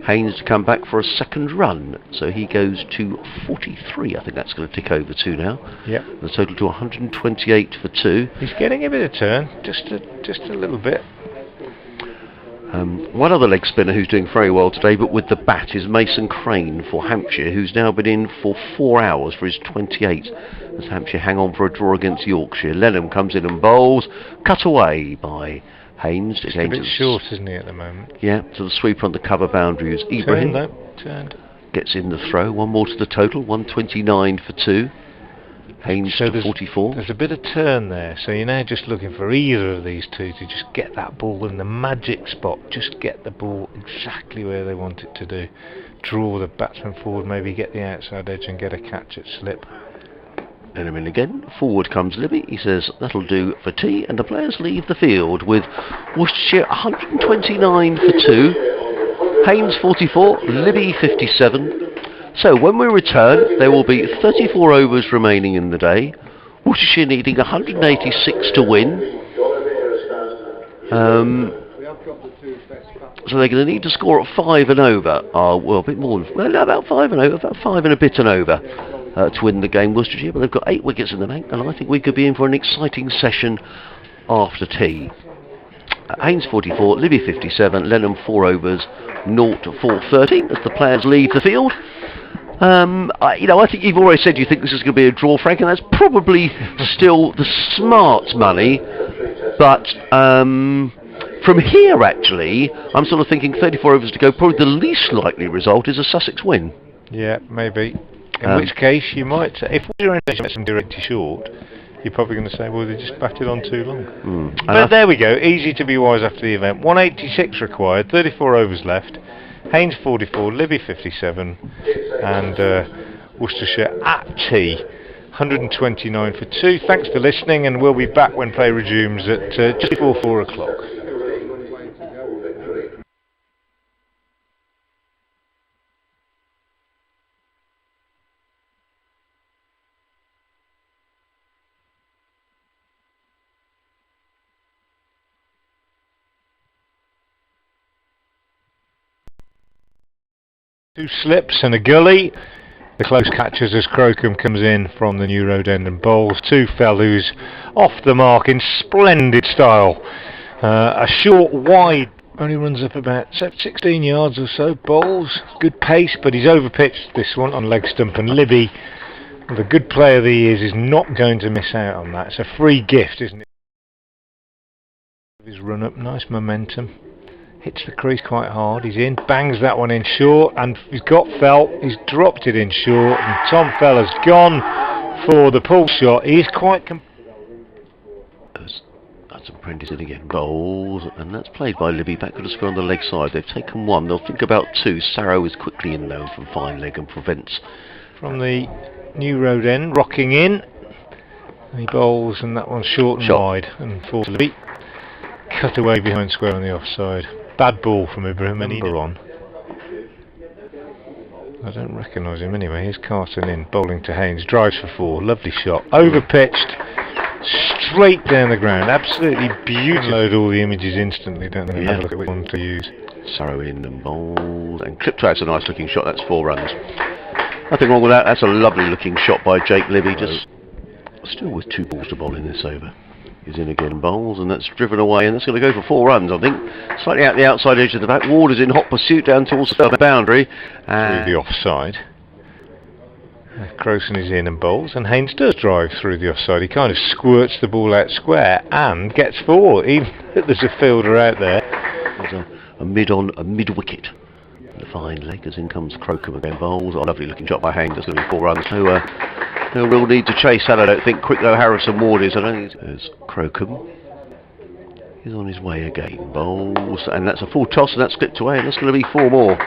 Haynes to come back for a second run. So he goes to 43. I think that's going to tick over 2 now. Yep. The total to 128 for 2. He's getting a bit of turn, just a little bit. One other leg spinner who's doing very well today, but with the bat, is Mason Crane for Hampshire, who's now been in for 4 hours for his 28, as Hampshire hang on for a draw against Yorkshire. Lenham comes in and bowls, cut away by Haynes. Just a bit short, isn't he, at the moment? Yeah, so the sweeper on the cover boundary is Ibrahim. Turned. Gets in the throw, one more to the total, 129 for 2. Haynes so to 44. There's a bit of turn there, so you're now just looking for either of these two to just get that ball in the magic spot, just get the ball exactly where they want it to do. Draw the batsman forward, maybe get the outside edge and get a catch at slip. And in again, forward comes Libby. He says that'll do for tea, and the players leave the field with Worcestershire 129 for 2, Haynes 44, Libby 57. So when we return, there will be 34 overs remaining in the day. Worcestershire needing 186 to win. So they're going to need to score at 5 and over. Well, a bit more. Well, no, about 5 and over. About 5 and a bit and over to win the game, Worcestershire. But they've got 8 wickets in the bank, and I think we could be in for an exciting session after tea. Haynes 44, Libby 57, Lenham 4 overs, 0 to 430 as the players leave the field. I think you've already said you think this is going to be a draw, Frank, and that's probably still the smart money. But from here, actually, I'm sort of thinking 34 overs to go. Probably the least likely result is a Sussex win. Yeah, maybe. In which case, you might say, if you're in some directly short, you're probably going to say, well, they just batted on too long. But there we go, easy to be wise after the event. 186 required, 34 overs left. Haynes 44, Libby 57, and Worcestershire at tea, 129 for 2. Thanks for listening, and we'll be back when play resumes at just before 4 o'clock. Two slips and a gully. The close catches as Crocombe comes in from the New Road end and bowls. Two fellows off the mark in splendid style. A short wide, only runs up about 16 yards or so. Bowls, good pace, but he's overpitched this one on leg stump. And Libby, the good player that he is not going to miss out on that. It's a free gift, isn't it? His run up, nice momentum. hits the crease quite hard. He's in, bangs that one in short, and he's got felt. He's dropped it in short, and Tom Feller's gone for the pull shot. He's quite That's Apprentice in again. Bowls, and that's played by Libby. Back to the square on the leg side. They've taken one. They'll think about two. Sarrow is quickly in though from fine leg and prevents. from the new road end, rocking in. And he bowls, and that one's short and wide, and for Libby. Cut away behind square on the offside. Bad ball from Ibrahim, and he's on. I don't recognise him anyway. Here's Carson in, bowling to Haynes. Drives for four. Lovely shot. Over pitched. Straight down the ground, absolutely beautiful. Load all the images instantly, don't they? Have a look at which one to use. Sarrow in and bowled, and clipped out. It's a nice looking shot. That's 4 runs. Nothing wrong with that. That's a lovely looking shot by Jake Libby. Just still with 2 balls to bowl in this over. He's in again, bowls, and that's driven away, and that's going to go for 4 runs, I think. Slightly out the outside edge of the bat. Warder's in hot pursuit down towards the boundary. Through the offside. Crowson is in and bowls, and Haynes does drive through the offside. He kind of squirts the ball out square and gets 4, even if there's a fielder out there. There's a mid wicket. The fine leg, as in comes Crocombe again, bowls. Oh, lovely looking shot by Haynes. That's going to be 4 runs. No real need to chase that, I don't think. Quick though, Harrison Ward is. I don't think there's Crocombe. He's on his way again, bowls, and that's a full toss, and that's clipped away, and that's going to be 4 more.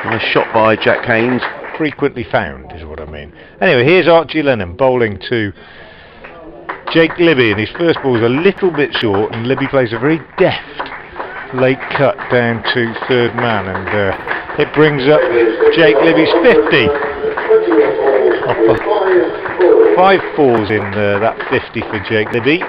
Nice shot by Jack Haynes. Frequently found is what I mean. Anyway, here's Archie Lennon bowling to Jake Libby, and his first ball is a little bit short, and Libby plays a very deft late cut down to third man, and it brings up Jake Libby's 50. 5 fours in that 50 for Jake Libby.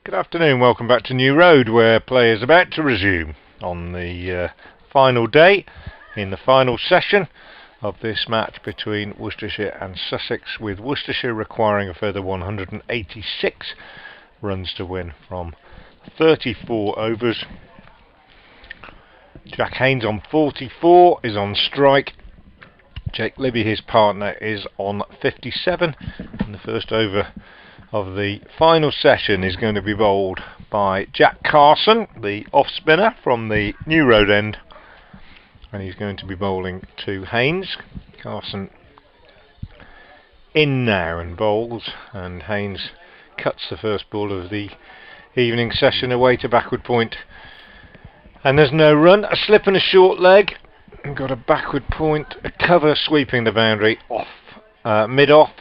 Good afternoon, welcome back to New Road, where play is about to resume on the final day, in the final session of this match between Worcestershire and Sussex, with Worcestershire requiring a further 186 runs to win from 34 overs. Jack Haynes on 44 is on strike. Jake Libby, his partner, is on 57, and the first over of the final session is going to be bowled by Jack Carson, the off spinner from the New Road end, and he's going to be bowling to Haynes. Carson in now and bowls, and Haynes cuts the first ball of the evening session away to backward point, and there's no run. A slip and a short leg. Got a backward point, a cover sweeping the boundary off, mid off,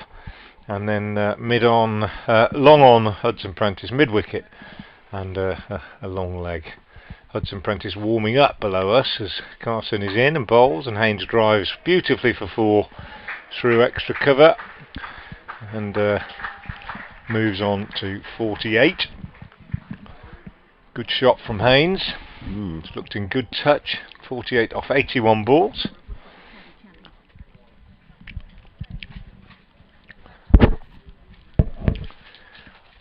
and then mid on, long on Hudson Prentice, mid wicket, and a long leg. Hudson Prentice warming up below us as Carson is in and bowls, and Haynes drives beautifully for 4 through extra cover, and moves on to 48. Good shot from Haynes. It's looked in good touch. 48 off 81 balls.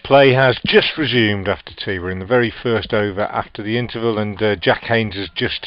Play has just resumed after tea. We're in the very first over after the interval, and Jack Haynes has just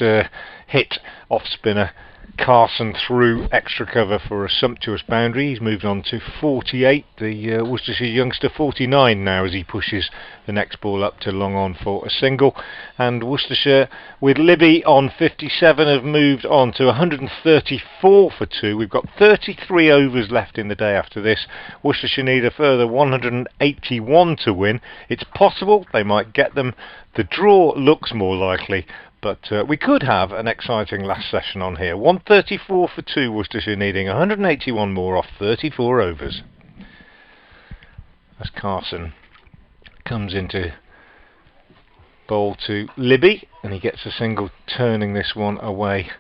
hit off spinner Carson through extra cover for a sumptuous boundary. He's moved on to 48. The Worcestershire youngster 49 now, as he pushes the next ball up to long on for a single. And Worcestershire, with Libby on 57, have moved on to 134 for 2. We've got 33 overs left in the day after this. Worcestershire need a further 181 to win. It's possible they might get them. The draw looks more likely, but we could have an exciting last session on here. 134 for 2, Worcestershire needing 181 more off 34 overs. As Carson comes into bowl to Libby, and he gets a single, turning this one away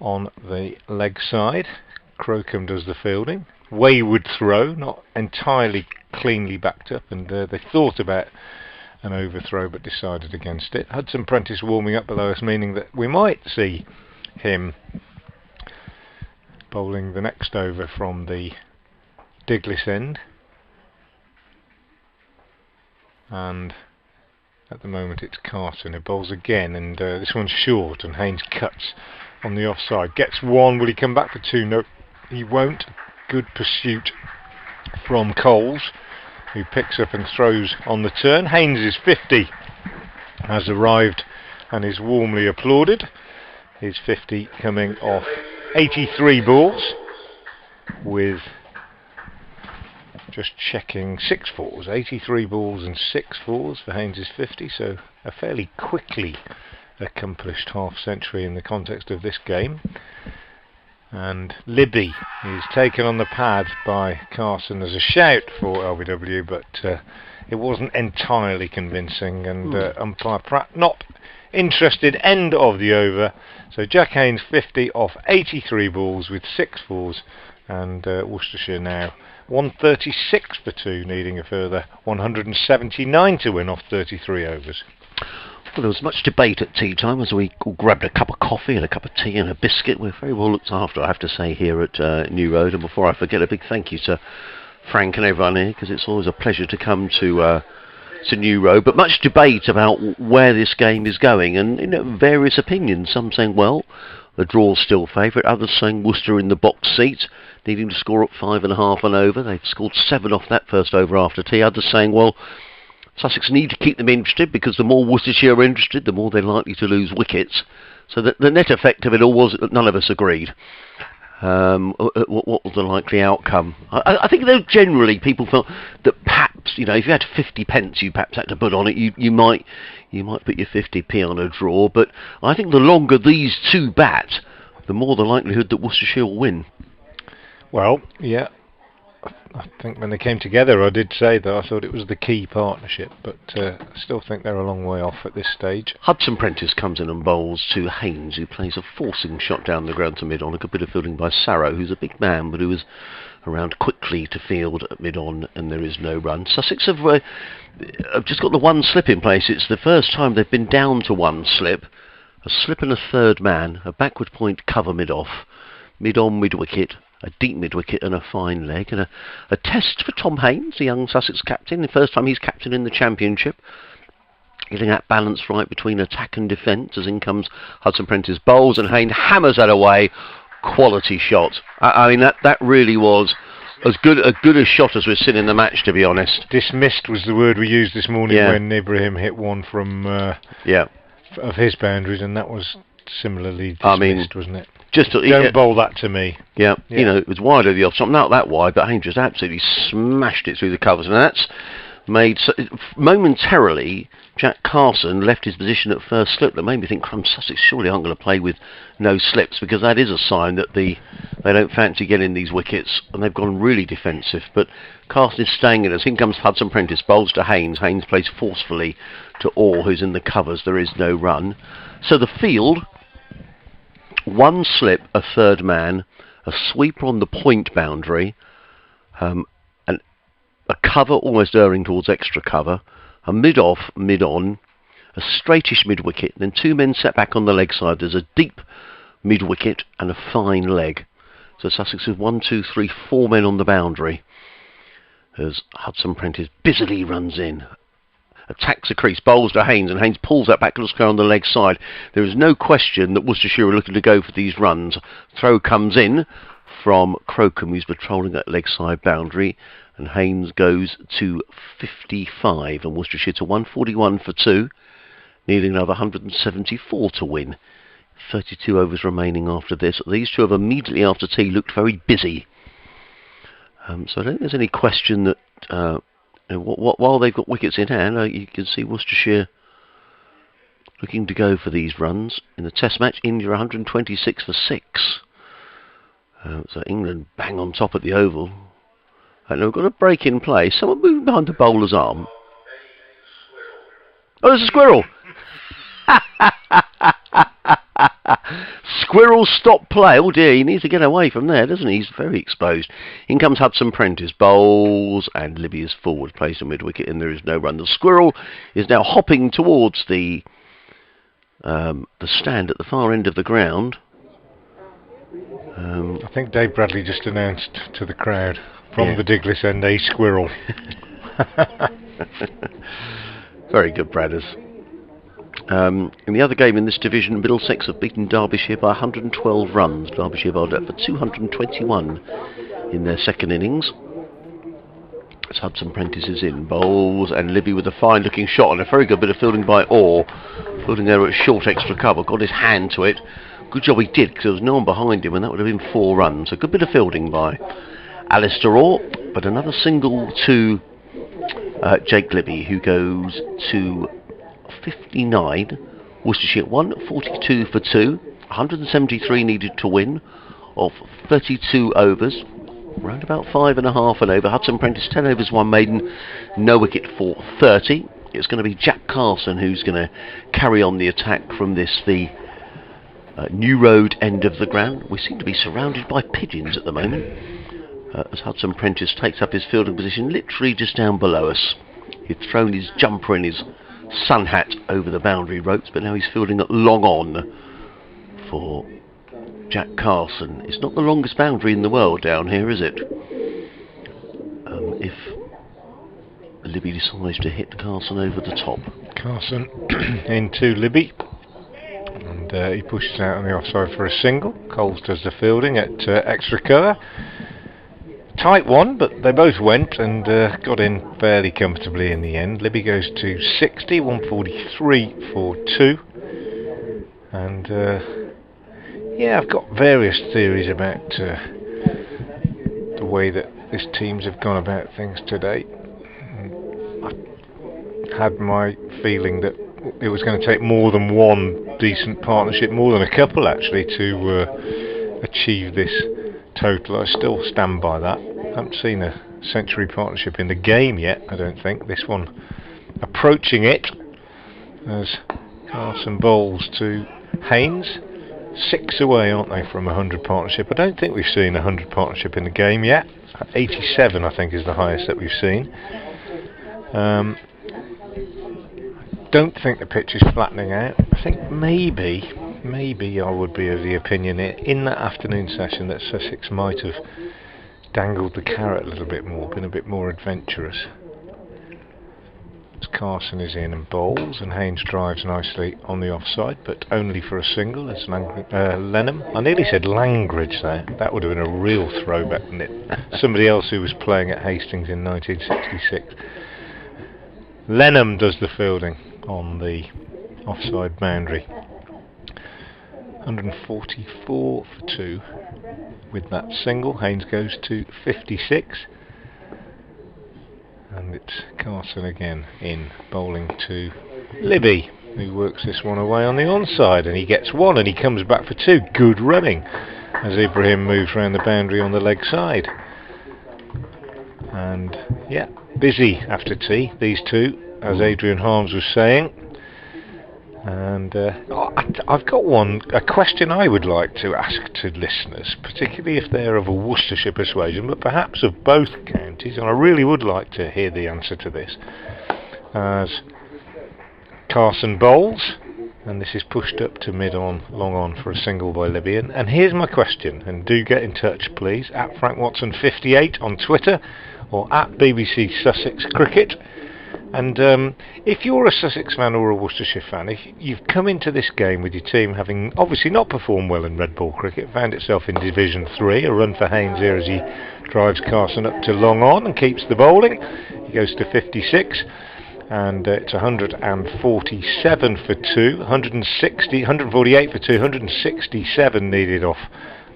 on the leg side. Crocombe does the fielding. Wayward throw, not entirely cleanly backed up, and they thought about an overthrow but decided against it. Hudson Prentice warming up below us, meaning that we might see him bowling the next over from the Diglis end, and at the moment it's Carson who bowls again, and this one's short, and Haynes cuts on the offside. Gets 1. Will he come back for 2? No, he won't. Good pursuit from Coles, who picks up and throws on the turn. Haynes' 50 has arrived and is warmly applauded. His 50 coming off 83 balls, with, just checking, 6 fours. 83 balls and 6 fours for Haynes' 50, so a fairly quickly accomplished half century in the context of this game. And Libby is taken on the pad by Carson as a shout for LBW, but it wasn't entirely convincing, and umpire Pratt not interested. End of the over. So Jack Haynes 50 off 83 balls with 6 fours, and Worcestershire now 136 for 2, needing a further 179 to win off 33 overs. Well, there was much debate at tea time as we all grabbed a cup of coffee and a cup of tea and a biscuit. We're very well looked after, I have to say, here at New Road. And before I forget, a big thank you to Frank and everyone here, because it's always a pleasure to come to New Road. But much debate about where this game is going, and various opinions. Some saying, well, the draw's still favourite. Others saying Worcester in the box seat, needing to score up 5.5 and over. They've scored 7 off that first over after tea. Others saying, well, Sussex need to keep them interested, because the more Worcestershire are interested, the more they're likely to lose wickets. So the net effect of it all was that none of us agreed. What was the likely outcome? I think, though, generally people felt that perhaps, if you had 50 pence you perhaps had to put on it, you might put your 50p on a draw. But I think the longer these two bat, the more the likelihood that Worcestershire will win. Well, yeah. I think when they came together, I did say that I thought it was the key partnership, but I still think they're a long way off at this stage. Hudson Prentice comes in and bowls to Haynes, who plays a forcing shot down the ground to mid on a good bit of fielding by Sarrow, who's a big man, but who was around quickly to field at mid-on, and there is no run. Sussex have just got the one slip in place. It's the first time they've been down to one slip. A slip and a third man, a backward point cover mid-off, mid-on, mid-wicket, a deep mid-wicket and a fine leg, and a test for Tom Haynes, the young Sussex captain, the first time he's captain in the Championship. Getting that balance right between attack and defence, as in comes Hudson Prentice, bowls, and Haynes hammers that away. Quality shot. I mean, that really was as good a shot as we've seen in the match, to be honest. Dismissed was the word we used this morning when Ibrahim hit one from of his boundaries, and that was similarly dismissed, wasn't it? Just don't bowl that to me. Yeah, you know, it was wide of the off stump, not that wide, but Haynes just absolutely smashed it through the covers, and that's made momentarily. Jack Carson left his position at first slip. That made me think, Sussex surely aren't going to play with no slips, because that is a sign that they don't fancy getting these wickets, and they've gone really defensive. But Carson is staying in us. In comes Hudson Prentice, bowls to Haynes. Haynes plays forcefully to Orr, who's in the covers. There is no run. So the field, one slip, a third man, a sweeper on the point boundary, and a cover almost erring towards extra cover, a mid-off, mid-on, a straightish mid-wicket, then two men set back on the leg side. There's a deep mid-wicket and a fine leg. So Sussex with 1, 2, 3, 4 men on the boundary as Hudson Prentice busily runs in. Attacks a crease, bowls to Haynes, and Haynes pulls that back to the square on the leg side. There is no question that Worcestershire are looking to go for these runs. Throw comes in from Crocombe, who's patrolling that leg side boundary, and Haynes goes to 55, and Worcestershire to 141 for 2, needing another 174 to win. 32 overs remaining after this. These two have immediately after tea looked very busy. So I don't think there's any question that while they've got wickets in hand, you can see Worcestershire looking to go for these runs. In the Test match, India 126 for 6. So England bang on top at the Oval. And we've got a break in play. Someone moving behind the bowler's arm. Oh, there's a squirrel! Squirrel stop play. Oh dear, he needs to get away from there, doesn't he? He's very exposed. In comes Hudson Prentice, bowls, and Libby is forward, plays a mid-wicket, and there is no run. The squirrel is now hopping towards the stand at the far end of the ground. I think Dave Bradley just announced to the crowd from the Diglis end a squirrel. Very good, Bradders. In the other game in this division, Middlesex have beaten Derbyshire by 112 runs. Derbyshire bowled out for 221 in their second innings. As Hudson Prentice is in, bowls, and Libby with a fine looking shot and a very good bit of fielding by Orr. Fielding there at short extra cover, got his hand to it. Good job he did, because there was no one behind him, and that would have been 4 runs. A good bit of fielding by Alistair Orr, but another single to Jake Libby, who goes to 59. Worcestershire 142 for 2, 173 needed to win of 32 overs, round about 5.5 an over. Hudson Prentice 10 overs, 1 maiden, no wicket for 30. It's going to be Jack Carson who's going to carry on the attack from this, the New Road end of the ground. We seem to be surrounded by pigeons at the moment, as Hudson Prentice takes up his fielding position literally just down below us. He'd thrown his jumper and his sun hat over the boundary ropes, but now he's fielding at long on for Jack Carson. It's not the longest boundary in the world down here, is it? If Libby decides to hit Carson over the top. Carson into Libby, and he pushes out on the offside for a single. Coles does the fielding at extra cover. Tight one, but they both went and got in fairly comfortably in the end. Libby goes to 60, 143 for 2. And yeah, I've got various theories about the way that this teams have gone about things today. I had my feeling that it was going to take more than one decent partnership, more than a couple actually, to achieve this total. I still stand by that. I haven't seen a century partnership in the game yet, I don't think. This one approaching it as Carson bowls to Haynes, 6 away, aren't they, from a 100 partnership? I don't think we've seen a 100 partnership in the game yet. 87, I think, is the highest that we've seen. Don't think the pitch is flattening out. I think maybe I would be of the opinion in that afternoon session that Sussex might have dangled the carrot a little bit more, been a bit more adventurous. As Carson is in and bowls, and Haynes drives nicely on the offside, but only for a single. It's Lenham. I nearly said Langridge there. That would have been a real throwback, wouldn't it? Somebody else who was playing at Hastings in 1966. Lenham does the fielding on the offside boundary. 144 for 2 with that single. Haynes goes to 56, and it's Carson again in, bowling to Libby, who works this one away on the onside, and he gets 1 and he comes back for 2. Good running as Ibrahim moves round the boundary on the leg side. And yeah, busy after tea, these two, as Adrian Harms was saying. And I've got a question I would like to ask to listeners, particularly if they're of a Worcestershire persuasion, but perhaps of both counties, and I really would like to hear the answer to this. As Carson bowls, and this is pushed up to mid-on, long on for a single by Libby. And here's my question, and do get in touch please, at Frank Watson 58 on Twitter, or at BBC Sussex Cricket. And if you're a Sussex fan or a Worcestershire fan, if you've come into this game with your team having obviously not performed well in red ball cricket, found itself in Division 3, a run for Haynes here as he drives Carson up to long on and keeps the bowling. He goes to 56, and it's 147 for 2, 148 for 2, 167 needed off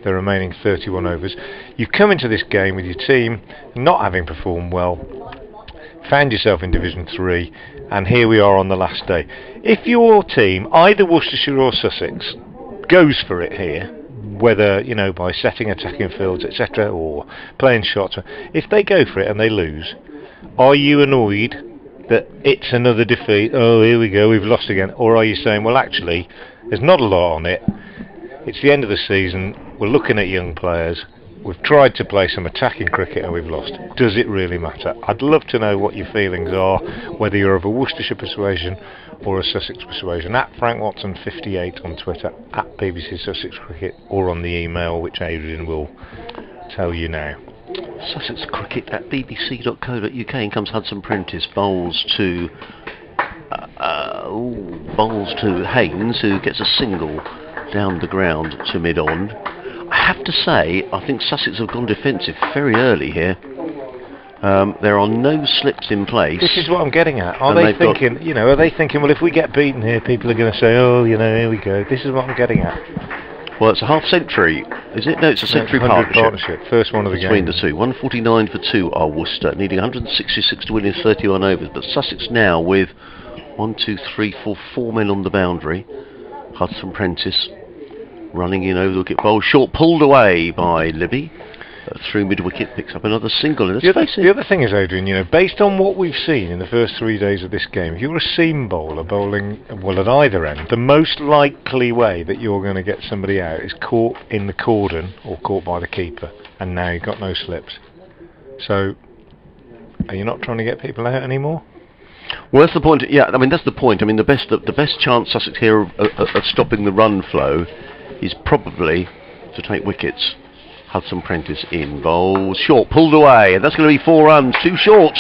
the remaining 31 overs. You've come into this game with your team not having performed well, found yourself in Division 3, and here we are on the last day. If your team, either Worcestershire or Sussex, goes for it here, whether, you know, by setting attacking fields, etc., or playing shots, if they go for it and they lose, are you annoyed that it's another defeat, oh here we go, we've lost again, or are you saying, well actually, there's not a lot on it, it's the end of the season, we're looking at young players, we've tried to play some attacking cricket and we've lost. Does it really matter? I'd love to know what your feelings are, whether you're of a Worcestershire persuasion or a Sussex persuasion. At Frank Watson 58 on Twitter, at BBC Sussex Cricket, or on the email which Adrian will tell you now. Sussex Cricket at bbc.co.uk. In comes Hudson Prentice, bowls to Haynes, who gets a single down the ground to mid-on. I have to say, I think Sussex have gone defensive very early here. There are no slips in place. This is what I'm getting at. Are they thinking, are they thinking, well, if we get beaten here, people are going to say, oh, here we go. This is what I'm getting at. Well, it's a half century, is it? No, it's a century partnership. First one of the between game. the two. 149 for 2 are Worcester, needing 166 to win in 31 overs. But Sussex now with 4 men on the boundary. Hudson Prentice running in over the wicket, bowl short, pulled away by Libby. Through mid-wicket, picks up another single. And the other thing is, Adrian, based on what we've seen in the first 3 days of this game, if you're a seam bowler bowling, well, at either end, the most likely way that you're going to get somebody out is caught in the cordon or caught by the keeper, and now you've got no slips. So, are you not trying to get people out anymore? Well, that's the point. Yeah, I mean, that's the point. I mean, the best chance Sussex here of stopping the run flow is probably to take wickets. Hudson Prentice in, bowls short, pulled away, and that's going to be 4 runs, too short.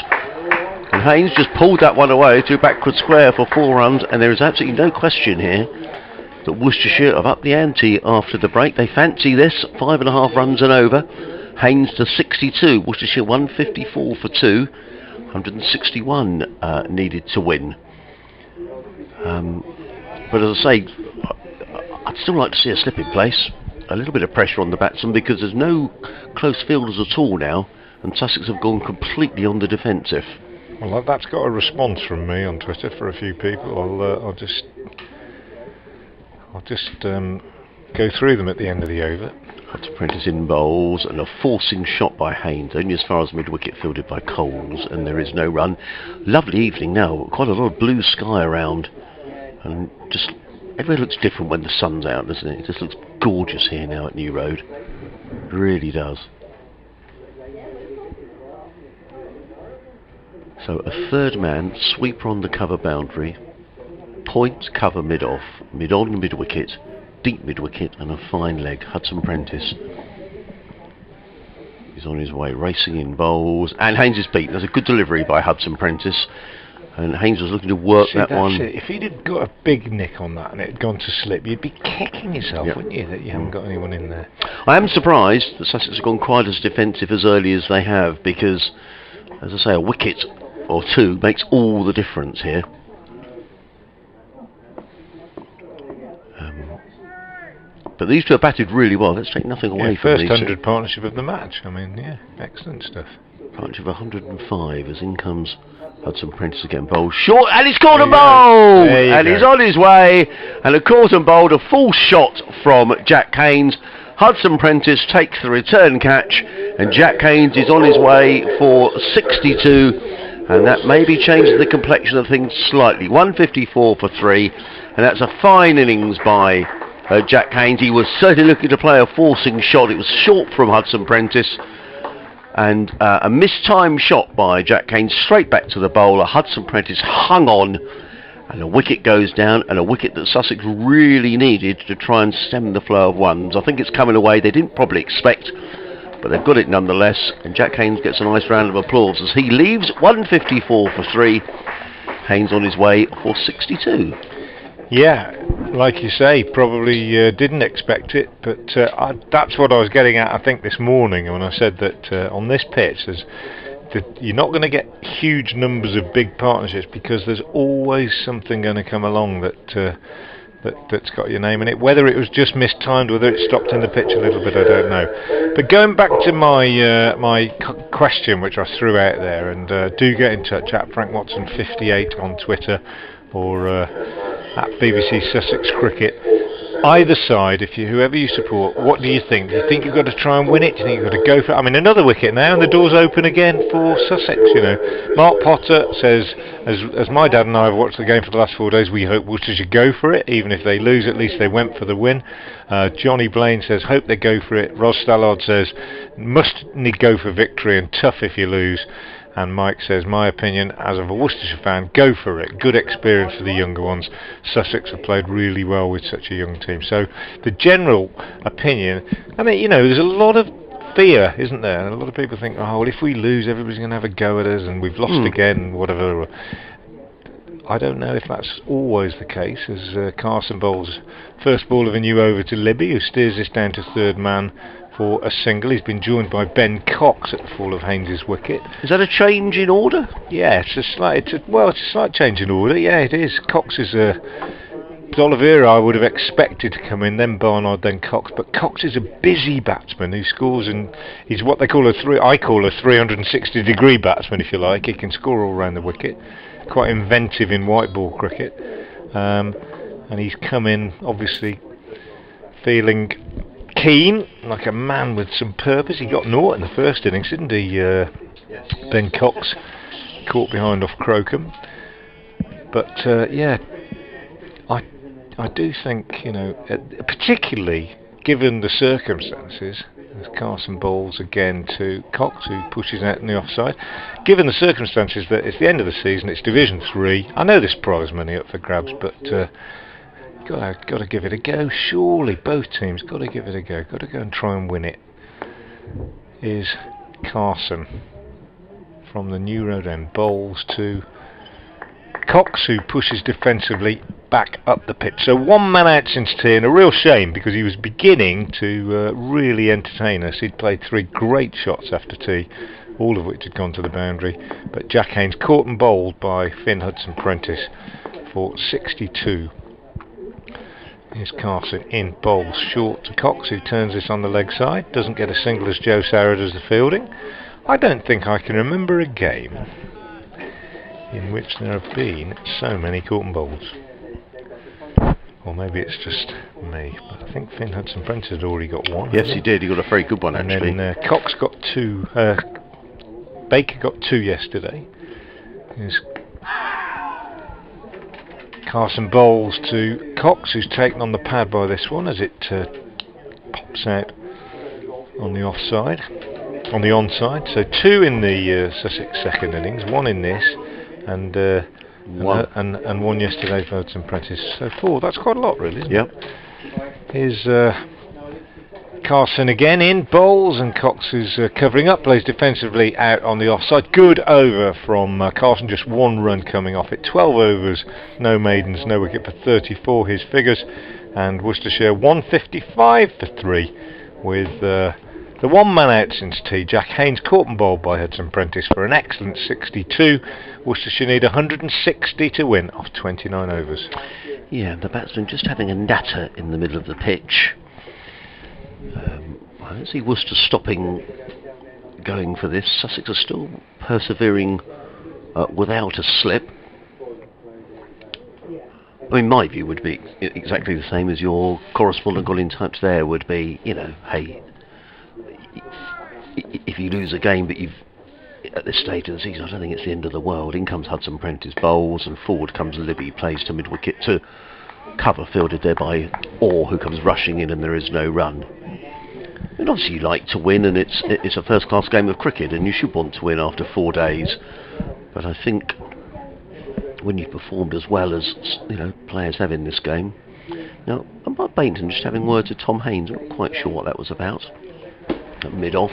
And Haynes just pulled that one away to backward square for 4 runs, and there is absolutely no question here that Worcestershire have upped the ante after the break. They fancy this, 5.5 runs and over. Haynes to 62, Worcestershire 154 for 2, 161 needed to win. But as I say, I'd still like to see a slip in place. A little bit of pressure on the batsman because there's no close fielders at all now, and Sussex have gone completely on the defensive. Well, that's got a response from me on Twitter for a few people. I'll just go through them at the end of the over. Hudson Prentice in, bowls, and a forcing shot by Haynes, only as far as mid-wicket, fielded by Coles, and there is no run. Lovely evening now, quite a lot of blue sky around, and just Everywhere looks different when the sun's out, doesn't it? It just looks gorgeous here now at New Road. It really does. So a third man, sweeper on the cover boundary, point, cover, mid-off, mid-on, mid-wicket, deep mid-wicket, and a fine leg, Hudson Prentice. He's on his way, racing in bowls, and Haynes is beaten. There's a good delivery by Hudson Prentice, and Haynes was looking to work that one. If he'd have got a big nick on that and it had gone to slip, you'd be kicking yourself, Yep. wouldn't you, that you haven't got anyone in there. I am surprised that Sussex have gone quite as defensive as early as they have, because, as I say, a wicket or two makes all the difference here. But these two have batted really well. Let's take nothing away from first these 100 two. partnership of the match. I mean, yeah, excellent stuff. Partnership of 105 as in comes Hudson Prentice again bowled short, and he's caught and There bowled, you and go. he's on his way, and a caught and bowled, a full shot from Jack Haynes. Hudson Prentice takes the return catch, and Jack Haynes is on his way for 62, and that maybe changes the complexion of things slightly. 154 for 3, and that's a fine innings by Jack Haynes. He was certainly looking to play a forcing shot. It was short from Hudson Prentice, and a mistimed shot by Jack Haynes straight back to the bowler. Hudson Prentice hung on, and a wicket goes down, and a wicket that Sussex really needed to try and stem the flow of ones. I think it's coming away they didn't probably expect, but they've got it nonetheless, and Jack Haynes gets a nice round of applause as he leaves. 154 for 3. Haynes on his way for 62. Yeah, like you say, probably didn't expect it, but that's what I was getting at, I think, this morning when I said that on this pitch you're not going to get huge numbers of big partnerships, because there's always something going to come along that's got your name in it. Whether it was just mistimed, whether it stopped in the pitch a little bit, I don't know. But going back to my question, which I threw out there, and do get in touch at Frank Watson 58 on Twitter, or at BBC Sussex Cricket. Either side, whoever you support, what do you think? Do you think you've got to try and win it? Do you think you've got to go for it? I mean, another wicket now, and the door's open again for Sussex. You know, Mark Potter says, as my dad and I have watched the game for the last 4 days, we hope Worcestershire go for it, even if they lose. At least they went for the win. Johnny Blaine says, hope they go for it. Ros Stallard says, must need go for victory and tough if you lose. And Mike says, my opinion as of a Worcestershire fan, go for it. Good experience for the younger ones. Sussex have played really well with such a young team. So the general opinion, I mean, you know, there's a lot of fear, isn't there? And a lot of people think, oh, well, if we lose, everybody's going to have a go at us, and we've lost again, whatever. I don't know if that's always the case, as Carson bowls first ball of a new over to Libby, who steers this down to third man for a single. He's been joined by Ben Cox at the fall of Haynes's wicket. Is that a change in order? Yeah, it's a slight change in order. Yeah, it is. Cox is Oliveira I would have expected to come in, then Barnard, then Cox. But Cox is a busy batsman who scores, and he's what they call a 360-degree batsman, if you like. He can score all around the wicket. Quite inventive in white ball cricket, and he's come in obviously feeling keen, like a man with some purpose. He got naught in the first innings, didn't he? Ben Cox caught behind off Crocombe, but yeah, I do think, you know, particularly given the circumstances, as Carson bowls again to Cox, who pushes out in the offside. Given the circumstances that it's the end of the season, it's Division 3. I know there's prize money up for grabs, but got to give it a go. Surely both teams got to give it a go. Got to go and try and win it. Is Carson from the New Road End bowls to Cox, who pushes defensively back up the pitch. So one man out since tea, and a real shame, because he was beginning to really entertain us. He'd played 3 great shots after tea, all of which had gone to the boundary. But Jack Haynes caught and bowled by Finn Hudson Prentice for 62. Here's Carson in, bowls short to Cox, who turns this on the leg side. Doesn't get a single as Joe Sarah does the fielding. I don't think I can remember a game in which there have been so many caught and bowls. Or maybe it's just me, but I think Finn Hudson Prentice had already got one. Yes, he did. He got a very good one, actually. And then Cox got 2. Baker got 2 yesterday. Here's Carson bowls to Cox, who's taken on the pad by this one as it pops out on the offside, on the onside. So 2 in the Sussex second innings, 1 in this, and one yesterday for Hudson Prentice. So 4. That's quite a lot, really, isn't it? Here's Carson again in, bowls, and Cox is covering up, plays defensively out on the offside. Good over from Carson, just 1 run coming off it. 12 overs, no maidens, no wicket for 34, his figures. And Worcestershire 155 for 3 with the 1 man out since tea. Jack Haynes caught and bowled by Hudson Prentice for an excellent 62. Worcestershire need 160 to win off 29 overs. Yeah, the batsman just having a natter in the middle of the pitch. I don't see Worcester stopping going for this. Sussex are still persevering without a slip. I mean, my view would be exactly the same as your correspondent got in touch there would be, you know, hey, if you lose a game but you've, at this stage of the season, I don't think it's the end of the world. In comes Hudson Prentice, bowls, and forward comes Libby, plays to mid-wicket to cover, fielded there by Orr, who comes rushing in, and there is no run. And obviously you like to win, and it's a first-class game of cricket, and you should want to win after 4 days. But I think when you've performed as well as, you know, players have in this game. Now, about Bainton just having words with Tom Haynes, I'm not quite sure what that was about. Mid-off.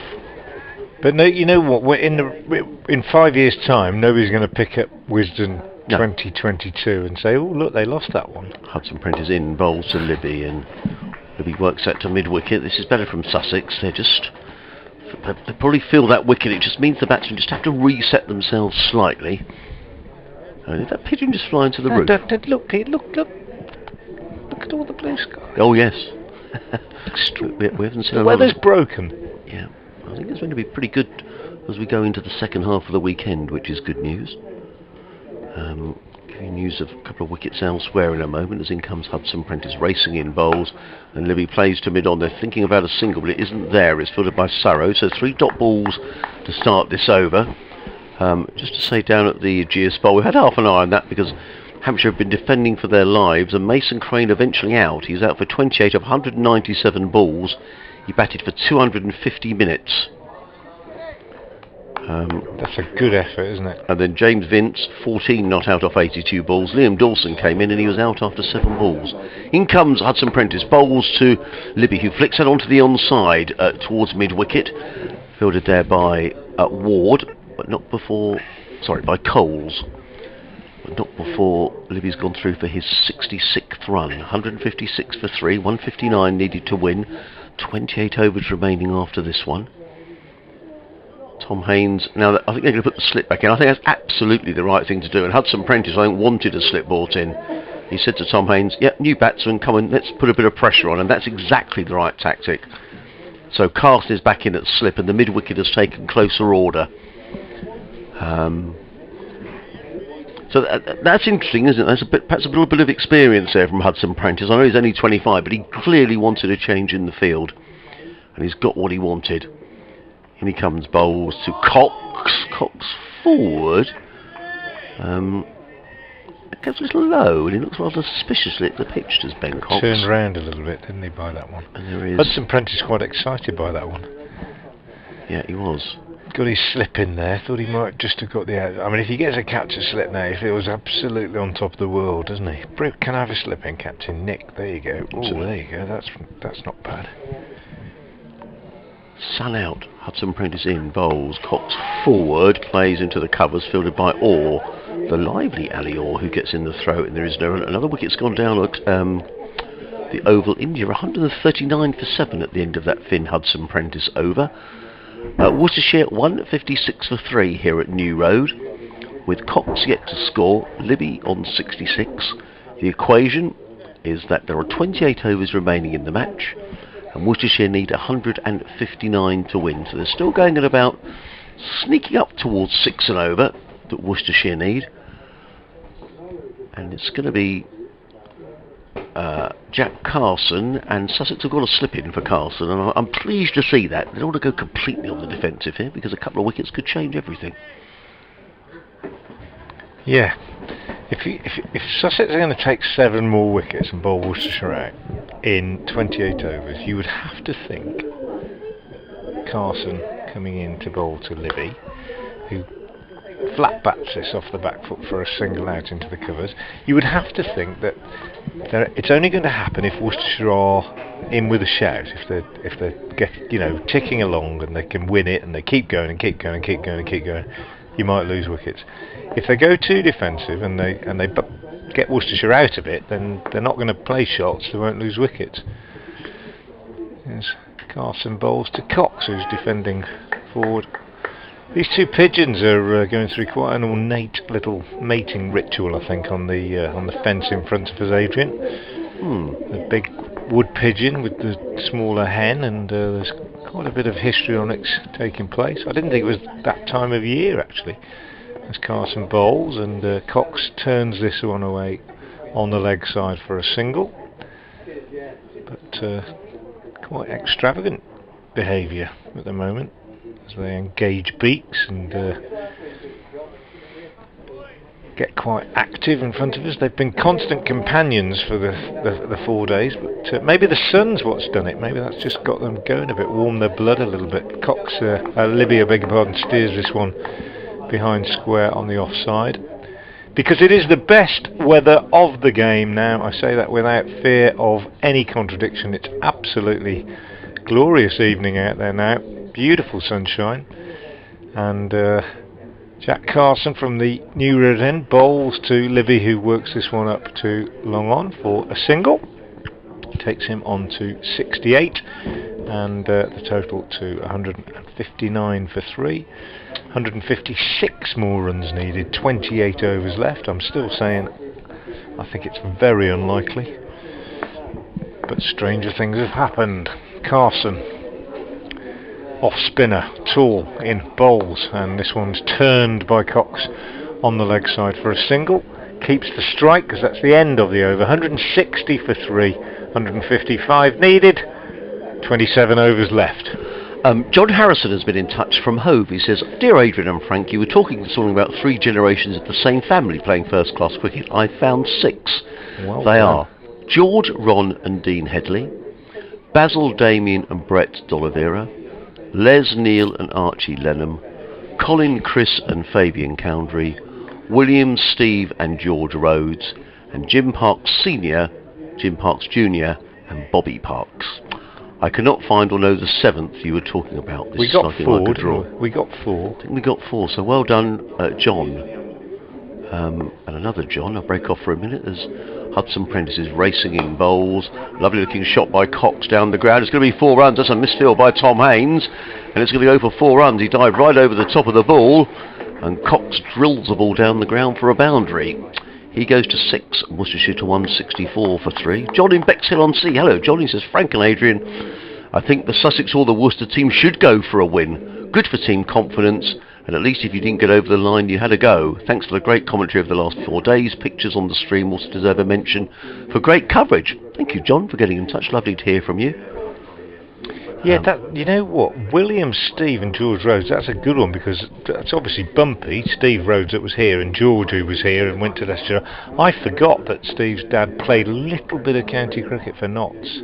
But no, you know what? We're in 5 years' time, nobody's going to pick up Wisden 2022 and say, "Oh, look, they lost that one." Hudson Prentice in, bowls to Libby, and Libby works out to mid-wicket. This is better from Sussex. They probably feel that wicket. It just means the batsmen just have to reset themselves slightly. Oh, did that pigeon just fly into the roof? Look at all the blue sky. Oh yes. we haven't seen the weather's broken. Yeah, I think it's going to be pretty good as we go into the second half of the weekend, which is good news. Giving news of a couple of wickets elsewhere in a moment, as in comes Hudson Prentice racing in, bowls, and Libby plays to mid-on. They're thinking about a single, but it isn't there. It's fielded by Surrow, so 3 dot balls to start this over. Just to say, down at the GS Bowl, we had half an eye on that because Hampshire have been defending for their lives, and Mason Crane eventually out. He's out for 28 of 197 balls. He batted for 250 minutes. That's a good effort, isn't it? And then James Vince, 14 not out off 82 balls. Liam Dawson came in and he was out after 7 balls. In comes Hudson Prentice, bowls to Libby, who flicks it onto the onside towards mid-wicket. Fielded there by Ward, but not before... Sorry, by Coles. But not before Libby's gone through for his 66th run. 156 for 3, 159 needed to win. 28 overs remaining after this one. Tom Haynes, now I think they're going to put the slip back in. I think that's absolutely the right thing to do. And Hudson Prentice, I think, wanted a slip brought in. He said to Tom Haynes, "Yep, new batsman, come on, let's put a bit of pressure on." And that's exactly the right tactic. So Carson is back in at slip, and the mid-wicket has taken closer order. So that's interesting, isn't it? That's perhaps a little bit of experience there from Hudson Prentice. I know he's only 25, but he clearly wanted a change in the field. And he's got what he wanted. In he comes, bowls to Cox. Cox forward. It goes a little low, and he looks rather suspiciously at the pitch, does Ben Cox. Turned round a little bit, didn't he, by that one? And there is... Hudson Prentice quite excited by that one. Yeah, he was. Got his slip in there, thought he might just have got the out. I mean, if he gets a catch a slip now, he feels absolutely on top of the world, doesn't he? Can I have a slip in, Captain Nick? There you go. Oh, there you go. That's not bad. Sun out. Hudson Prentice in, bowls. Cox forward, plays into the covers, fielded by Orr. The lively Ali Orr, who gets in the throw, and there is no run. Another wicket's gone down at the Oval. India 139 for 7 at the end of that Finn Hudson Prentice over. Worcestershire 156 for 3 here at New Road, with Cox yet to score, Libby on 66. The equation is that there are 28 overs remaining in the match, and Worcestershire need 159 to win. So they're still going at about sneaking up towards 6 and over that Worcestershire need. And it's going to be Jack Carson, and Sussex have got a slip in for Carson, and I'm pleased to see that. They don't want to go completely on the defensive here, because a couple of wickets could change everything. Yeah, If Sussex are going to take 7 more wickets and bowl Worcestershire out in 28 overs, you would have to think Carson coming in to bowl to Libby, who flat bats this off the back foot for a single out into the covers. You would have to think that it's only going to happen if Worcestershire are in with a shout, if they get ticking along and they can win it and they keep going and keep going and keep going and keep going. You might lose wickets. If they go too defensive and they get Worcestershire out of it, then they're not going to play shots. They won't lose wickets. There's Carson bowls to Cox, who's defending forward. These two pigeons are going through quite an ornate little mating ritual, I think, on the fence in front of us, Adrian. The big wood pigeon with the smaller hen, and there's quite a bit of histrionics taking place. I didn't think it was that time of year, actually. As Carson bowls, and Cox turns this one away on the leg side for a single. But quite extravagant behaviour at the moment as they engage beaks and get quite active in front of us. They've been constant companions for the 4 days, but maybe the sun's what's done it. Maybe that's just got them going a bit, warmed their blood a little bit. Libby, I beg your pardon, steers this one behind square on the offside, because it is the best weather of the game now. I say that without fear of any contradiction. It's absolutely glorious evening out there now, beautiful sunshine, and Jack Carson from the New Road end bowls to Libby, who works this one up to long on for a single. Takes him on to 68, and the total to 159 for 3. 156 more runs needed, 28 overs left. I'm still saying I think it's very unlikely, but stranger things have happened. Carson, off spinner, tall in bowls, and this one's turned by Cox on the leg side for a single. Keeps the strike, because that's the end of the over. 160 for 3, 155 needed, 27 overs left. John Harrison has been in touch from Hove. He says, "Dear Adrian and Frank, you were talking this morning about 3 generations of the same family playing first-class cricket. I found 6. Well they done. are George, Ron and Dean Headley, Basil, Damien and Brett D'Oliveira, Les, Neil and Archie Lenham, Colin, Chris and Fabian Cowdrey, William, Steve and George Rhodes, and Jim Parks Senior, Jim Parks Junior and Bobby Parks. I cannot find or know the 7th you were talking about. This We got is 4, like a draw. we got 4. I think we got 4, so well done, John. And another John. I'll break off for a minute. There's Hudson Prentice's racing in bowls. Lovely looking shot by Cox down the ground. It's going to be 4 runs. That's a misfield by Tom Haynes, and it's going to go for 4 runs. He dived right over the top of the ball, and Cox drills the ball down the ground for a boundary. He goes to 6, Worcestershire to 164 for 3. John in Bexhill on Sea. Hello, John. He says, Frank and Adrian, I think the Sussex or the Worcester team should go for a win. Good for team confidence, and at least if you didn't get over the line, you had a go. Thanks for the great commentary over the last 4 days. Pictures on the stream also deserve a mention for great coverage. Thank you, John, for getting in touch. Lovely to hear from you. Yeah, that, you know what, William, Steve and George Rhodes, that's a good one, because that's obviously bumpy. Steve Rhodes that was here, and George who was here and went to Leicestershire. I forgot that Steve's dad played a little bit of county cricket for Notts.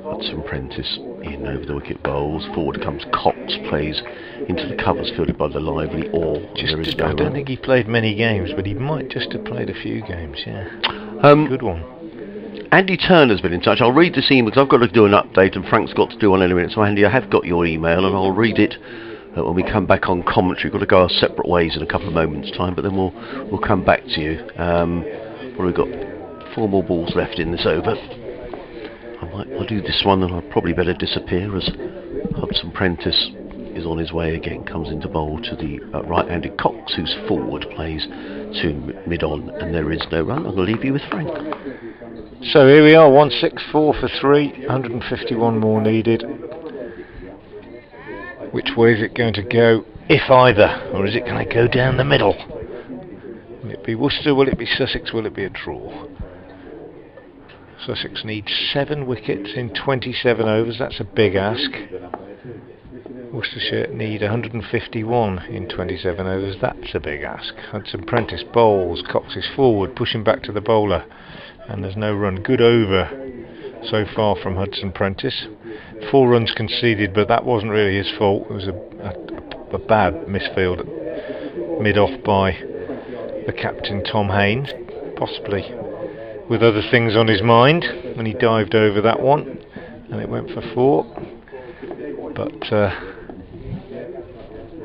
Hudson Prentice in over the wicket bowls. Forward comes Cox, plays into the covers, fielded by the lively Orr. I don't think he played many games, but he might just have played a few games, yeah. Good one. Andy Turner's been in touch. I'll read this email because I've got to do an update and Frank's got to do one in a minute. So Andy, I have got your email and I'll read it when we come back on commentary. We've got to go our separate ways in a couple of moments' time, but then we'll come back to you. What have we got? 4 more balls left in this over. I'll do this one, and I'll probably better disappear as Hudson Prentice is on his way again. Comes into bowl to the right-handed Cox, who's forward, plays to mid-on, and there is no run. I'm going to leave you with Frank. So here we are, 164 for 3, 151 more needed. Which way is it going to go, if either, or is it going to go down the middle? Will it be Worcester, will it be Sussex, will it be a draw? Sussex needs 7 wickets in 27 overs, that's a big ask. Worcestershire need 151 in 27 overs. That's a big ask. Hudson Prentice bowls. Cox is forward, pushing back to the bowler, and there's no run. Good over so far from Hudson Prentice. 4 runs conceded, but that wasn't really his fault. It was a bad misfield mid-off by the captain, Tom Haynes, possibly with other things on his mind when he dived over that one, and it went for 4. But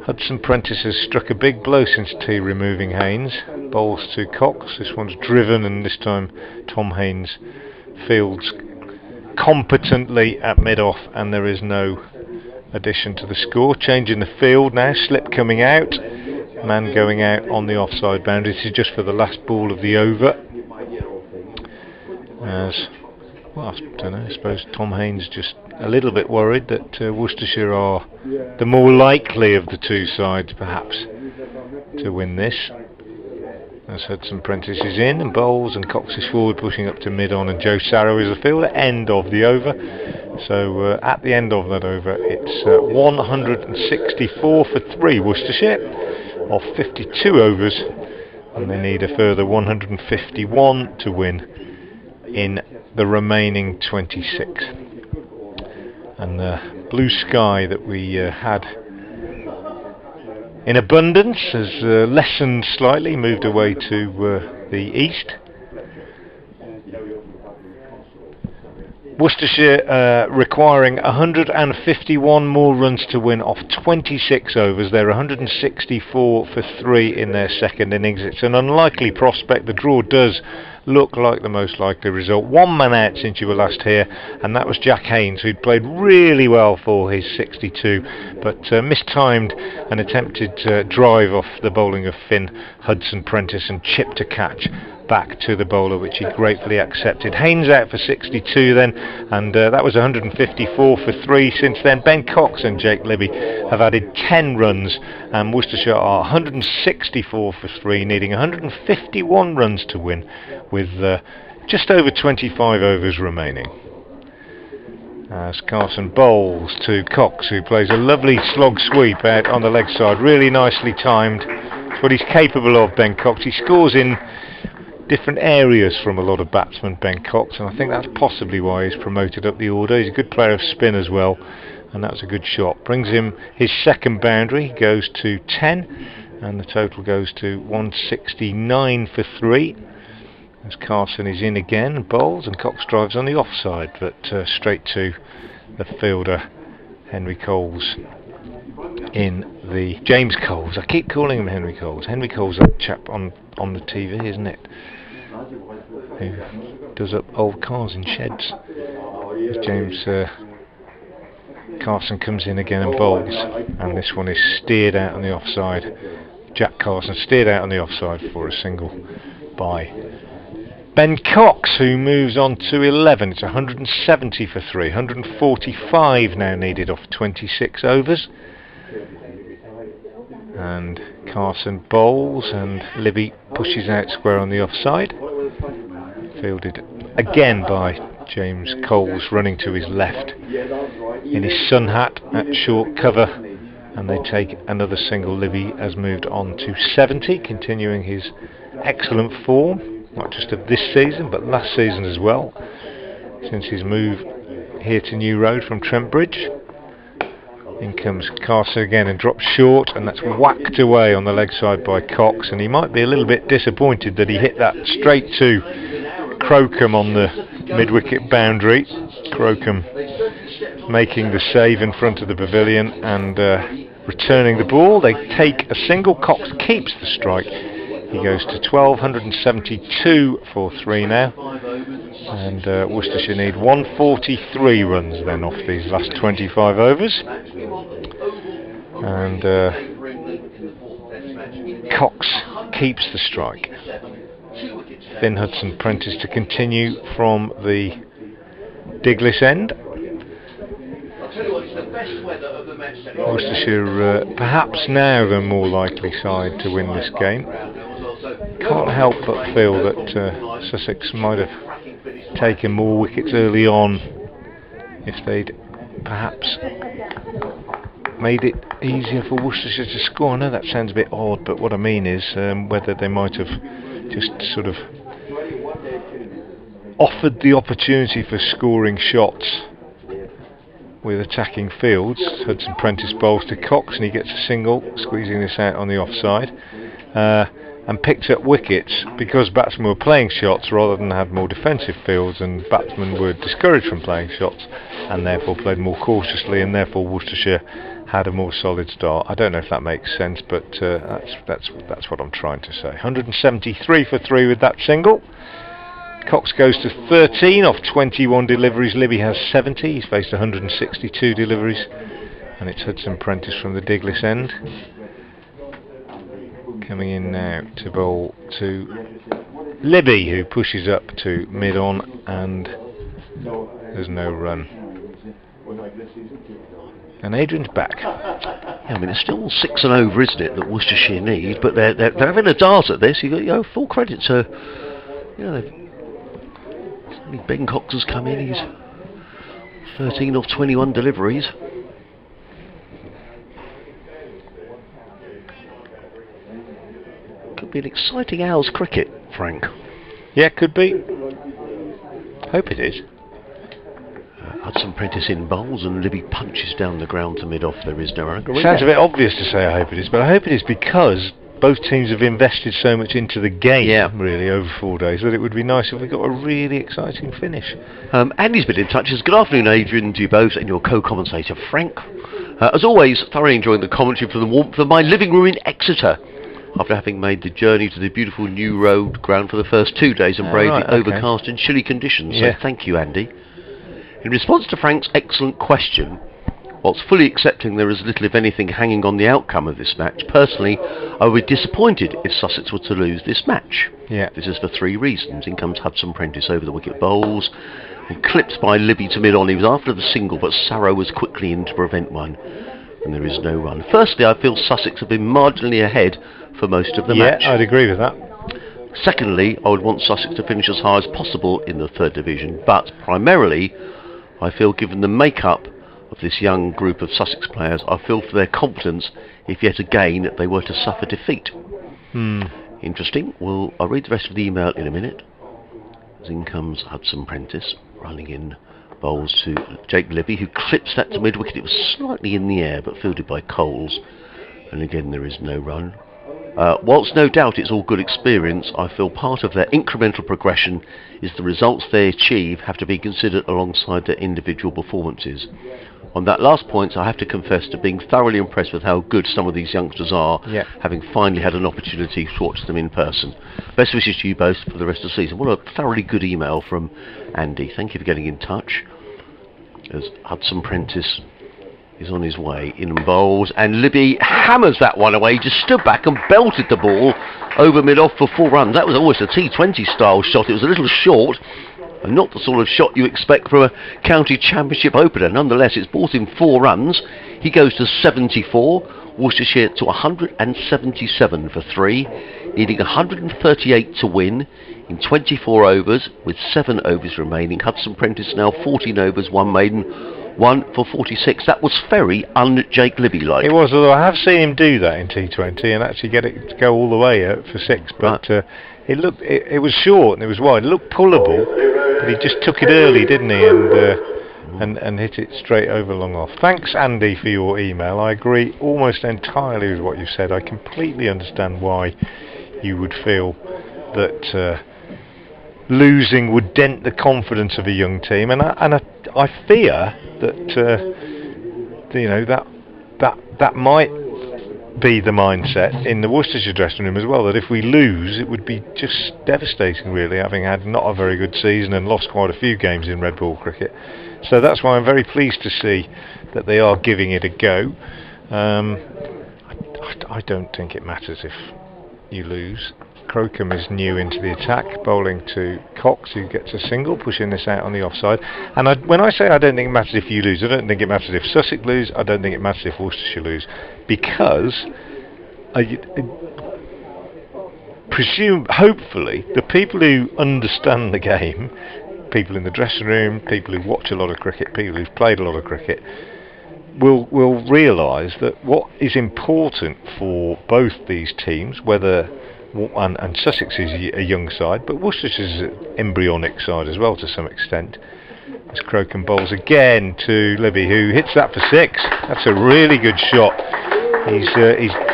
Hudson Prentice has struck a big blow since tea, removing Haynes. Bowls to Cox. This one's driven, and this time Tom Haynes fields competently at mid-off, and there is no addition to the score. Changing the field now. Slip coming out. Man going out on the offside boundary. This is just for the last ball of the over. As well, I don't know, I suppose Tom Haynes just a little bit worried that Worcestershire are the more likely of the two sides perhaps to win this. As Hudson Prentice is in and bowls, and Cox is forward, pushing up to mid-on, and Joe Sarrow is the fielder. End of the over. So at the end of that over, it's 164 for 3 Worcestershire of 52 overs, and they need a further 151 to win in the remaining 26. And the blue sky that we had in abundance has lessened slightly, moved away to the east. Worcestershire requiring 151 more runs to win off 26 overs. They're 164 for 3 in their second innings. It's an unlikely prospect. The draw does look like the most likely result. 1 man out since you were last here, and that was Jack Haynes, who'd played really well for his 62, but mistimed an attempted drive off the bowling of Finn Hudson Prentice and chipped a catch back to the bowler, which he gratefully accepted. Haynes out for 62 then, and that was 154 for 3 since then. Ben Cox and Jake Libby have added 10 runs, and Worcestershire are 164 for 3, needing 151 runs to win, with just over 25 overs remaining. As Carson bowls to Cox, who plays a lovely slog sweep out on the leg side, really nicely timed. It's what he's capable of, Ben Cox. He scores in different areas from a lot of batsmen, Ben Cox, and I think that's possibly why he's promoted up the order. He's a good player of spin as well, and that's a good shot. Brings him his second boundary, goes to 10, and the total goes to 169 for 3. As Carson is in again and bowls, and Cox drives on the offside, but straight to the fielder, Henry Coles. James Coles. I keep calling him Henry Coles. Henry Coles, that chap on the TV, isn't it? Who does up old cars in sheds. As James Carson comes in again and bowls, and this one is steered out on the offside. Jack Carson steered out on the offside for a single by Ben Cox, who moves on to 11. It's 170 for 3. 145 now needed off 26 overs. And Carson bowls, and Libby pushes out square on the offside. Fielded again by James Coles, running to his left in his sun hat at short cover, and they take another single. Libby has moved on to 70, continuing his excellent form, not just of this season but last season as well, since his move here to New Road from Trent Bridge. In comes Carson again and drops short, and that's whacked away on the leg side by Cox, and he might be a little bit disappointed that he hit that straight to Crocombe on the mid-wicket boundary. Crocombe making the save in front of the pavilion and returning the ball. They take a single. Cox keeps the strike. He goes to 1,272 for 3 now, and Worcestershire need 143 runs then off these last 25 overs, and Cox keeps the strike. Finn Hudson Prentice to continue from the Diglis end. Worcestershire perhaps now the more likely side to win this game. Can't help but feel that Sussex might have taken more wickets early on if they'd perhaps made it easier for Worcestershire to score. I know that sounds a bit odd, but what I mean is whether they might have just sort of offered the opportunity for scoring shots with attacking fields. Hudson Prentice bowls to Cox and he gets a single, squeezing this out on the offside, and picked up wickets because batsmen were playing shots rather than have more defensive fields, and batsmen were discouraged from playing shots and therefore played more cautiously, and therefore Worcestershire had a more solid start. I don't know if that makes sense, but that's what I'm trying to say. 173 for 3 with that single. Cox goes to 13 off 21 deliveries. Libby has 70. He's faced 162 deliveries, and it's Hudson Prentice from the Diglis end coming in now to bowl to Libby, who pushes up to mid-on, and there's no run. And Adrian's back. Yeah, I mean, it's still 6 and over, isn't it, that Worcestershire need, but they're having a dart at this. You got full credit to, Ben Cox has come in. He's 13 off 21 deliveries. Could be an exciting hour's cricket, Frank. Yeah, could be. Hope it is. Hudson Prentice in bowls and Libby punches down the ground to mid-off. There is no run. Sounds a bit obvious to say I hope it is, but I hope it is because both teams have invested so much into the game, really, over 4 days, that it would be nice if we got a really exciting finish. Andy's been in touch. Good afternoon, Adrian, to you both, and your co-commentator, Frank. As always, thoroughly enjoying the commentary from the warmth of my living room in Exeter, after having made the journey to the beautiful New Road ground for the first 2 days and braved the overcast and chilly conditions. So thank you, Andy. In response to Frank's excellent question, whilst fully accepting there is little, if anything, hanging on the outcome of this match, personally, I would be disappointed if Sussex were to lose this match. This is for 3 reasons. In comes Hudson Prentice over the wicket bowls, and clipped by Libby to mid-on. He was after the single, but Sarrow was quickly in to prevent one, and there is no run. Firstly, I feel Sussex have been marginally ahead for most of the match. Yeah, I'd agree with that. Secondly, I would want Sussex to finish as high as possible in the 3rd division, but primarily, I feel given the makeup of this young group of Sussex players, I feel for their confidence if yet again they were to suffer defeat. Interesting. Well, I'll read the rest of the email in a minute. As in comes Hudson Prentice, running in bowls to Jake Libby, who clips that to mid-wicket. It was slightly in the air, but fielded by Coles. And again, there is no run. Whilst no doubt it's all good experience, I feel part of their incremental progression is the results they achieve have to be considered alongside their individual performances. On that last point, I have to confess to being thoroughly impressed with how good some of these youngsters are, having finally had an opportunity to watch them in person. Best wishes to you both for the rest of the season. What a thoroughly good email from Andy. Thank you for getting in touch. As Hudson Prentice is on his way in and bowls, and Libby hammers that one away. He just stood back and belted the ball over mid-off for 4 runs. That was almost a T20 style shot. It was a little short, and not the sort of shot you expect from a county championship opener. Nonetheless, it's brought in 4 runs. He goes to 74, Worcestershire to 177 for 3, needing 138 to win in 24 overs with 7 overs remaining. Hudson Prentice now 14 overs, 1 maiden, 1 for 46. That was very un-Jake Libby-like. It was, although I have seen him do that in T20 and actually get it to go all the way out for 6, but it was short and it was wide. It looked pullable, but he just took it early, didn't he, and hit it straight over long off. Thanks, Andy, for your email. I agree almost entirely with what you said. I completely understand why you would feel that losing would dent the confidence of a young team, and I fear that that might be the mindset in the Worcestershire dressing room as well, that if we lose it would be just devastating, really, having had not a very good season and lost quite a few games in red ball cricket. So that's why I'm very pleased to see that they are giving it a go. I don't think it matters if you lose. Crocombe is new into the attack, bowling to Cox, who gets a single, pushing this out on the offside. And when I say I don't think it matters if you lose, I don't think it matters if Sussex lose, I don't think it matters if Worcestershire lose, because hopefully, the people who understand the game, people in the dressing room, people who watch a lot of cricket, people who've played a lot of cricket, will realise that what is important for both these teams, and Sussex is a young side, but Worcestershire is an embryonic side as well to some extent. As Crocombe bowls again to Libby, who hits that for 6. That's a really good shot. He's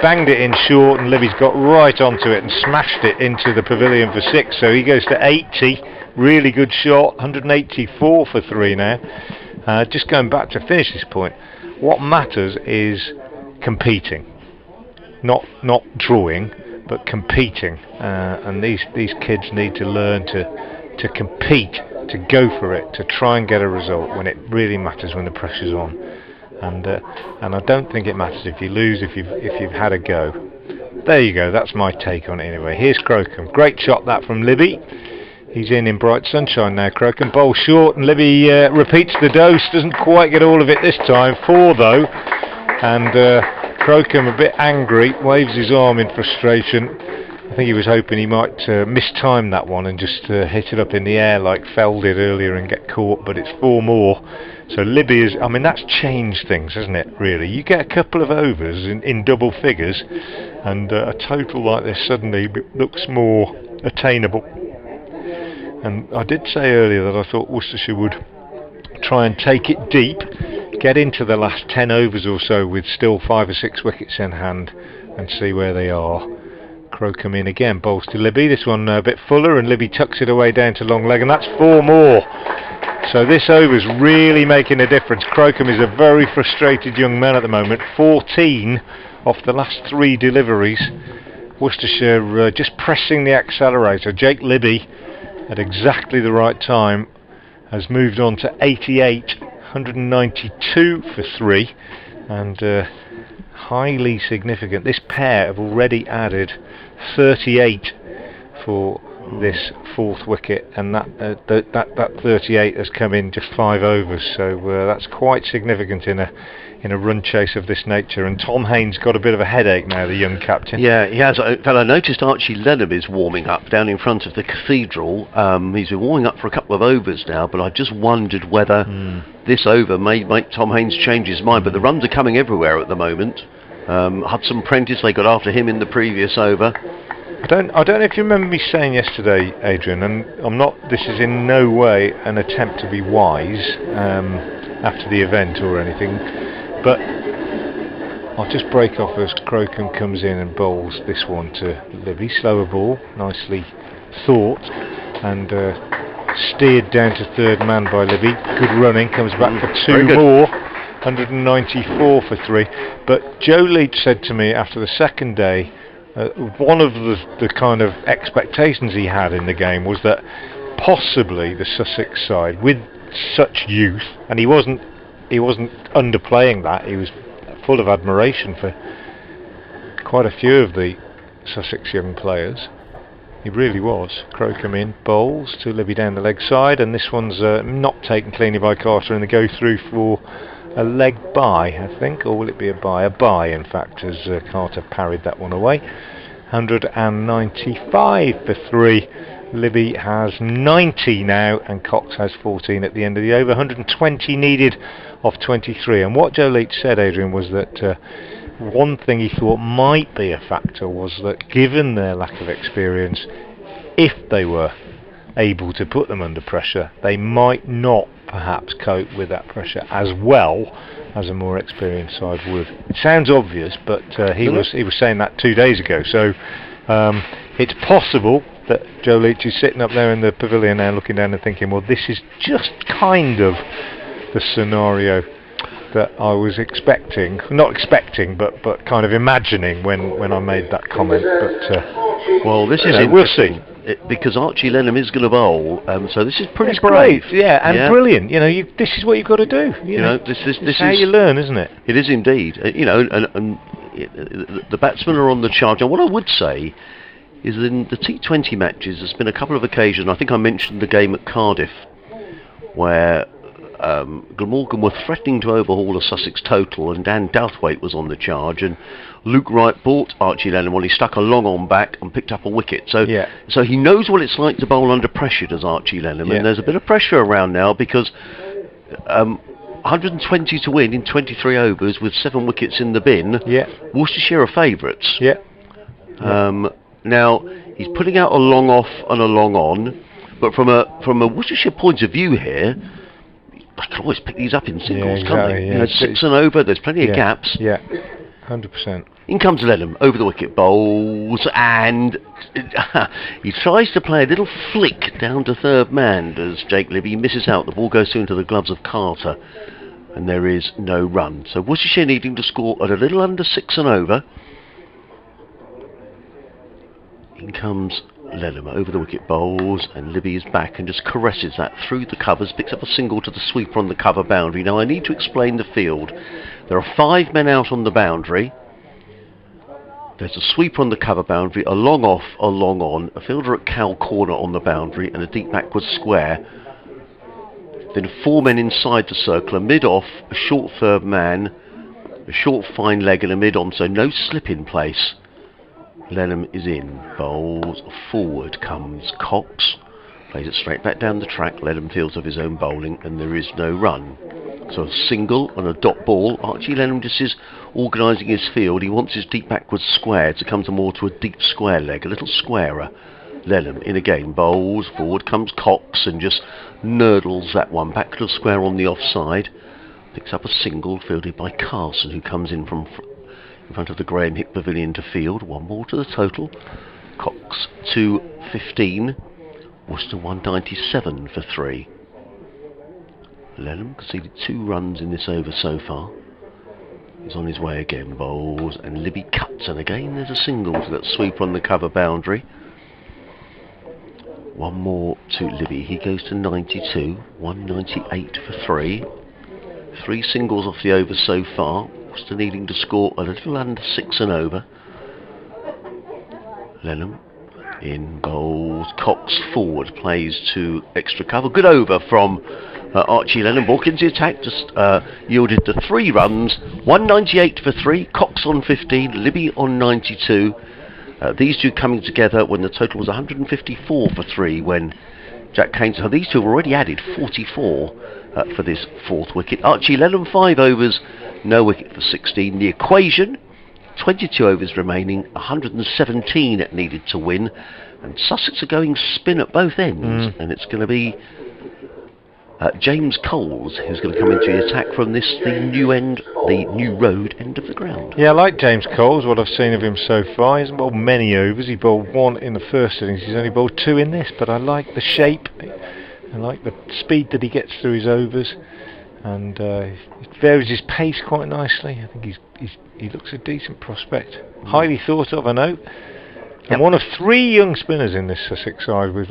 banged it in short, and Libby's got right onto it and smashed it into the pavilion for 6. So he goes to 80. Really good shot. 184 for 3 now. Just going back to finish this point, what matters is competing, not drawing, but competing. And these kids need to learn to compete, to go for it, to try and get a result when it really matters, when the pressure's on. And I don't think it matters if you lose, if you've had a go. There you go. That's my take on it anyway. Here's Crocombe. Great shot that from Libby. He's in bright sunshine now. Crocombe bowls short, and Libby repeats the dose. Doesn't quite get all of it this time. 4 though, and Crocombe a bit angry, waves his arm in frustration. I think he was hoping he might mistime that one and just hit it up in the air like Fell did earlier and get caught, but it's 4 more. So Libby is, that's changed things, hasn't it, really? You get a couple of overs in double figures, and a total like this suddenly looks more attainable. And I did say earlier that I thought Worcestershire would try and take it deep, get into the last 10 overs or so with still 5 or 6 wickets in hand, and see where they are. Crocombe in again, bowls to Libby. This one a bit fuller, and Libby tucks it away down to long leg, and that's 4 more. So this over's really making a difference. Crocombe is a very frustrated young man at the moment. 14 off the last 3 deliveries. Worcestershire just pressing the accelerator. Jake Libby, at exactly the right time, has moved on to 88, 192 for 3, and highly significant. This pair have already added 38 for this 4th wicket, and that 38 has come in just 5 overs, so that's quite significant in a run chase of this nature. And Tom Haynes got a bit of a headache now, the young captain. Yeah, he has. I noticed Archie Lenham is warming up down in front of the cathedral. He's been warming up for a couple of overs now, but I just wondered whether this over may make Tom Haynes change his mind. But the runs are coming everywhere at the moment. Hudson Prentice, they got after him in the previous over. I don't know if you remember me saying yesterday, Adrian, and this is in no way an attempt to be wise after the event or anything, but I'll just break off as Crocombe comes in and bowls this one to Libby. Slower ball, nicely thought, and steered down to 3rd man by Libby. Good running, comes back for 2 more. 194 for 3. But Joe Leach said to me after the second day, one of the kind of expectations he had in the game was that possibly the Sussex side, with such youth, and he wasn't underplaying that, he was full of admiration for quite a few of the Sussex young players. He really was. Crocombe in, bowls to Libby down the leg side, and this one's not taken cleanly by Carter, and they go through for a leg bye, I think, or will it be a bye? A bye, in fact, as Carter parried that one away. 195 for 3. Libby has 90 now, and Cox has 14 at the end of the over. 120 needed off 23. And what Joe Leach said, Adrian, was that one thing he thought might be a factor was that given their lack of experience, if they were able to put them under pressure, they might not perhaps cope with that pressure as well as a more experienced side would. It sounds obvious, but he was saying that 2 days ago. So it's possible that Joe Leach is sitting up there in the pavilion now looking down and thinking, well, this is just kind of the scenario that I was expecting, not expecting, but kind of imagining when I made that comment. But well, this is we'll see. Because Archie Lenham is going to bowl, so this is pretty great, and brilliant. This is what you've got to do. This is how you learn, isn't it? It is indeed. And the batsmen are on the charge. And what I would say is that in the T20 matches, there's been a couple of occasions. I think I mentioned the game at Cardiff, where Glamorgan were threatening to overhaul a Sussex total, and Dan Douthwaite was on the charge, and Luke Wright bought Archie Lenham while he stuck a long on back and picked up a wicket. So he knows what it's like to bowl under pressure, does Archie Lenham, and there's a bit of pressure around now because 120 to win in 23 overs with 7 wickets in the bin. Yeah. Worcestershire are favourites. Yeah. Now he's putting out a long off and a long on, but from a Worcestershire point of view here, they can always pick these up in singles, can't they? Yeah. You know, 6 and over. There's plenty of gaps. Yeah. 100%. In comes Lenham, over the wicket, bowls, and he tries to play a little flick down to third man as Jake Libby misses out. The ball goes through into the gloves of Carter, and there is no run. So Worcestershire needing to score at a little under 6 and over. In comes Lenham, over the wicket, bowls, and Libby is back and just caresses that through the covers, picks up a single to the sweeper on the cover boundary. Now I need to explain the field. There are 5 men out on the boundary. There's a sweeper on the cover boundary, a long off, a long on, a fielder at cow corner on the boundary, and a deep backward square. Then 4 men inside the circle, a mid off, a short third man, a short fine leg, and a mid on, so no slip in place. Lenham is in, bowls, forward comes Cox, plays it straight back down the track. Lenham feels of his own bowling, and there is no run. So a single and a dot ball. Archie Lenham just is organising his field. He wants his deep backward square to come to more to a deep square leg, a little squarer. Lenham in again, bowls, forward comes Cox and just nurdles that one back to the square on the offside. Picks up a single fielded by Carson, who comes in from in front of the Graham Hick Pavilion to field. 1 more to the total. Cox 215, Worcester 197 for 3. Lenham conceded 2 runs in this over so far. He's on his way again, bowls, and Libby cuts, and again there's a single to that sweeper on the cover boundary. 1 more to Libby, he goes to 92, 198 for 3. 3 singles off the over so far. Worcester needing to score a little under 6 and over. Lenham in, bowls, Cox forward, plays to extra cover. Good over from Archie Lenham. Ball into the attack, just yielded to 3 runs. 198 for 3, Cox on 15, Libby on 92. These two coming together when the total was 154 for 3 when Jack came. So these two have already added 44 for this 4th wicket. Archie Lenham 5 overs, no wicket for 16. The equation, 22 overs remaining, 117 needed to win, and Sussex are going spin at both ends, and it's going to be James Coles who's going to come into the attack from the new road end of the ground. Yeah, I like James Coles, what I've seen of him so far. He hasn't bowled many overs. He bowled 1 in the first innings. He's only bowled 2 in this, but I like the shape. I like the speed that he gets through his overs, and it varies his pace quite nicely. I think he looks a decent prospect. Highly thought of, I know. And one of 3 young spinners in this Sussex side, with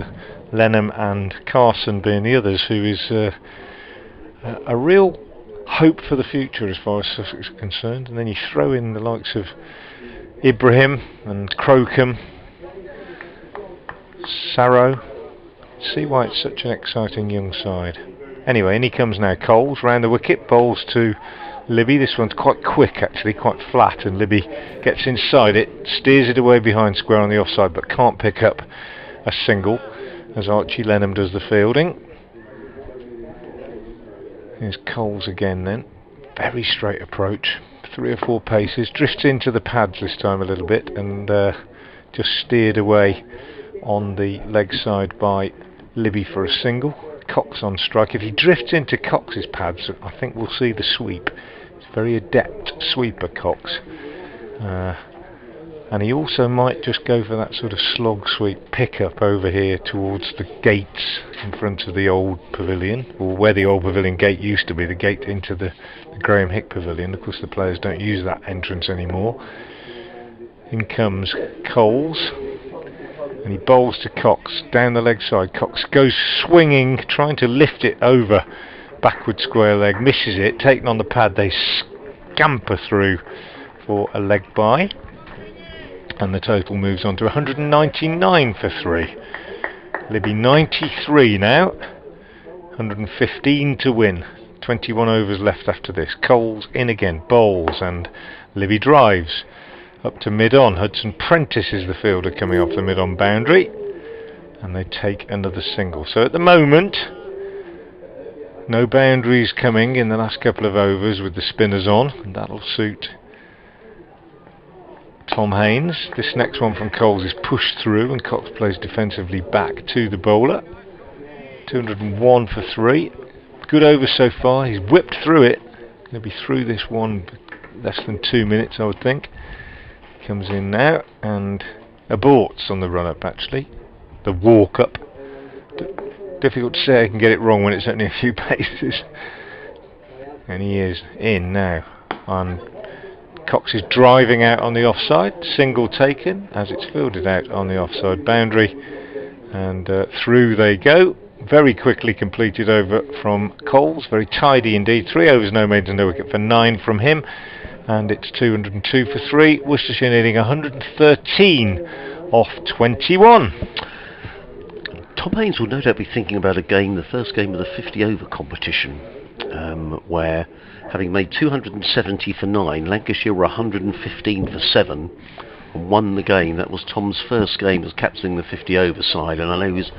Lenham and Carson being the others, who is a real hope for the future as far as Sussex is concerned. And then you throw in the likes of Ibrahim and Crocombe, Sarrow. See why it's such an exciting young side. Anyway, in he comes now. Coles round the wicket, bowls to Libby. This one's quite quick actually, quite flat, and Libby gets inside it, steers it away behind square on the offside, but can't pick up a single as Archie Lenham does the fielding. Here's Coles again then. Very straight approach, 3 or 4 paces, drifts into the pads this time a little bit, and just steered away on the leg side by Libby for a single. Cox on strike. If he drifts into Cox's pads, I think we'll see the sweep. He's a very adept sweeper, Cox. And he also might just go for that sort of slog sweep pickup over here towards the gates in front of the old pavilion, or where the old pavilion gate used to be, the gate into the Graham Hick Pavilion. Of course the players don't use that entrance anymore. In comes Coles, and he bowls to Cox down the leg side. Cox goes swinging, trying to lift it over backward square leg, misses it, taken on the pad. They scamper through for a leg bye, and the total moves on to 199 for 3. Libby 93 now, 115 to win. 21 overs left after this. Coles in again, bowls, and Libby drives up to mid-on. Hudson Prentice is the fielder coming off the mid-on boundary, and they take another single. So at the moment No boundaries coming in the last couple of overs with the spinners on, and that'll suit Tom Haynes. This next one from Coles is pushed through, and Cox plays defensively back to the bowler. 201 for 3. Good over so far. He's whipped through it. Going to be through this one less than 2 minutes, I would think. Comes in now and aborts on the run up, actually. The walk up. Difficult to say I can get it wrong when it's only a few paces. And he is in now. And Cox is driving out on the offside. Single taken as it's fielded out on the offside boundary. And through they go. Very quickly completed over from Coles. Very tidy indeed. 3 overs, no maidens, no wicket for 9 from him. And it's 202 for 3. Worcestershire needing 113 off 21. Tom Haynes will no doubt be thinking about a game, the first game of the 50 over competition, where having made 270 for 9, Lancashire were 115 for 7 and won the game. That was Tom's first game as captaining the 50 over side, and I know he was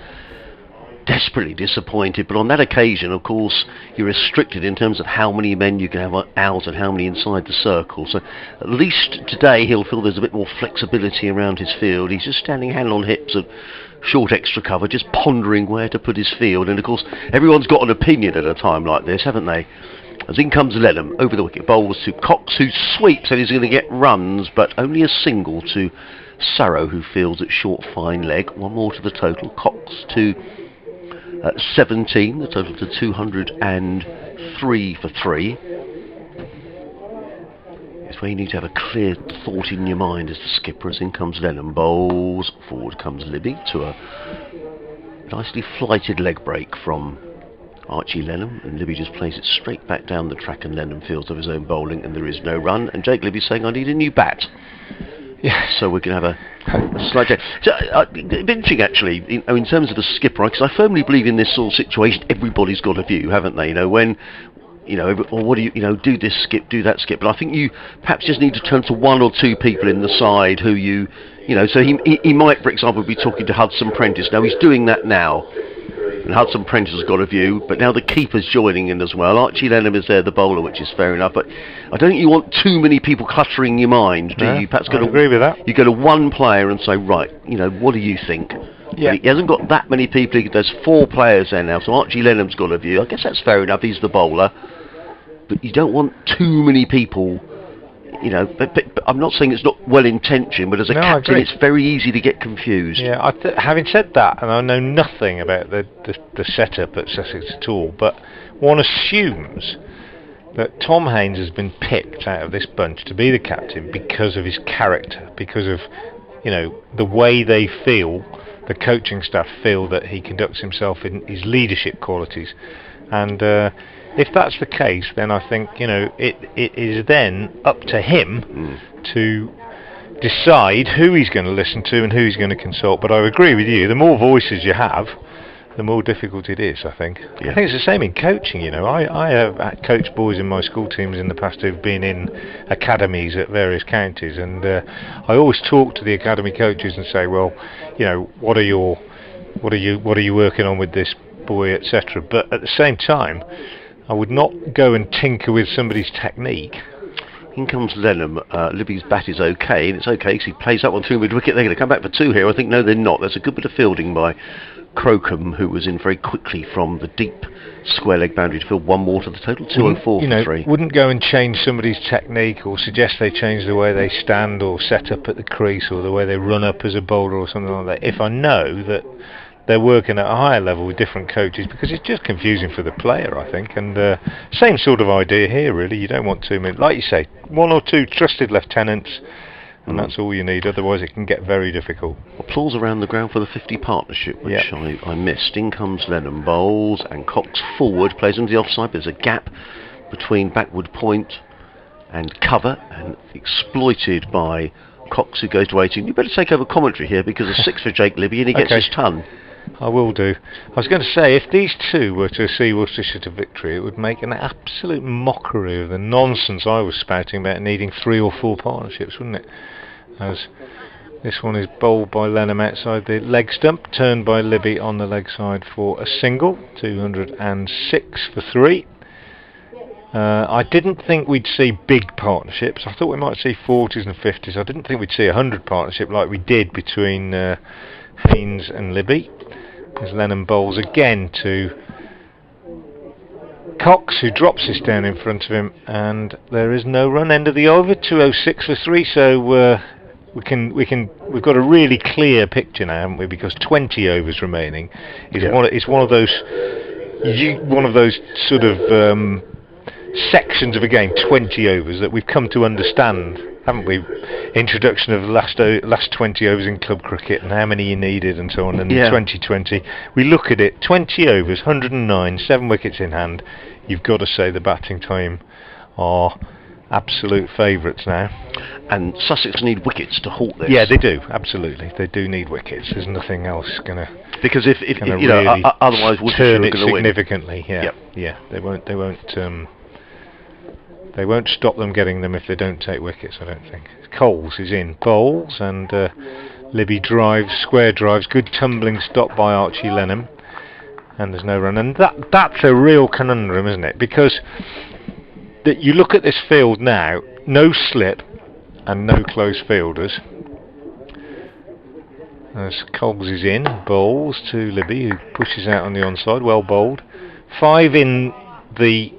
desperately disappointed, but on that occasion, of course, you're restricted in terms of how many men you can have out and how many inside the circle. So at least today he'll feel there's a bit more flexibility around his field. He's just standing hand on hips at short extra cover, just pondering where to put his field. And of course, everyone's got an opinion at a time like this, haven't they? As in comes Lenham, over the wicket, bowls to Cox, who sweeps and he's going to get runs, but only a single to Sarrow, who fields at short fine leg. One more to the total. Cox to 17, the total to 203 for 3. It's where you need to have a clear thought in your mind as the skipper. As in comes Lenham, bowls, forward comes Libby to a nicely flighted leg break from Archie Lenham, and Libby just plays it straight back down the track, and Lenham fields of his own bowling, and there is no run, and Jake Libby's saying, I need a new bat. Yeah, so we can have a slight change. So, interesting actually, in terms of the skipper, because I firmly believe in this sort of situation, everybody's got a view, haven't they? When, or what do do this skip, do that skip. But I think you perhaps just need to turn to 1 or 2 people in the side who so he might, for example, be talking to Hudson Prentice. Now he's doing that now. And Hudson Prentice has got a view, but now the keeper's joining in as well. Archie Lenham is there, the bowler, which is fair enough. But I don't think you want too many people cluttering your mind, do you? Perhaps I agree with that. You go to one player and say, right, what do you think? Yeah. He hasn't got that many people. There's 4 players there now, so Archie Lenham's got a view. I guess that's fair enough. He's the bowler, but you don't want too many people. But I'm not saying it's not well intentioned, but as a captain, it's very easy to get confused. Yeah, having said that, and I know nothing about the setup at Sussex at all, but one assumes that Tom Haynes has been picked out of this bunch to be the captain because of his character, because of the way they feel, the coaching staff feel that he conducts himself in his leadership qualities, and. If that's the case, then I think it is then up to him to decide who he's going to listen to and who he's going to consult. But I agree with you. The more voices you have, the more difficult it is. I think. Yeah. I think it's the same in coaching. I have coached boys in my school teams in the past who've been in academies at various counties, and I always talk to the academy coaches and say, well, what are you working on with this boy, etc. But at the same time, I would not go and tinker with somebody's technique. In comes Lenham. Libby's bat is okay, and it's okay because he plays up on 2 mid-wicket. They're going to come back for 2 here. I think, no, they're not. There's a good bit of fielding by Crocombe, who was in very quickly from the deep square leg boundary to field 1 more to the total, 204 for 3. Wouldn't go and change somebody's technique or suggest they change the way they stand or set up at the crease or the way they run up as a bowler or something like that, if I know that they're working at a higher level with different coaches, because it's just confusing for the player, I think. And same sort of idea here, really. You don't want too many, like you say, 1 or 2 trusted lieutenants, and that's all you need. Otherwise, it can get very difficult. Applause around the ground for the 50 partnership, which I missed. In comes Lenham, bowls, and Cox forward, plays into the offside. There's a gap between backward point and cover, and exploited by Cox, who goes to 18. You better take over commentary here, because a 6 for Jake Libby, and he gets his ton. I will do. I was going to say, if these 2 were to see Worcestershire to victory, it would make an absolute mockery of the nonsense I was spouting about needing 3 or 4 partnerships, wouldn't it? As This one is bowled by Lenham outside the leg stump, turned by Libby on the leg side for a single, 206 for 3. I didn't think we'd see big partnerships. I thought we might see 40s and 50s. I didn't think we'd see a 100 partnership like we did between Haynes and Libby. As Lenham bowls again to Cox, who drops this down in front of him, and there is no run. End of the over, 206 for 3. So we've got a really clear picture now, haven't we? Because 20 overs remaining is one of those sort of sections of a game, 20 overs, that we've come to understand, haven't we? Introduction of the last 20 overs in club cricket and how many you needed and so on. And in 2020, we look at it, 20 overs, 109, 7 wickets in hand. You've got to say the batting team are absolute favourites now. And Sussex need wickets to halt this. Yeah, they do, absolutely. They do need wickets. There's nothing else going to... Because if you know, really otherwise turn Worcestershire it significantly. Yeah, they won't stop them getting them if they don't take wickets, I don't think. Coles is in, bowls, and Libby drives, square drives, good tumbling stop by Archie Lenham, and there's no run. And that's a real conundrum, isn't it? Because you look at this field now, no slip and no close fielders. As Coles is in, bowls to Libby, who pushes out on the onside, well bowled. 5 in the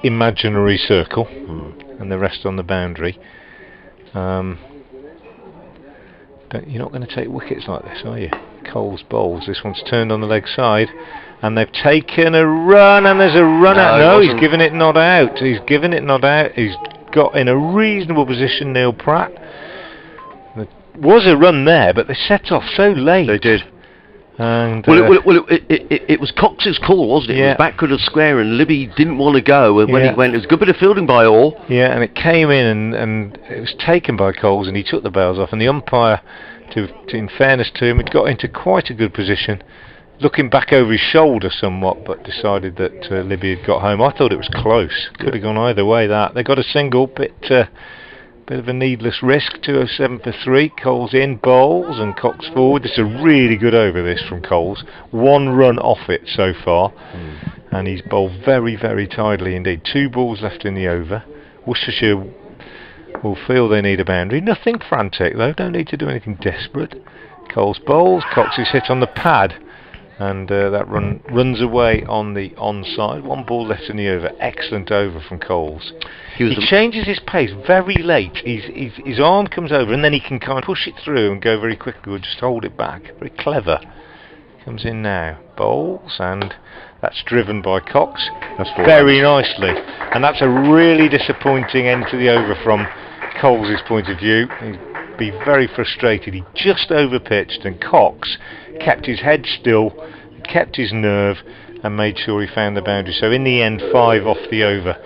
imaginary circle, and the rest on the boundary. You're not going to take wickets like this, are you? Coles bowls. This one's turned on the leg side, and they've taken a run, and there's a run out. No, he's given it not out. He's given it not out. He's got in a reasonable position, Neil Pratt. There was a run there, but they set off so late. They did. And it was Cox's call, wasn't it? It was backward of square, and Libby didn't want to go, and when he went, it was a good bit of fielding by Orr. Yeah, and it came in, and it was taken by Coles, and he took the bails off, and the umpire, in fairness to him, had got into quite a good position, looking back over his shoulder somewhat, but decided that Libby had got home. I thought it was close. Could have gone either way. They got a single, bit of a needless risk. 207 for 3. Coles in, bowls, and Cox forward. This is a really good over, this, from Coles. 1 run off it so far, and he's bowled very, very tidily indeed. 2 balls left in the over. Worcestershire will feel they need a boundary. Nothing frantic though. Don't need to do anything desperate. Coles bowls. Cox is hit on the pad, and that runs away on the onside. 1 ball left in the over. Excellent over from Coles. He changes his pace very late. His arm comes over, and then he can kind of push it through and go very quickly, or just hold it back. Very clever. Comes in now. Bowls, and that's driven by Cox very nicely. And that's a really disappointing end to the over from Coles' point of view. He'd be very frustrated. He just overpitched, and Cox kept his head still, kept his nerve, and made sure he found the boundary. So in the end, 5 off the over.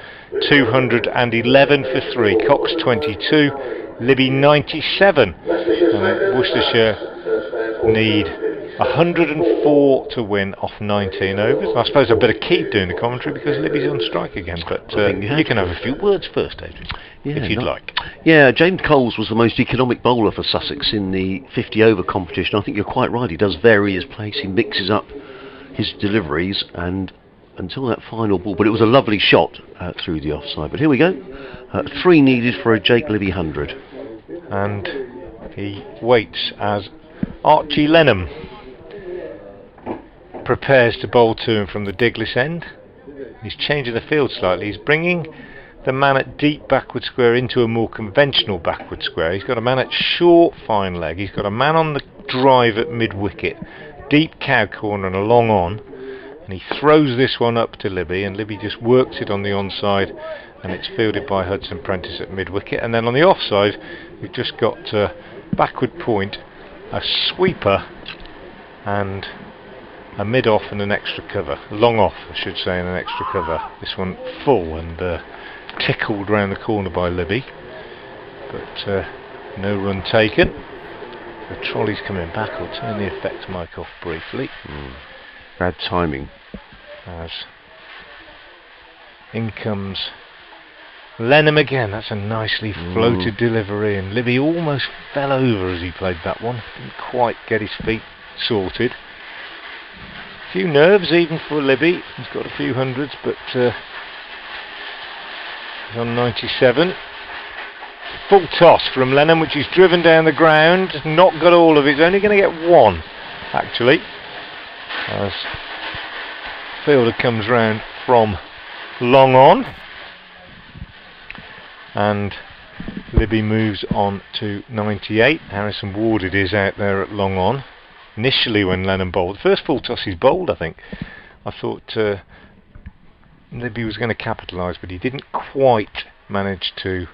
211 for 3. Cox 22, Libby 97. Worcestershire need 104 to win off 19 overs. I suppose I better keep doing the commentary because Libby's on strike again, but you can have a few words first, Adrian, if you'd like. Yeah, James Coles was the most economic bowler for Sussex in the 50 over competition. I think you're quite right. He does vary his pace. He mixes up his deliveries, and until that final ball, but it was a lovely shot through the offside. But here we go, 3 needed for a Jake Libby 100, and he waits as Archie Lenham prepares to bowl to him from the Diglis end. He's changing the field slightly. He's bringing the man at deep backward square into a more conventional backward square. He's got a man at short fine leg. He's got a man on the drive at mid wicket, deep cow corner and a long on. And he throws this one up to Libby, and Libby just works it on the onside, and it's fielded by Hudson Prentice at mid-wicket. And then on the offside, we've just got backward point, a sweeper, and a mid-off and an extra cover. Long off, I should say, and an extra cover. This one full and tickled round the corner by Libby, but no run taken. The trolley's coming back. I'll turn the effect mic off briefly. Bad timing. As in comes Lenham again, that's a nicely floated delivery, and Libby almost fell over as he played that one. Didn't quite get his feet sorted. A few nerves even for Libby. He's got a few hundreds, but he's on 97. Full toss from Lenham, which is driven down the ground. Not got all of it. He's only going to get one, actually. As fielder comes round from long on. And Libby moves on to 98. Harrison Ward it is out there at long on. Initially when Lenham bowled, the first full toss he's bowled, I think. I thought Libby was going to capitalise, but he didn't quite manage to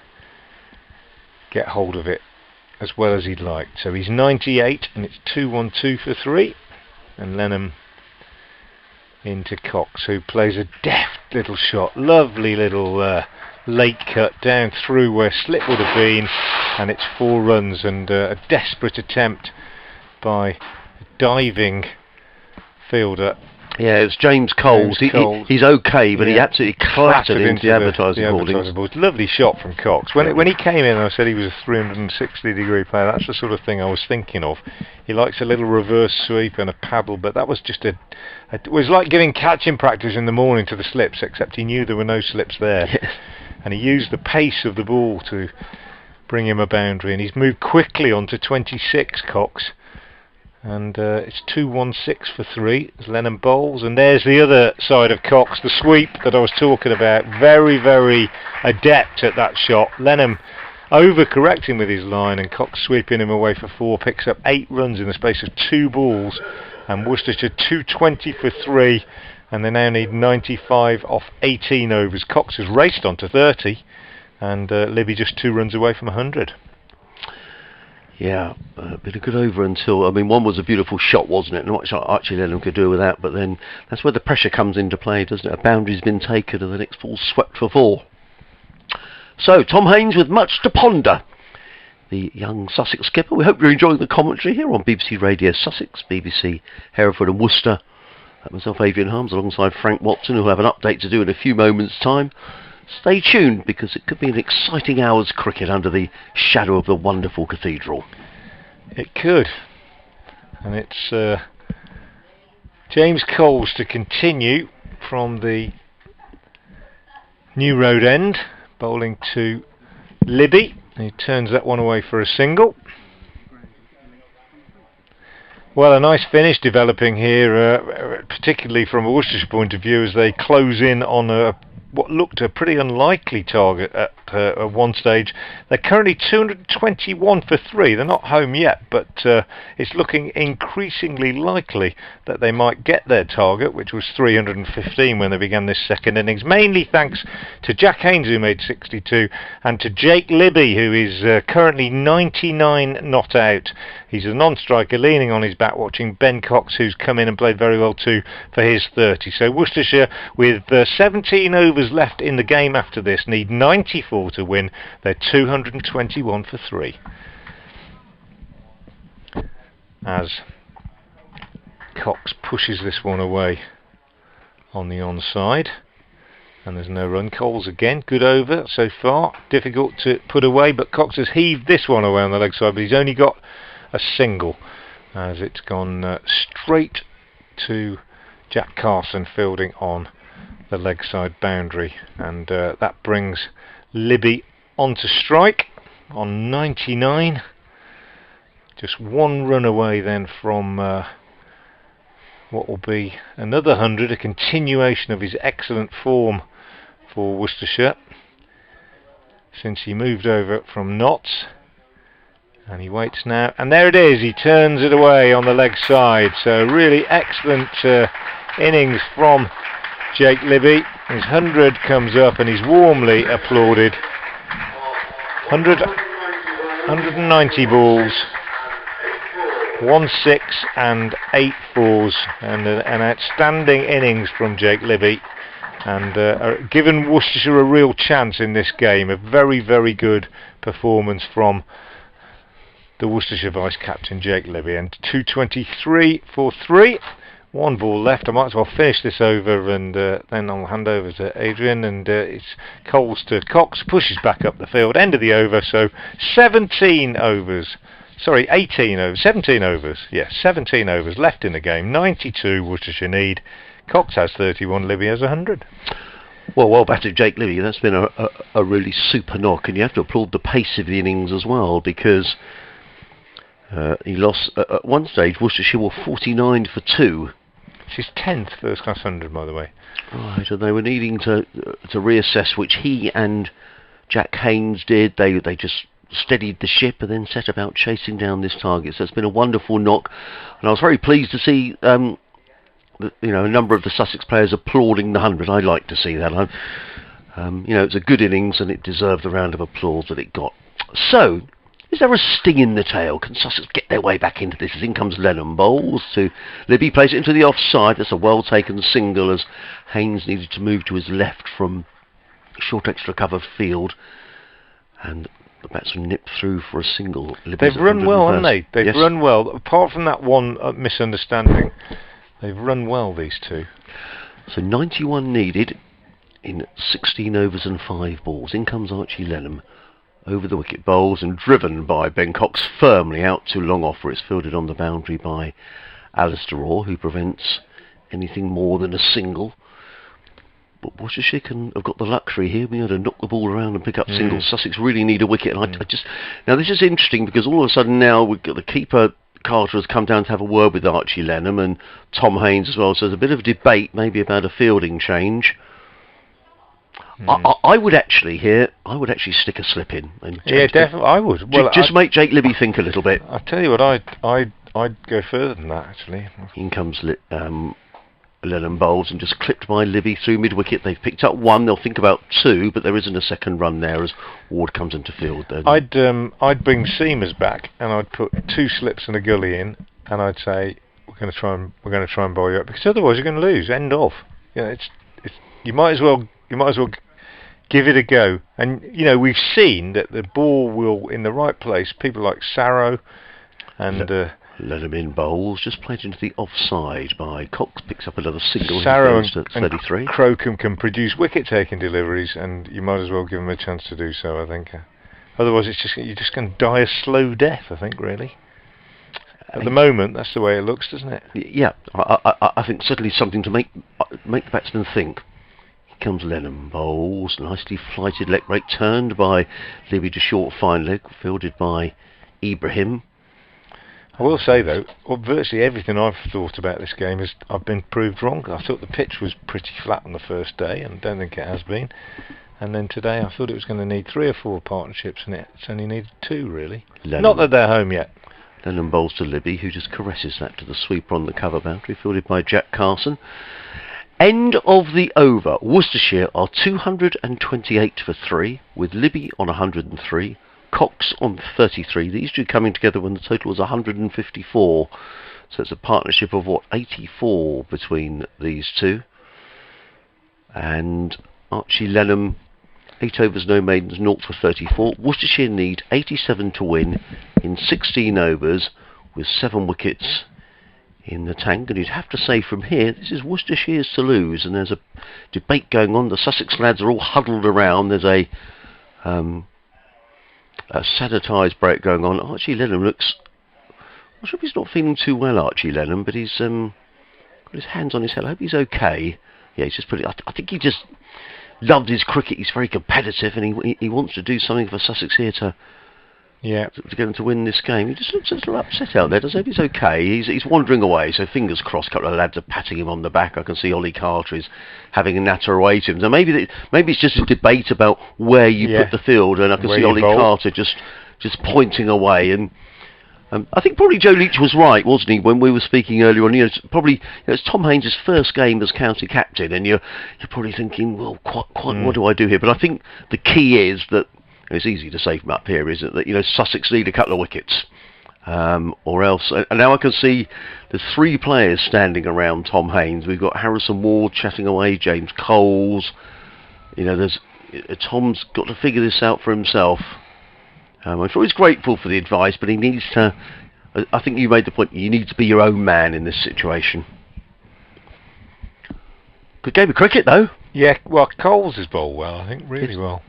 get hold of it as well as he'd liked. So he's 98 and it's 2-1-2 for 3. And Lenham into Cox, who plays a deft little shot. Lovely little late cut down through where slip would have been, and it's 4 runs, and a desperate attempt by a diving fielder. Yeah, it's James Coles. He's okay, but he absolutely clattered into the advertising boards. Lovely shot from Cox. When he came in, I said he was a 360-degree player. That's the sort of thing I was thinking of. He likes a little reverse sweep and a paddle, but that was just it was like giving catching practice in the morning to the slips, except he knew there were no slips there. Yes. And he used the pace of the ball to bring him a boundary, and he's moved quickly on to 26, Cox. And it's 2-1-6 for 3 as Lenham bowls, and there's the other side of Cox, the sweep that I was talking about. Very, very adept at that shot. Lenham overcorrecting with his line, and Cox sweeping him away for 4, picks up 8 runs in the space of 2 balls, and Worcestershire 220 for 3, and they now need 95 off 18 overs. Cox has raced on to 30, and Libby just 2 runs away from 100. Yeah, been a good over until, I mean, one was a beautiful shot, wasn't it? Not much Archie Lenham could do with that, but then that's where the pressure comes into play, doesn't it? A boundary's been taken and the next ball's swept for 4. So, Tom Haynes with much to ponder. The young Sussex skipper. We hope you're enjoying the commentary here on BBC Radio Sussex, BBC Hereford and Worcester. Myself, Adrian Harms, alongside Frank Watson, who will have an update to do in a few moments' time. Stay tuned, because it could be an exciting hour's cricket under the shadow of the wonderful cathedral. It could. And it's James Coles to continue from the New Road end, bowling to Libby. He turns that one away for a single. Well, a nice finish developing here, particularly from a Worcestershire point of view, as they close in on what looked a pretty unlikely target at one stage. They're currently 221 for 3. They're not home yet, but it's looking increasingly likely that they might get their target, which was 315 when they began this second innings, mainly thanks to Jack Haynes, who made 62, and to Jake Libby, who is currently 99 not out. He's a non-striker leaning on his back, watching Ben Cox, who's come in and played very well too, for his 30. So Worcestershire, with 17 overs left in the game after this, need 94 to win. They're 221 for 3. As Cox pushes this one away on the onside, and there's no run. Coles again, good over so far, difficult to put away, but Cox has heaved this one away on the leg side, but he's only got a single, as it's gone straight to Jack Carson fielding on the leg side boundary, and that brings Libby onto strike on 99. Just 1 run away then from what will be another 100, a continuation of his excellent form for Worcestershire since he moved over from Notts. And he waits now, and there it is, he turns it away on the leg side. So really excellent innings from Jake Libby. His 100 comes up and he's warmly applauded. 190 balls, 1 6 and 8 fours, and an outstanding innings from Jake Libby, and given Worcestershire a real chance in this game. A very, very good performance from the Worcestershire vice-captain Jake Libby, and 223 for 3. One ball left. I might as well finish this over, and then I'll hand over to Adrian. And it's Coles to Cox, pushes back up the field. End of the over. So 17 overs. Sorry, 18 overs. 17 overs. Yes, 17 overs left in the game. 92 Worcestershire need. Cox has 31. Libby has 100. Well batted, Jake Libby. That's been a really super knock, and you have to applaud the pace of the innings as well, because he lost at one stage. Worcestershire were 49 for 2. She's 10th first class 100, by the way. Right, and they were needing to reassess, which he and Jack Haynes did. They just steadied the ship and then set about chasing down this target. So it's been a wonderful knock, and I was very pleased to see a number of the Sussex players applauding the 100. I like to see that. It's a good innings, and it deserved the round of applause that it got. So, is there a sting in the tail? Can Sussex get their way back into this? As in comes Lennon, bowls to Libby, plays it into the offside. That's a well taken single, as Haynes needed to move to his left from short extra cover field, and the batsman nipped through for a single. Libby's They've run well, haven't they? They've Yes. run well. Apart from that one misunderstanding, they've run well, these two. So 91 needed in 16 overs and 5 balls. In comes Archie Lenham over the wicket, bowls and driven by Ben Cox firmly out to long off, where it's fielded on the boundary by Alistair Orr, who prevents anything more than a single. But Worcestershire have got the luxury here. We had to knock the ball around and pick up singles. Sussex really need a wicket, and now this is interesting, because all of a sudden now we've got the keeper Carter has come down to have a word with Archie Lenham and Tom Haynes as well. So there's a bit of a debate, maybe about a fielding change. I would actually stick a slip in. And Definitely, I would. Well, just make Jake Libby think a little bit. I'll tell you what, I'd go further than that, actually. In comes Lenham bowls and just clipped by Libby through mid-wicket. They've picked up 1. They'll think about 2, but there isn't a second run there as Ward comes into field. I'd bring Seamers back, and I'd put 2 slips and a gully in, and I'd say we're going to try and bowl you up, because otherwise you're going to lose. End of. You might as well give it a go. And we've seen that the ball will, in the right place, people like Sarrow and Lenham in bowls, just played into the offside by Cox, picks up another single. Sarrow at 33. and Crocombe can produce wicket-taking deliveries, and you might as well give them a chance to do so, I think. Otherwise, you're just going to die a slow death, I think, really. At the moment, that's the way it looks, doesn't it? Yeah, I think certainly something to make the batsman think. Here comes Lenham, bowls, nicely flighted leg break, turned by Libby to short fine leg, fielded by Ibrahim. I will say, though, virtually everything I've thought about this game I've been proved wrong. I thought the pitch was pretty flat on the first day, and I don't think it has been. And then today I thought it was going to need 3 or 4 partnerships, and it's only needed 2, really. Not that they're home yet. Lenham bowls to Libby, who just caresses that to the sweeper on the cover boundary, fielded by Jack Carson. End of the over. Worcestershire are 228 for 3, with Libby on 103. Cox on 33. These two coming together when the total was 154. So it's a partnership of 84 between these two. And Archie Lenham, 8 overs, no maidens, 0 for 34. Worcestershire need 87 to win in 16 overs with 7 wickets in the tank. And you'd have to say from here, this is Worcestershire's to lose. And there's a debate going on. The Sussex lads are all huddled around. There's a sanitised break going on. Archie Lenham looks... I'm sure he's not feeling too well, Archie Lenham, but he's got his hands on his head. I hope he's okay. Yeah, he's just pretty... I think he just loved his cricket. He's very competitive, and he wants to do something for Sussex here to get him to win this game. He just looks a little upset out there. Does hope he's okay. He's wandering away, so fingers crossed. A couple of lads are patting him on the back. I can see Ollie Carter is having a natter away to him. So maybe it's just a debate about where you put the field, and I can see Ollie Carter just pointing away. And I think probably Joe Leach was right, wasn't he, when we were speaking earlier on? It's Tom Haynes' first game as county captain, and you're probably thinking, well, what do I do here? But I think the key is that, and it's easy to say from up here, isn't it, that Sussex need a couple of wickets, or else. And now I can see there's 3 players standing around Tom Haynes. We've got Harrison Ward chatting away, James Coles. Tom's got to figure this out for himself. I'm sure he's grateful for the advice, but he needs to... I think you made the point, you need to be your own man in this situation. Good game of cricket, though. Yeah, well, Coles has bowled well, I think, really well.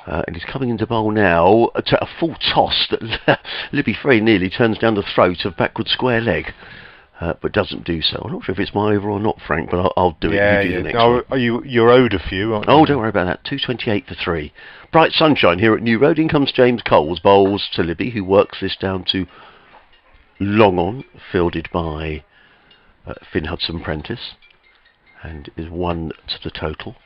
And he's coming into bowl now to a full toss that Libby very nearly turns down the throat of backward square leg, but doesn't do so. I'm not sure if it's my over or not, Frank, but I'll do it. You do the next one. You're owed a few, aren't you? Oh, don't worry about that. 228 for 3. Bright sunshine here at New Road. In comes James Coles, bowls to Libby, who works this down to long on, fielded by Finn Hudson-Prentice, and is 1 to the total.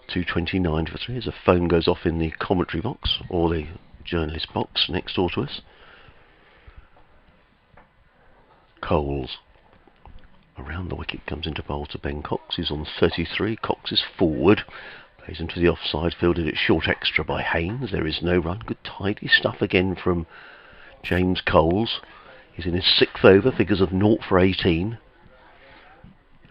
229 for 3 as a phone goes off in the commentary box, or the journalist box next door to us. Coles around the wicket, comes into bowl to Ben Cox, who's on 33. Cox is forward, plays into the offside, fielded at short extra by Haynes. There is no run. Good tidy stuff again from James Coles. He's in his 6th over, figures of 0 for 18.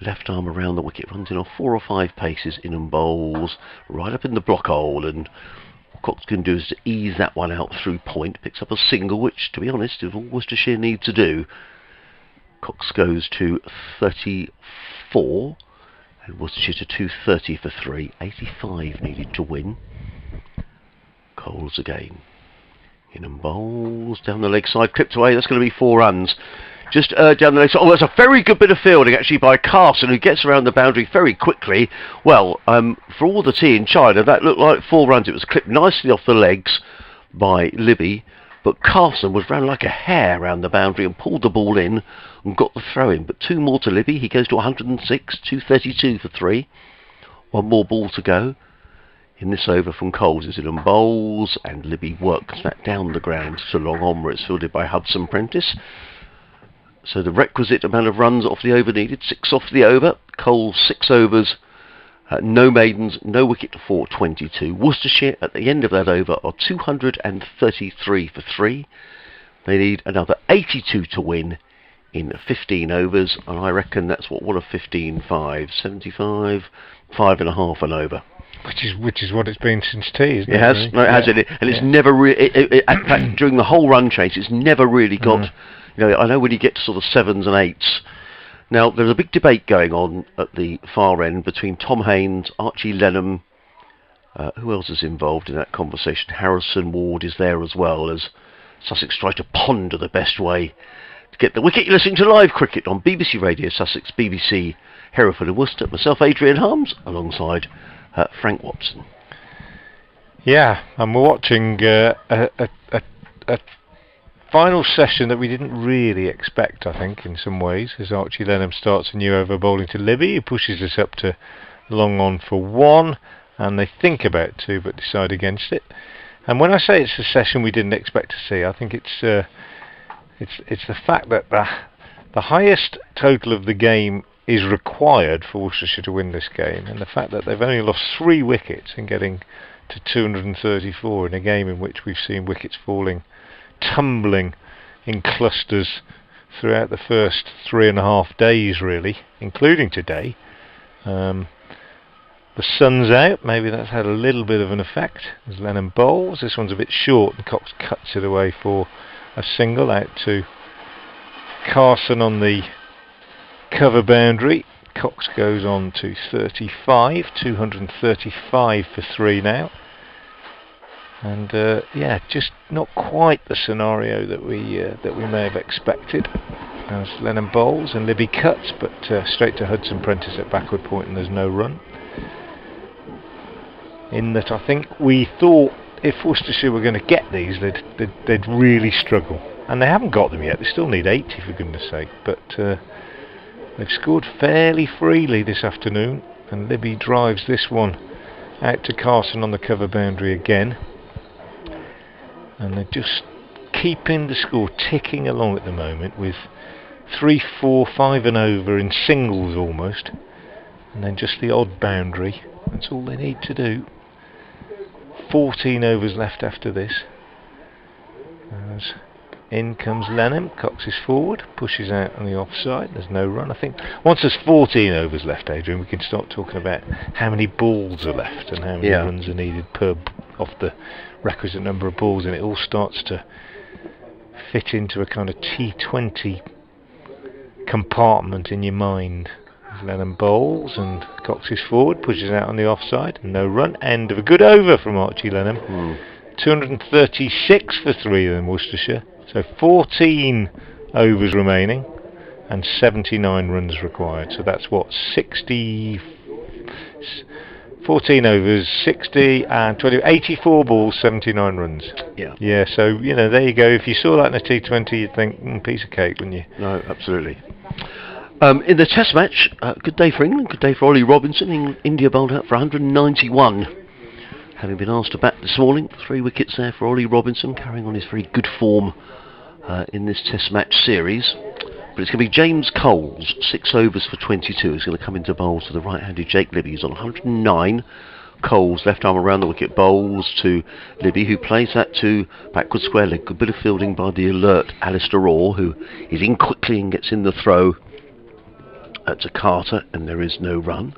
Left arm around the wicket, runs in off 4 or 5 paces, in and bowls right up in the block hole, and what Cox can do is to ease that one out through point. Picks up a single, which, to be honest, is all Worcestershire need to do. Cox goes to 34, and Worcestershire to 230 for 3. 85 needed to win. Coles again. In and bowls down the leg side, clipped away. That's going to be 4 runs. Just down the leg side. Oh, that's a very good bit of fielding actually by Carson, who gets around the boundary very quickly. Well, for all the tea in China, that looked like 4 runs. It was clipped nicely off the legs by Libby, but Carson was round like a hare around the boundary and pulled the ball in and got the throw in. But 2 more to Libby. He goes to 106, 232 for 3. 1 more ball to go. In this over from Coles is in and bowls, and Libby works that down the ground to long on, where it's fielded by Hudson-Prentice. So the requisite amount of runs off the over needed, 6 off the over. Coles 6 overs, no maidens, no wicket for 22. Worcestershire at the end of that over are 233 for 3. They need another 82 to win in 15 overs, and I reckon that's what a 15-5, 75, 5.5 and over. Which is what it's been since tea, isn't it? It has, really? no, it has, and it's never really. In fact, during the whole run chase, it's never really got. You know, I know when you get to sort of 7s and 8s. Now there's a big debate going on at the far end between Tom Haynes, Archie Lenham. Who else is involved in that conversation? Harrison Ward is there as well, as Sussex try to ponder the best way to get the wicket. You're listening to live cricket on BBC Radio Sussex, BBC Hereford and Worcester. Myself, Adrian Harms, alongside Frank Watson. Yeah, and we're watching a final session that we didn't really expect, I think, in some ways, as Archie Lenham starts a new over bowling to Libby. He pushes us up to long on for 1, and they think about 2 but decide against it. And when I say it's a session we didn't expect to see, I think it's the fact that the highest total of the game is required for Worcestershire to win this game, and the fact that they've only lost 3 wickets in getting to 234 in a game in which we've seen wickets falling, tumbling in clusters throughout the first 3.5 days, really, including today. The sun's out, maybe that's had a little bit of an effect as Lenham bowls. This one's a bit short, and Cox cuts it away for a single out to Carson on the cover boundary. Cox goes on to 35, 235 for 3 now. And yeah, just not quite the scenario that we may have expected. As Lenham bowls and Libby cuts, but straight to Hudson-Prentice at backward point, and there's no run. In that, I think we thought if Worcestershire were going to get these, they'd really struggle, and they haven't got them yet. They still need 80, for goodness sake. But they've scored fairly freely this afternoon, and Libby drives this one out to Carson on the cover boundary again. And they're just keeping the score ticking along at the moment with 3, 4, 5 and over in singles almost, and then just the odd boundary. That's all they need to do. 14 overs left after this. As in comes Lenham. Cox is forward, pushes out on the offside. There's no run. I think once there's 14 overs left, Adrian, we can start talking about how many balls are left and how many runs are needed per off the requisite number of balls, and it all starts to fit into a kind of T20 compartment in your mind. Lennon bowls and Cox is forward, pushes out on the offside, no run. End of a good over from Archie Lennon. 236 for 3 in Worcestershire. So 14 overs remaining and 79 runs required. So that's what, 14 overs, 60 and 20, 84 balls, 79 runs. Yeah, so, you know, there you go. If you saw that in a T20, you'd think, piece of cake, wouldn't you? No, absolutely. In the test match, good day for England, good day for Ollie Robinson. India bowled out for 191. Having been asked to bat this morning, 3 wickets there for Ollie Robinson, carrying on his very good form in this test match series. But it's going to be James Coles, 6 overs for 22, is going to come into bowl to the right-handed Jake Libby. He's on 109. Coles, left arm around the wicket, bowls to Libby, who plays that to backward square leg. Good bit of fielding by the alert Alistair Orr, who is in quickly and gets in the throw to Carter, and there is no run.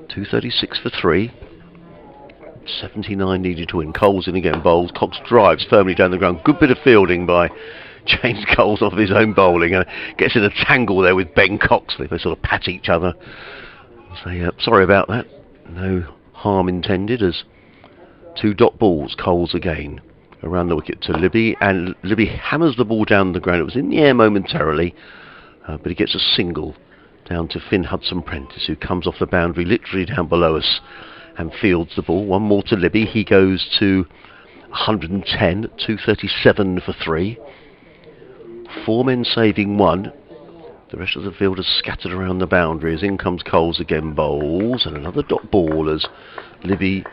236 for 3. 79 needed to win. Coles in again, bowls. Cox drives firmly down the ground. Good bit of fielding by James Coles off his own bowling, and gets in a tangle there with Ben Cox. They sort of pat each other. Say, sorry about that. No harm intended, as 2 dot balls. Coles again around the wicket to Libby, and Libby hammers the ball down the ground. It was in the air momentarily, but he gets a single down to Finn Hudson-Prentice, who comes off the boundary literally down below us and fields the ball. One more to Libby. He goes to 110, 237 for 3. 4 men saving 1. The rest of the field is scattered around the boundaries. In comes Coles again, bowls, and another dot ball as Libby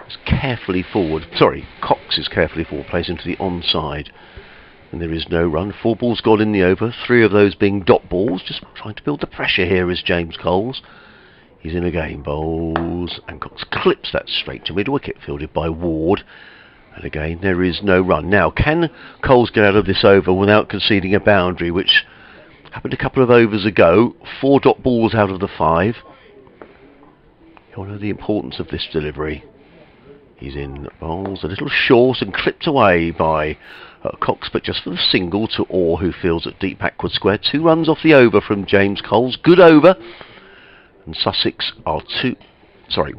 is carefully forward. Sorry, Cox is carefully forward, plays into the onside. And there is no run. 4 balls gone in the over, 3 of those being dot balls. Just trying to build the pressure here is James Coles. He's in again, bowls, and Cox clips that straight to mid-wicket, fielded by Ward. And again, there is no run. Now, can Coles get out of this over without conceding a boundary, which happened a couple of overs ago? 4 dot balls out of the 5. You'll know the importance of this delivery. He's in, bowls a little short and clipped away by Cox, but just for the single to Orr, who fields at deep backward square. 2 runs off the over from James Coles. Good over. And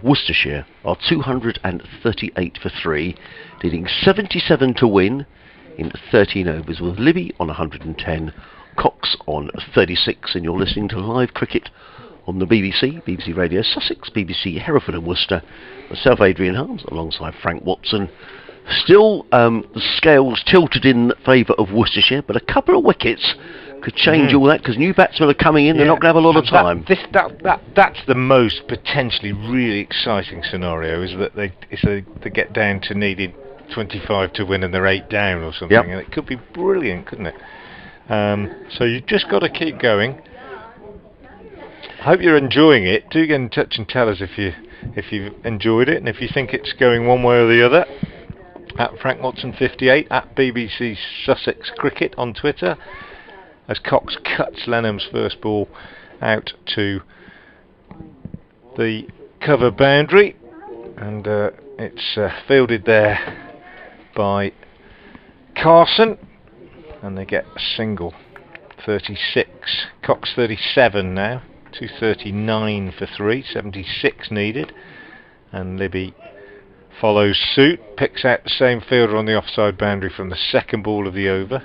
Worcestershire are 238 for 3, needing 77 to win in 13 overs, with Libby on 110, Cox on 36, and you're listening to live cricket on the BBC, BBC Radio Sussex, BBC Hereford and Worcester. Myself, Adrian Harms, alongside Frank Watson. Still, the scales tilted in favour of Worcestershire, but a couple of wickets could change all that, because new batsmen are coming in. They're not going to have a lot of time. That's the most potentially really exciting scenario, is that they get down to needing 25 to win and they're 8 down or something, and it could be brilliant, couldn't it? So you've just got to keep going. I hope you're enjoying it. Do get in touch and tell us if you've enjoyed it, and if you think it's going one way or the other. At Frank Watson 58, at BBC Sussex Cricket on Twitter, as Cox cuts Lenham's first ball out to the cover boundary, and it's fielded there by Carson, and they get a single. 36. Cox 37 now. 239 for 3. 76 needed, and Libby follows suit, picks out the same fielder on the offside boundary from the second ball of the over.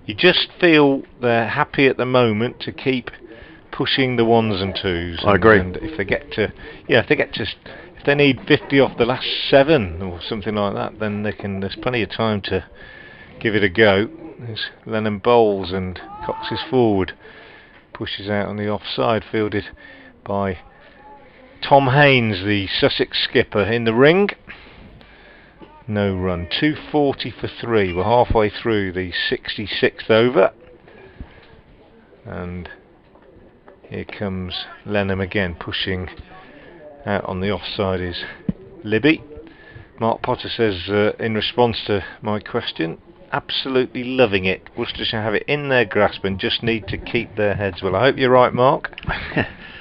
You just feel they're happy at the moment to keep pushing the 1s and 2s. I agree. And if they need 50 off the last 7 or something like that, then there's plenty of time to give it a go. There's Lennon bowls and Cox is forward, pushes out on the offside, fielded by Tom Haynes, the Sussex skipper, in the ring. No run. 240 for 3. We're halfway through the 66th over. And here comes Lenham again, pushing out on the offside is Libby. Mark Potter says, in response to my question, absolutely loving it. Worcestershire have it in their grasp and just need to keep their heads well. I hope you're right, Mark.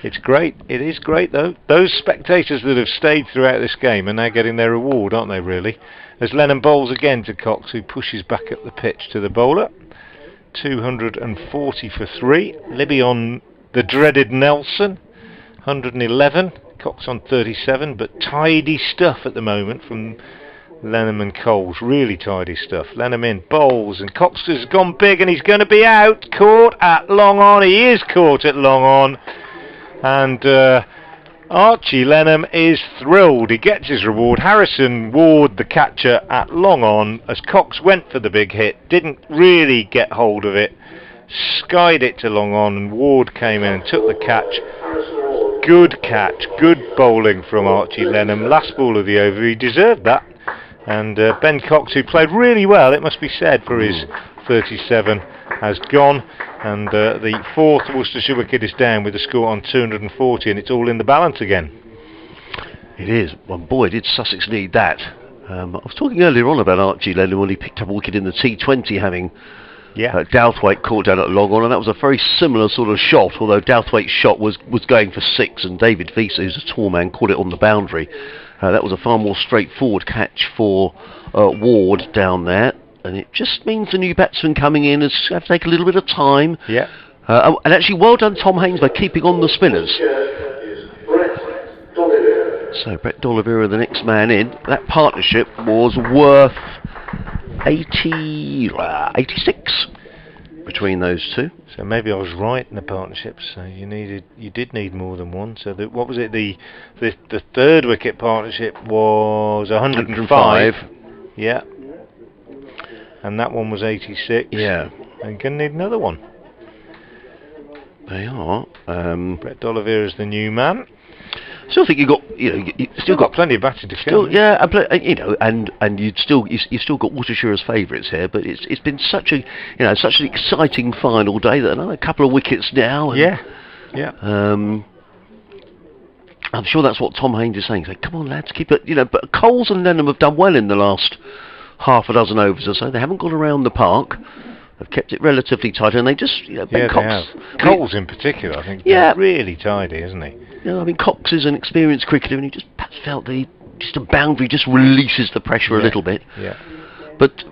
It's great. It is great, though. Those spectators that have stayed throughout this game are now getting their reward, aren't they, really? As Lennon bowls again to Cox, who pushes back up the pitch to the bowler. 240 for 3. Libby on the dreaded Nelson, 111. Cox on 37, but tidy stuff at the moment from Lenham and Coles. Really tidy stuff. Lenham in, bowls, and Cox has gone big and he's going to be out. Caught at long on. He is caught at long on. And Archie Lenham is thrilled. He gets his reward. Harrison Ward, the catcher, at long on, as Cox went for the big hit, didn't really get hold of it, skied it to long on, and Ward came in and took the catch. Good catch, good bowling from Archie Lenham. Last ball of the over, he deserved that. And Ben Cox, who played really well, it must be said, for his 37, has gone. And the fourth Worcestershire wicket is down with the score on 240, and it's all in the balance again. It is. Well, boy, did Sussex need that. I was talking earlier on about Archie Lenham when he picked up a wicket in the T20, having Douthwaite caught down at long on, and that was a very similar sort of shot, although Douthwaite's shot was going for 6, and David Fieser, who's a tall man, caught it on the boundary. That was a far more straightforward catch for Ward down there, and it just means the new batsman coming in has have to take a little bit of time. Yeah. And actually, well done, Tom Haynes, by keeping on the spinners. So Brett D'Oliveira, the next man in. That partnership was worth 86 between those two. So maybe I was right in the partnership. So you did need more than one. So what was it? The third wicket partnership was 105. Yeah. And that one was 86. Yeah. And you're going to need another one. They are. Brett D'Oliveira is the new man. Still think you still got plenty of batting to come. Yeah, and you've still got Worcestershire as favourites here, but it's been such an exciting final day that another couple of wickets now. And, I'm sure that's what Tom Haynes is saying. He's like, come on, lads, keep it. But Coles and Lenham have done well in the last half a dozen overs or so. They haven't gone around the park. They've kept it relatively tight, and they just, Ben Cox. Coles in particular, I think, really tidy, isn't he? Cox is an experienced cricketer, and he just perhaps felt a boundary just releases the pressure a little bit. Yeah. But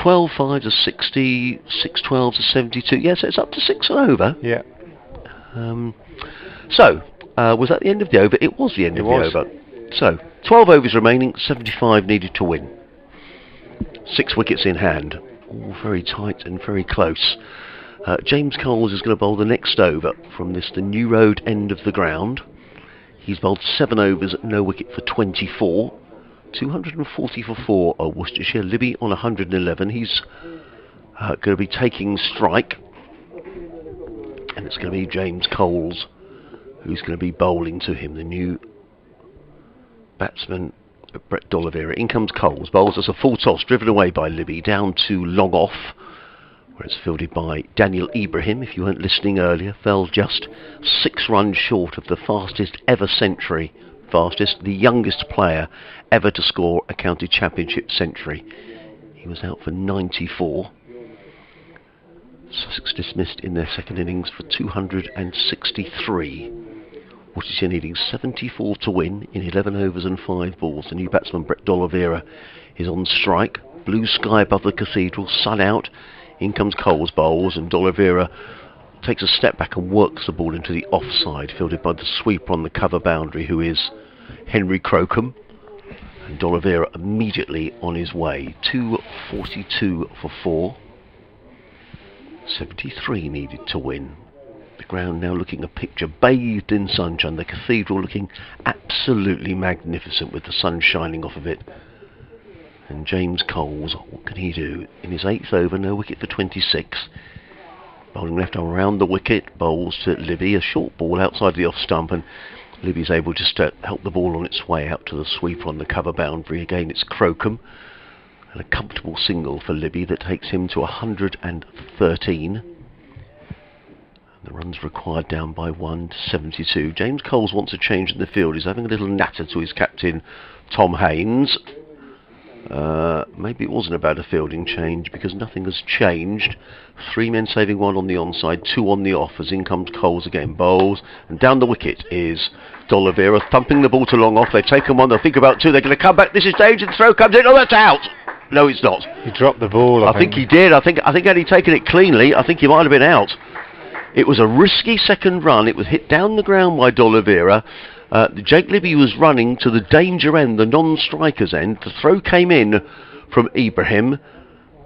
12 5s are 60, 6 12s are 72. Yeah, so it's up to 6 and over. Yeah. Was that the end of the over? It was the end of the over. So 12 overs remaining, 75 needed to win. 6 wickets in hand. All very tight and very close. James Coles is going to bowl the next over from the New Road end of the ground. He's bowled 7 overs, no wicket for 24. 240 for 4 are Worcestershire. Libby on 111. He's going to be taking strike. And it's going to be James Coles who's going to be bowling to him, the new batsman. Brett D'Oliveira. In comes Coles. Bowls as a full toss, driven away by Libby, down to long off, where it's fielded by Daniel Ibrahim. If you weren't listening earlier, fell just 6 runs short of the fastest ever century. The youngest player ever to score a county championship century. He was out for 94. Sussex dismissed in their second innings for 263. Worcestershire needing 74 to win in 11 overs and 5 balls. The new batsman Brett D'Oliveira is on strike. Blue sky above the cathedral, sun out. In comes Coles, bowls, and D'Oliveira takes a step back and works the ball into the offside, fielded by the sweeper on the cover boundary, who is Henry Crocombe. And D'Oliveira immediately on his way. 242 for 4. 73 needed to win. The ground now looking a picture bathed in sunshine. The cathedral looking absolutely magnificent with the sun shining off of it. And James Coles, what can he do? In his 8th over, no wicket for 26. Bowling left arm around the wicket, bowls to Libby, a short ball outside the off stump, and Libby's able just to help the ball on its way out to the sweeper on the cover boundary. Again, it's Crocombe. And a comfortable single for Libby that takes him to 113. The runs required down by 1 to 72. James Coles wants a change in the field. He's having a little natter to his captain, Tom Haynes. Maybe it wasn't about a fielding change, because nothing has changed. 3 men saving 1 on the onside, 2 on the off, as in comes Coles again. Bowls, and down the wicket is D'Oliveira, thumping the ball to long off. They've taken 1, they'll think about 2, they're going to come back. This is danger, the throw comes in. Oh, that's out! No, it's not. He dropped the ball, I I think he did. I think had he taken it cleanly, I think he might have been out. It was a risky second run. It was hit down the ground by D'Oliveira. Jake Libby was running to the danger end, the non-striker's end. The throw came in from Ibrahim,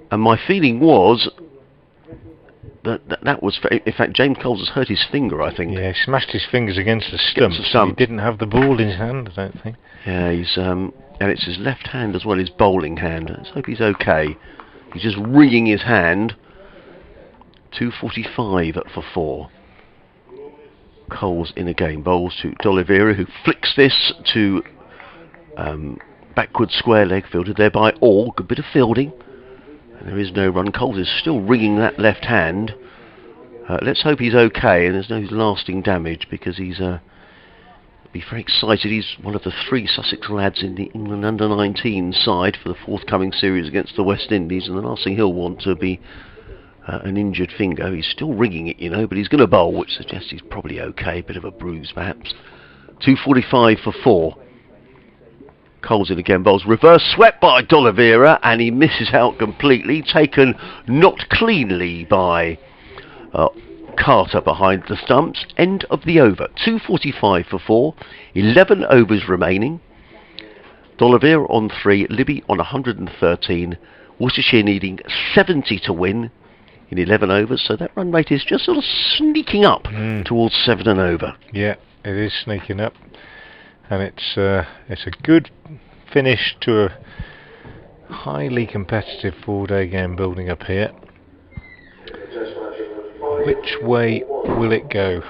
and my feeling was that was, in fact, James Coles has hurt his finger, I think. Yeah, he smashed his fingers against the stump. He didn't have the ball in his hand, I don't think. Yeah, he's and it's his left hand as well, his bowling hand. Let's hope he's okay. He's just wringing his hand. 2:45 for 4. Coles in again, bowls to D'Oliveira, who flicks this to backward square leg, fielded there by All. Good bit of fielding. And there is no run. Coles is still wringing that left hand. Let's hope he's okay and there's no lasting damage, because he's be very excited. He's one of the 3 Sussex lads in the England under-19 side for the forthcoming series against the West Indies, and the last thing he'll want to be an injured finger. He's still wringing it, you know, but he's going to bowl, which suggests he's probably okay. Bit of a bruise, perhaps. 2:45 for 4. Coles in again, bowls reverse, swept by D'Oliveira, and he misses out completely. Taken not cleanly by Carter behind the stumps. End of the over. 2:45 for 4. 11 overs remaining. D'Oliveira on 3. Libby on 113. Worcestershire needing 70 to win in 11 overs, so that run rate is just sort of sneaking up towards 7 and over. Yeah, it is sneaking up, and it's a good finish to a highly competitive 4-day game building up here. Which way will it go?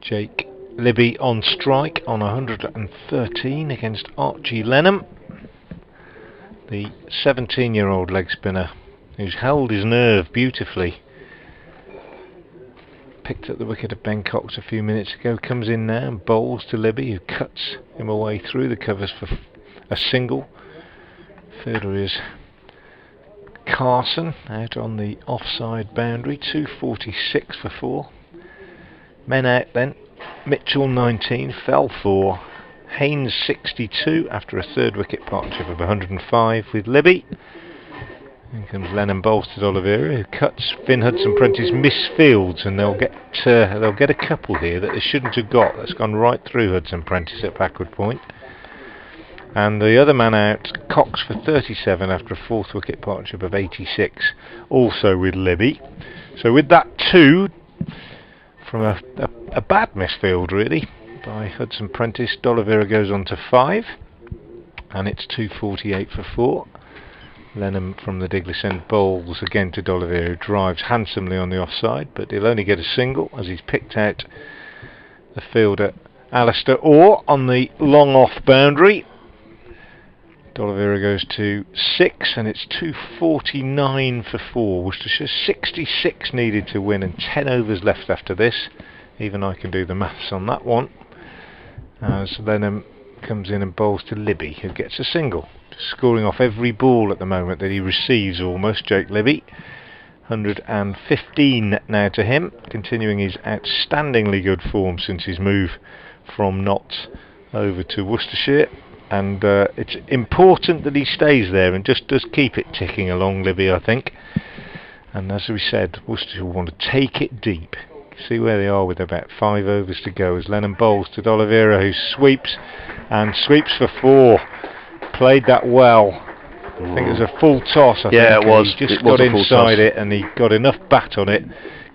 Jake Libby on strike on 113 against Archie Lenham, the 17-year-old leg spinner who's held his nerve beautifully. Picked up the wicket of Ben Cox a few minutes ago, comes in now and bowls to Libby, who cuts him away through the covers for a single. Fielder is Carson out on the offside boundary. 2:46 for 4. Men out then. Mitchell 19, fell 4. Haynes 62 after a 3rd wicket partnership of 105 with Libby. Here comes Lenham, bowls to D'Oliveira, who cuts. Finn Hudson-Prentice misfields, and they'll get a couple here that they shouldn't have got. That's gone right through Hudson-Prentice at backward point. And the other man out, Cox for 37 after a 4th wicket partnership of 86, also with Libby. So with that 2 from a bad misfield really by Hudson-Prentice, D'Oliveira goes on to 5, and it's 2:48 for 4. Lenham from the Diglis end bowls again to D'Oliveira, who drives handsomely on the offside, but he'll only get a single as he's picked out the fielder Alistair Orr on the long off boundary. D'Oliveira goes to 6, and it's 2:49 for 4. Worcestershire 66 needed to win, and 10 overs left after this. Even I can do the maths on that one. As Lenham comes in and bowls to Libby, who gets a single. Scoring off every ball at the moment that he receives almost, Jake Libby. 115 now to him, continuing his outstandingly good form since his move from Notts over to Worcestershire. And it's important that he stays there and just does keep it ticking along, Libby, I think. And as we said, Worcestershire will want to take it deep. See where they are with about 5 overs to go as Lenham bowls to D'Oliveira, who sweeps for 4. Played that well. I think it was a full toss. I think it was. He just it was got a full inside toss. it, and he got enough bat on it,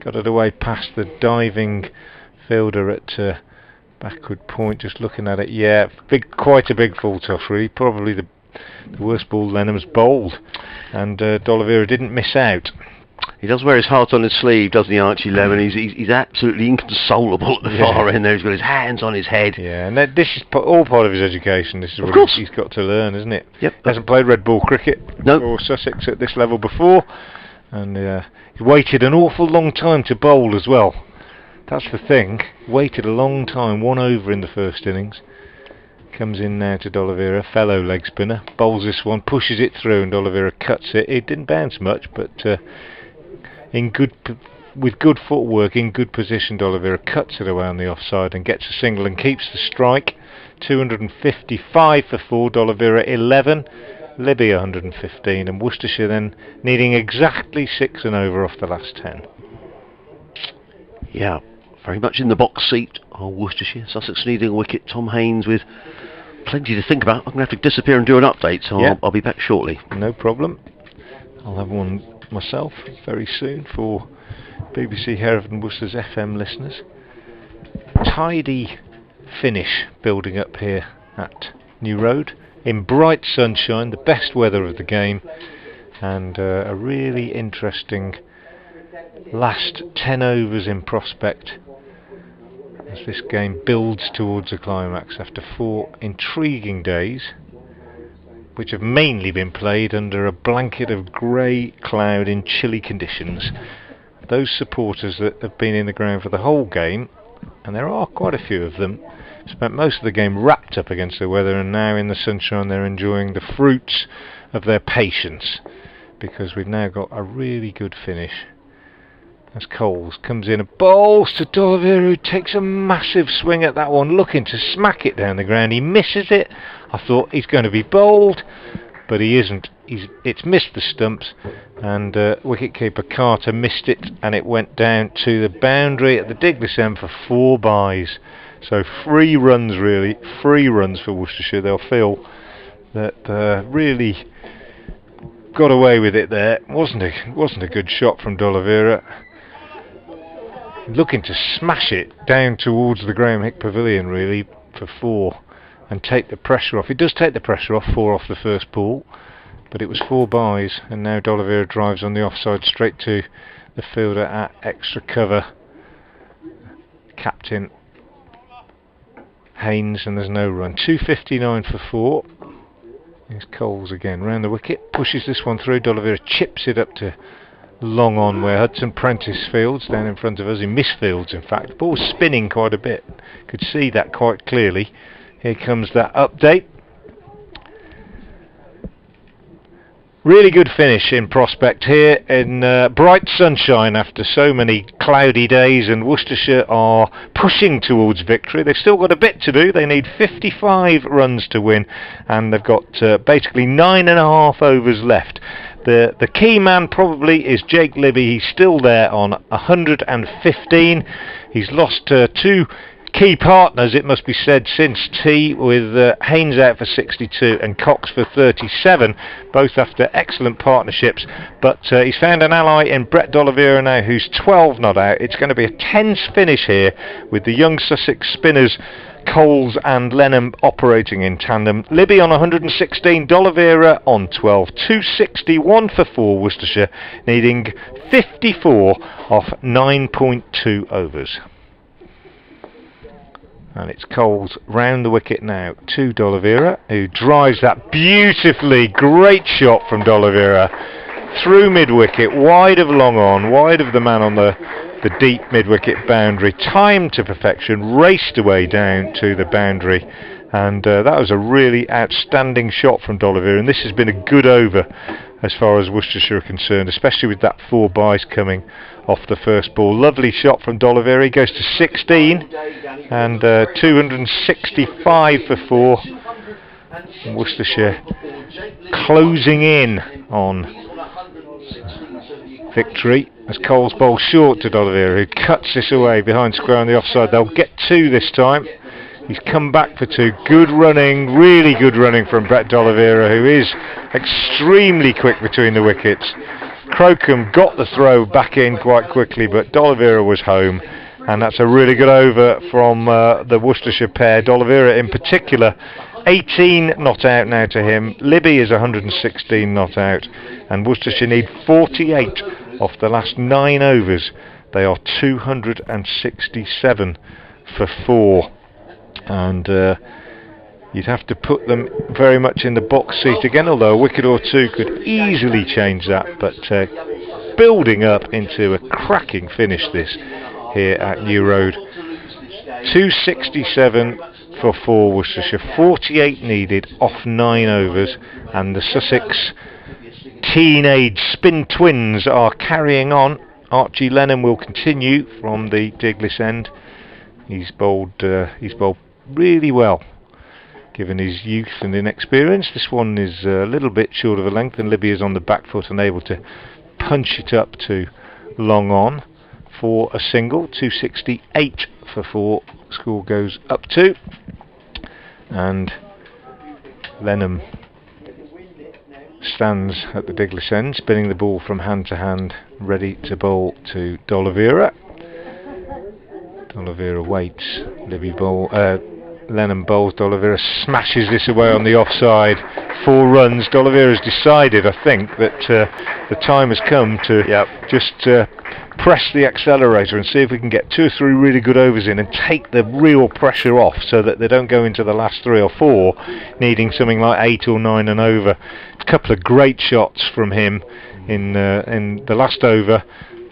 got it away past the diving fielder at backward point. Just looking at it, yeah, quite a big full toss really. Probably the worst ball Lenham's bowled, and D'Oliveira didn't miss out. He does wear his heart on his sleeve, doesn't he, Archie Lemon? He's absolutely inconsolable at the far end there. He's got his hands on his head. Yeah, and this is all part of his education. This is Of what course. he's got to learn, isn't it? Yep. Hasn't played red ball cricket or Sussex at this level before, and he waited an awful long time to bowl as well. That's the thing. Waited a long time, 1 over in the first innings. Comes in now to D'Oliveira, fellow leg spinner. Bowls this one, pushes it through, and D'Oliveira cuts it. It didn't bounce much, but with good footwork, in good position, D'Oliveira cuts it away on the offside and gets a single and keeps the strike. 255 for 4, D'Oliveira 11, Libby 115, and Worcestershire then needing exactly 6 and over off the last 10. Yeah, very much in the box seat are Worcestershire. Sussex needing a wicket. Tom Haynes with plenty to think about. I'm going to have to disappear and do an update, so Yeah. I'll be back shortly. No problem. I'll have one myself very soon for BBC Hereford and Worcester's FM listeners. Tidy finish building up here at New Road in bright sunshine, the best weather of the game, and a really interesting last 10 overs in prospect as this game builds towards a climax after 4 intriguing days, which have mainly been played under a blanket of grey cloud in chilly conditions. Those supporters that have been in the ground for the whole game, and there are quite a few of them, spent most of the game wrapped up against the weather, and now in the sunshine they're enjoying the fruits of their patience, because we've now got a really good finish. As Coles comes in and bowls to D'Oliveira, who takes a massive swing at that one, looking to smack it down the ground. He misses it. I thought he's going to be bowled, but he isn't. It's missed the stumps, and wicketkeeper Carter missed it, and it went down to the boundary at the Diglis end for 4 byes. So 3 runs, really, 3 runs for Worcestershire. They'll feel that really got away with it there. Wasn't a good shot from D'Oliveira, looking to smash it down towards the Graham Hick Pavilion, really, for 4 and take the pressure off. It does take the pressure off, 4 off the first ball, but it was 4 byes, and now D'Oliveira drives on the offside straight to the fielder at extra cover, captain Haynes, and there's no run. 259 for 4. Here's Coles again round the wicket, pushes this one through. D'Oliveira chips it up to long on where Hudson Prentice fields, down in front of us. He misfields, in fact. The ball's spinning quite a bit, could see that quite clearly. Here comes that update. Really good finish in prospect here in bright sunshine after so many cloudy days, and Worcestershire are pushing towards victory. They've still got a bit to do. They need 55 runs to win, and they've got basically 9.5 overs left. The key man probably is Jake Libby. He's still there on 115. He's lost 2 key partners, it must be said, since tea, with Haynes out for 62 and Cox for 37, both after excellent partnerships. But he's found an ally in Brett D'Oliveira now, who's 12 not out. It's going to be a tense finish here with the young Sussex spinners Coles and Lenham operating in tandem. Libby on 116, D'Oliveira on 12. 261 for 4 Worcestershire, needing 54 off 9.2 overs. And it's Coles round the wicket now to D'Oliveira, who drives that beautifully. Great shot from D'Oliveira through mid-wicket, wide of long on, wide of the man on the deep mid-wicket boundary, timed to perfection, raced away down to the boundary, and that was a really outstanding shot from D'Oliveira, and this has been a good over as far as Worcestershire are concerned, especially with that 4 byes coming off the first ball. Lovely shot from D'Oliveira. He goes to 16 and 265 for 4. And Worcestershire closing in on victory as Coles bowls short to D'Oliveira, who cuts this away behind square on the offside. They'll get 2 this time. He's come back for 2. Good running, really good running from Brett D'Oliveira, who is extremely quick between the wickets. Crocombe got the throw back in quite quickly, but D'Oliveira was home, and that's a really good over from the Worcestershire pair. D'Oliveira in particular, 18 not out now to him. Libby is 116 not out, and Worcestershire need 48 off the last 9 overs. They are 267 for 4. And you'd have to put them very much in the box seat again, although a wicket or 2 could easily change that. But building up into a cracking finish this here at New Road. 267 for 4 Worcestershire, 48 needed off 9 overs, and the Sussex teenage spin twins are carrying on. Archie Lenham will continue from the Diglis end. He's bowled really well given his youth and inexperience. This one is a little bit short of a length, and Libby is on the back foot and able to punch it up to long on for a single. 268 for 4. Score goes up to, and Lenham stands at the Diglis end, spinning the ball from hand to hand, ready to bowl to D'Oliveira. D'Oliveira waits. Lenham bowls. D'Oliveira smashes this away on the offside. 4 runs. D'Oliveira's decided, I think, that the time has come to just press the accelerator and see if we can get 2 or 3 really good overs in and take the real pressure off, so that they don't go into the last 3 or 4 needing something like 8 or 9 and over. A couple of great shots from him in the last over,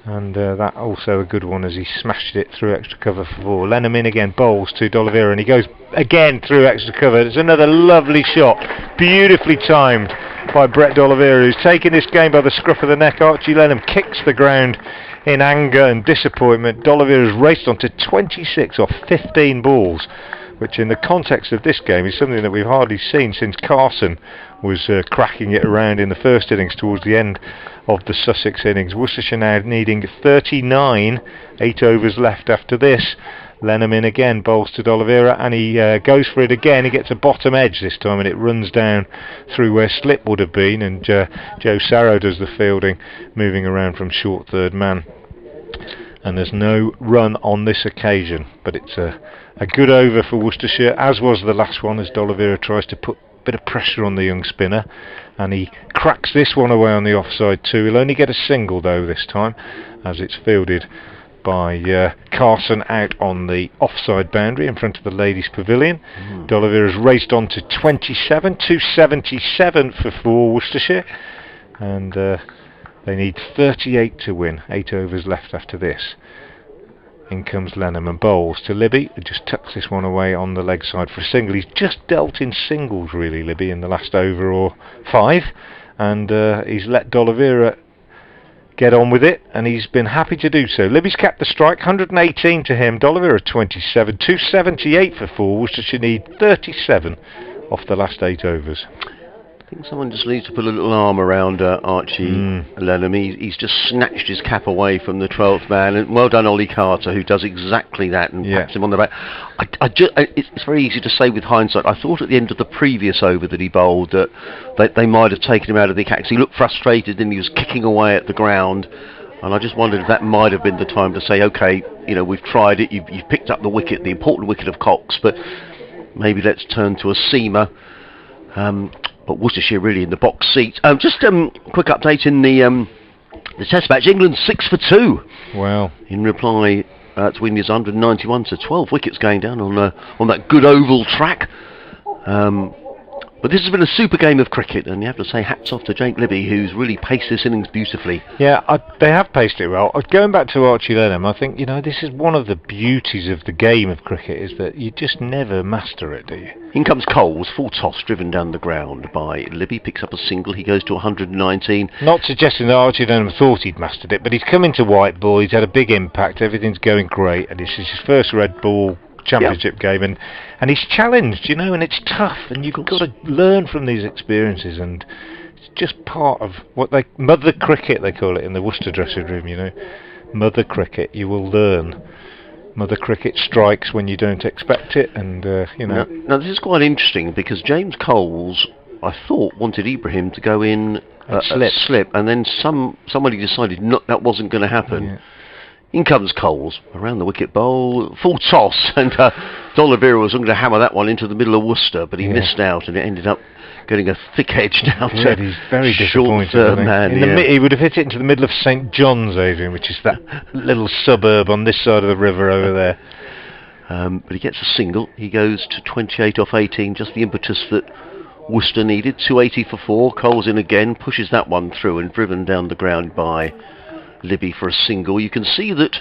and that also a good one as he smashed it through extra cover for 4. Lenham in again, bowls to D'Oliveira, and he goes again through extra cover. It's another lovely shot, beautifully timed by Brett D'Oliveira, who's taken this game by the scruff of the neck. Archie Lenham kicks the ground in anger and disappointment. D'Oliveira's raced on to 26 off 15 balls, which in the context of this game is something that we've hardly seen since Carson was cracking it around in the first innings towards the end of the Sussex innings. Worcestershire now needing 39, 8 overs left after this. Lenham in again, bowls to D'Oliveira, and he goes for it again. He gets a bottom edge this time, and it runs down through where slip would have been, and Joe Sarrow does the fielding, moving around from short third man. And there's no run on this occasion, but it's a good over for Worcestershire, as was the last one, as D'Oliveira tries to put a bit of pressure on the young spinner, and he cracks this one away on the offside too. He'll only get a single though this time, as it's fielded by Carson out on the offside boundary in front of the ladies' pavilion. D'Oliveira's raced on to 27, 277 for 4 Worcestershire, and they need 38 to win. 8 overs left after this. In comes Lenham and bowls to Libby, who just tucks this one away on the leg side for a single. He's just dealt in singles really, Libby, in the last over or 5, and he's let D'Oliveira get on with it, and he's been happy to do so. Libby's capped the strike, 118 to him. D'Oliveira 27, 278 for 4. Worcestershire need 37 off the last 8 overs. I think someone just needs to put a little arm around Archie Lenham. He's just snatched his cap away from the 12th man, and well done Ollie Carter, who does exactly that and pats him on the back. It's very easy to say with hindsight. I thought at the end of the previous over that he bowled that they might have taken him out of the catch. He looked frustrated and he was kicking away at the ground, and I just wondered if that might have been the time to say, okay, you know, we've tried it, you've picked up the wicket, the important wicket of Cox, but maybe let's turn to a seamer. But Worcestershire really in the box seat. Just quick update in the Test match. England 6 for 2. Wow. In reply to India's 191 to 12 wickets going down on that good oval track. But this has been a super game of cricket, and you have to say hats off to Jake Libby, who's really paced this innings beautifully. Yeah, they have paced it well. Going back to Archie Lenham, I think, you know, this is one of the beauties of the game of cricket, is that you just never master it, do you? In comes Coles, full toss, driven down the ground by Libby, picks up a single, he goes to 119. Not suggesting that Archie Lenham thought he'd mastered it, but he's come into white ball, he's had a big impact, everything's going great, and this is his first red ball championship game, and he's challenged, you know, and it's tough, and you've got to learn from these experiences, and it's just part of what mother cricket, they call it in the Worcester dressing room, you know. Mother cricket, you will learn. Mother cricket strikes when you don't expect it, and you know. Now this is quite interesting, because James Coles, I thought, wanted Ibrahim to go in slip, and then somebody decided that wasn't going to happen. Yeah. In comes Coles, around the wicket bowl, full toss, and D'Oliveira was going to hammer that one into the middle of Worcester, but he missed out, and it ended up getting a thick edge down to he's very short disappointed, third man. He would have hit it into the middle of St John's, Adrian, which is that little suburb on this side of the river over there. But he gets a single. He goes to 28 off 18, just the impetus that Worcester needed. 280 for 4. Coles in again, pushes that one through, and driven down the ground by Libby for a single. You can see that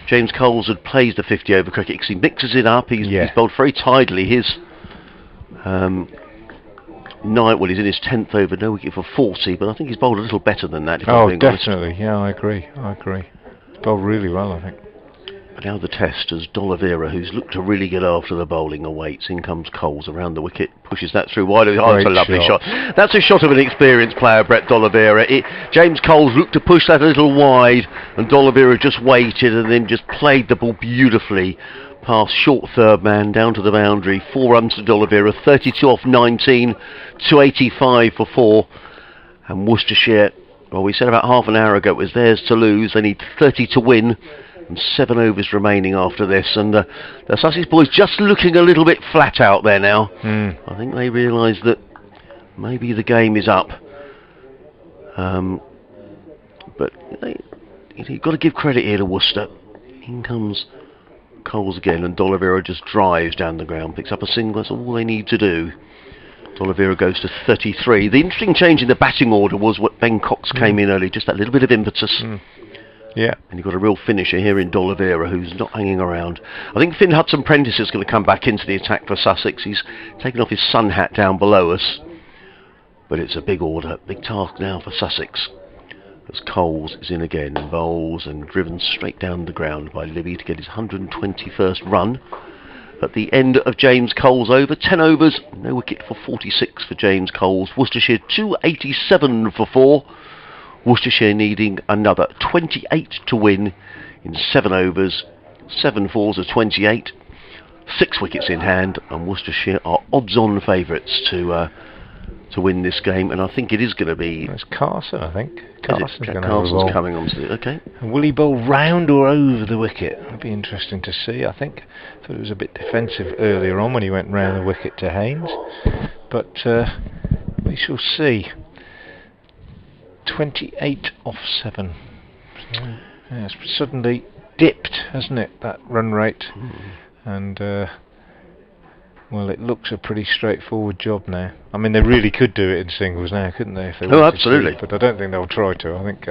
James Coles had played the 50 over cricket because he mixes it up. He's bowled very tidily. His he's in his 10th over, no wicket for 40, but I think he's bowled a little better than that. Oh, definitely. Yeah, I agree. He's bowled really well, I think. Now the test as D'Oliveira, who's looked to really get after the bowling, awaits. In comes Coles around the wicket, pushes that through wide. Oh, it's a lovely shot. That's a shot of an experienced player, Brett D'Oliveira. James Coles looked to push that a little wide, and D'Oliveira just waited and then just played the ball beautifully past short third man down to the boundary. 4 runs to D'Oliveira, 32 off 19, 285 for 4. And Worcestershire, well, we said about half an hour ago it was theirs to lose. They need 30 to win. And 7 overs remaining after this, and the Sussex boys just looking a little bit flat out there now. I think they realise that maybe the game is up. But you've got to give credit here to Worcester. In comes Coles again, and D'Oliveira just drives down the ground, picks up a single. That's all they need to do. D'Oliveira goes to 33. The interesting change in the batting order was what Ben Cox came in early, just that little bit of impetus. Yeah. And you've got a real finisher here in D'Oliveira, who's not hanging around. I think Finn Hudson-Prentice is going to come back into the attack for Sussex. He's taken off his sun hat down below us. But it's a big order, big task now for Sussex. As Coles is in again, bowls and driven straight down the ground by Libby to get his 121st run. At the end of James Coles' over, 10 overs, no wicket for 46 for James Coles. Worcestershire 287 for 4. Worcestershire needing another 28 to win in 7 overs, 7 fours of 28, 6 wickets in hand, and Worcestershire are odds-on favourites to win this game, and I think it is going to be... It's Carson, I think. Carson's coming on to the... Okay. And will he bowl round or over the wicket? That'd be interesting to see. I think thought it was a bit defensive earlier on when he went round the wicket to Haynes, but we shall see. 28 off 7. So, yeah, it's suddenly dipped, hasn't it, that run rate? And well, it looks a pretty straightforward job now. I mean, they really could do it in singles now, couldn't they? If they wanted absolutely. To, but I don't think they'll try to. I think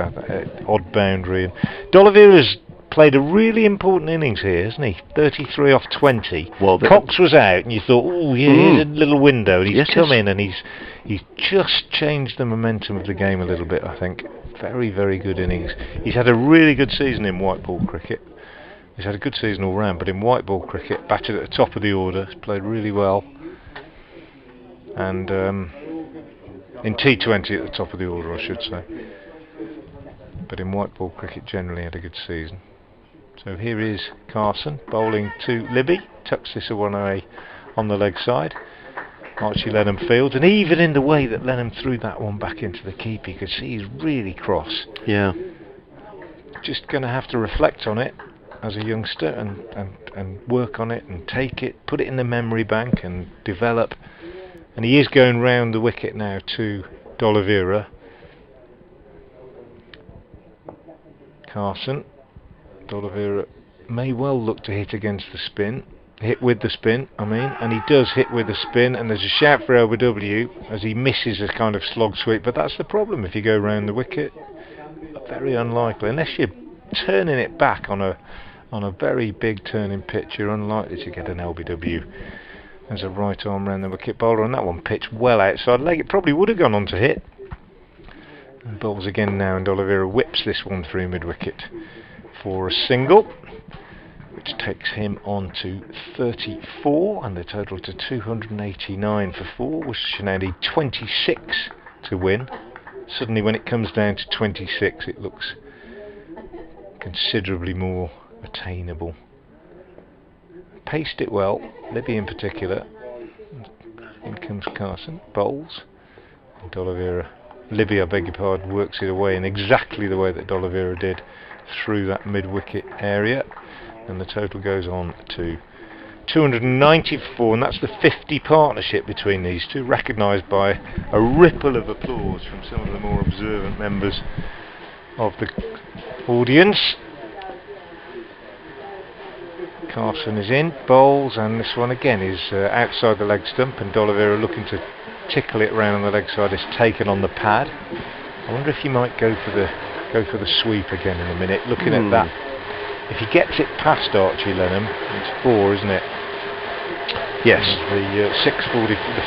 odd boundary. And D'Oliveira's played a really important innings here, hasn't he? 33 off 20. Well, Cox was out, and you thought, oh yeah, here's a little window, and he's come in, and he's just changed the momentum of the game a little bit. I think very, very good innings. He's had a really good season in white ball cricket. He's had a good season all round, but in white ball cricket, batted at the top of the order, he's played really well. And in T20 at the top of the order, I should say. But in white ball cricket generally had a good season. So here is Carson bowling to Libby, tucks this away on the leg side. Archie Lenham fields, and even in the way that Lenham threw that one back into the keeper, you could see he's really cross. Yeah. Just going to have to reflect on it as a youngster and work on it and take it, put it in the memory bank and develop. And he is going round the wicket now to D'Oliveira. Carson. D'Oliveira may well look to hit against the spin. Hit with the spin, I mean, and he does hit with the spin, and there's a shout for LBW as he misses a kind of slog sweep, but that's the problem if you go round the wicket. Very unlikely, unless you're turning it back on a very big turning pitch, you're unlikely to get an LBW. There's a right arm round the wicket bowler, and that one pitched well outside leg. It probably would have gone on to hit. And bowls again now, and D'Oliveira whips this one through mid-wicket for a single, which takes him on to 34, and the total to 289 for 4. Worcestershire now need 26 to win. Suddenly when it comes down to 26, it looks considerably more attainable. Paced it well, Libby in particular. In comes Carson, bowls, and D'Oliveira, Libby, I beg your pardon, works it away in exactly the way that D'Oliveira did through that mid-wicket area, and the total goes on to 294, and that's the 50 partnership between these two, recognised by a ripple of applause from some of the more observant members of the audience. Carson is in, bowls, and this one again is outside the leg stump, and D'Oliveira looking to tickle it round on the leg side, is taken on the pad. I wonder if he might go for the sweep again in a minute, looking at that. If he gets it past Archie Lenham, it's 4, isn't it? Yes. The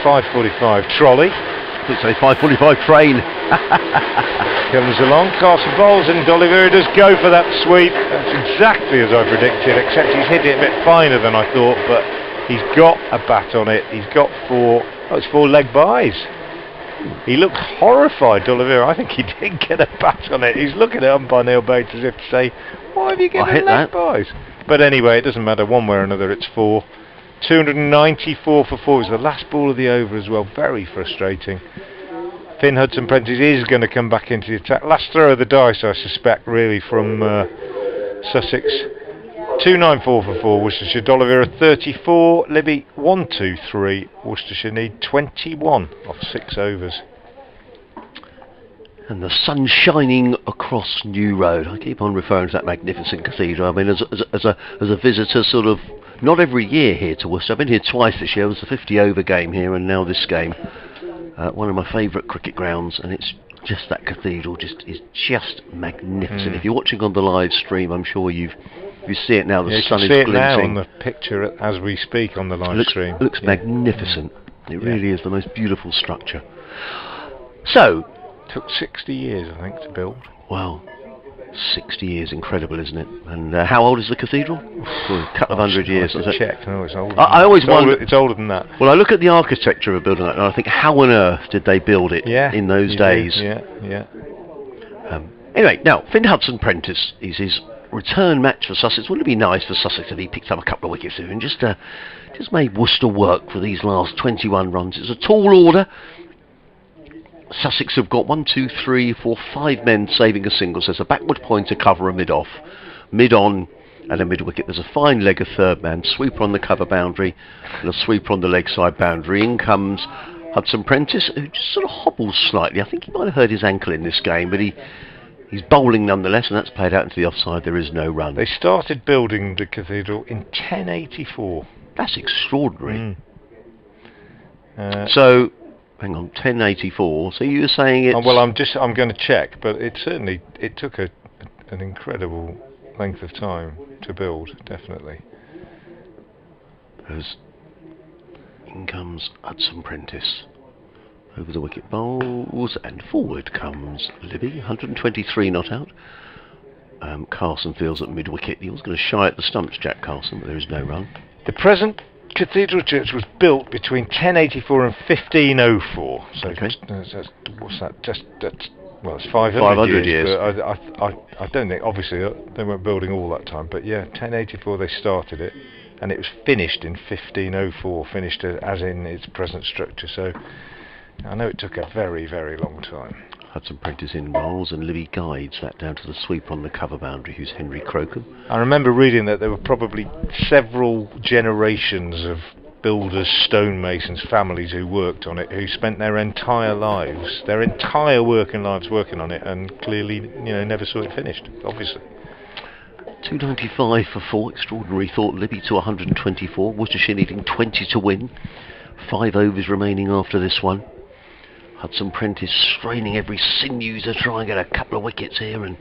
5:45 trolley, It's a 5:45 train. Comes along, Carson bowls, and D'Oliveira does go for that sweep. That's exactly as I predicted, except he's hit it a bit finer than I thought, but he's got a bat on it. He's got it's 4 leg byes. He looked horrified, D'Oliveira. I think he did get a bat on it. He's looking at umpire Neil Bates as if to say, why have you given leg byes? But anyway, it doesn't matter, one way or another, it's 4. 294 for 4. It was the last ball of the over as well. Very frustrating. Finn Hudson-Prentice is going to come back into the attack. Last throw of the dice, I suspect, really, from Sussex. 294 for 4. Worcestershire. D'Oliveira 34. Libby 1-2-3. Worcestershire need 21 off 6 overs. And the sun shining across New Road. I keep on referring to that magnificent cathedral. I mean, as a visitor, sort of not every year here to Worcester. I've been here twice this year. It was the 50 over game here, and now this game. One of my favourite cricket grounds, and it's just that cathedral is just magnificent. If you're watching on the live stream, I'm sure you see it now. The sun is glinting. Now on the picture as we speak on the live stream. It looks magnificent. It really is the most beautiful structure. So. Took 60 years, I think, to build. Wow, 60 years, incredible, isn't it? And how old is the cathedral? A couple of 100 years. Check. No, it's older. I always wonder. It's older than that. Well, I look at the architecture of a building like that, and I think, how on earth did they build it in those days? Yeah. Anyway, now Finn Hudson-Prentice is his return match for Sussex. Wouldn't it be nice for Sussex if he picked up a couple of wickets and just made Worcester work for these last 21 runs? It's a tall order. Sussex have got 1, 2, 3, 4, 5 men saving a single. So there's a backward pointer, cover, a mid-off, mid-on, and a mid-wicket. There's a fine leg, a third man, sweeper on the cover boundary, and a sweeper on the leg side boundary. In comes Hudson-Prentice, who just sort of hobbles slightly. I think he might have hurt his ankle in this game, but he's bowling nonetheless, and that's played out into the offside. There is no run. They started building the cathedral in 1084. That's extraordinary. So. Hang on, 1084. So you were saying it's... well, I'm going to check, but it took an incredible length of time to build, definitely. In comes Hudson-Prentice. Over the wicket bowls, and forward comes Libby. 123 not out. Carson feels at mid-wicket. He was going to shy at the stumps, Jack Carson, but there is no run. The present Cathedral Church was built between 1084 and 1504. So what's that? It's 500 years. But I don't think, obviously, they weren't building all that time. But yeah, 1084 they started it, and it was finished in 1504. Finished as in its present structure. So I know it took a very, very long time. Hudson-Prentice in bowls, and Libby guides that down to the sweeper on the cover boundary, who's Henry Crocombe. I remember reading that there were probably several generations of builders, stonemasons, families who worked on it, who spent their entire working lives working on it, and clearly, never saw it finished, obviously. 295 for 4, extraordinary thought. Libby to 124, Worcestershire needing 20 to win. 5 overs remaining after this one. Hudson-Prentice straining every sinew to try and get a couple of wickets here, and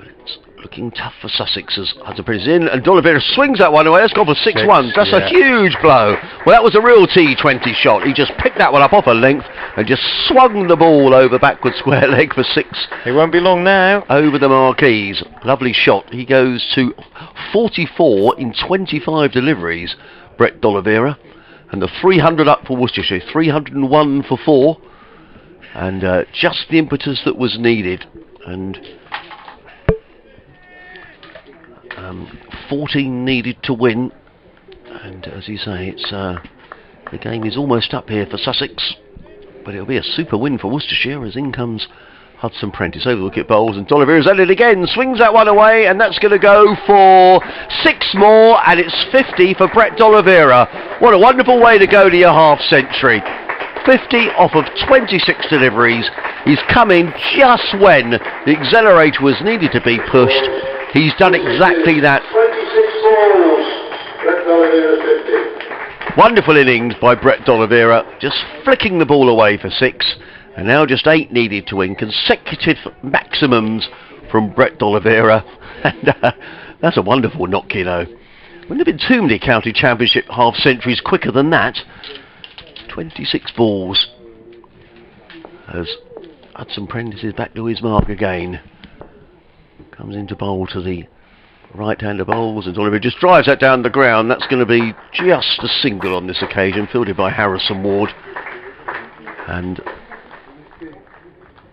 it's looking tough for Sussex as Hudson-Prentice is in, and D'Oliveira swings that one away. That's gone for 6-1. That's a huge blow. Well, that was a real T20 shot. He just picked that one up off a length and just swung the ball over backward square leg for 6. It won't be long now. Over the marquees. Lovely shot. He goes to 44 in 25 deliveries, Brett D'Oliveira. And the 300 up for Worcestershire, 301 for 4, and just the impetus that was needed. And 14 needed to win. And as you say, it's the game is almost up here for Sussex, but it'll be a super win for Worcestershire as in comes Hudson-Prentice over the wicket bowls, and D'Oliveira's at it again, swings that one away, and that's going to go for 6 more, and it's 50 for Brett D'Oliveira. What a wonderful way to go to your half century. 50 off of 26 deliveries. He's come in just when the accelerator was needed to be pushed. He's done exactly that. 26 balls, Brett D'Oliveira 50. Wonderful innings by Brett D'Oliveira, just flicking the ball away for 6. And now just 8 needed to win. Consecutive maximums from Brett D'Oliveira. And that's a wonderful knock, Wouldn't have been too many county championship half centuries quicker than that. 26 balls as Hudson Prentice is back to his mark again. Comes into bowl to the right-hander bowls, and Oliver just drives that down the ground. That's going to be just a single on this occasion, fielded by Harrison Ward. And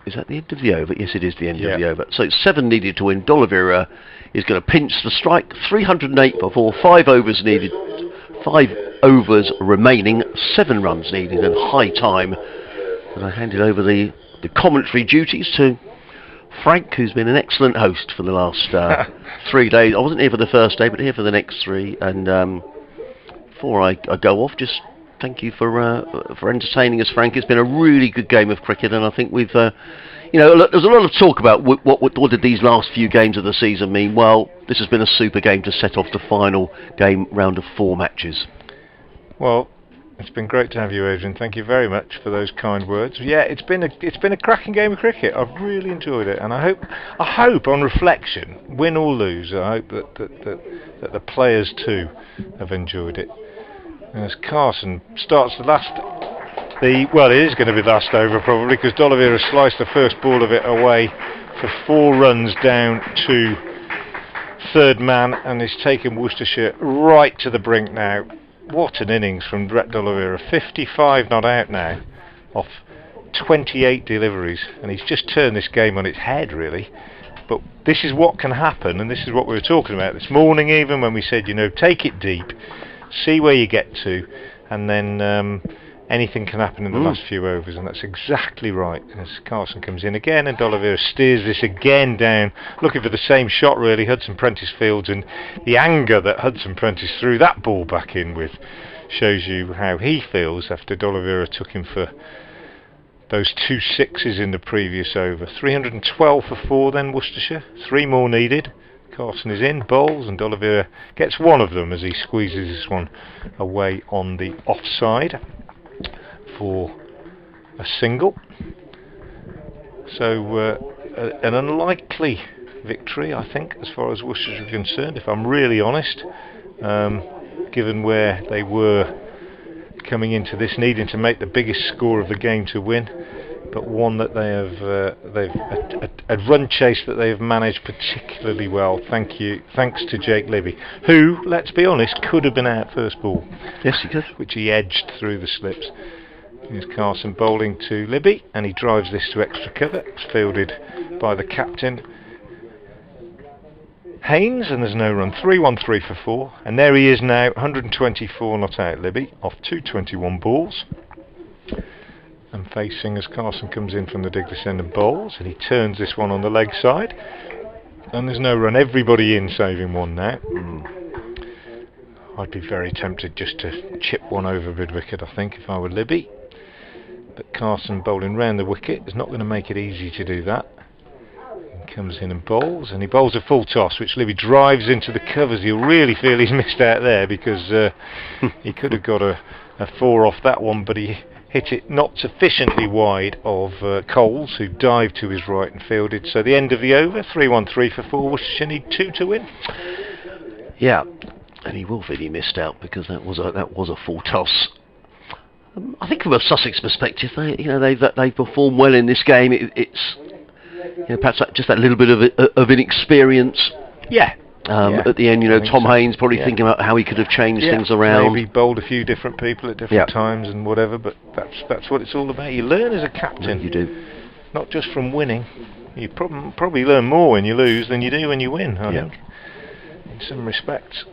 is that the end of the over? Yes, it is the end of the over. So it's 7 needed to win. D'Oliveira is going to pinch the strike. 308 for 4, 5 overs needed, 5 overs remaining, 7 runs needed, and high time. And I handed over the commentary duties to Frank, who's been an excellent host for the last 3 days. I wasn't here for the first day, but here for the next 3. And before I go off, just thank you for entertaining us, Frank. It's been a really good game of cricket, and I think we've, there's a lot of talk about what did these last few games of the season mean. Well, this has been a super game to set off the final game round of 4 matches. Well, it's been great to have you, Adrian. Thank you very much for those kind words. Yeah, it's been a cracking game of cricket. I've really enjoyed it, and I hope on reflection, win or lose, I hope that the players too have enjoyed it. As Carson starts it is going to be the last over probably, because D'Oliveira sliced the first ball of it away for 4 runs down to third man, and he's taken Worcestershire right to the brink now. What an innings from Brett D'Oliveira. 55 not out now off 28 deliveries, and he's just turned this game on its head really. But this is what can happen, and this is what we were talking about this morning even, when we said, take it deep, see where you get to, and then anything can happen in the last few overs, and that's exactly right. As Carson comes in again, and D'Oliveira steers this again down, looking for the same shot really. Hudson Prentice fields, and the anger that Hudson Prentice threw that ball back in with shows you how he feels after D'Oliveira took him for those 2 sixes in the previous over. 312 for 4 then, Worcestershire. 3 more needed. Carson is in, bowls, and D'Oliveira gets one of them as he squeezes this one away on the offside for a single. So an unlikely victory, I think, as far as Worcestershire are concerned, if I'm really honest, given where they were coming into this, needing to make the biggest score of the game to win, but one that they've a run chase that they have managed particularly well. Thanks to Jake Libby, who, let's be honest, could have been out first ball. Yes, he could, which he edged through the slips. Here's Carson bowling to Libby, and he drives this to extra cover. It's fielded by the captain Haynes, and there's no run. 3-1-3 for 4, and there he is now, 124 not out. Libby off 221 balls, and facing as Carson comes in from the dig this end and bowls, and he turns this one on the leg side, and there's no run. Everybody in saving one now. I'd be very tempted just to chip one over mid-wicket, I think, if I were Libby. But Carson bowling round the wicket is not going to make it easy to do that. He comes in and bowls, and he bowls a full toss, which Libby drives into the covers. He'll really feel he's missed out there, because he could have got a 4 off that one, but he hit it not sufficiently wide of Coles, who dived to his right and fielded. So the end of the over, 3-1-3 for 4. Worcestershire need 2 to win. Yeah, and he will feel he missed out, because that was a full toss. I think from a Sussex perspective, they've performed well in this game. It's perhaps just that little bit of inexperience. Yeah. At the end, Tom Haynes probably thinking about how he could have changed things around. Maybe bowled a few different people at different times and whatever, but that's what it's all about. You learn as a captain. You do. Not just from winning. You probably learn more when you lose than you do when you win, I think, in some respects.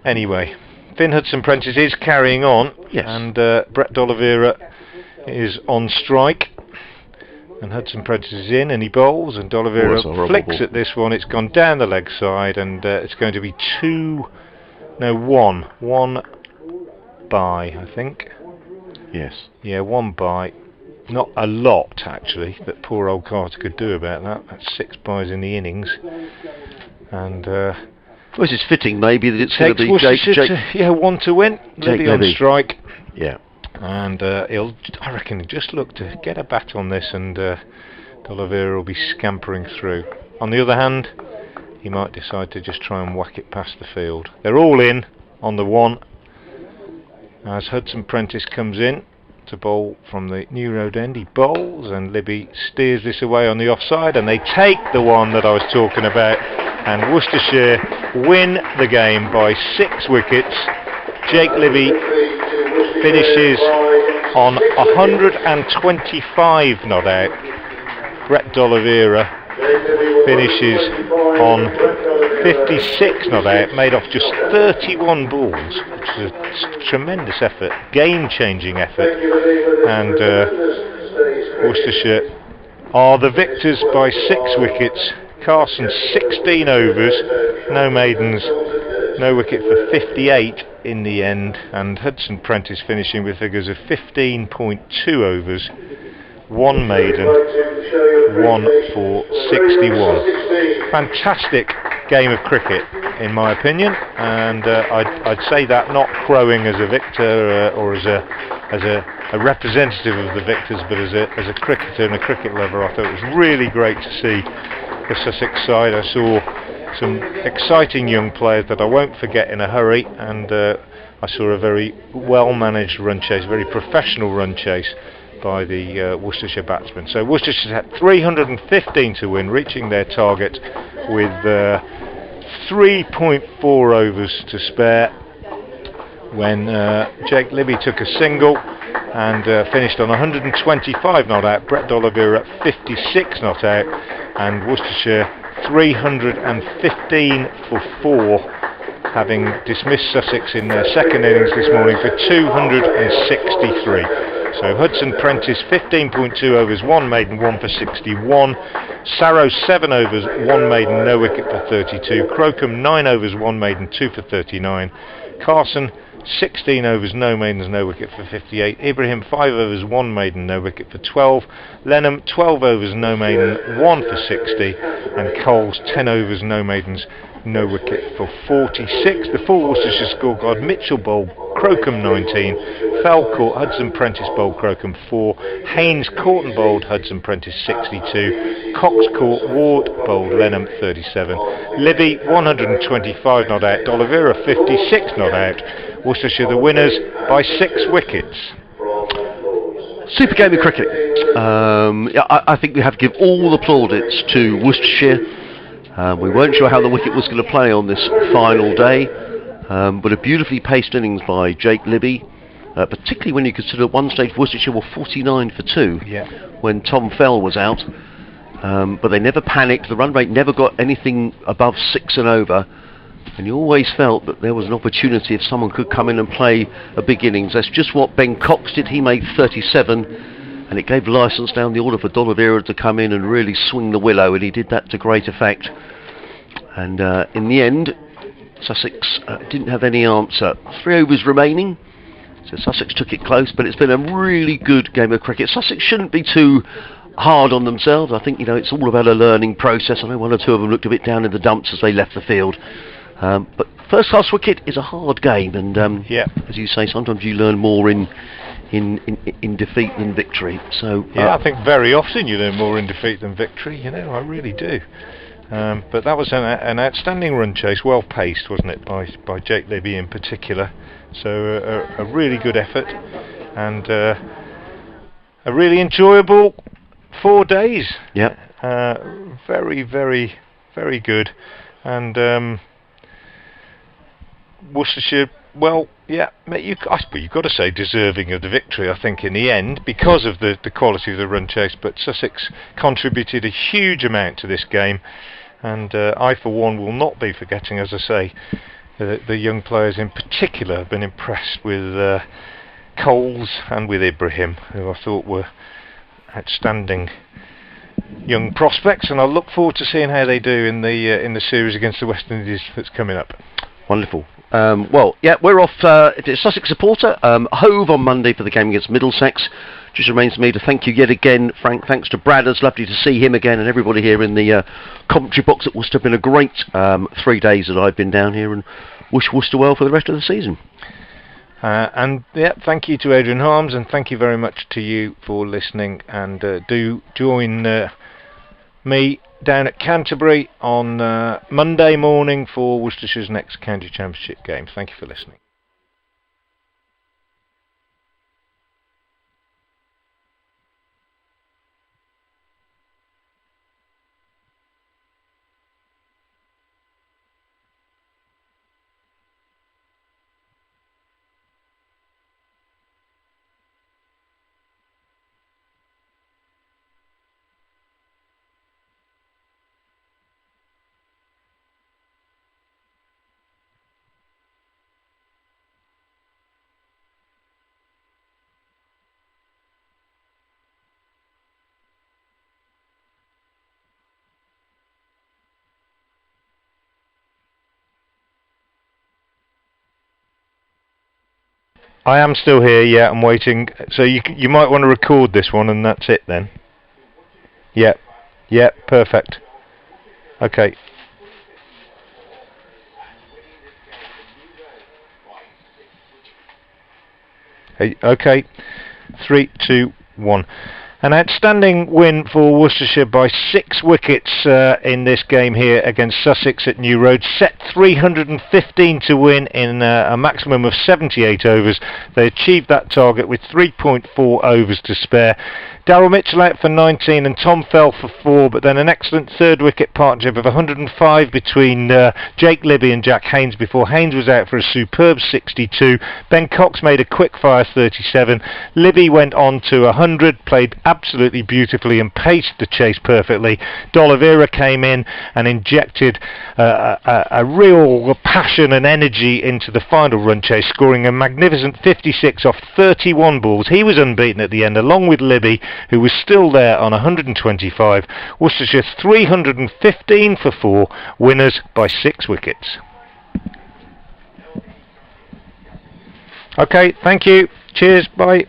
Anyway, Finn Hudson Prentice is carrying on, and Brett D'Oliveira is on strike. And Hudson Prentice is in, and he bowls, and D'Oliveira flicks at this one. It's gone down the leg side, and it's going to be 1 by, I think. Yes. Yeah, 1 by. Not a lot, actually, that poor old Carter could do about that. That's 6 byes in the innings. And well, it's fitting, maybe, that it's going to be Jake. 1 to win. Libby on strike. Yeah. And I reckon he'll just look to get a bat on this, and D'Oliveira will be scampering through. On the other hand, he might decide to just try and whack it past the field. They're all in on the 1 as Hudson Prentice comes in. to bowl from the New Road end. He bowls and Libby steers this away on the offside, and they take the one that I was talking about, and Worcestershire win the game by 6 wickets. Jake Libby finishes on 125 not out. Brett D'Oliveira finishes on 56 not out, made off just 31 balls, which is a tremendous effort, game-changing effort, and Worcestershire are the victors by 6 wickets. Carson 16 overs, no maidens, no wicket for 58 in the end, and Hudson Prentice finishing with figures of 15.2 overs, 1 maiden, 1 for 61. Fantastic game of cricket in my opinion, and I'd say that not crowing as a victor or as a representative of the victors, but as a cricketer and a cricket lover. I thought it was really great to see the Sussex side. I saw some exciting young players that I won't forget in a hurry, and I saw a very well managed run chase, very professional run chase by the Worcestershire batsmen. So Worcestershire had 315 to win, reaching their target with 3.4 overs to spare when Jake Libby took a single and finished on 125 not out. Brett D'Oliveira at 56 not out, and Worcestershire 315 for 4, having dismissed Sussex in their second innings this morning for 263. So Hudson Prentice 15.2 overs, 1 maiden, 1 for 61. Sarrow 7 overs, 1 maiden, no wicket for 32. Crocombe 9 overs, 1 maiden, 2 for 39. Carson 16 overs, no maidens, no wicket for 58. Ibrahim 5 overs, 1 maiden, no wicket for 12. Lenham 12 overs, no maiden, 1 for 60. And Coles 10 overs, no maidens, no wicket for 46. The full Worcestershire scorecard: Mitchell bowled Crocombe 19, Falcourt Hudson Prentice bowled Crocombe 4, Haynes Corton bowled Hudson Prentice 62, Cox Court Ward bowled Lenham 37, Libby 125 not out, D'Oliveira 56 not out. Worcestershire the winners by 6 wickets. Super game of cricket. I think we have to give all the plaudits to Worcestershire. We weren't sure how the wicket was going to play on this final day, but a beautifully paced innings by Jake Libby, particularly when you consider at one stage Worcestershire were 49 for 2 when Tom Fell was out, but they never panicked. The run rate never got anything above 6 and over, and you always felt that there was an opportunity if someone could come in and play a big innings. That's just what Ben Cox did. He made 37, and it gave licence down the order for D'Oliveira to come in and really swing the willow, and he did that to great effect. And in the end, Sussex didn't have any answer. 3 overs remaining, so Sussex took it close, but it's been a really good game of cricket. Sussex shouldn't be too hard on themselves. I think, you know, it's all about a learning process. I know 1 or 2 of them looked a bit down in the dumps as they left the field. But first class cricket is a hard game, and as you say, sometimes you learn more in defeat than victory. So I think very often you learn more in defeat than victory. You know, I really do. But that was an outstanding run chase, well paced, wasn't it, by Jake Libby in particular. So a really good effort, and a really enjoyable 4 days. Yep. Very, very, very good. And Worcestershire, well, you've got to say deserving of the victory, I think, in the end, because of the quality of the run chase. But Sussex contributed a huge amount to this game, and I, for one, will not be forgetting, as I say, the young players in particular. Have been impressed with Coles and with Ibrahim, who I thought were outstanding young prospects, and I look forward to seeing how they do in the series against the West Indies that's coming up. Wonderful. We're off. If it's a Sussex supporter, Hove on Monday for the game against Middlesex. Just remains for me to thank you yet again, Frank. Thanks to Brad. It's lovely to see him again, and everybody here in the commentary box. It must have been a great 3 days that I've been down here, and wish Worcester well for the rest of the season. Thank you to Adrian Harms, and thank you very much to you for listening, and do join me down at Canterbury on Monday morning for Worcestershire's next county championship game. Thank you for listening. I am still here, yeah, I'm waiting. So you might want to record this one, and that's it then. Yeah, yeah, perfect. Okay. Hey, okay, 3, 2, 1. An outstanding win for Worcestershire by 6 wickets in this game here against Sussex at New Road. Set 315 to win in a maximum of 78 overs. They achieved that target with 3.4 overs to spare. Daryl Mitchell out for 19 and Tom Fell for 4, but then an excellent third wicket partnership of 105 between Jake Libby and Jack Haynes before Haynes was out for a superb 62. Ben Cox made a quick fire 37. Libby went on to 100, played absolutely beautifully and paced the chase perfectly. D'Oliveira came in and injected a real passion and energy into the final run chase, scoring a magnificent 56 off 31 balls. He was unbeaten at the end, along with Libby, who was still there on 125. Worcestershire 315 for 4, winners by 6 wickets. Okay, thank you. Cheers, bye.